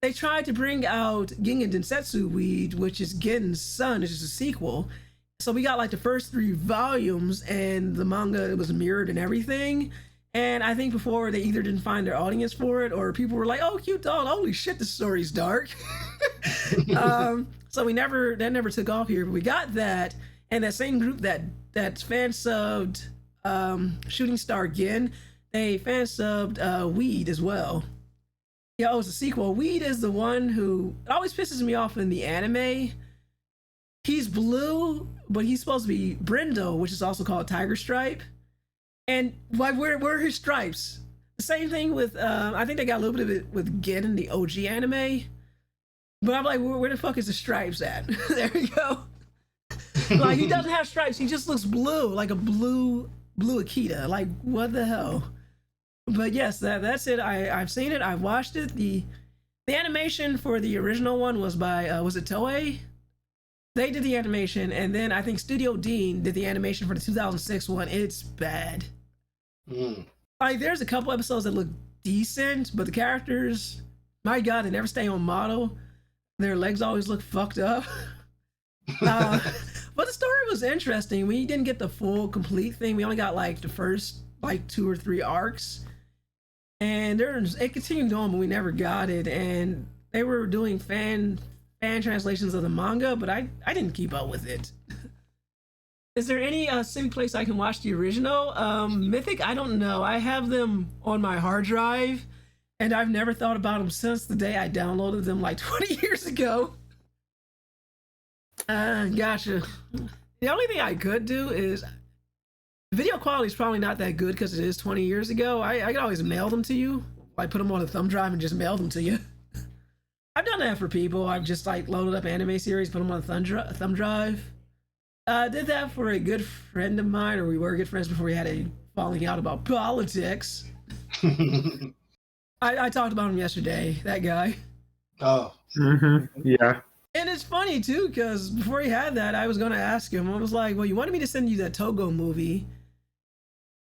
[SPEAKER 1] They tried to bring out Ginga Densetsu Weed, which is Gen's son, which is a sequel. So we got like the first 3 volumes, and the manga was mirrored and everything. And I think before they either didn't find their audience for it, or people were like, "Oh, cute doll! Holy shit, this story's dark." So that never took off here. But we got that. And that same group that fan subbed Shooting Star Gin, they fan subbed Weed as well. Yeah, it's a sequel. Weed is the one who always pisses me off in the anime. He's blue, but he's supposed to be Brendo, which is also called Tiger Stripe. And where are his stripes? The same thing with I think they got a little bit of it with Gin in the OG anime. But I'm like, where the fuck is the stripes at? There we go. Like, he doesn't have stripes. He just looks blue, like a blue Akita. Like, what the hell? But yes, that's it. I've seen it. I've watched it. The animation for the original one was by was it Toei? They did the animation, and then I think Studio Dean did the animation for the 2006 one. It's bad. Like, there's a couple episodes that look decent, but the characters, my God, they never stay on model. Their legs always look fucked up. But the story was interesting. We didn't get the full complete thing. We only got like the first like 2 or 3 arcs, and it continued on, but we never got it. And they were doing fan translations of the manga, but I didn't keep up with it. Is there any civic place I can watch the original? Mythic? I don't know. I have them on my hard drive, and I've never thought about them since the day I downloaded them like 20 years ago. Gotcha. The only thing I could do is, video quality is probably not that good because it is 20 years ago. I could always mail them to you. Like, put them on a thumb drive and just mail them to you. I've done that for people. I've just like loaded up anime series, put them on a thumb drive. I did that for a good friend of mine, or we were good friends before we had a falling out about politics. I talked about him yesterday, that guy.
[SPEAKER 3] Oh.
[SPEAKER 2] Yeah.
[SPEAKER 1] And it's funny too, because before he had that, I was going to ask him. I was like, well, you wanted me to send you that Togo movie.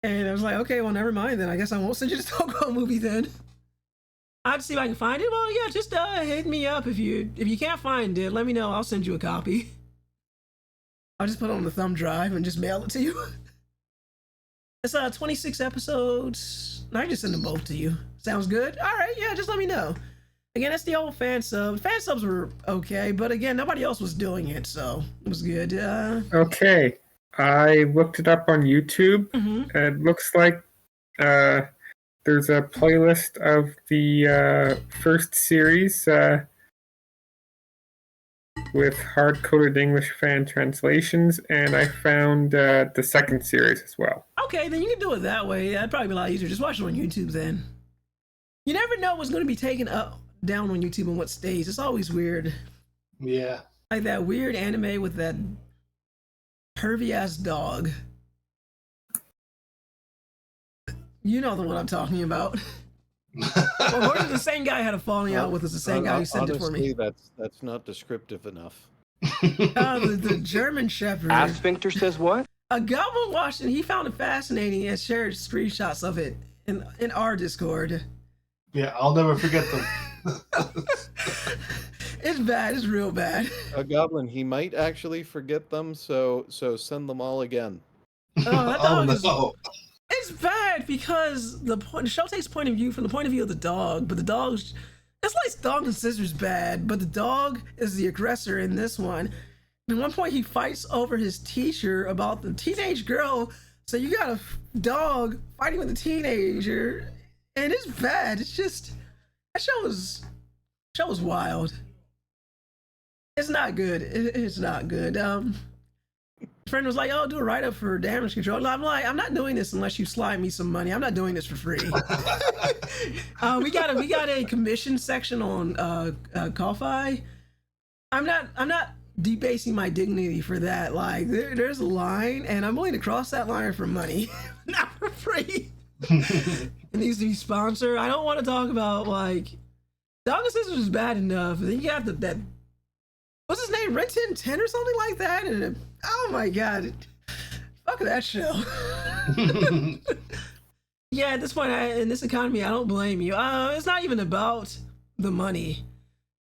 [SPEAKER 1] And I was like, okay, well, never mind then. I guess I won't send you the Togo movie then. I'd see if I can find it. Well, yeah, just hit me up. If you can't find it, let me know. I'll send you a copy. I'll just put it on the thumb drive and just mail it to you. It's 26 episodes. I just send them both to you. Sounds good? All right, yeah, just let me know. Again, that's the old fan sub. Fan subs were okay, but again, nobody else was doing it, so it was good.
[SPEAKER 2] Okay, I looked it up on YouTube.
[SPEAKER 1] Mhm.
[SPEAKER 2] It looks like there's a playlist of the first series with hard-coded English fan translations, and I found the second series as well.
[SPEAKER 1] Okay, then you can do it that way. That'd probably be a lot easier. Just watch it on YouTube then. You never know what's going to be taken up down on YouTube and what stays. It's always weird.
[SPEAKER 3] Yeah.
[SPEAKER 1] Like that weird anime with that pervy ass dog. You know the one I'm talking about. Well, or the same guy I had a falling out with is the same guy who sent it for me.
[SPEAKER 5] That's not descriptive enough.
[SPEAKER 1] The German Shepherd.
[SPEAKER 6] Asphincter says what?
[SPEAKER 1] A goblin watched it. He found it fascinating and shared screenshots of it in our Discord.
[SPEAKER 3] Yeah, I'll never forget them.
[SPEAKER 1] It's bad. It's real bad.
[SPEAKER 5] A goblin, he might actually forget them, so send them all again.
[SPEAKER 1] Oh, that dog is.
[SPEAKER 3] no.
[SPEAKER 1] It's bad because the show takes point of view from the point of view of the dog, but the dog's. It's like Dog and Scissors bad, but the dog is the aggressor in this one. At one point, he fights over his teacher about the teenage girl. So you got a dog fighting with a teenager, and it's bad. It's just that show was wild. It's not good. It's not good. Friend was like, "Oh, do a write up for damage control." I'm like, "I'm not doing this unless you slide me some money. I'm not doing this for free." We got a commission section on Ko-fi. I'm not debasing my dignity for that. Like there's a line, and I'm willing to cross that line for money, not for free. It needs to be sponsored. I don't want to talk about like Dog and Scissors is bad enough. Then you got that what's his name, Renton 10 or something like that, and oh my god, fuck that show. Yeah, at this point, in this economy, I don't blame you. It's not even about the money.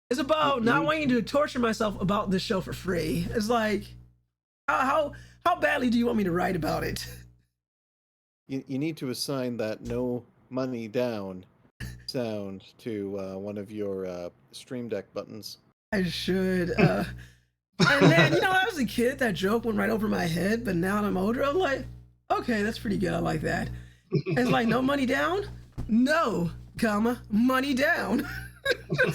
[SPEAKER 1] It's about not wanting to torture myself about this show for free. It's like, how badly do you want me to write about it?
[SPEAKER 5] You need to assign that no money down sound to one of your Stream Deck buttons.
[SPEAKER 1] I should. And then, when I was a kid, that joke went right over my head, but now that I'm older, I'm like, okay, that's pretty good. I like that. And it's like, no money down? No, comma, money down.
[SPEAKER 5] They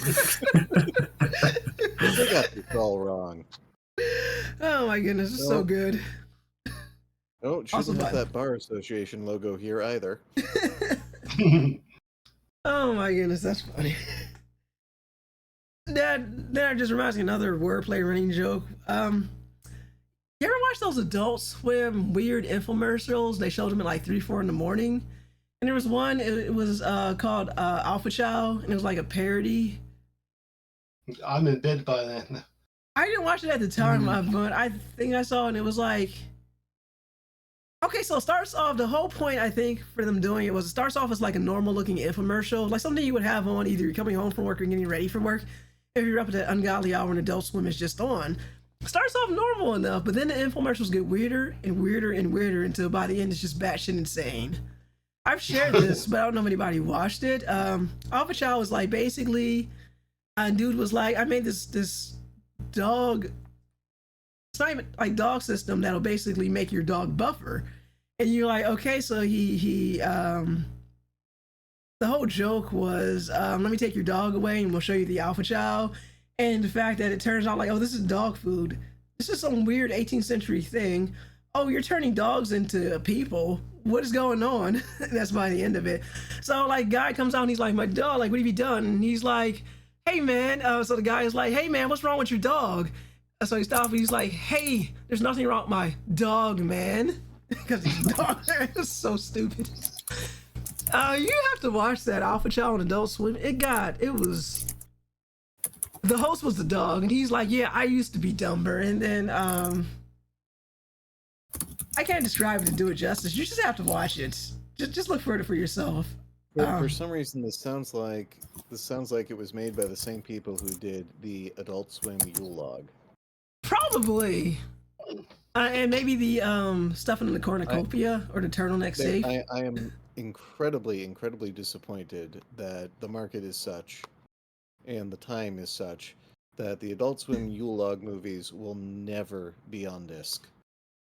[SPEAKER 5] got this all wrong.
[SPEAKER 1] Oh my goodness, it's so good.
[SPEAKER 5] Oh, shouldn't have that bar association logo here either.
[SPEAKER 1] Oh my goodness, that's funny. That just reminds me of another wordplay running joke. You ever watch those Adult Swim weird infomercials? They showed them at like 3, 4 in the morning. And there was one, it was called Alpha Chow, and it was like a parody.
[SPEAKER 3] I'm in bed by then.
[SPEAKER 1] I didn't watch it at the time, but I think I saw it, and it was like, okay, so it starts off, the whole point, I think, for them doing it was, it starts off as like a normal looking infomercial, like something you would have on either you're coming home from work or getting ready for work. If you're up at that ungodly hour and Adult Swim is just on. It starts off normal enough, but then the infomercials get weirder and weirder and weirder until by the end it's just batshit insane. I've shared this, but I don't know if anybody watched it. Alpha Chow was like, basically, dude was like, I made this dog, it's not even like dog system that'll basically make your dog buffer. And you're like, okay, so he the whole joke was, let me take your dog away and we'll show you the Alpha Chow. And the fact that it turns out like, oh, this is dog food. This is some weird 18th century thing. Oh, you're turning dogs into people. What is going on? That's by the end of it. So like guy comes out and he's like, my dog, like, what have you done? And he's like, hey man. So the guy is like, hey man, what's wrong with your dog? So he stops and he's like, hey, there's nothing wrong with my dog, man. Because he's a dog. It's so stupid. You have to watch that Alpha Chow on Adult Swim. The host was the dog, and he's like, yeah, I used to be dumber. And then, I can't describe it to do it justice. You just have to watch it. Just look for it for yourself.
[SPEAKER 5] For some reason, this sounds like it was made by the same people who did the Adult Swim Yule log.
[SPEAKER 1] Probably. And maybe the stuff in the cornucopia or the turtleneck safe.
[SPEAKER 5] I am incredibly disappointed that the market is such and the time is such that the Adult Swim Yule Log movies will never be on disc.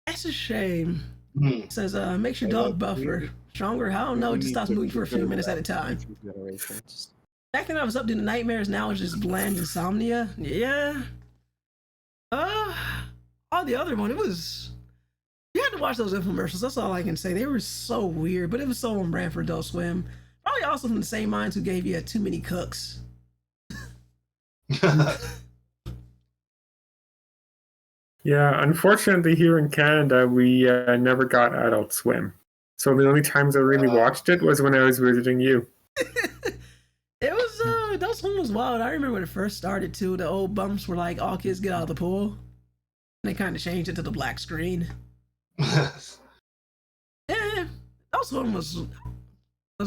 [SPEAKER 1] That's a shame. It says, makes your
[SPEAKER 5] I
[SPEAKER 1] dog
[SPEAKER 5] love-
[SPEAKER 1] buffer stronger. I don't know. It just stops moving for a few minutes at a time.
[SPEAKER 5] Generations.
[SPEAKER 1] Back then I was up doing the nightmares. Now it's just bland insomnia. Yeah. All the other one, it was. You had to watch those infomercials. That's all I can say. They were so weird, but it was so on brand for Adult Swim. Probably also from the same minds who gave you Too Many Cooks.
[SPEAKER 2] Yeah, unfortunately, here in Canada, we never got Adult Swim. So the only times I really watched it was when I was visiting you.
[SPEAKER 1] It was Adult Swim was wild. I remember when it first started too. The old bumps were like, all kids get out of the pool. And they kind of changed it to the black screen. Yeah, Adult Swim was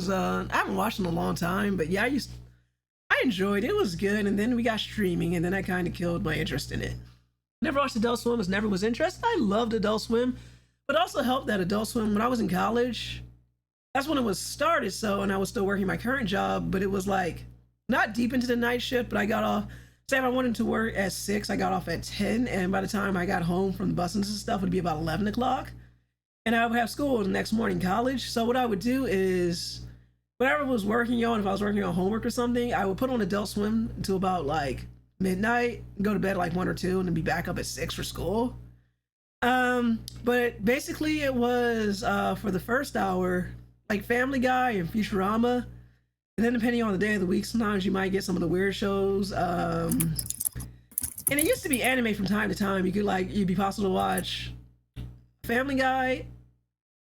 [SPEAKER 1] I haven't watched in a long time, but yeah, I enjoyed it. It was good, and then we got streaming, and then that kind of killed my interest in it. Never watched Adult Swim, never was interested. I loved Adult Swim, but also helped that Adult Swim when I was in college. That's when it was started. So, and I was still working my current job, but it was like not deep into the night shift. But I got off. Say if I wanted to work at 6, I got off at 10, and by the time I got home from the buses and stuff, it'd be about 11 o'clock, and I would have school the next morning, college. So what I would do is, whatever I was working on, if I was working on homework or something, I would put on Adult Swim until about like midnight, go to bed like 1 or 2, and then be back up at 6 for school. But basically it was for the first hour, like Family Guy and Futurama, and then depending on the day of the week, sometimes you might get some of the weird shows. And it used to be anime from time to time. You'd be possible to watch Family Guy,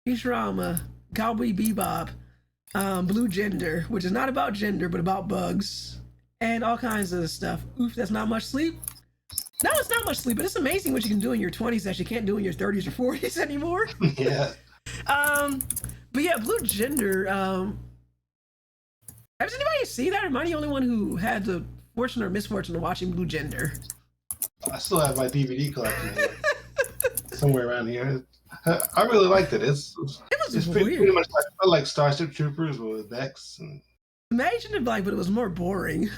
[SPEAKER 1] Futurama, Cowboy Bebop, Blue Gender, which is not about gender but about bugs and all kinds of stuff. Oof, that's not much sleep. No, it's not much sleep, but it's amazing what you can do in your 20s that you can't do in your 30s or 40s anymore.
[SPEAKER 3] Yeah.
[SPEAKER 1] But yeah, Blue Gender. Has anybody seen that? Or am I the only one who had the fortune or misfortune of watching Blue Gender?
[SPEAKER 3] I still have my DVD collection here, somewhere around here. I really liked it. It's pretty much like Starship Troopers with X. And...
[SPEAKER 1] Imagine if but it was more boring.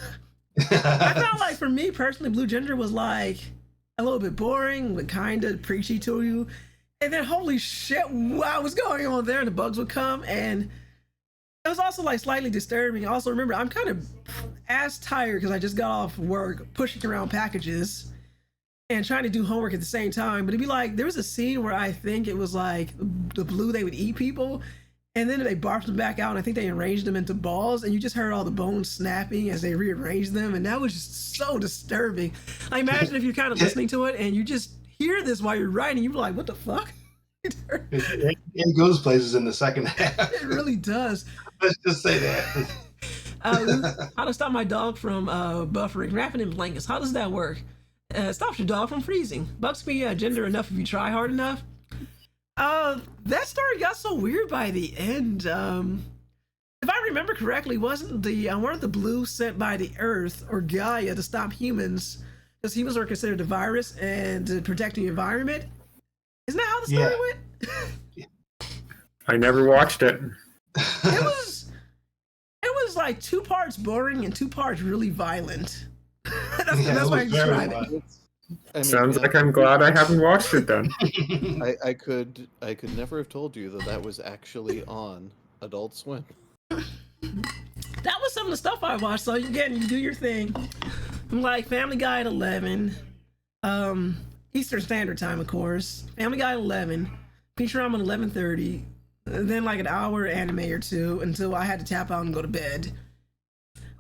[SPEAKER 1] I felt like for me personally, Blue Gender was like a little bit boring, but kind of preachy to you. And then holy shit, what was going on there? And the bugs would come, and it was also like slightly disturbing. Also remember, I'm kind of ass tired because I just got off work pushing around packages and trying to do homework at the same time. But it'd be like, there was a scene where I think it was like the blue, they would eat people, and then they barfed them back out, and I think they arranged them into balls, and you just heard all the bones snapping as they rearranged them, and that was just so disturbing. I imagine if you're kind of listening to it and you just hear this while you're writing, you're like, what the fuck?
[SPEAKER 3] It goes places in the second half.
[SPEAKER 1] It really does.
[SPEAKER 3] Let's just say that.
[SPEAKER 1] How to stop my dog from buffering? Wrapping in blankets. How does that work? Stops your dog from freezing. Bugs can be gender enough if you try hard enough. That story got so weird by the end. If I remember correctly, weren't the Blues sent by the Earth or Gaia to stop humans because humans were considered a virus and to protect the environment? Isn't that how the story went?
[SPEAKER 2] I never watched it.
[SPEAKER 1] It was like 2 parts boring and 2 parts really violent. That's why I describe it.
[SPEAKER 2] Sounds like I'm glad I haven't watched it then.
[SPEAKER 5] I could never have told you that was actually on Adult Swim.
[SPEAKER 1] That was some of the stuff I watched. So again, you do your thing. I'm like Family Guy at 11, Eastern Standard Time, of course. Family Guy at 11, Futurama at 11:30, and then like an hour anime or 2 until I had to tap out and go to bed.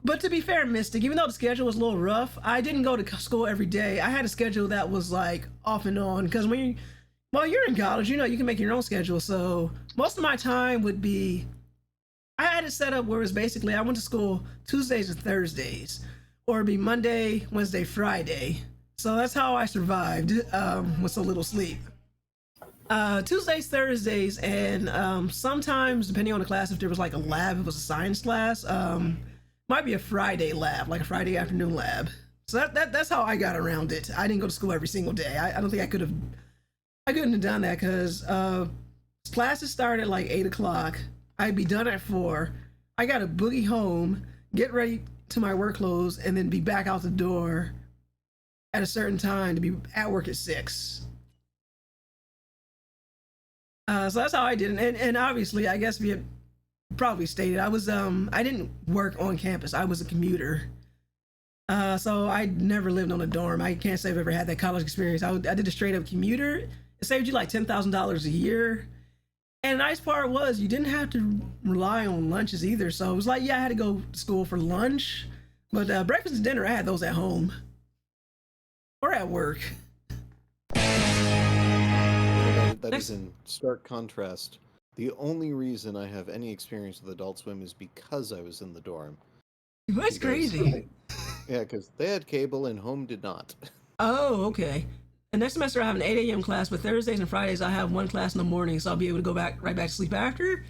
[SPEAKER 1] But to be fair, Mystic, even though the schedule was a little rough, I didn't go to school every day. I had a schedule that was like off and on because you're in college, you can make your own schedule. So most of my time would be, I had it set up where it was basically I went to school Tuesdays and Thursdays, or it'd be Monday, Wednesday, Friday. So that's how I survived with so little sleep. Tuesdays, Thursdays, and sometimes depending on the class, if there was like a lab, it was a science class. Might be a Friday lab, like a Friday afternoon lab. So that's how I got around it. I didn't go to school every single day. I don't think I couldn't have done that because classes started at like 8 o'clock. I'd be done at 4. I got to boogie home, get ready to my work clothes and then be back out the door at a certain time to be at work at 6. So that's how I did it. And obviously, I guess we had probably stated, I didn't work on campus. I was a commuter. So I never lived on a dorm. I can't say I've ever had that college experience. I did a straight up commuter. It saved you like $10,000 a year. And the nice part was you didn't have to rely on lunches either. So it was like, yeah, I had to go to school for lunch, but breakfast and dinner, I had those at home or at work.
[SPEAKER 5] That is in stark contrast. The only reason I have any experience with Adult Swim is because I was in the dorm.
[SPEAKER 1] That's crazy.
[SPEAKER 5] Yeah, because they had cable and home did not.
[SPEAKER 1] Oh, okay. And next semester I have an 8 a.m. class, but Thursdays and Fridays I have one class in the morning, so I'll be able to go right back to sleep after.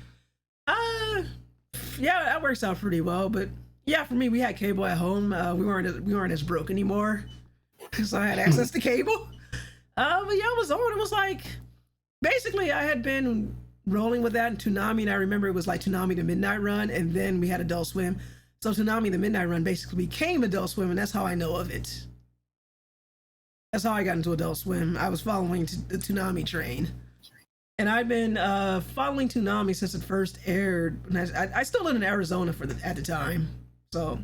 [SPEAKER 1] Yeah, that works out pretty well. But yeah, for me, we had cable at home. We weren't as broke anymore, so I had access to cable. But yeah, it was on. It was like basically I had been rolling with that in Toonami, and I remember it was like Toonami the Midnight Run, and then we had Adult Swim. So Toonami the Midnight Run basically became Adult Swim, and that's how I know of it. That's how I got into Adult Swim. I was following the Toonami train. And I've been following Toonami since it first aired. I still lived in Arizona at the time. So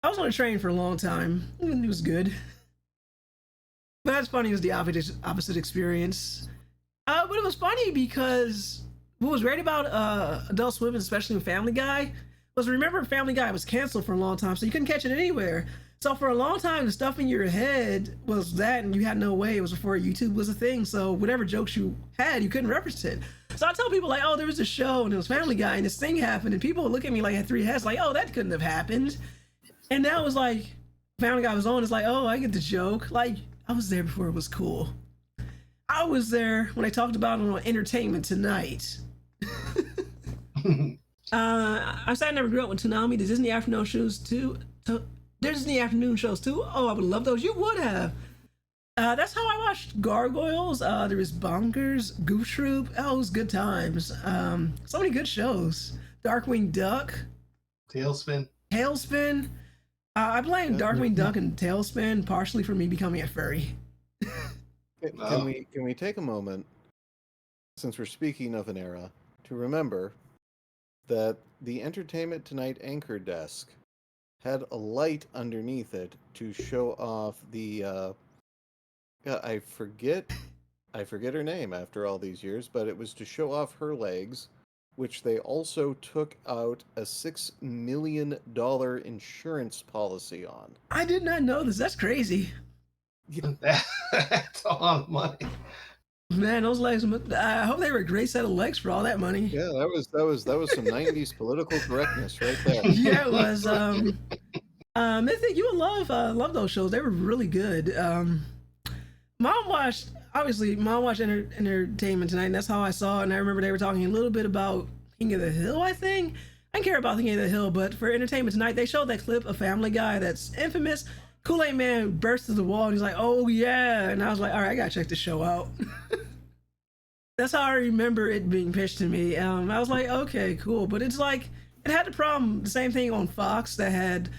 [SPEAKER 1] I was on a train for a long time. It was good. But that's funny, it was the opposite experience. But it was funny because what was great about Adult Swim, especially with Family Guy, was remember Family Guy was canceled for a long time, so you couldn't catch it anywhere. So for a long time, the stuff in your head was that, and you had no way. It was before YouTube was a thing, so whatever jokes you had, you couldn't reference it. So I tell people like, oh, there was a show, and it was Family Guy, and this thing happened, and people would look at me like I had 3 heads, like, oh, that couldn't have happened. And now it was like, Family Guy was on, it's like, oh, I get the joke. Like, I was there before it was cool. I was there when I talked about it on Entertainment Tonight. I said I never grew up with Toonami. The Disney afternoon shows too. Disney afternoon shows too. Oh, I would love those. You would have. That's how I watched Gargoyles. There was Bonkers, Goof Troop. Oh, it was good times. So many good shows. Darkwing Duck.
[SPEAKER 3] Tailspin.
[SPEAKER 1] I blame Darkwing Duck and Tailspin partially for me becoming a furry.
[SPEAKER 5] Can we take a moment, since we're speaking of an era, to remember that the Entertainment Tonight anchor desk had a light underneath it to show off the I forget her name after all these years, but it was to show off her legs, which they also took out a $6 million insurance policy on.
[SPEAKER 1] I did not know this. That's crazy.
[SPEAKER 3] That's a lot of money.
[SPEAKER 1] Man, those legs! I hope they were a great set of legs for all that money.
[SPEAKER 5] Yeah, that was some '90s political correctness right there.
[SPEAKER 1] Yeah, it was. Mythic, you would love those shows. They were really good. Mom watched Entertainment Tonight, and that's how I saw it. And I remember they were talking a little bit about King of the Hill. I think I didn't care about King of the Hill, but for Entertainment Tonight, they showed that clip of Family Guy that's infamous. Kool-Aid Man bursts through the wall and he's like, oh yeah. And I was like, all right, I gotta check this show out. That's how I remember it being pitched to me. I was like, okay, cool. But it's like, it had the same thing on Fox that had,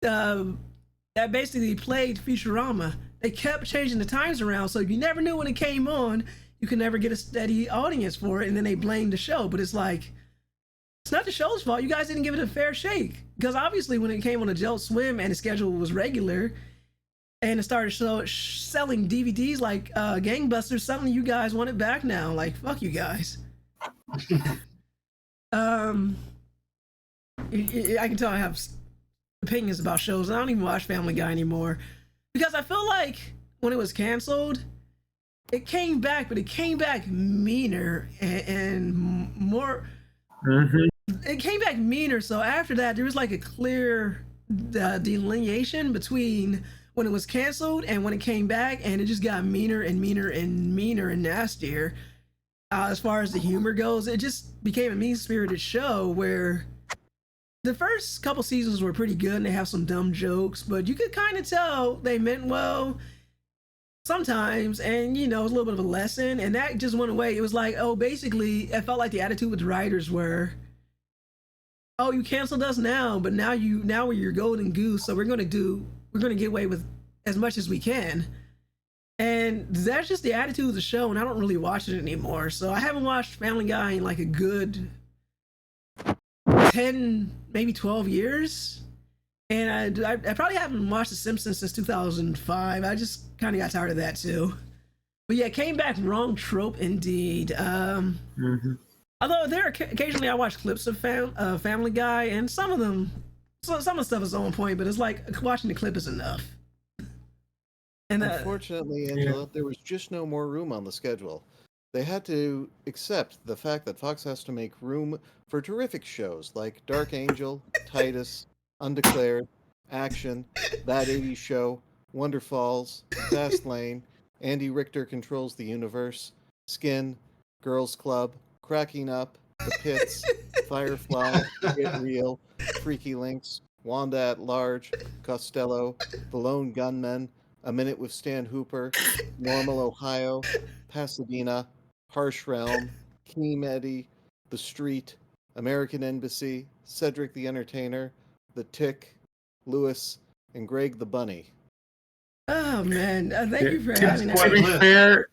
[SPEAKER 1] that basically played Futurama. They kept changing the times around, so you never knew when it came on, you could never get a steady audience for it, and then they blamed the show. But it's like, it's not the show's fault. You guys didn't give it a fair shake. Because obviously when it came on Adult Swim and the schedule was regular and it started selling DVDs like gangbusters, suddenly you guys want it back now. Like, fuck you guys. I can tell I have opinions about shows. I don't even watch Family Guy anymore. Because I feel like when it was canceled, it came back, but it came back meaner and more... Mm-hmm. It came back meaner, so after that there was like a clear delineation between when it was canceled and when it came back, and it just got meaner and meaner and meaner and nastier. As far as the humor goes, it just became a mean-spirited show where the first couple seasons were pretty good and they have some dumb jokes, but you could kind of tell they meant well sometimes, and you know, it was a little bit of a lesson, and that just went away. It was like, oh, basically it felt like the attitude with the writers were, oh, you canceled us now, but now we're your golden goose, so we're gonna get away with as much as we can. And that's just the attitude of the show, and I don't really watch it anymore. So I haven't watched Family Guy in like a good 10, maybe 12 years. And I probably haven't watched The Simpsons since 2005. I just kind of got tired of that too. But yeah, came back wrong trope indeed. Although occasionally I watch clips of Family Guy, and some of the stuff is on point, but it's like watching the clip is enough. And
[SPEAKER 5] unfortunately, Angela, there was just no more room on the schedule. They had to accept the fact that Fox has to make room for terrific shows like Dark Angel, Titus, Undeclared, Action, That 80s Show, Wonder Falls, Fast Lane, Andy Richter Controls the Universe, Skin, Girls Club, Cracking Up, The Pits, Firefly, Get Real, Freaky Links, Wanda at Large, Costello, The Lone Gunmen, A Minute with Stan Hooper, Normal, Ohio, Pasadena, Harsh Realm, Keem Eddie, The Street, American Embassy, Cedric the Entertainer, The Tick, Lewis, and Greg the Bunny.
[SPEAKER 1] Oh man, thank you for having that.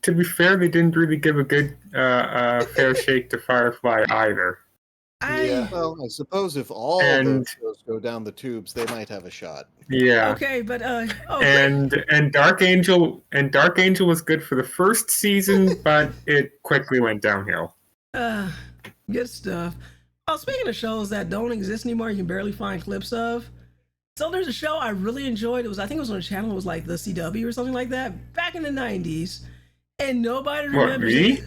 [SPEAKER 2] To be fair, they didn't really give a good fair shake to Firefly either.
[SPEAKER 5] Yeah, well, I suppose if all those shows go down the tubes, they might have a shot.
[SPEAKER 2] Yeah.
[SPEAKER 1] Okay, but
[SPEAKER 2] and Dark Angel was good for the first season, but it quickly went downhill.
[SPEAKER 1] Good stuff. Oh, speaking of shows that don't exist anymore, you can barely find clips of. So there's a show I really enjoyed. I think it was on a channel. It was like the CW or something like that back in the 90s, and nobody remembers.
[SPEAKER 2] Me?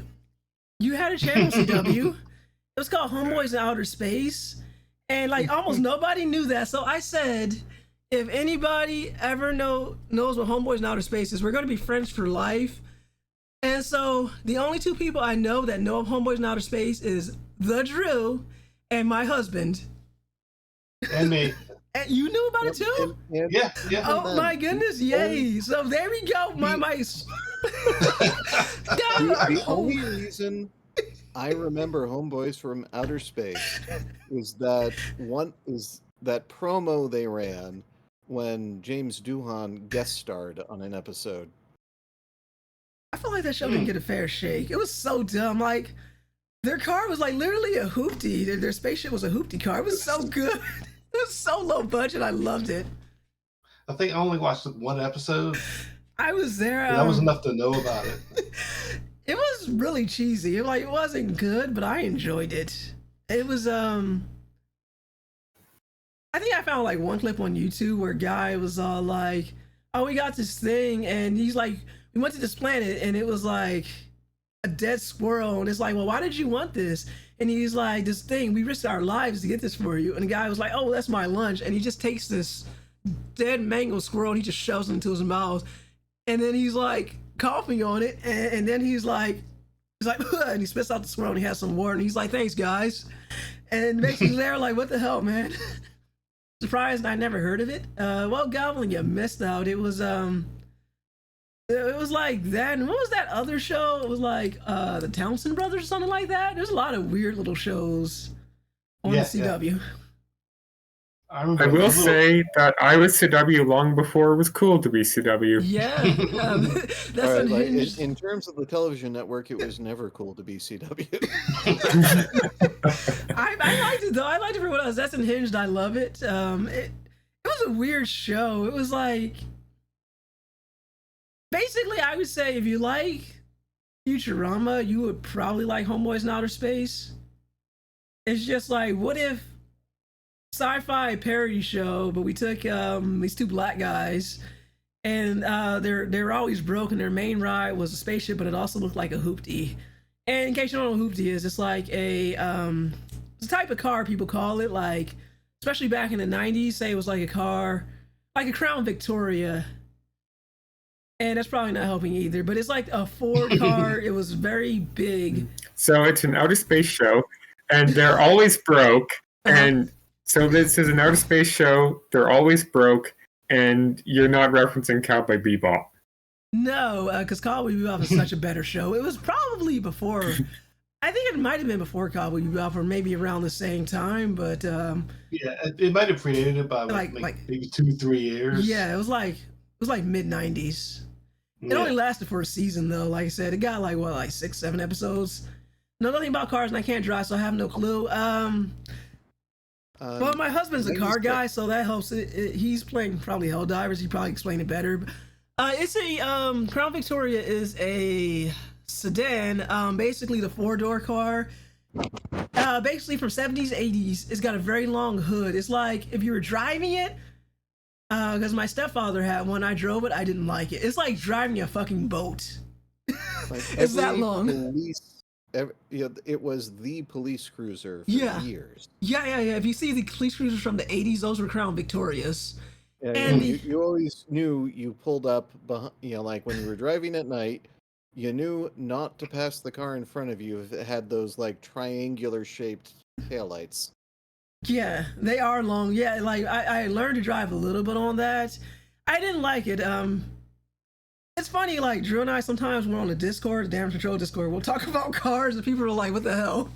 [SPEAKER 1] You had a channel, CW. It was called Homeboys in Outer Space, and like almost nobody knew that. So I said, if anybody ever knows what Homeboys in Outer Space is, we're going to be friends for life. And so the only two people I know that know of Homeboys in Outer Space is the Drew and my husband.
[SPEAKER 3] And me.
[SPEAKER 1] And you knew about it too?
[SPEAKER 3] Yeah.
[SPEAKER 1] Oh my goodness, yay. So there we go. My mice.
[SPEAKER 5] The only reason I remember Homeboys from Outer Space is that promo they ran when James Doohan guest starred on an episode.
[SPEAKER 1] I feel like that show didn't get a fair shake. It was so dumb. Like, their car was like literally a hoopty. Their spaceship was a hoopty car. It was so good. It was so low budget. I loved it.
[SPEAKER 3] I think I only watched one episode.
[SPEAKER 1] I was there.
[SPEAKER 3] That was enough to know about it.
[SPEAKER 1] It was really cheesy. It wasn't good, but I enjoyed it. It was I think I found like one clip on YouTube where a guy was all like, "Oh, we got this thing," and he's like, "We went to this planet, and it was like a dead squirrel." And it's like, "Well, why did you want this?" And he's like, "This thing, we risked our lives to get this for you." And the guy was like, "Oh, that's my lunch." And he just takes this dead mango squirrel and he just shoves it into his mouth. And then he's like coughing on it. And then he's like, and he spits out the squirrel and he has some water. And he's like, "Thanks, guys." And it makes me there like, what the hell, man? Surprised I never heard of it. Well, Goblin, you missed out. It was like that. And what was that other show? It was like the Townsend Brothers or something like that. There's a lot of weird little shows on CW.
[SPEAKER 2] I will say that I was CW long before it was cool to be CW.
[SPEAKER 1] Yeah. That's
[SPEAKER 5] Unhinged. In terms of the television network, it was never cool to be CW.
[SPEAKER 1] I liked it though. I liked it for what it was. That's Unhinged. I love it. It was a weird show. It was like, basically, I would say if you like Futurama, you would probably like Homeboys in Outer Space. It's just like, what if sci-fi parody show, but we took these two black guys, and they're always broke, and their main ride was a spaceship, but it also looked like a hoopty. And in case you don't know what a hoopty is, it's like it's a type of car people call it, like especially back in the 90s. Say it was like a car, like a Crown Victoria. And that's probably not helping either, but it's like a Ford car. It was very big.
[SPEAKER 2] So it's an outer space show, and they're always broke. And so this is an outer space show. They're always broke, and you're not referencing Cowboy Bebop.
[SPEAKER 1] No, because Cowboy Bebop is such a better show. It was probably before I think it might have been before Cowboy Bebop or maybe around the same time, but
[SPEAKER 3] Yeah, it might have predated it by
[SPEAKER 1] like
[SPEAKER 3] maybe 2-3 years.
[SPEAKER 1] yeah, it was like mid '90s. It only lasted for a season though. Like I said, it got like 6-7 episodes. Know nothing about cars and I can't drive, so I have no clue. Well, my husband's a car guy, so that helps. He's playing probably Helldivers. He probably explained it better. It's a Crown Victoria is a sedan, basically the 4-door car. Basically from 70s, 80s. It's got a very long hood. It's like if you were driving it, because my stepfather had one. I drove it. I didn't like it. It's like driving a fucking boat. It's that long.
[SPEAKER 5] It was the police cruiser for years.
[SPEAKER 1] Yeah. If you see the police cruisers from the 80s, those were Crown Victorias.
[SPEAKER 5] Yeah,
[SPEAKER 1] and
[SPEAKER 5] you always knew you pulled up, like when you were driving at night, you knew not to pass the car in front of you if it had those like triangular shaped taillights.
[SPEAKER 1] Yeah, they are long. Yeah, like I learned to drive a little bit on that. I didn't like it. It's funny, like Drew and I sometimes we're on the Discord, the Damage Control Discord. We'll talk about cars and people are like, "What the hell?"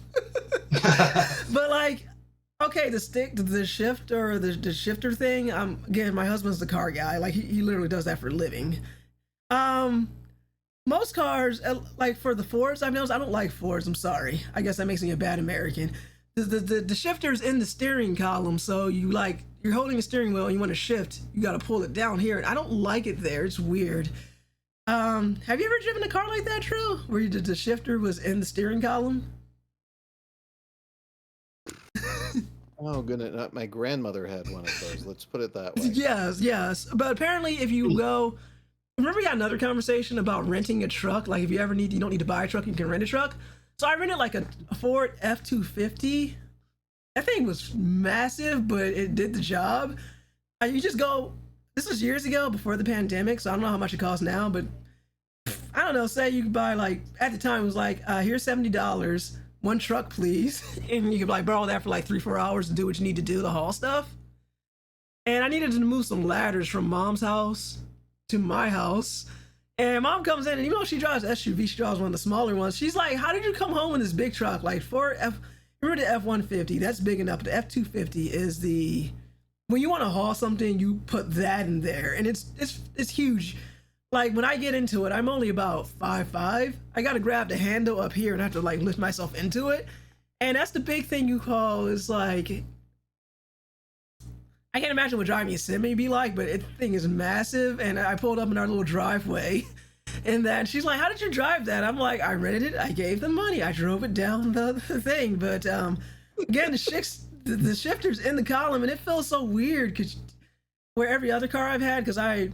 [SPEAKER 1] But like, okay, the shifter thing. Again, my husband's the car guy. Like he literally does that for a living. Most cars, like for the Fords, I've noticed I don't like Fords. I'm sorry. I guess that makes me a bad American. The shifter's in the steering column, so you're holding the steering wheel and you want to shift, you got to pull it down here, and I don't like it there. It's weird. Have you ever driven a car like that, True? Where the shifter was in the steering column?
[SPEAKER 5] Oh goodness, my grandmother had one of those. Let's put it that way.
[SPEAKER 1] Yes. But apparently, if you go, remember we had another conversation about renting a truck. Like if you don't need to buy a truck, you can rent a truck. So I rented like a Ford F-250. That thing was massive, but it did the job. You just go. This was years ago before the pandemic, so I don't know how much it costs now, but I don't know. Say you could buy like at the time it was like here's $70, one truck please, and you could like borrow that for like 3-4 hours to do what you need to do to haul stuff. And I needed to move some ladders from Mom's house to my house. And Mom comes in, and even though she drives SUV, she drives one of the smaller ones. She's like, "How did you come home in this big truck? Like remember the F-150? That's big enough. The F-250 is when you want to haul something, you put that in there, and it's huge. Like when I get into it, I'm only about 5'5". I gotta grab the handle up here and I have to like lift myself into it, and that's the big thing you call is like." I can't imagine what driving a semi be like, but the thing is massive. And I pulled up in our little driveway, and then she's like, "How did you drive that?" I'm like, "I rented it. I gave them money. I drove it down the thing." But again, the shifter's in the column, and it feels so weird because where every other car I've had, because a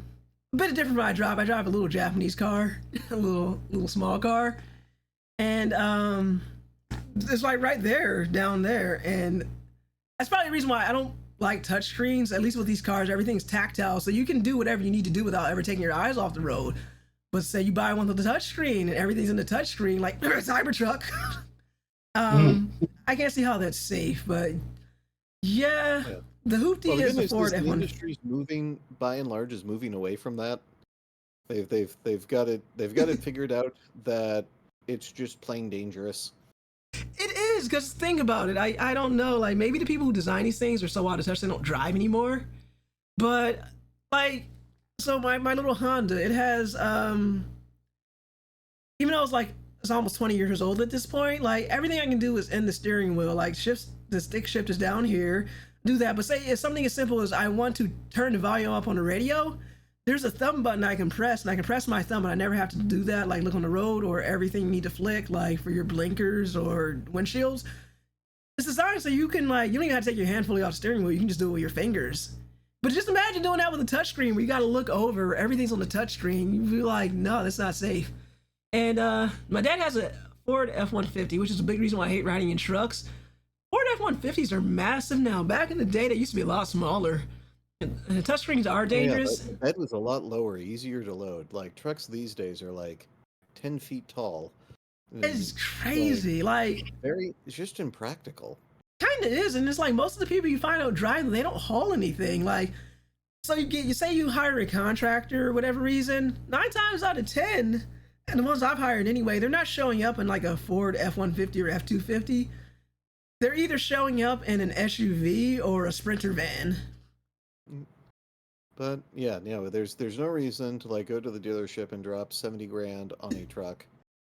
[SPEAKER 1] bit different from I drive a little Japanese car, a little small car, and it's like right there, down there, and that's probably the reason why I don't like touchscreens. At least with these cars, everything's tactile, so you can do whatever you need to do without ever taking your eyes off the road. But say you buy one with the touchscreen and everything's in the touchscreen, like Cybertruck. I can't see how that's safe, but yeah. The hoopty is the Ford F1.
[SPEAKER 5] The industry's moving, by and large, is moving away from that. They've got it figured out that it's just plain dangerous.
[SPEAKER 1] It is, because think about it. I don't know, like maybe the people who design these things are so out of touch they don't drive anymore. But like, so my little Honda, it has even though it's almost 20 years old at this point, like everything I can do is in the steering wheel, like the stick shift is down here, do that. But say it's something as simple as I want to turn the volume up on the radio, there's a thumb button I can press, and I can press my thumb, and I never have to do that, like look on the road or everything you need to flick, like for your blinkers or windshields. It's designed so you can you don't even have to take your hand fully off the steering wheel, you can just do it with your fingers. But just imagine doing that with a touchscreen where you gotta look over, everything's on the touchscreen. You'd be like, no, that's not safe. And my dad has a Ford F-150, which is a big reason why I hate riding in trucks. Ford F-150s are massive now. Back in the day, they used to be a lot smaller. And the touchscreens are dangerous.
[SPEAKER 5] Yeah, but the bed was a lot lower, easier to load. Like trucks these days are like 10 feet tall.
[SPEAKER 1] It's crazy.
[SPEAKER 5] It's just impractical.
[SPEAKER 1] Kind of is, and it's like most of the people you find out driving, they don't haul anything. Like, so you say you hire a contractor or whatever reason, 9 times out of 10, and the ones I've hired anyway, they're not showing up in like a Ford F-150 or F-250. They're either showing up in an SUV or a Sprinter van.
[SPEAKER 5] But yeah, there's no reason to like go to the dealership and drop 70 grand on a truck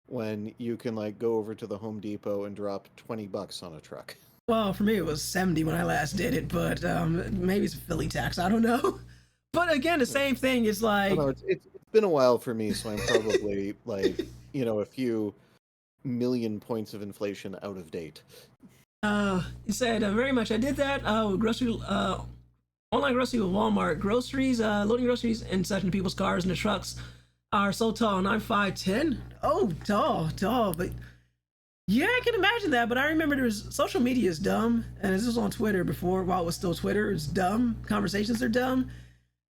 [SPEAKER 5] when you can like go over to the Home Depot and drop $20 on a truck.
[SPEAKER 1] Well, for me it was 70 when I last did it, but maybe it's a Philly tax. I don't know. But again, the same thing is like.
[SPEAKER 5] No, it's been a while for me, so I'm probably like a few million points of inflation out of date.
[SPEAKER 1] He said very much. I did that. Online grocery with Walmart. Groceries, loading groceries and such in people's cars and the trucks are so tall. And I'm 5'10". Oh, tall. But yeah, I can imagine that. But I remember social media is dumb, and this was on Twitter before, while it was still Twitter. It's dumb. Conversations are dumb.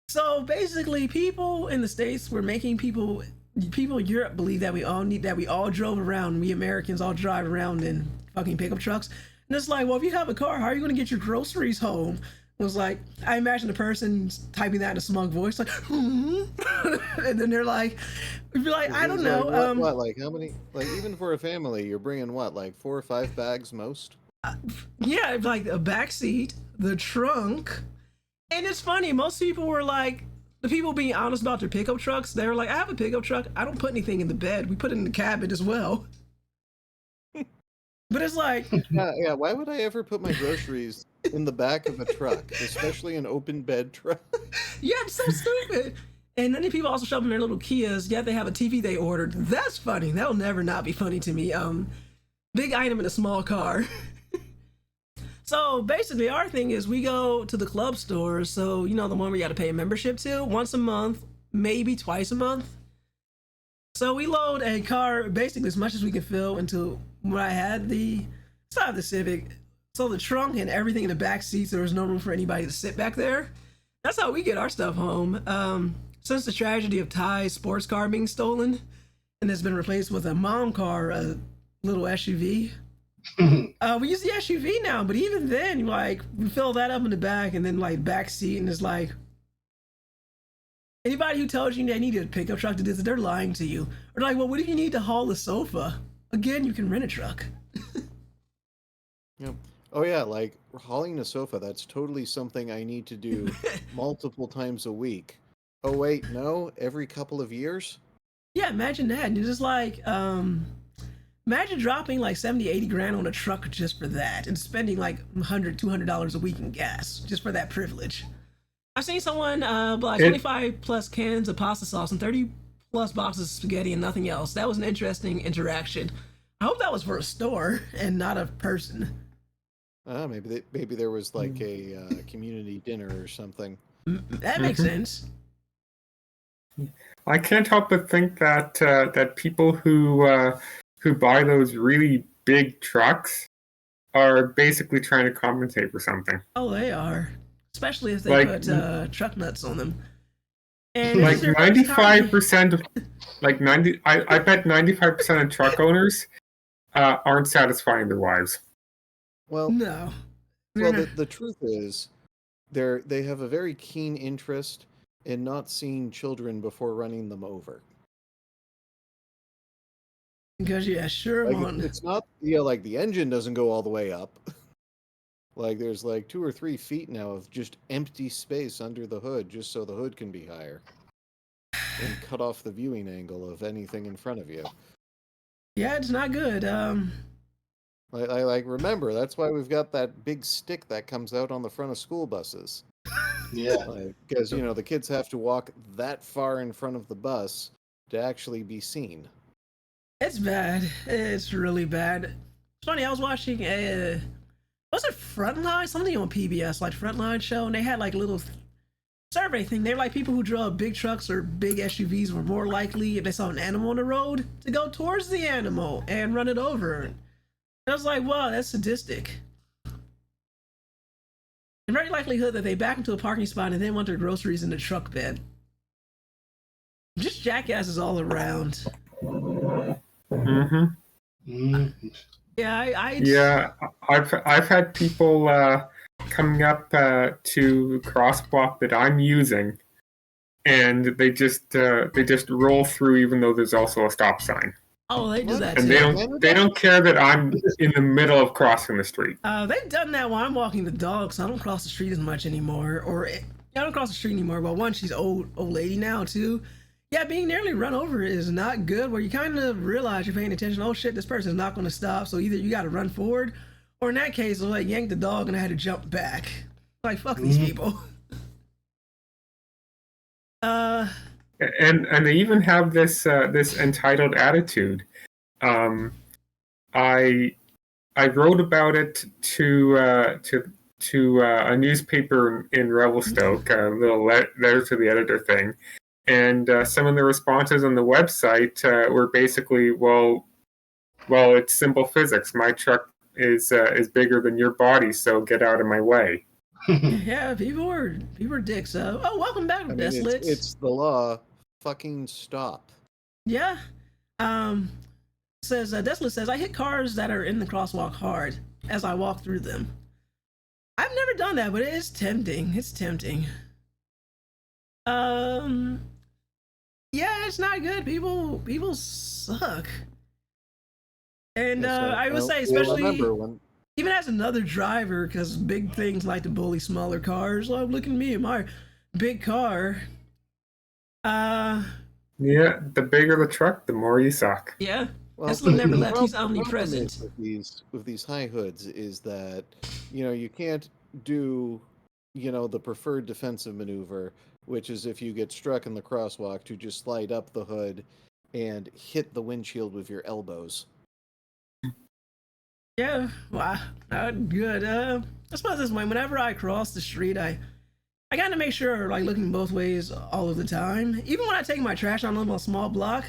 [SPEAKER 1] So basically, people in the States were making people in Europe believe that we all drove around. We Americans all drive around in fucking pickup trucks. And it's like, well, if you have a car, how are you going to get your groceries home? It was like, I imagine the person typing that in a smug voice, like, and then they're like, I don't know.
[SPEAKER 5] What, like how many? Like even for a family, you're bringing what, like 4 or 5 bags most?
[SPEAKER 1] Yeah, like a back seat, the trunk, and it's funny. Most people were like, the people being honest about their pickup trucks. They were like, I have a pickup truck. I don't put anything in the bed. We put it in the cabin as well. But it's like,
[SPEAKER 5] yeah. Why would I ever put my groceries in the back of a truck, especially an open bed truck?
[SPEAKER 1] Yeah, it's so stupid. And many people also show up in their little Kias. Yeah, they have a TV they ordered. That's funny. That'll never not be funny to me. Big item in a small car. So basically, our thing is we go to the club stores. So the one where you got to pay a membership to once a month, maybe twice a month. So we load a car basically as much as we can fill into what I had the Civic. So the trunk and everything in the back seats, there was no room for anybody to sit back there. That's how we get our stuff home. Since the tragedy of Ty's sports car being stolen and it's been replaced with a mom car, a little SUV. We use the SUV now, but even then, like, we fill that up in the back and then like back seat, and it's like, anybody who tells you they need a pickup truck to do this, they're lying to you. Or like, well, what if you need to haul the sofa? Again, you can rent a truck.
[SPEAKER 5] Yep. Oh yeah, like hauling a sofa, that's totally something I need to do multiple times a week. Oh wait, no, every couple of years?
[SPEAKER 1] Yeah, imagine that. And you're just like, imagine dropping like 70, 80 grand on a truck just for that and spending like $100, $200 a week in gas just for that privilege. I've seen someone buy 25 plus cans of pasta sauce and 30 plus boxes of spaghetti and nothing else. That was an interesting interaction. I hope that was for a store and not a person.
[SPEAKER 5] Maybe there was like a community dinner or something.
[SPEAKER 1] That makes sense.
[SPEAKER 2] I can't help but think that that people who buy those really big trucks are basically trying to compensate for something.
[SPEAKER 1] Oh, they are. Especially if they put truck nuts on them. And
[SPEAKER 2] like 95% of I bet 95% of truck owners aren't satisfying their wives.
[SPEAKER 5] Well,
[SPEAKER 1] no.
[SPEAKER 5] Well, the truth is, they have a very keen interest in not seeing children before running them over.
[SPEAKER 1] Because sure.
[SPEAKER 5] Like, it's not like the engine doesn't go all the way up. Like there's like 2 or 3 feet now of just empty space under the hood, just so the hood can be higher and cut off the viewing angle of anything in front of you.
[SPEAKER 1] Yeah, it's not good.
[SPEAKER 5] I remember that's why we've got that big stick that comes out on the front of school buses.
[SPEAKER 3] Yeah,
[SPEAKER 5] because the kids have to walk that far in front of the bus to actually be seen.
[SPEAKER 1] It's bad. It's really bad. It's funny. I was watching was it Frontline? Something on PBS, like Frontline show, and they had like a little survey thing. They were like, people who drove big trucks or big SUVs were more likely, if they saw an animal on the road, to go towards the animal and run it over. And I was like, wow, that's sadistic. The very likelihood that they back into a parking spot and then want their groceries in the truck bed. Just jackasses all around.
[SPEAKER 2] Mm-hmm.
[SPEAKER 1] Yeah,
[SPEAKER 2] I've had people coming up to crosswalk that I'm using, and they just roll through even though there's also a stop sign.
[SPEAKER 1] Oh, they do that
[SPEAKER 2] And
[SPEAKER 1] too.
[SPEAKER 2] they don't care that I'm in the middle of crossing the street.
[SPEAKER 1] They've done that while I'm walking the dog, so I don't cross the street as much anymore. I don't cross the street anymore. But one, she's old lady now too. Yeah, being nearly run over is not good. Where you kind of realize you're paying attention. Oh shit, this person's not going to stop. So either you got to run forward, or in that case, I like yanked the dog and I had to jump back. Like fuck these people.
[SPEAKER 2] And they even have this entitled attitude. I wrote about it to a newspaper in Revelstoke, a little letter to the editor thing, and some of the responses on the website were basically, well, it's simple physics. My truck is bigger than your body, so get out of my way.
[SPEAKER 1] Yeah, people are dicks. Welcome back, Desolate.
[SPEAKER 5] It's the law. Fucking stop.
[SPEAKER 1] Yeah. Desolate says, I hit cars that are in the crosswalk hard as I walk through them. I've never done that, but it is tempting. It's tempting. Yeah, it's not good. People suck. And I would say, especially even as another driver, because big things like to bully smaller cars. Oh, look at me in my big car.
[SPEAKER 2] Yeah, the bigger the truck, the more you suck.
[SPEAKER 1] Yeah. Well, Tesla never left. He's omnipresent.
[SPEAKER 5] With these high hoods is that, you can't do, the preferred defensive maneuver, which is if you get struck in the crosswalk to just slide up the hood and hit the windshield with your elbows.
[SPEAKER 1] Yeah, wow, good. I suppose this way, whenever I cross the street, I gotta make sure, like, looking both ways all of the time. Even when I take my trash on a small block,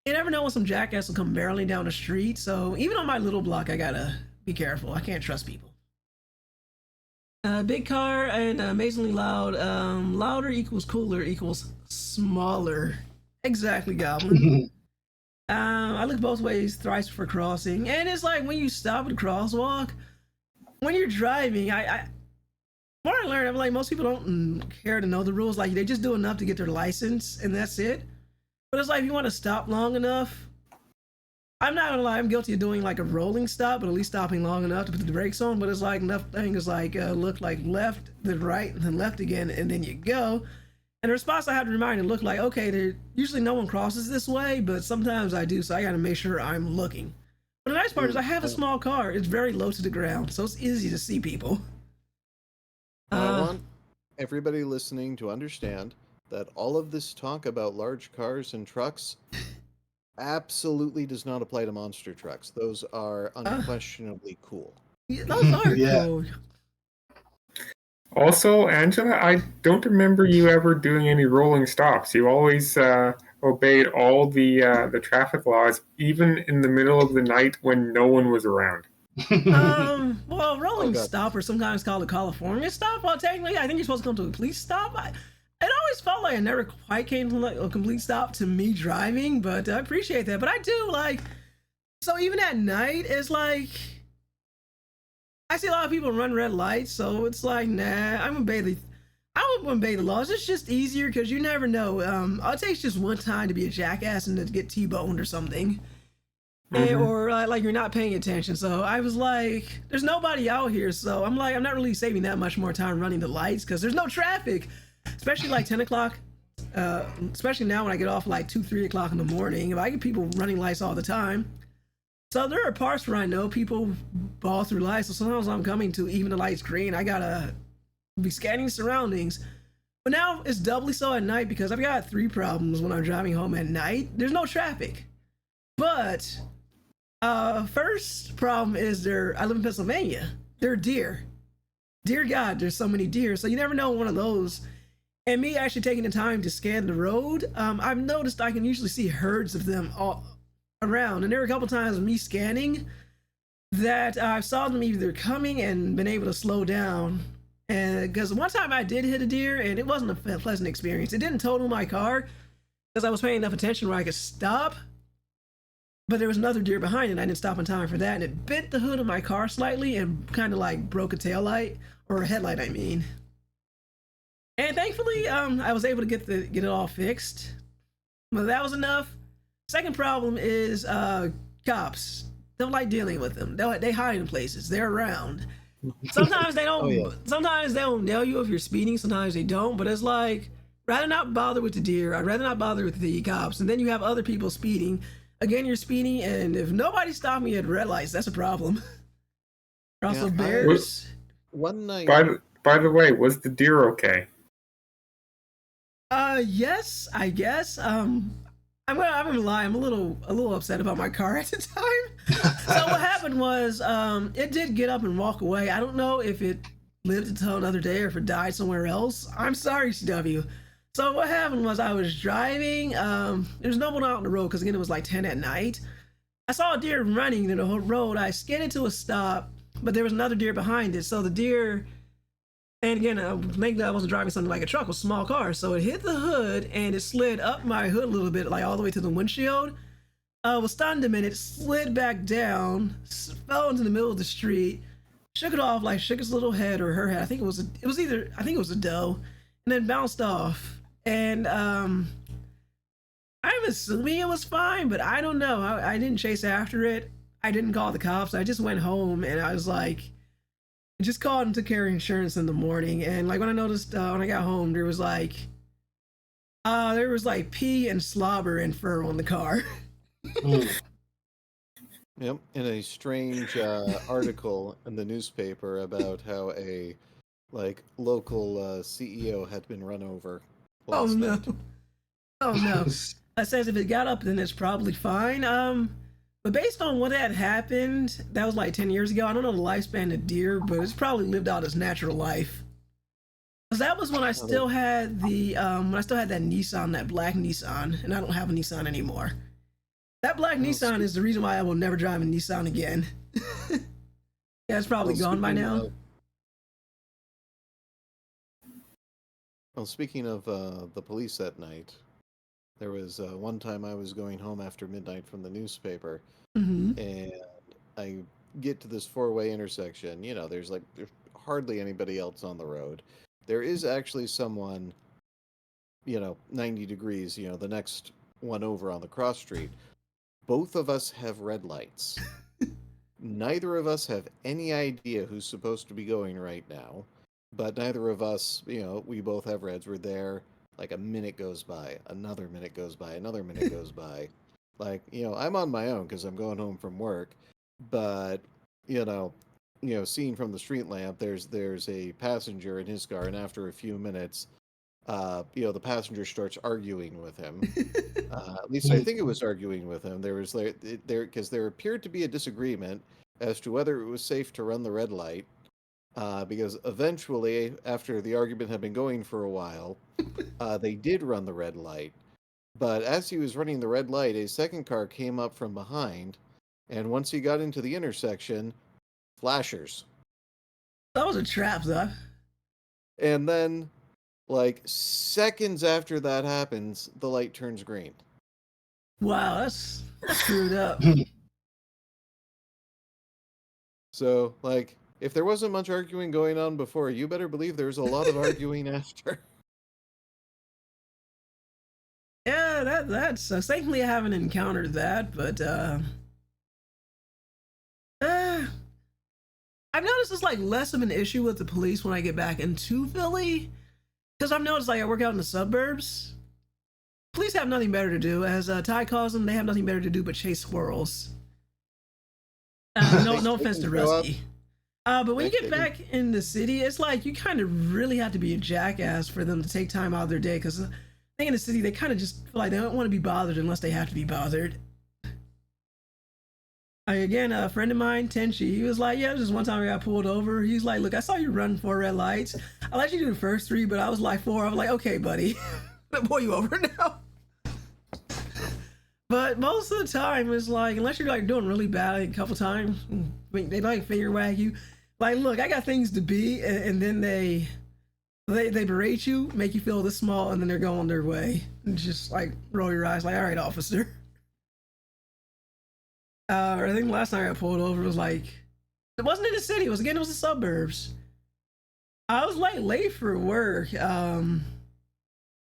[SPEAKER 1] you never know when some jackass will come barreling down the street. So even on my little block, I gotta be careful. I can't trust people. Big car and amazingly loud. Louder equals cooler equals smaller. Exactly, Goblin. I look both ways thrice for crossing, and it's like when you stop at a crosswalk, when you're driving, what I learned, I'm like, most people don't care to know the rules. Like, they just do enough to get their license, and that's it. But it's like, if you want to stop long enough, I'm not gonna lie, I'm guilty of doing like a rolling stop, but at least stopping long enough to put the brakes on. But it's like enough things like look like left, then right, and then left again, and then you go. And the response I have to remind and look like, okay, there usually no one crosses this way, but sometimes I do, so I gotta make sure I'm looking. But the nice part is I have a small car. It's very low to the ground, so it's easy to see people.
[SPEAKER 5] I want everybody listening to understand that all of this talk about large cars and trucks absolutely does not apply to monster trucks. Those are unquestionably cool.
[SPEAKER 1] Yeah, those are cool.
[SPEAKER 2] Also, Angela, I don't remember you ever doing any rolling stops. You always obeyed all the traffic laws, even in the middle of the night when no one was around.
[SPEAKER 1] Well, rolling stop, or sometimes called a California stop. Well, technically, I think you're supposed to come to a police stop. It always felt like I never quite came to like a complete stop to me driving, but I appreciate that. But I do like, so even at night, it's like, I see a lot of people run red lights, so it's like, nah, I wouldn't obey the laws. It's just easier because you never know. It takes just one time to be a jackass and to get T-boned or something. Or like you're not paying attention. So I was like, there's nobody out here, so I'm like, I'm not really saving that much more time running the lights because there's no traffic, especially like 10 o'clock. Especially now when I get off like 2-3 o'clock in the morning. If I get people running lights all the time. So there are parts where I know people ball through lights, so sometimes I'm coming to even the light's green, I gotta be scanning surroundings. But now it's doubly so at night because I've got 3 problems when I'm driving home at night. There's no traffic. But first problem is I live in Pennsylvania. There are deer. Dear God, there's so many deer. So you never know one of those. And me actually taking the time to scan the road, I've noticed I can usually see herds of them all around. And there were a couple times me scanning that I saw them either coming and been able to slow down. And because one time I did hit a deer and it wasn't a pleasant experience. It didn't total my car because I was paying enough attention where I could stop. But there was another deer behind it and I didn't stop in time for that. And it bent the hood of my car slightly and kind of like broke a tail light, or a headlight, I mean. And thankfully, I was able to get it all fixed. But that was enough. Second problem is cops. Don't like dealing with them. They hide in places. They're around. Sometimes they don't.
[SPEAKER 5] Oh, yeah.
[SPEAKER 1] Sometimes they don't nail you if you're speeding. Sometimes they don't. But it's like rather not bother with the deer. I'd rather not bother with the cops. And then you have other people speeding. Again, you're speeding, and if nobody stopped me at red lights, that's a problem. Also, bears.
[SPEAKER 5] One night.
[SPEAKER 2] By the way, was the deer okay?
[SPEAKER 1] Yes, I guess. I'm gonna lie. I'm a little upset about my car at the time. So what happened was, it did get up and walk away. I don't know if it lived until another day or if it died somewhere else. I'm sorry, CW. So what happened was I was driving. There's no one out on the road because again it was like 10 at night. I saw a deer running in the whole road. I skidded to a stop, but there was another deer behind it. So the deer. And again, thankfully I wasn't driving something like a truck, a small car. So it hit the hood and it slid up my hood a little bit, like all the way to the windshield. Was stunned a minute, slid back down, fell into the middle of the street, shook it off, like shook his little head or her head. I think it was a doe, and then bounced off. And I'm assuming it was fine, but I don't know. I didn't chase after it. I didn't call the cops. I just went home and I was like, just called and took care of insurance in the morning. And like when I noticed when I got home, there was like pee and slobber and fur on the car.
[SPEAKER 5] Yep, in a strange article in the newspaper about how a local CEO had been run over.
[SPEAKER 1] Oh no!
[SPEAKER 5] Night.
[SPEAKER 1] Oh no! That says if it got up, then it's probably fine. But based on what had happened, that was like 10 years ago. I don't know the lifespan of deer, but it's probably lived out its natural life. Because that was when I still had that Nissan, that black Nissan, and I don't have a Nissan anymore. That black Nissan is the reason why I will never drive a Nissan again. Yeah, it's probably gone by now.
[SPEAKER 5] Speaking of the police that night, there was one time I was going home after midnight from the newspaper, and I get to this four-way intersection. You know, there's hardly anybody else on the road. There is actually someone, 90 degrees, the next one over on the cross street. Both of us have red lights. Neither of us have any idea who's supposed to be going right now, but neither of us, we both have reds. We're there. Like a minute goes by, another minute goes by, another minute goes by. I'm on my own because I'm going home from work, but seeing from the street lamp, there's a passenger in his car, and after a few minutes, the passenger starts arguing with him. At least I think it was arguing with him. Because there appeared to be a disagreement as to whether it was safe to run the red light. Because eventually, after the argument had been going for a while, they did run the red light. But as he was running the red light, a second car came up from behind, and once he got into the intersection, flashers.
[SPEAKER 1] That was a trap, though.
[SPEAKER 5] And then, seconds after that happens, the light turns green.
[SPEAKER 1] Wow, that's screwed up.
[SPEAKER 5] So, if there wasn't much arguing going on before, you better believe there's a lot of arguing after.
[SPEAKER 1] Yeah, that's thankfully I haven't encountered that, but I've noticed it's less of an issue with the police when I get back into Philly, because I've noticed I work out in the suburbs. Police have nothing better to do, as Ty calls them. They have nothing better to do but chase squirrels. No offense to Rusty. But when you get back in the city, it's you kind of really have to be a jackass for them to take time out of their day, because I think in the city they kind of just feel like they don't want to be bothered unless they have to be bothered. Again, a friend of mine, Tenchi, he was like, yeah, just one time I got pulled over. He's like, look, I saw you run 4 red lights. I let you do the first 3, but I was 4. I was like, okay, buddy, I'm gonna pull you over now. But most of the time, it's unless you're doing really bad a couple times, they finger wag you. Look, I got things to be, and then they berate you, make you feel this small, and then they're going their way. And just roll your eyes, all right, officer. I think last time I got pulled over was it wasn't in the city. It was the suburbs. I was like late for work. I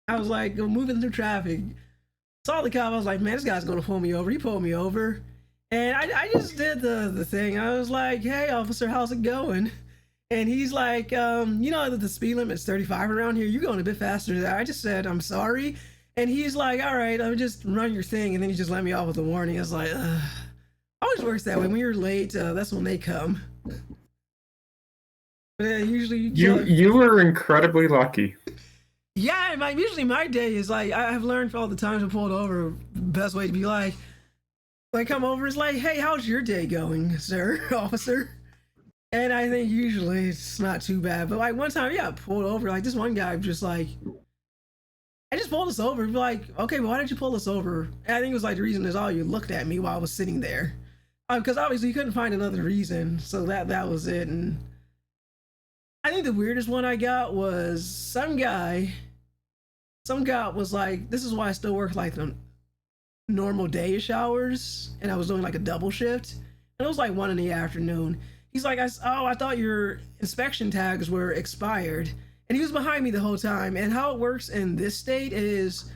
[SPEAKER 1] was like moving through traffic. Saw the cop. I was like, man, this guy's gonna pull me over. He pulled me over, and I just did the thing. I was like, hey, officer, how's it going? And he's like, you know that the speed limit's 35 around here. You're going a bit faster than that. I just said, I'm sorry. And he's like, all right, I'll just run your thing. And then he just let me off with a warning. I was like, always works that way. When you're late, that's when they come. But usually
[SPEAKER 2] you were incredibly lucky.
[SPEAKER 1] Yeah, usually my day is like, I've learned for all the times I pulled over, the best way to be like, when I come over is like, hey, how's your day going, sir, officer? And I think usually it's not too bad. But like one time, yeah, I pulled over. Like this one guy just like, I just pulled us over. Be like, okay, well, why did you pull us over? And I think it was like the reason is all you looked at me while I was sitting there. Because obviously you couldn't find another reason. So that was it. And I think the weirdest one I got was some guy was like, this is why I still work like the normal day-ish hours. And I was doing like a double shift. And it was like 1 in the afternoon. He's like, I thought your inspection tags were expired. And he was behind me the whole time. And how it works in this state is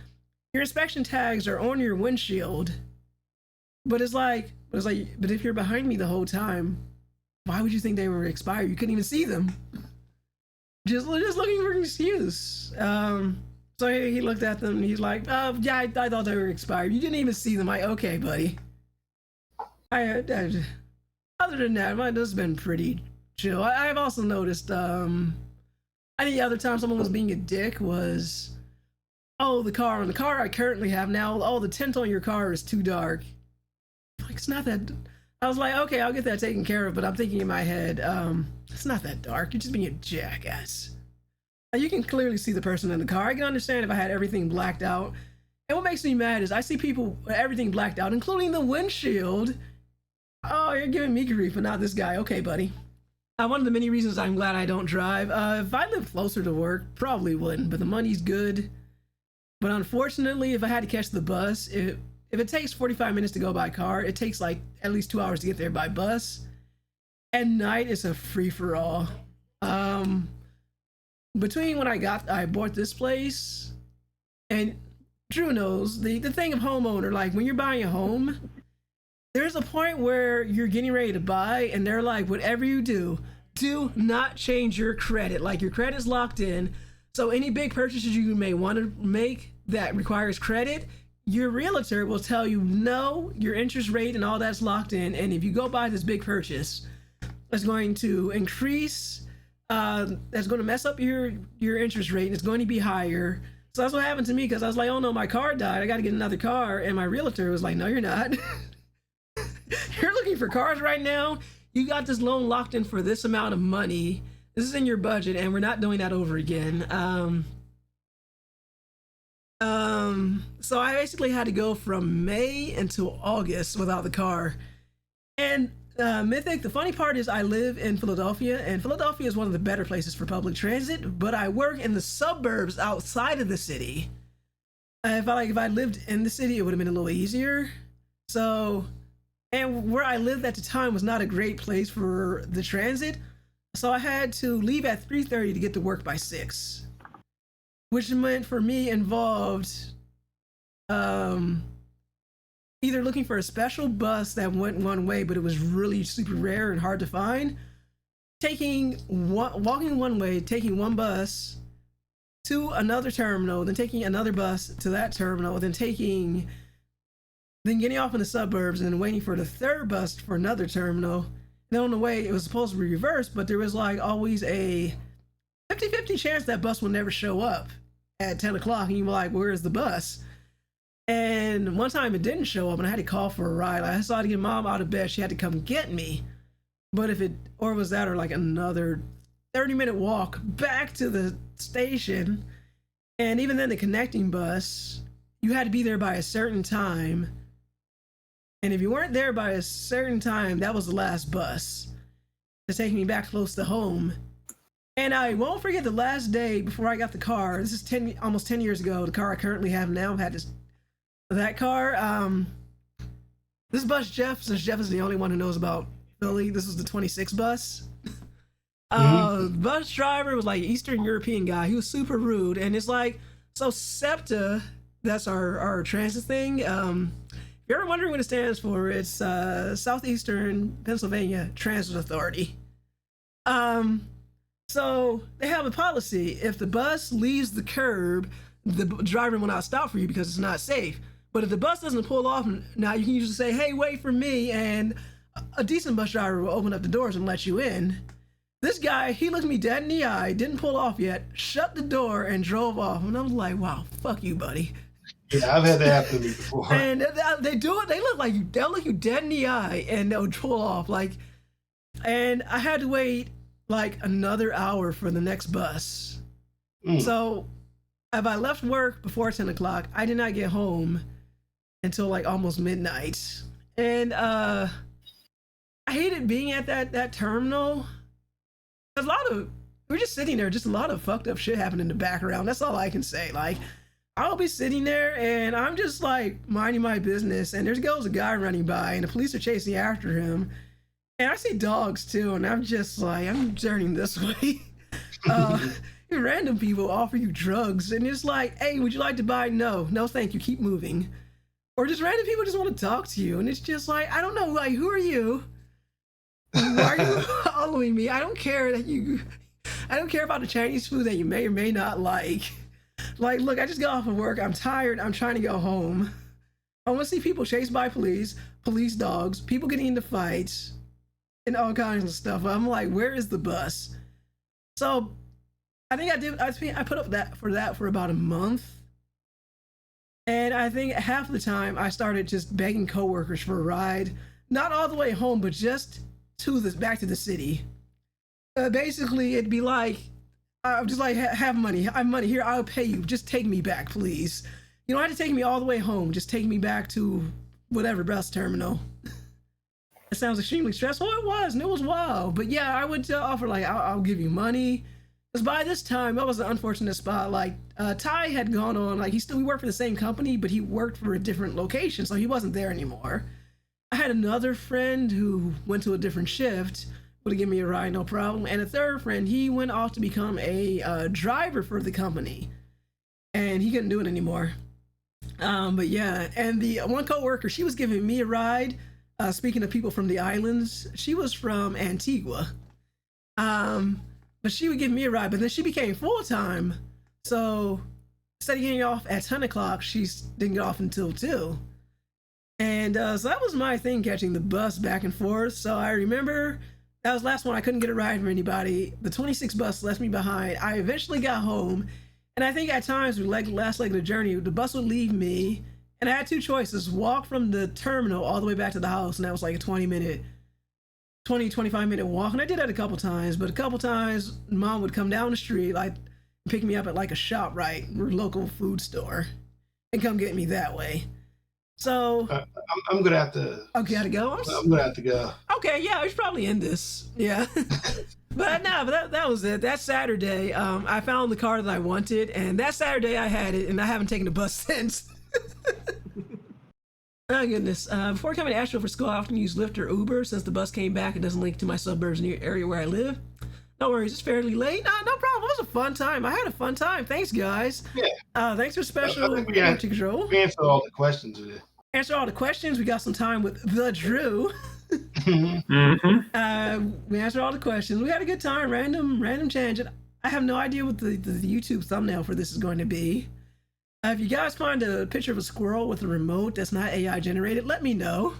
[SPEAKER 1] your inspection tags are on your windshield. But it's like, but if you're behind me the whole time, why would you think they were expired? You couldn't even see them. Just looking for an excuse. So he looked at them and he's like, yeah, I thought they were expired. You didn't even see them. Like, okay, buddy. Other than that, mine has been pretty chill. I've also noticed, I think the other time someone was being a dick was, oh, the car I currently have now, oh, the tint on your car is too dark. Like, it's not that. I was like, okay, I'll get that taken care of, but I'm thinking in my head, it's not that dark. You're just being a jackass. You can clearly see the person in the car. I can understand if I had everything blacked out. And what makes me mad is I see people with everything blacked out, including the windshield. Oh, you're giving me grief, but not this guy. Okay, buddy. One of the many reasons I'm glad I don't drive. If I lived closer to work, probably wouldn't, but the money's good. But unfortunately, if I had to catch the bus, if it takes 45 minutes to go by car, it takes like at least 2 hours to get there by bus. At night, it's a free-for-all. Between when I bought this place, and Drew knows, the thing of homeowner, like when you're buying a home, there's a point where you're getting ready to buy and they're like, whatever you do not change your credit. Like your credit's locked in. So any big purchases you may want to make that requires credit, your realtor will tell you, no, your interest rate and all that's locked in. And if you go buy this big purchase, it's going to increase, that's going to mess up your interest rate and it's going to be higher. So that's what happened to me because I was like, oh no, my car died. I got to get another car. And my realtor was like, no, you're not. You're looking for cars right now. You got this loan locked in for this amount of money. This is in your budget, and we're not doing that over again. So I basically had to go from May until August without the car. And Mythic, the funny part is I live in Philadelphia, and Philadelphia is one of the better places for public transit, but I work in the suburbs outside of the city. If I lived in the city, it would have been a little easier. So, and where I lived at the time was not a great place for the transit. So I had to leave at 3:30 to get to work by 6, which meant for me involved either looking for a special bus that went one way, but it was really super rare and hard to find, walking one way, taking one bus to another terminal, then taking another bus to that terminal, then getting off in the suburbs and waiting for the third bus for another terminal. And on the way, it was supposed to be reversed, but there was like always a 50-50 chance that bus will never show up at 10 o'clock. And you were like, where's the bus? And one time it didn't show up and I had to call for a ride. I saw to get mom out of bed. She had to come get me. But was that or like another 30-minute walk back to the station. And even then the connecting bus, you had to be there by a certain time. And if you weren't there by a certain time, that was the last bus to take me back close to home. And I won't forget the last day before I got the car. This is almost 10 years ago. The car I currently have now, I've had that car. This bus, Geoff, since Geoff is the only one who knows about Philly, this was the 26 bus. Bus driver was like Eastern European guy. He was super rude, and it's like, so SEPTA, that's our transit thing. If you're ever wondering what it stands for, it's Southeastern Pennsylvania Transit Authority. So they have a policy: if the bus leaves the curb, the driver will not stop for you because it's not safe. But if the bus doesn't pull off, now you can usually say, "Hey, wait for me," and a decent bus driver will open up the doors and let you in. This guy, he looked me dead in the eye, didn't pull off yet, shut the door, and drove off. And I was like, "Wow, fuck you, buddy."
[SPEAKER 3] Yeah, I've had that happen to me before.
[SPEAKER 1] And they do it. They look you dead in the eye, and they'll pull off. And I had to wait like another hour for the next bus. So if I left work before 10 o'clock, I did not get home until like almost midnight. And I hated being at that terminal. We're just sitting there, just a lot of fucked up shit happening in the background. That's all I can say. Like, I'll be sitting there and I'm just like minding my business, and there goes a guy running by and the police are chasing after him. And I see dogs too, and I'm just like, I'm turning this way. Random people offer you drugs, and it's like, "Hey, would you like to buy?" No, thank you, keep moving. Or just random people just want to talk to you, and it's just like, I don't know, like, who are you? Why are you following me? I don't care about the Chinese food that you may or may not like. Like, look, I just got off of work. I'm tired. I'm trying to go home. I want to see people chased by police dogs, people getting into fights, and all kinds of stuff. I'm like, where is the bus? So I think I put up that for about a month. And I think half the time I started just begging coworkers for a ride, not all the way home, but just back to the city. Basically, it'd be like, I'm just like, have money. I have money here. I'll pay you. Just take me back, please. You don't have to take me all the way home. Just take me back to whatever bus terminal. It sounds extremely stressful. It was, and it was wild. But yeah, I would offer, like, I'll give you money. Because by this time, that was an unfortunate spot. Like, Ty had gone on, like, we worked for the same company, but he worked for a different location, so he wasn't there anymore. I had another friend who went to a different shift, would have given me a ride, no problem. And a third friend, he went off to become a driver for the company. And he couldn't do it anymore. But yeah, and the one coworker, she was giving me a ride. Speaking of people from the islands, she was from Antigua. But she would give me a ride, but then she became full-time. So instead of getting off at 10 o'clock, she didn't get off until 2. And so that was my thing, catching the bus back and forth. So I remember that was the last one. I couldn't get a ride from anybody. The 26 bus left me behind. I eventually got home. And I think at times, last leg of the journey, the bus would leave me. And I had two choices: walk from the terminal all the way back to the house. And that was like a 25-minute walk. And I did that a couple times. But a couple times, Mom would come down the street, like, pick me up at like a ShopRite, or local food store, and come get me that way. So
[SPEAKER 3] I'm gonna have to.
[SPEAKER 1] Oh, gotta go.
[SPEAKER 3] I'm gonna have to go.
[SPEAKER 1] Okay, yeah, we should probably end this. Yeah, but that was it. That Saturday, I found the car that I wanted, and that Saturday I had it, and I haven't taken the bus since. Oh goodness! Before coming to Asheville for school, I often use Lyft or Uber. Since the bus came back, it doesn't link to my suburbs near area where I live. No worries, it's fairly late. No problem. It was a fun time. I had a fun time. Thanks, guys. Yeah. Thanks for special control.
[SPEAKER 3] We answered all the questions.
[SPEAKER 1] Answer all the questions. We got some time with the Drew. We answered all the questions. We had a good time. Random tangent. I have no idea what the YouTube thumbnail for this is going to be. If you guys find a picture of a squirrel with a remote that's not AI generated, let me know.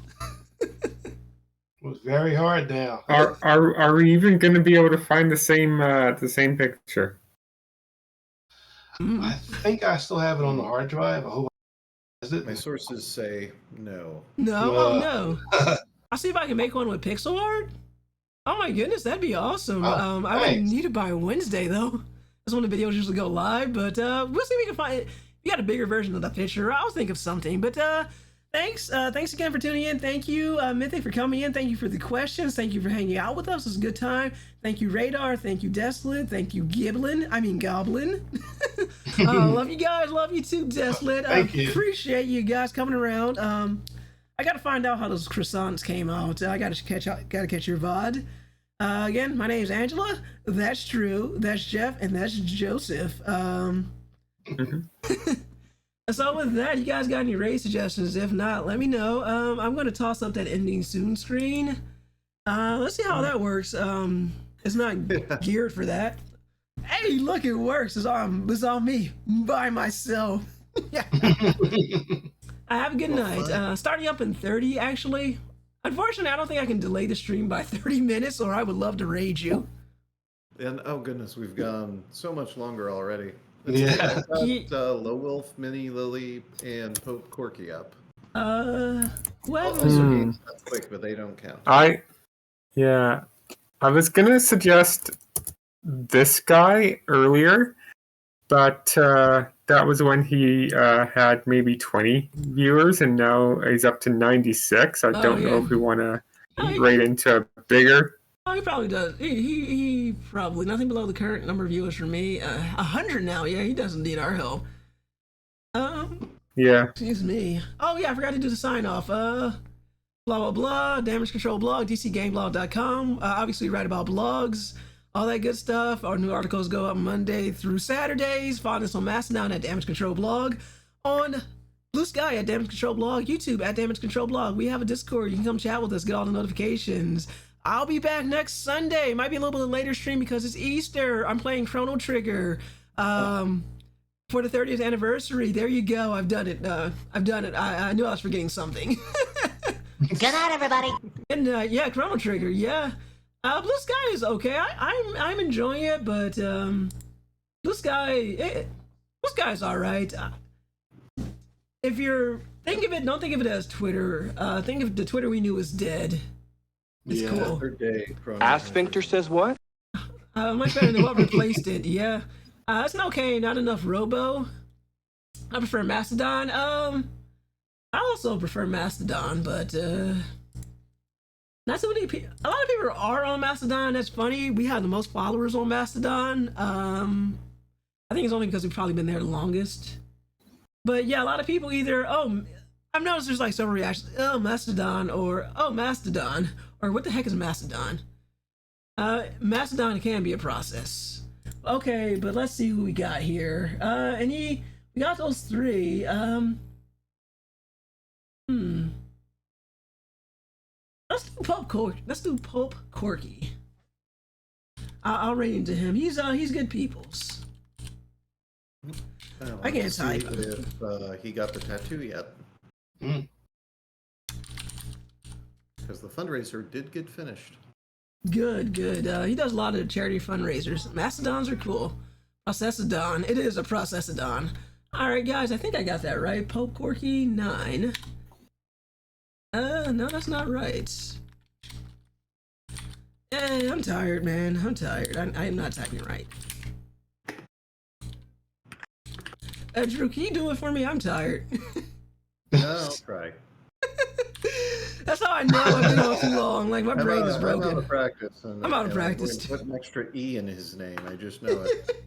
[SPEAKER 3] It was very hard now.
[SPEAKER 2] Are we even going to be able to find the same picture?
[SPEAKER 3] I think I still have it on the hard drive. I hope.
[SPEAKER 5] My sources say no.
[SPEAKER 1] No. I'll see if I can make one with pixel art. Oh my goodness, that'd be awesome. I would need it by Wednesday though. That's when the videos usually go live, but we'll see if we can find it. You got a bigger version of the picture. I'll think of something, but thanks again for tuning in. Thank you, Mythic, for coming in. Thank you for the questions. Thank you for hanging out with us. It was a good time. Thank you, Radar. Thank you, Desolate. Thank you, Goblin. Love you guys. Love you too, Desolate.
[SPEAKER 3] Thank you.
[SPEAKER 1] Appreciate you guys coming around. I got to find out how those croissants came out. I got to catch your VOD. Again, my name is Angela. That's True. That's Geoff, and that's Joseph. So with that, you guys got any raid suggestions? If not, let me know. I'm gonna toss up that ending soon screen. Let's see how that works. It's not geared for that. Hey, look, it works. It's on me by myself. Have a good night. Starting up in 30, actually. Unfortunately, I don't think I can delay the stream by 30 minutes, or I would love to raid you.
[SPEAKER 5] And oh goodness, we've gone so much longer already.
[SPEAKER 3] Yeah.
[SPEAKER 5] I've got Low Wolf, Mini Lily, and Pope Corky up.
[SPEAKER 1] Well,
[SPEAKER 5] Also games that's quick, but they don't count.
[SPEAKER 2] I was gonna suggest this guy earlier, but that was when he had maybe 20 viewers, and now he's up to 96. I don't know if we want to rate into bigger.
[SPEAKER 1] Oh, he probably does. He probably nothing below the current number of viewers for me. 100 now. Yeah, he doesn't need our help.
[SPEAKER 2] Yeah.
[SPEAKER 1] Excuse me. Oh yeah, I forgot to do the sign off. Blah blah blah. Damage Control blog. DCGameblog.com. Obviously, write about blogs, all that good stuff. Our new articles go up Monday through Saturdays. Find us on Mastodon at Damage Control Blog, on Blue Sky at Damage Control Blog, YouTube at Damage Control Blog. We have a Discord. You can come chat with us. Get all the notifications. I'll be back next Sunday. Might be a little bit later stream because it's Easter. I'm playing Chrono Trigger for the 30th anniversary. There you go. I've done it. I knew I was forgetting something.
[SPEAKER 7] Good night, everybody.
[SPEAKER 1] And yeah, Chrono Trigger. Yeah, Blue Sky is okay. I'm enjoying it, but Blue Sky is all right. If you're don't think of it as Twitter. Think of the Twitter we knew was dead. It's cool.
[SPEAKER 6] Asphincter says what?
[SPEAKER 1] Much better than what replaced it. Yeah, it's okay. Not enough Robo. I prefer Mastodon. I also prefer Mastodon, but not so many people. A lot of people are on Mastodon. That's funny. We have the most followers on Mastodon. I think it's only because we've probably been there the longest. But yeah, a lot of people either I've noticed there's like several reactions. Oh, Mastodon, or oh, Mastodon, or what the heck is Mastodon? Mastodon can be a process. Okay, but let's see who we got here. We got those three. Let's do Pope Corky. I'll rate into him. He's good peoples. I can't type.
[SPEAKER 5] If he got the tattoo yet. Because the fundraiser did get finished.
[SPEAKER 1] Good. He does a lot of charity fundraisers. Mastodons are cool. Processadon. It is a Processadon. All right, guys. I think I got that right. Pope Corky 9. No, that's not right. I'm tired, man. I'm tired. I am not typing right. Drew, can you do it for me? I'm tired.
[SPEAKER 5] No, I'll try.
[SPEAKER 1] That's how I know I've been on too long. Like, my brain is broken.
[SPEAKER 5] I'm out of practice.
[SPEAKER 1] I'm out of practice.
[SPEAKER 5] Put an extra E in his name. I just know it.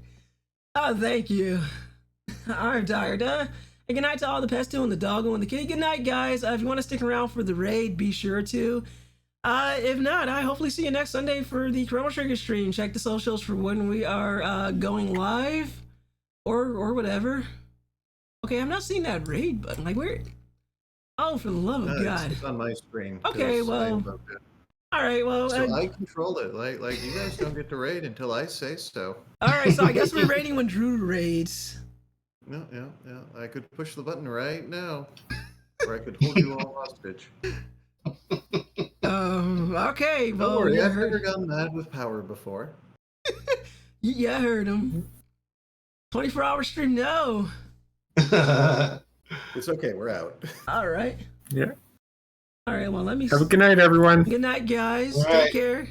[SPEAKER 1] Oh, thank you. I'm tired. And good night to all the Pesto and the Doggo and the Kitty. Good night, guys. If you want to stick around for the raid, be sure to. If not, I hopefully see you next Sunday for the Chrono Trigger stream. Check the socials for when we are going live or whatever. Okay, I'm not seeing that raid button. Like, where? Oh, for the love of God.
[SPEAKER 5] It's on my screen.
[SPEAKER 1] Okay, well. All right, well.
[SPEAKER 5] So I controlled it. Like you guys don't get to raid until I say so.
[SPEAKER 1] All right, so I guess we're raiding when Drew raids.
[SPEAKER 5] No, yeah. I could push the button right now. Or I could hold you all hostage.
[SPEAKER 1] Okay, well.
[SPEAKER 5] Don't worry, I've never gotten mad with power before.
[SPEAKER 1] Yeah, I heard him. 24-hour stream, no.
[SPEAKER 5] It's okay, we're out.
[SPEAKER 1] All right.
[SPEAKER 2] Yeah.
[SPEAKER 1] All right, well, let me...
[SPEAKER 2] Have a good night, everyone.
[SPEAKER 1] Good night, guys.
[SPEAKER 3] All
[SPEAKER 1] Take
[SPEAKER 3] right.
[SPEAKER 1] care.